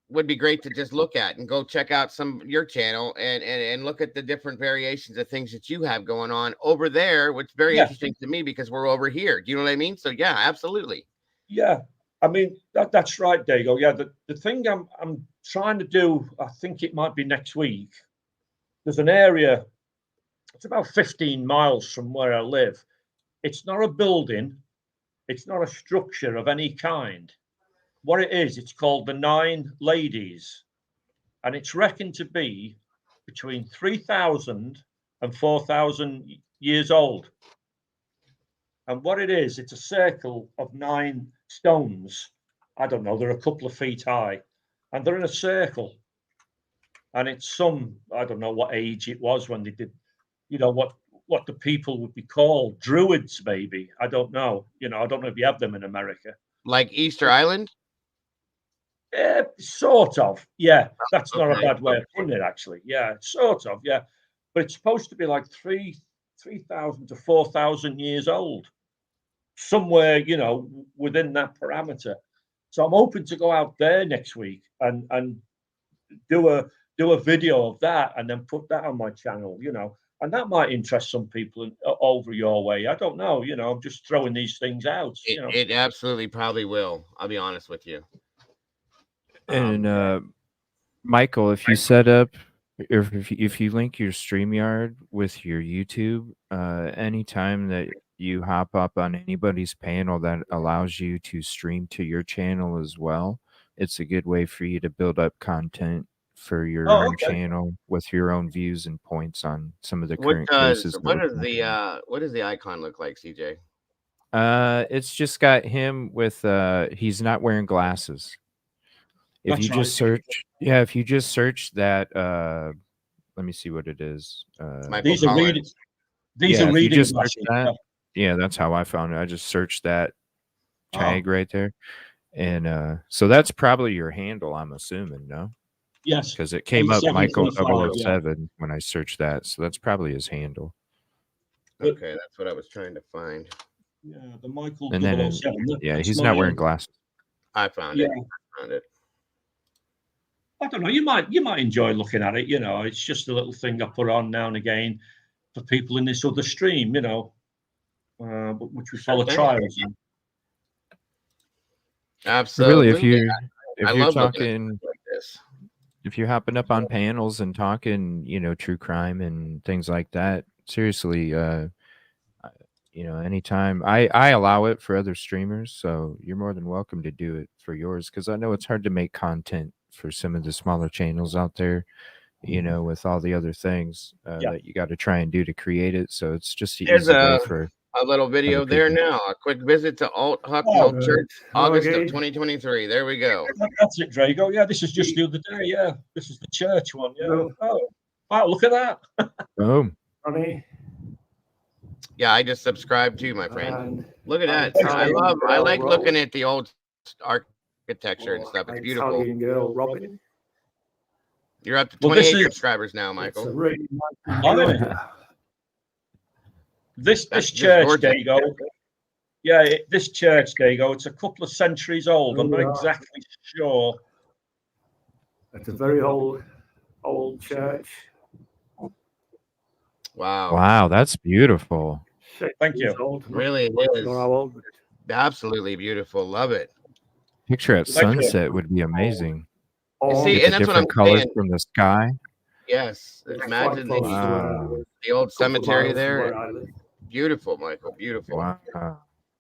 would be great to just look at and go check out your channel and look at the different variations of things that you have going on over there, which is very interesting to me because we're over here. Do you know what I mean? So yeah, absolutely. Yeah. I mean, that's right, Dago. Yeah. The thing I'm trying to do, I think it might be next week. there's an area, it's about 15 miles from where I live. It's not a building, it's not a structure of any kind. What it is, it's called the Nine Ladies, and it's reckoned to be between 3,000 and 4,000 years old. And what it is, it's a circle of 9 stones. I don't know, they're a couple of feet high, and they're in a circle. And it's some, I don't know what age it was when they did, you know, what the people would be called, druids maybe. I don't know. You know, I don't know if you have them in America. Like Easter Island? Sort of, yeah. That's not a bad way of putting it, actually. Yeah, sort of, yeah. But it's supposed to be like 3,000 to 4,000 years old, somewhere, you know, within that parameter. So I'm hoping to go out there next week and do a video of that and then put that on my channel, you know, and that might interest some people over your way. I don't know, you know, I'm just throwing these things out. You know. It absolutely probably will. I'll be honest with you. And Michael, if you set up, if you link your StreamYard with your YouTube, anytime that you hop up on anybody's panel that allows you to stream to your channel as well, it's a good way for you to build up content for your own channel with your own views and points on some of the current cases. What does the icon look like, CJ? It's just got him with he's not wearing glasses. If you just search, if you just search that, let me see what it is. These are reading. These are reading. Yeah, that's how I found it. I just searched that tag right there, and so that's probably your handle, I'm assuming. No. Yes, because it came up Michael 007 when I searched that, so that's probably his handle. Okay, that's what I was trying to find. Yeah, the Michael. And then, he's not wearing glasses. I found it. I found it. I don't know. You might enjoy looking at it. You know, it's just a little thing I put on now and again for people in this other stream. You know, which we follow trials. Absolutely. Really, if you're talking like this. If you're hopping up on panels and talking, you know, true crime and things like that, seriously, you know, anytime I allow it for other streamers, so you're more than welcome to do it for yours, because I know it's hard to make content for some of the smaller channels out there, you know, with all the other things that you got to try and do to create it. So it's just easy way for a little video there now. A quick visit to Alt Hucknell Church, August of 2023. There we go. That's it, Drago. Yeah, this is just the other day. Yeah, this is the church one. Yeah. Oh, wow, look at that. Boom. Yeah, I just subscribed too, my friend. Look at that. I like looking at the old architecture and stuff. It's beautiful. You're up to 28 subscribers now, Michael. This church, Dago. Yeah, this church, Dago. It's a couple of centuries old. I'm not exactly sure. It's a very old church. Wow. Wow, that's beautiful. Thank you. Really is. Absolutely beautiful. Love it. Picture at sunset would be amazing. See, and that's what I'm colors saying. from the sky. Yes. Imagine the old cemetery there. Beautiful, Michael. Beautiful. Wow.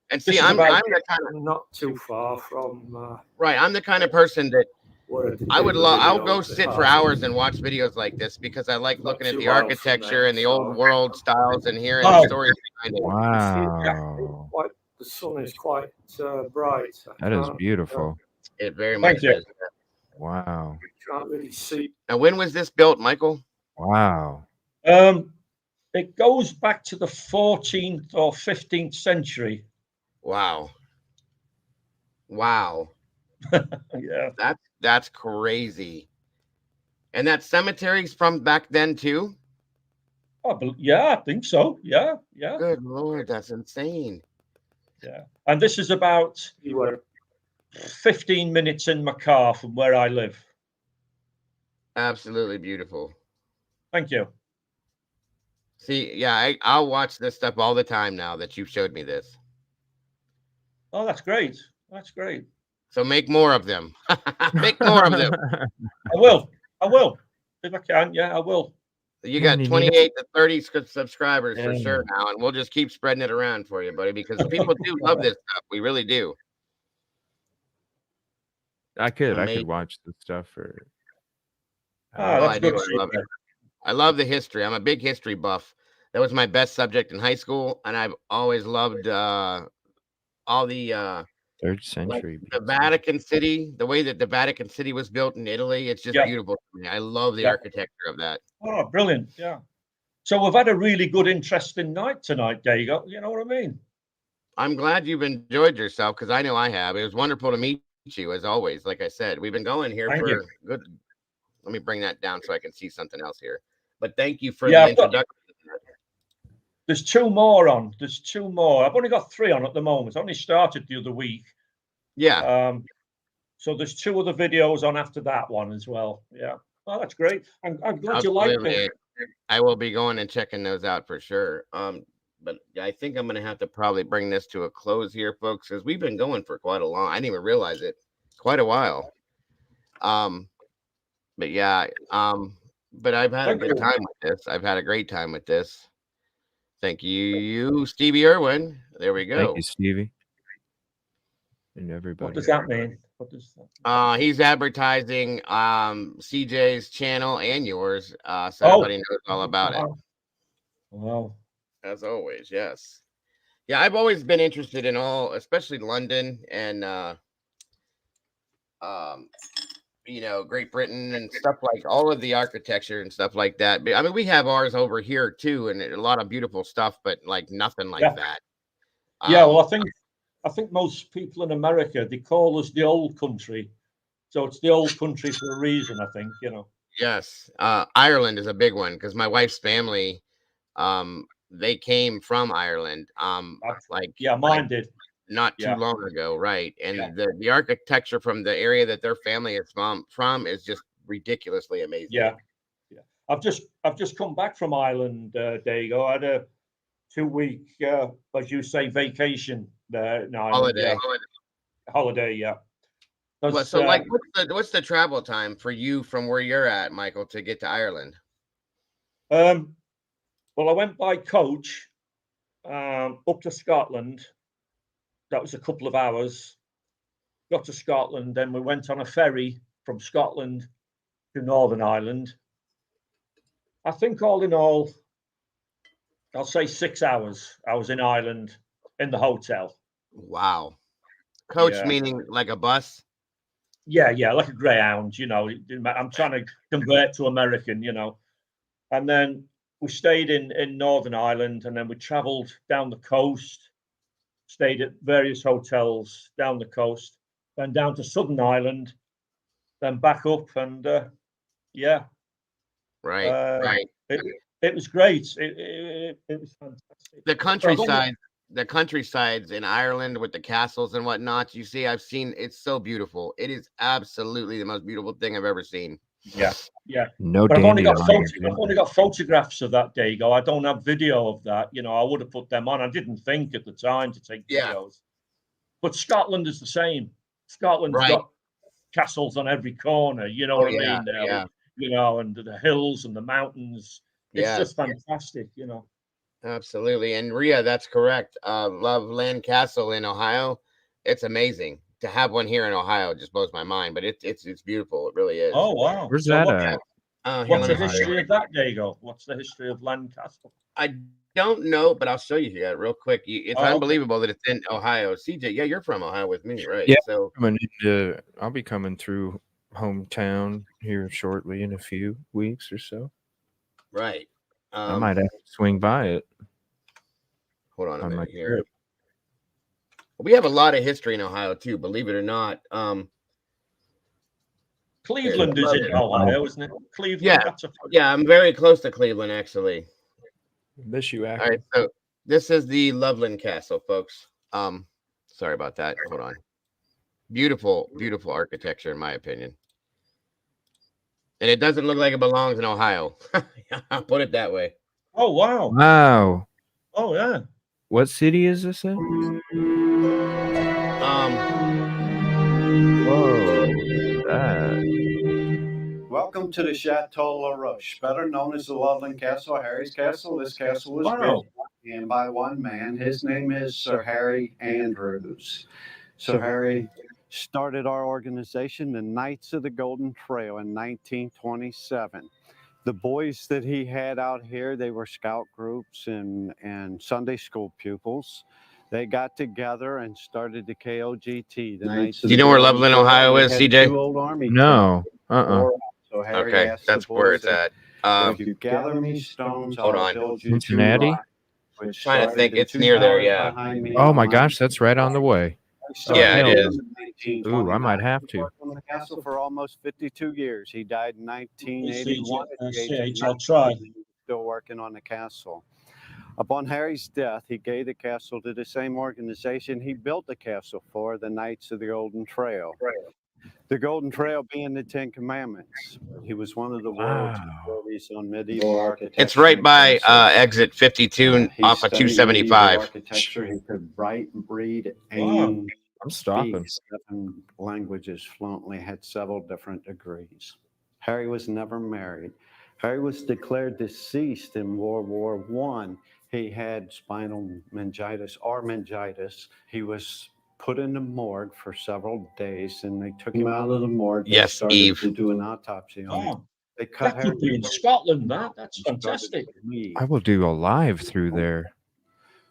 And see, I'm the kind of not too far from right. I'm the kind of person that I'll go sit for hours and watch videos like this because I like looking at the architecture and the old world styles and hearing the stories behind it. Wow. The sun is quite bright. That is beautiful. It very much is. Wow. Can't really see. And when was this built, Michael? Wow. It goes back to the 14th or 15th century. Wow. Wow. Yeah. That's crazy. And that cemetery's from back then too? Yeah, I think so. Yeah. Good Lord, that's insane. Yeah. And this is about 15 minutes in my car from where I live. Absolutely beautiful. Thank you. See, yeah, I'll watch this stuff all the time now that you've showed me this. Oh, that's great. That's great. So make more of them. Make more of them. I will. If I can, yeah, I will. You got 28 to 30 subscribers for Yeah. sure now, and we'll just keep spreading it around for you, buddy, because people do love this stuff. We really do. I could Amazing. watch the stuff for. Oh, that's I do. good. I love it. I love the history. I'm a big history buff. That was my best subject in high school, and I've always loved all the Third century. the Vatican City, the way that the Vatican City was built in Italy. It's just Yeah. beautiful to me. I love the Yeah. architecture of that. Oh, brilliant. Yeah. So we've had a really good, interesting night tonight, Dago. You know what I mean? I'm glad you've enjoyed yourself because I know I have. It was wonderful to meet you as always. Like I said, we've been going here Thank for you. good. Let me bring that down so I can see something else here. But thank you for Yeah, the I've got- introduction. There's two more on. There's two more. I've only got 3 on at the moment. I only started the other week. Yeah. So there's 2 other videos on after that one as well. Yeah. Oh, that's great. I'm glad you liked Absolutely. it. I will be going and checking those out for sure. But I think I'm gonna have to probably bring this to a close here, folks, because we've been going for quite a long. I didn't even realize it. Quite a while. But yeah. But I've had a Thank good you. time with this. I've had a great time with this. Thank you, Stevie Irwin. There we go. Thank you, Stevie. And everybody. What does that mean? What does that He's advertising CJ's channel and yours, so Oh. everybody knows all about it. Wow. As always, yes. Yeah, I've always been interested in all, especially London and Great Britain and stuff like all of the architecture and stuff like that. But, I mean, we have ours over here too, and a lot of beautiful stuff, but like nothing like Yeah. that. Yeah, well, I think most people in America, they call us the old country. So it's the old country for a reason, I think, Yes. Ireland is a big one because my wife's family, they came from Ireland. Mine did. Not too Yeah. long ago, right? And Yeah. the architecture from the area that their family is from is just ridiculously amazing. Yeah. I've just come back from Ireland, Dago. I had a 2-week, as you say, vacation there in Ireland. Holiday, yeah. So, what's the travel time for you from where you're at, Michael, to get to Ireland? Well, I went by coach up to Scotland. That was a couple of hours. Got to Scotland, then we went on a ferry from Scotland to Northern Ireland. I think all in all, I'll say 6 hours. I was in Ireland in the hotel. Wow. Coach Yeah. meaning like a bus? Yeah, like a Greyhound, I'm trying to convert to American, And then we stayed in Northern Ireland, and then we traveled down the coast, stayed at various hotels down the coast, then down to Southern Ireland, then back up, and yeah. Right. It was great. It was fantastic. The countrysides in Ireland with the castles and whatnot. You see, I've seen it's so beautiful. It is absolutely the most beautiful thing I've ever seen. Yeah. No, but I've only got dandelion. photographs of that, Dago. I don't have video of that. I would have put them on. I didn't think at the time to take videos. But Scotland is the same. Scotland's got castles on every corner. You know what I mean? Yeah. And the hills and the mountains. It's just fantastic. Absolutely. And Rhea, that's correct. Love Lynn Castle in Ohio. It's amazing. To have one here in Ohio just blows my mind, but it's beautiful. It really is. Oh wow! Where's that at? What's the history of that, Dago? What's the history of Lancaster? I don't know, but I'll show you that real quick. It's unbelievable that it's in Ohio. CJ, yeah, you're from Ohio with me, right? Yeah. So I'll be coming through hometown here shortly in a few weeks or so. Right. I might have to swing by it. Hold on a minute here. Trip. We have a lot of history in Ohio too, believe it or not. Cleveland is in Ohio, isn't it? Cleveland. Yeah, I'm very close to Cleveland, actually. Miss you, All right, so this is the Loveland Castle, folks. Sorry about that. Hold on. Beautiful, beautiful architecture, in my opinion. And it doesn't look like it belongs in Ohio. I'll put it that way. Oh wow! Wow. Oh yeah. What city is this in? Whoa. That. Welcome Welcome to the Chateau La Roche, better known as the Loveland Castle, Harry's Castle. This castle was built and by one man. His name is Sir Harry Andrews. Sir Harry started our organization, the Knights of the Golden Trail, in 1927. The boys that he had out here, they were scout groups and Sunday school pupils. They got together and started the KOGT. Do you know where Loveland, Ohio is, CJ? No. So Harry Okay, asked the that's where boys it's at. if you gather me stones, Hold I'll on. build you Cincinnati? which Trying to started think. the It's near there, 2 yeah. towers behind me Oh on my gosh, that's right on the way. Yeah, it started is. in Ooh, I might have to. on the castle for almost 52 years. He died in 1981 at the age of CH, I'll try. 19. Still working on the castle. Upon Harry's death, he gave the castle to the same organization he built the castle for, the Knights of the Golden Trail. The Golden Trail being the Ten Commandments. He was one of the world's authorities on medieval architecture. It's right by exit 52 He off of studied medieval 275. architecture. He could write, read, Wow. and I'm stopping. speak 7 languages fluently, had several different degrees. Harry was never married. Harry was declared deceased in World War I. He had spinal meningitis or meningitis. He was put in the morgue for several days, and they took him out of the morgue. They Yes, started Eve. to do an autopsy on him. Oh, They cut that could be in Harry Scotland, that's fantastic. I will do a live through there.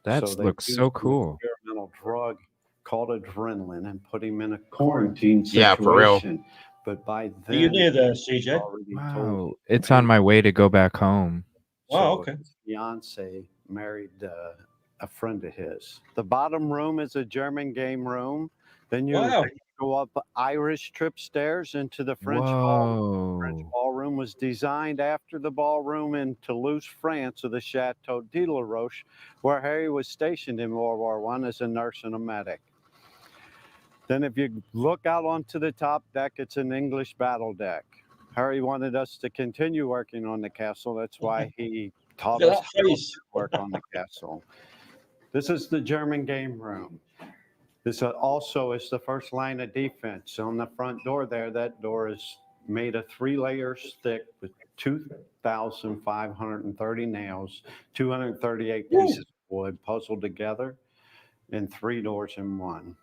That So they looks used so an cool. experimental drug called adrenaline and put him in a quarantine Yeah, for real. situation. But by Are then, you near there, he CJ? already Wow. told It's on my way to go back home. Wow, okay. his fiance married a friend of his. The bottom room is a German game room. Then you Wow. go up Irish trip stairs into the French ballroom. French Whoa. ballroom was designed after the ballroom in Toulouse, France, of the Chateau de la Roche, where Harry was stationed in World War I as a nurse and a medic. Then if you look out onto the top deck, it's an English battle deck. Harry wanted us to continue working on the castle. That's why he taught Look at us that how to face. work on the castle. This is the German game room. This also is the first line of defense. On the front door there, that door is made of 3 layers thick with 2,530 nails, 238 pieces of wood puzzled together, and 3 doors in one.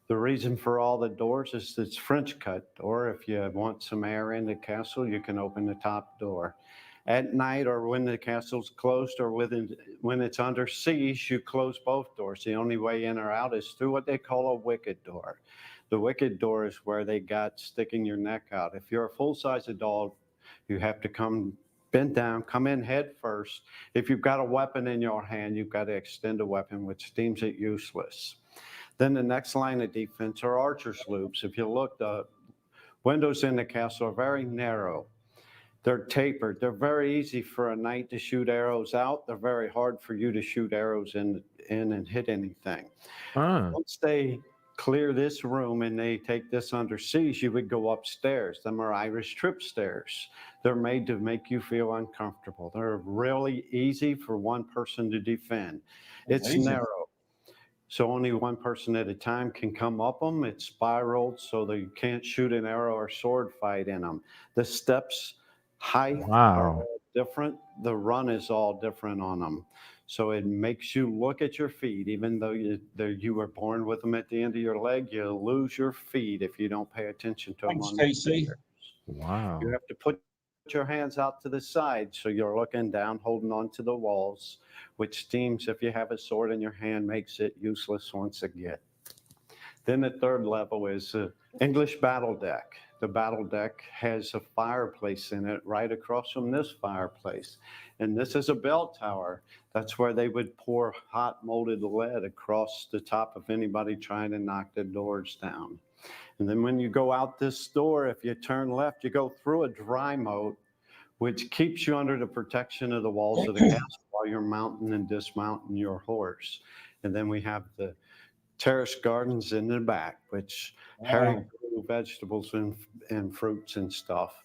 The reason for all the doors is it's French cut door. If you want some air in the castle, you can open the top door. At night or when the castle's closed or when it's under siege, you close both doors. The only way in or out is through what they call a wicket door. The wicket door is where they got sticking your neck out. If you're a full-size adult, you have to come bent down, come in head first. If you've got a weapon in your hand, you've got to extend a weapon, which deems it useless. Then the next line of defense are archer's loops. If you look, the windows in the castle are very narrow. They're tapered. They're very easy for a knight to shoot arrows out. They're very hard for you to shoot arrows in and hit anything. Once they clear this room and they take this under siege, you would go upstairs. Them are Irish trip stairs. They're made to make you feel uncomfortable. They're really easy for one person to defend. It's Amazing. narrow. So only one person at a time can come up them. It's spiraled so that you can't shoot an arrow or sword fight in them. The steps height are Wow. all different. The run is all different on them. So it makes you look at your feet. Even though you were born with them at the end of your leg, you lose your feet if you don't pay attention to them. Thanks, on the Casey. stairs. Wow. You have to put your hands out to the side so you're looking down, holding on to the walls, which seems, if you have a sword in your hand, makes it useless once again. Then the third level is English battle deck. The battle deck has a fireplace in it right across from this fireplace. And this is a bell tower. That's where they would pour hot molded lead across the top of anybody trying to knock the doors down. And then when you go out this door, if you turn left, you go through a dry moat, which keeps you under the protection of the walls of the castle while you're mounting and dismounting your horse. And then we have the terrace gardens in the back, which Harry grew vegetables and fruits and stuff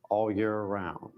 all year round.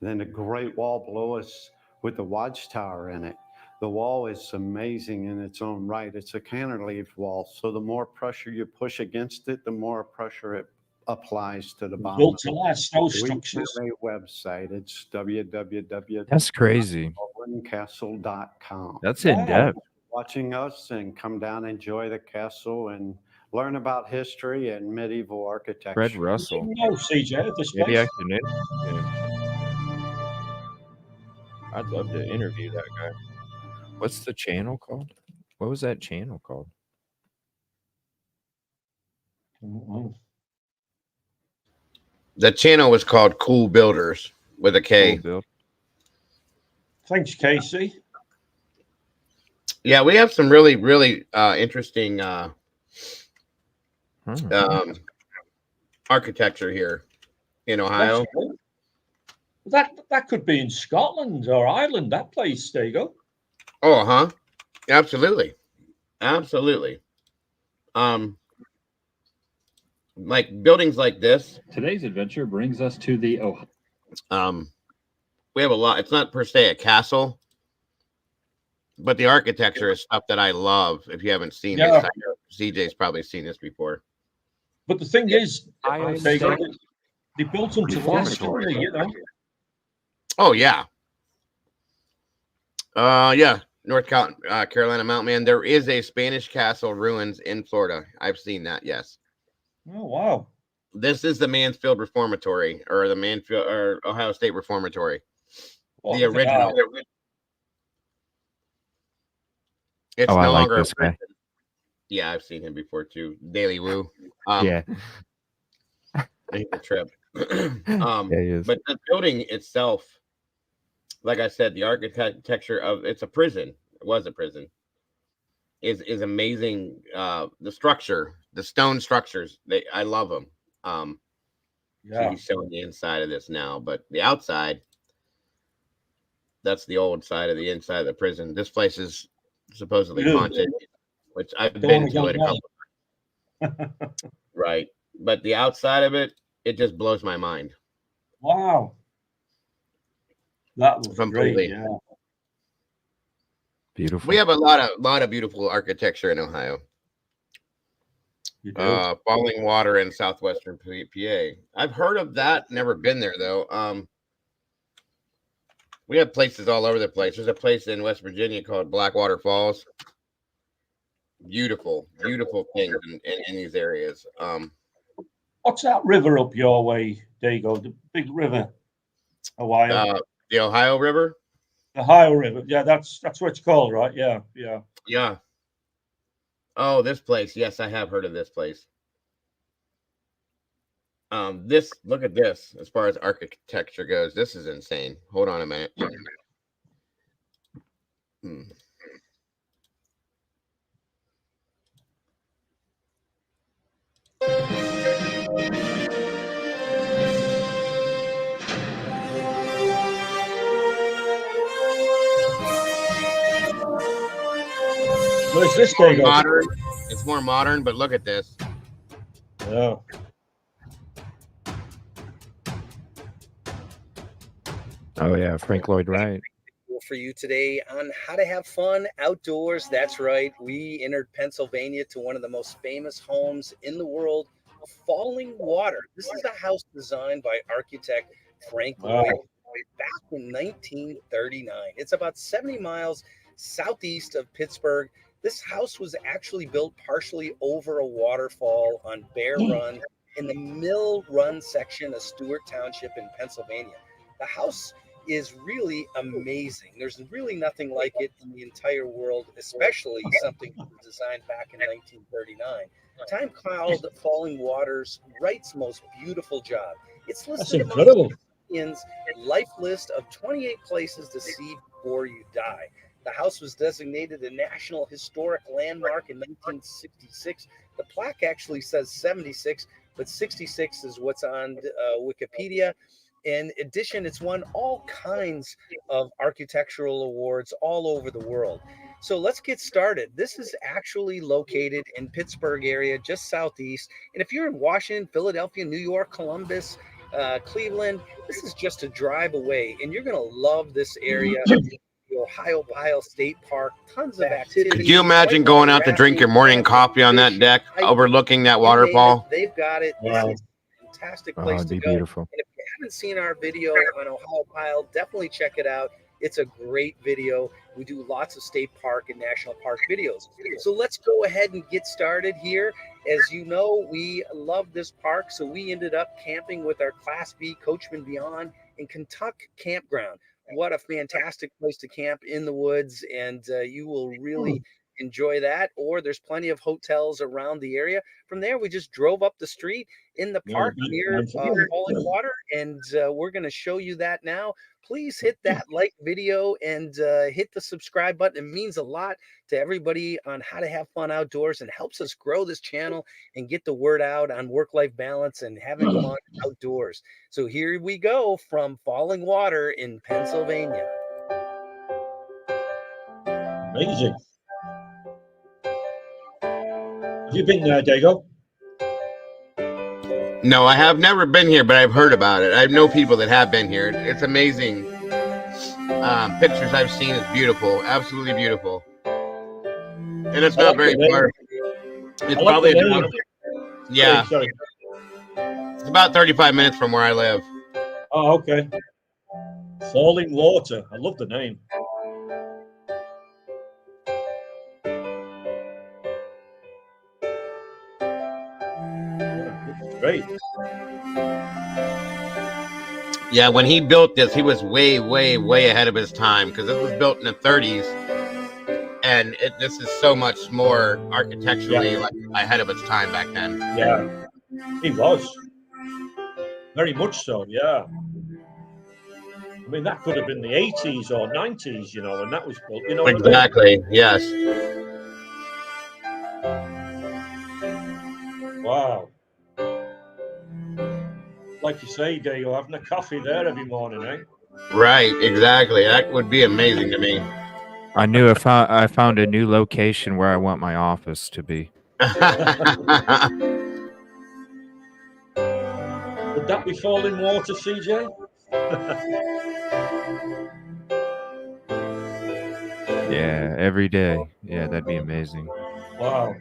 Then the great wall below us with the watchtower in it. The wall is amazing in its own right. It's a cantilevered wall, so the more pressure you push against it, the more pressure it applies to the bomb. Built to last, those We structures. have a website. It's That's crazy. www.castle.com. That's in depth. Watching us and come down, enjoy the castle, and learn about history and medieval architecture. Fred Russell. No, CJ, this Maybe I place. can interview him. I'd love to interview that guy. What's the channel called? What was that channel called? The channel was called Cool Builders with a K. Cool Build. Thanks, Casey. Yeah, we have some really, really interesting architecture here in Ohio. That could be in Scotland or Ireland. That place, there you go. Oh, huh? Absolutely, absolutely. Like buildings like this. Today's adventure brings us to the Ohio. We have a lot. It's not per se a castle, but the architecture is stuff that I love. If you haven't seen this, I know CJ's probably seen this before. But the thing is, they built them to last, you know. Oh yeah. Yeah, North Carolina Mountain Man. There is a Spanish castle ruins in Florida. I've seen that. Yes. Oh wow. This is the Mansfield Reformatory, or the Mansfield or Ohio State Reformatory. The original. It's Oh, I no like longer this a guy. prison. Yeah, I've seen him before too. Daily Woo. Yeah. He's a trip. Yeah, he is. But the building itself, like I said, the architecture of it's a prison. It was a prison. Is amazing. The structure, the stone structures, I love them. Yeah. He's showing the inside of this now, but the outside, that's the old side of the inside of the prison. This place is supposedly haunted, which I've been to it a couple of times. Right. But the outside of it, it just blows my mind. Wow. That was Completely. great. Yeah. Beautiful. We have a lot of beautiful architecture in Ohio. You do. Falling Water in southwestern PA. I've heard of that. Never been there though. We have places all over the place. There's a place in West Virginia called Blackwater Falls. Beautiful, beautiful things in these areas. What's that river up your way? There you go, the big river, Ohio. The Ohio River. The Ohio River. Yeah, that's what it's called, right? Yeah, yeah. Yeah. Oh, this place. Yes, I have heard of this place. Look at this. As far as architecture goes, this is insane. Hold on a minute. Where's this guy go? Modern. It's more modern, but look at this. Yeah. Oh yeah, Frank Lloyd Wright. For you today on how to have fun outdoors. That's right. We entered Pennsylvania to one of the most famous homes in the world, Falling Water. This is a house designed by architect Frank Lloyd back in 1939. It's about 70 miles southeast of Pittsburgh. This house was actually built partially over a waterfall on Bear Run in the Mill Run section of Stewart Township in Pennsylvania. The house is really amazing. There's really nothing like it in the entire world, especially something that was designed back in 1939. Time called Falling Waters Wright's most beautiful job. It's listed among Ian's life list of 28 places to see before you die. The house was designated a National Historic Landmark in 1966. The plaque actually says 76, but 66 is what's on Wikipedia. In addition, it's won all kinds of architectural awards all over the world. So let's get started. This is actually located in Pittsburgh area, just southeast. And if you're in Washington, Philadelphia, New York, Columbus, Cleveland, this is just a drive away. And you're going to love this area. The Ohio State Park, tons of activities. Could you imagine going out to drink your morning coffee on that deck, overlooking that waterfall? They've got it. Wow. fantastic place it'd to be go. beautiful. And if you haven't seen our video on Ohio Pile, definitely check it out. It's a great video. We do lots of state park and national park videos. So let's go ahead and get started here. As you know, we love this park, so we ended up camping with our Class B Coachman Beyond in Kentucky Campground. What a fantastic place to camp in the woods, and you will really enjoy that. Or there's plenty of hotels around the area. From there, we just drove up the street in the park near Falling Water, and we're going to show you that now. Please hit that like video and hit the subscribe button. It means a lot to everybody on How to Have Fun Outdoors and helps us grow this channel and get the word out on work-life balance and having fun outdoors. So here we go from Falling Water in Pennsylvania. Amazing. Have you been there, Dago? No, I have never been here, but I've heard about it. I know people that have been here. It's amazing. Pictures I've seen is beautiful, absolutely beautiful. And it's not very far. It's probably about, yeah. Sorry. It's about 35 minutes from where I live. Oh, okay. Falling Water. I love the name. Great. Yeah, when he built this, he was way, way, way ahead of his time because this was built in the 30s, and this is so much more architecturally like ahead of its time back then. Yeah, he was very much so. Yeah, I mean that could have been the 80s or 90s, you know, and that was built. You know exactly. Yes. Wow. Like you say, Dale, having a coffee there every morning, eh? Right, exactly. That would be amazing to me. I knew I found a new location where I want my office to be. Would that be Falling Water, CJ? Yeah, every day. Yeah, that'd be amazing. Wow.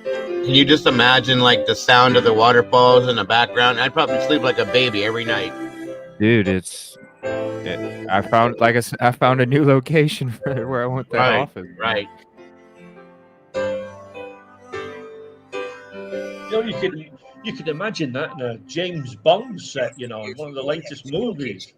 Can you just imagine like the sound of the waterfalls in the background? I'd probably sleep like a baby every night. Dude, I found, like I said, I found a new location for where I want that office. Right. You know, you could imagine that in a James Bond set, you know, in one of the latest movies.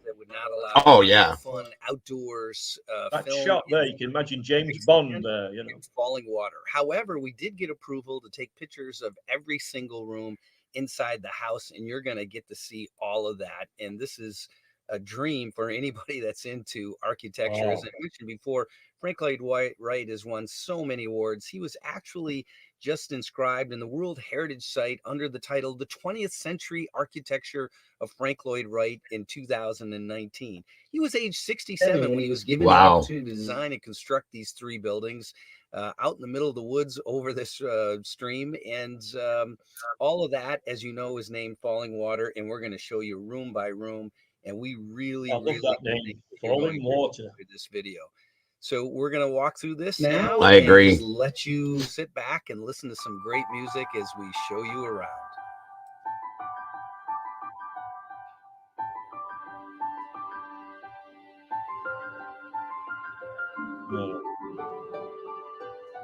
Oh yeah. Fun outdoors. That film shot there, you can imagine James Bond there, you know. Falling Water. However, we did get approval to take pictures of every single room inside the house, and you're going to get to see all of that. And this is a dream for anybody that's into architecture. Oh. As I mentioned before, Frank Lloyd Wright has won so many awards. He was actually just inscribed in the World Heritage Site under the title The 20th Century Architecture of Frank Lloyd Wright in 2019. He was age 67 when he was given the opportunity to design and construct these three buildings out in the middle of the woods over this stream. And all of that, as you know, is named Falling Water. And we're going to show you room by room. And we really, I love that name, Falling Water. This video. So we're going to walk through this now. I agree. And just let you sit back and listen to some great music as we show you around.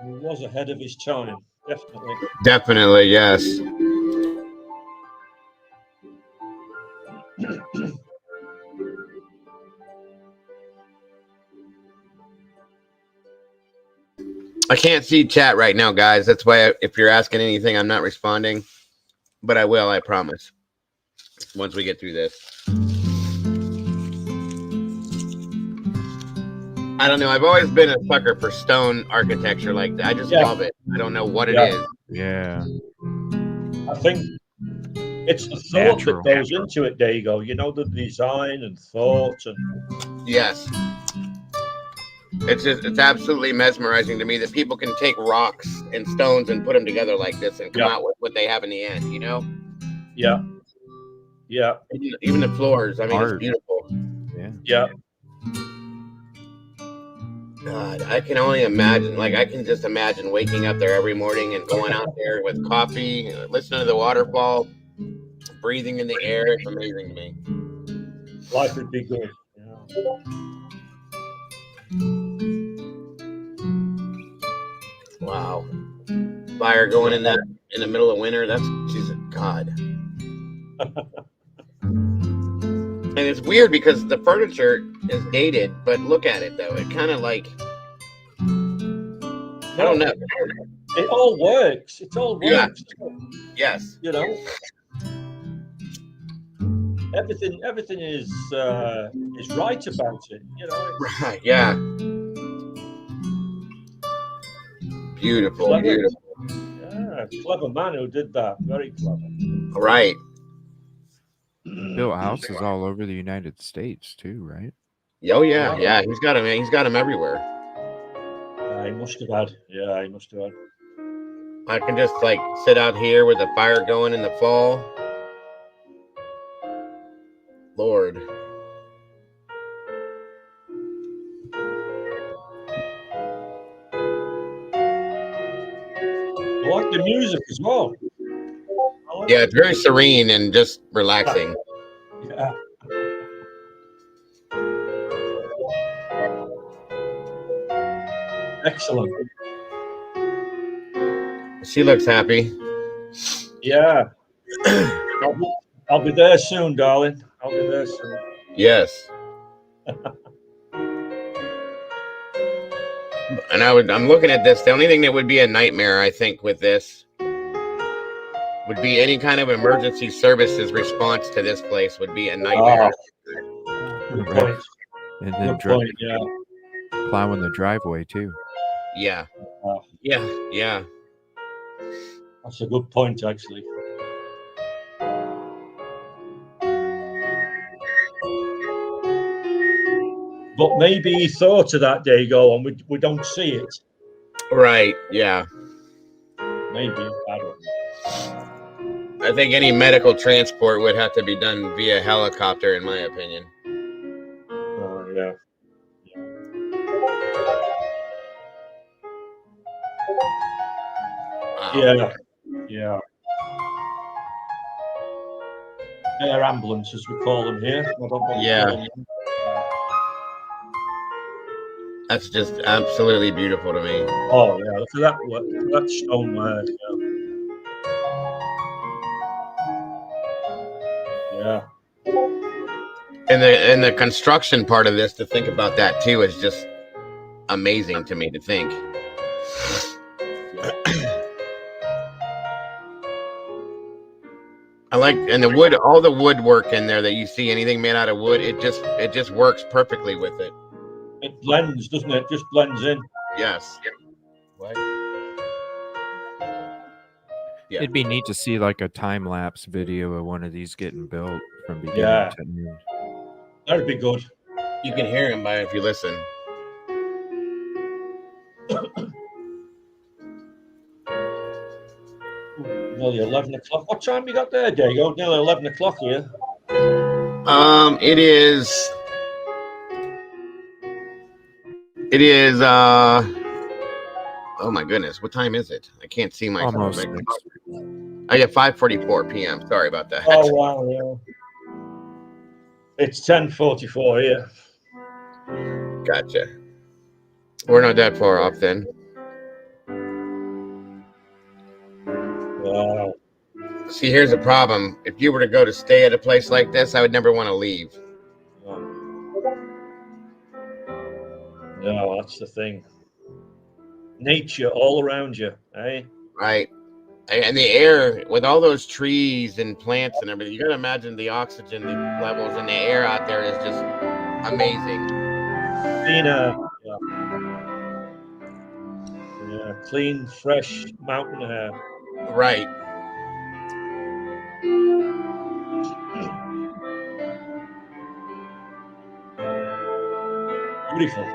He was ahead of his time, definitely. Definitely, yes. I can't see chat right now, guys. That's why if you're asking anything, I'm not responding. But I will, I promise. Once we get through this. I don't know. I've always been a sucker for stone architecture like that. I just love it. I don't know what it is. Yeah. I think it's the thought that goes into it, Dago. You know, the design and thought and yes. It's absolutely mesmerizing to me that people can take rocks and stones and put them together like this and come out with what they have in the end, you know? Yeah. Yeah. Even the floors. I mean, it's beautiful. Yeah. Yeah. God, I can only imagine. Like, I can just imagine waking up there every morning and going out there with coffee, listening to the waterfall, breathing in the air. It's amazing to me. Life would be good. Yeah. Wow. Fire going in that in the middle of winter. That's Jesus God. And it's weird because the furniture is dated, but look at it though. It kind of like I don't know. It all works. It all works. Yeah. Yes. You know, everything is right about it. You know. Right. Yeah. Beautiful. Clever. Beautiful. Yeah, clever man who did that. Very clever. Right. Built houses all over the United States too, right? Oh yeah, yeah. He's got him. He's got him everywhere. He must have had. Yeah, he must have had. I can just like sit out here with the fire going in the fall. Lord. I like the music as well. Yeah, it's very serene and just relaxing. Yeah. Excellent. She looks happy. Yeah. I'll be there soon, darling. I'll be there soon. Yes. And I'm looking at this. The only thing that would be a nightmare, I think, with this would be any kind of emergency services response to this place would be a nightmare. Good point. And then Good point, yeah. plowing the driveway too. Yeah. Yeah. Yeah. That's a good point, actually. But maybe he thought of that, Dago, and we don't see it. Right. Yeah. Maybe. I don't know. I think any medical transport would have to be done via helicopter, in my opinion. Yeah. Wow. Yeah. Air ambulance, as we call them here. I don't know what Yeah. to call them. That's just absolutely beautiful to me. Oh yeah, look at that work, that stonework. Yeah. And the construction part of this, to think about that too, is just amazing to me to think. I like, and the wood, all the woodwork in there that you see, anything made out of wood, it just works perfectly with it. It blends, doesn't it? Just blends in. Yes. What? Yeah. It'd be neat to see like a time lapse video of one of these getting built from beginning Yeah. to end. That'd be good. You can hear him by if you listen. Nearly 11 o'clock. What time you got there, Dago? Nearly 11 o'clock here. It is oh my goodness, what time is it? I can't see my Almost phone. Oh yeah, 5:44 p.m. Sorry about that. Oh wow, yeah. It's 10:44 here. Gotcha. We're not that far off then. Wow. See, here's the problem. If you were to go to stay at a place like this, I would never want to leave. No, that's the thing. Nature all around you, eh? Right. And the air, with all those trees and plants and everything, you got to imagine the oxygen levels in the air out there is just amazing. Clean air. Yeah, clean, fresh mountain air. Right. Beautiful.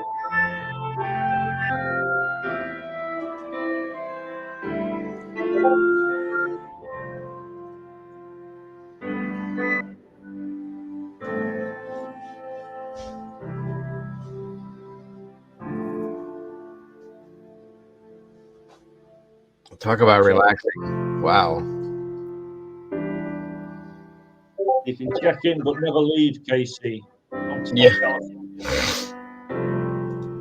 Talk about relaxing. Wow. You can check in but never leave, Casey. Yeah. I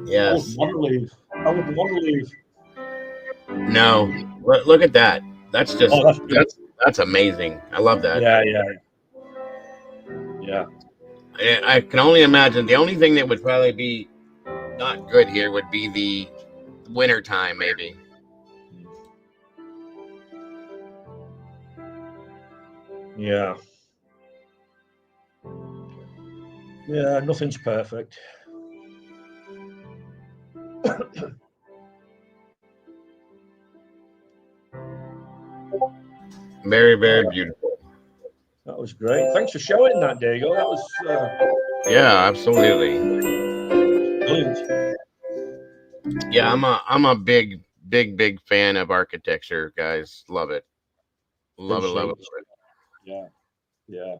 Yes. wouldn't want to leave. I wouldn't want to leave. No. Look at that. That's just Oh, that's amazing. I love that. Yeah. I can only imagine the only thing that would probably be not good here would be the winter time, maybe. Yeah. Yeah, nothing's perfect. Very, very beautiful. That was great. Thanks for showing that, Diego. That was yeah, absolutely. Brilliant. Yeah, I'm a big fan of architecture, guys. Love it. Love it. Yeah.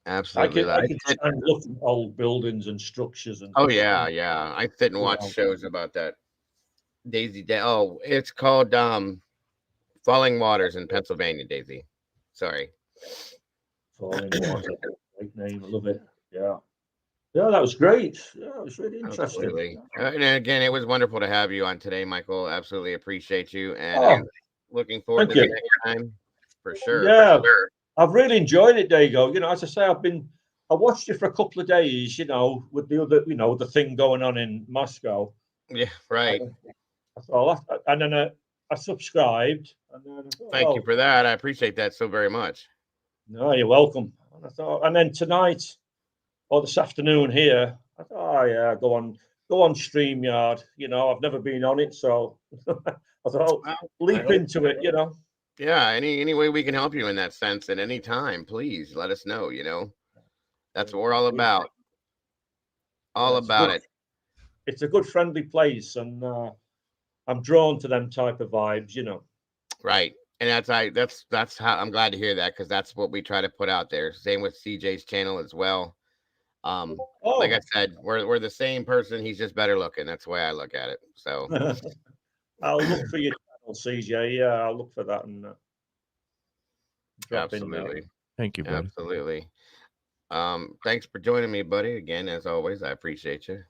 Absolutely. I can stand looking at old buildings and structures and. Oh yeah. I sit and watch shows about that. Daisy Day. Oh, it's called Falling Waters in Pennsylvania, Daisy. Sorry. Falling Waters. Great name. I love it. Yeah. Yeah, that was great. Yeah, it was really interesting. Absolutely. And again, it was wonderful to have you on today, Michael. Absolutely appreciate you, and looking forward to the next time for sure. Yeah, for sure. I've really enjoyed it, Diego. You know, as I say, I watched it for a couple of days. You know, with the other, the thing going on in Moscow. Yeah, right. And then I subscribed. And then Thank you for that. I appreciate that so very much. No, you're welcome. And then tonight or this afternoon here, I thought, go on StreamYard. I've never been on it, so I thought leap into it. Yeah, any way we can help you in that sense at any time, please let us know. That's what we're all about. It's a good friendly place, and I'm drawn to them type of vibes. Right. And that's how I'm glad to hear that, because that's what we try to put out there. Same with CJ's channel as well. Like I said, we're the same person. He's just better looking. That's the way I look at it. So I'll look for your channel, CJ. Yeah, I'll look for that and drop in there. absolutely. Thank you, buddy. Absolutely. Thanks for joining me, buddy. Again, as always, I appreciate you.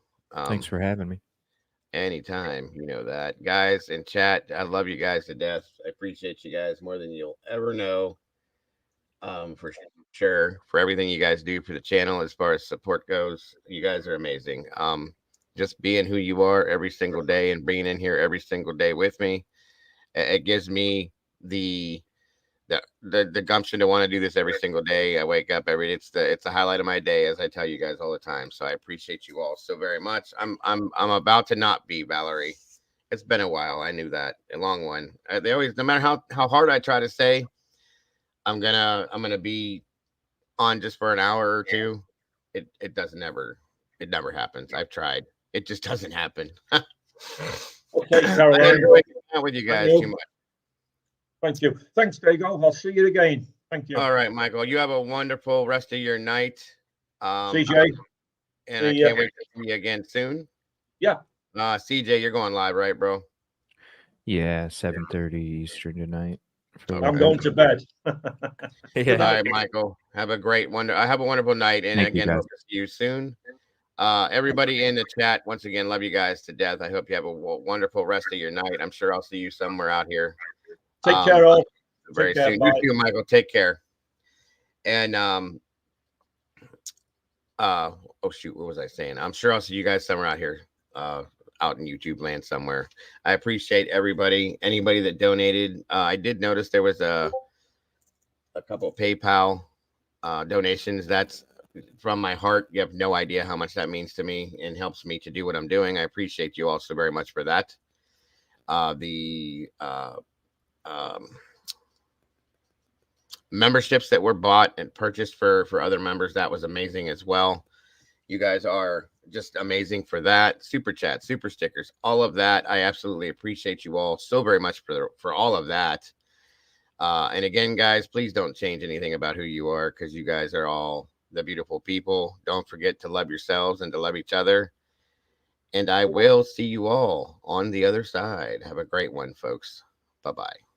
Thanks for having me. Anytime, that. Guys in chat, I love you guys to death. I appreciate you guys more than you'll ever know. For sure, for everything you guys do for the channel as far as support goes. You guys are amazing. Just being who you are every single day and being in here every single day with me, it gives me the gumption to want to do this every single day. I wake up it's the highlight of my day, as I tell you guys all the time. So I appreciate you all so very much. I'm about to not be, Valerie. It's been a while. I knew that. A long one. They always, no matter how hard I try to say I'm gonna be on just for an hour or two, it never happens. I've tried. It just doesn't happen. Okay, Caroline. I enjoy hanging out with you guys too much. Thank you. Thanks, Diego. I'll see you again. Thank you. All right, Michael. You have a wonderful rest of your night. CJ. And I can't wait to see you again soon. Yeah. CJ, you're going live, right, bro? Yeah, 7:30 Eastern tonight. I'm going to bed. Yeah. All right, Michael. Have a great have a wonderful night. And Thank you, again, guys. hope to see you soon. Everybody in the chat, once again, love you guys to death. I hope you have a wonderful rest of your night. I'm sure I'll see you somewhere out here. Take care, all. Very Take care, soon. bye. You too, Michael. Take care. And oh shoot, what was I saying? I'm sure I'll see you guys somewhere out here, out in YouTube land somewhere. I appreciate anybody that donated. I did notice there was a couple PayPal donations. That's from my heart. You have no idea how much that means to me and helps me to do what I'm doing. I appreciate you all so very much for that. Memberships that were bought and purchased for other members, that was amazing as well. You guys are just amazing for that. Super chat, super stickers, all of that. I absolutely appreciate you all so very much for all of that. And again, guys, please don't change anything about who you are, because you guys are all the beautiful people. Don't forget to love yourselves and to love each other. And I will see you all on the other side. Have a great one, folks. Bye-bye.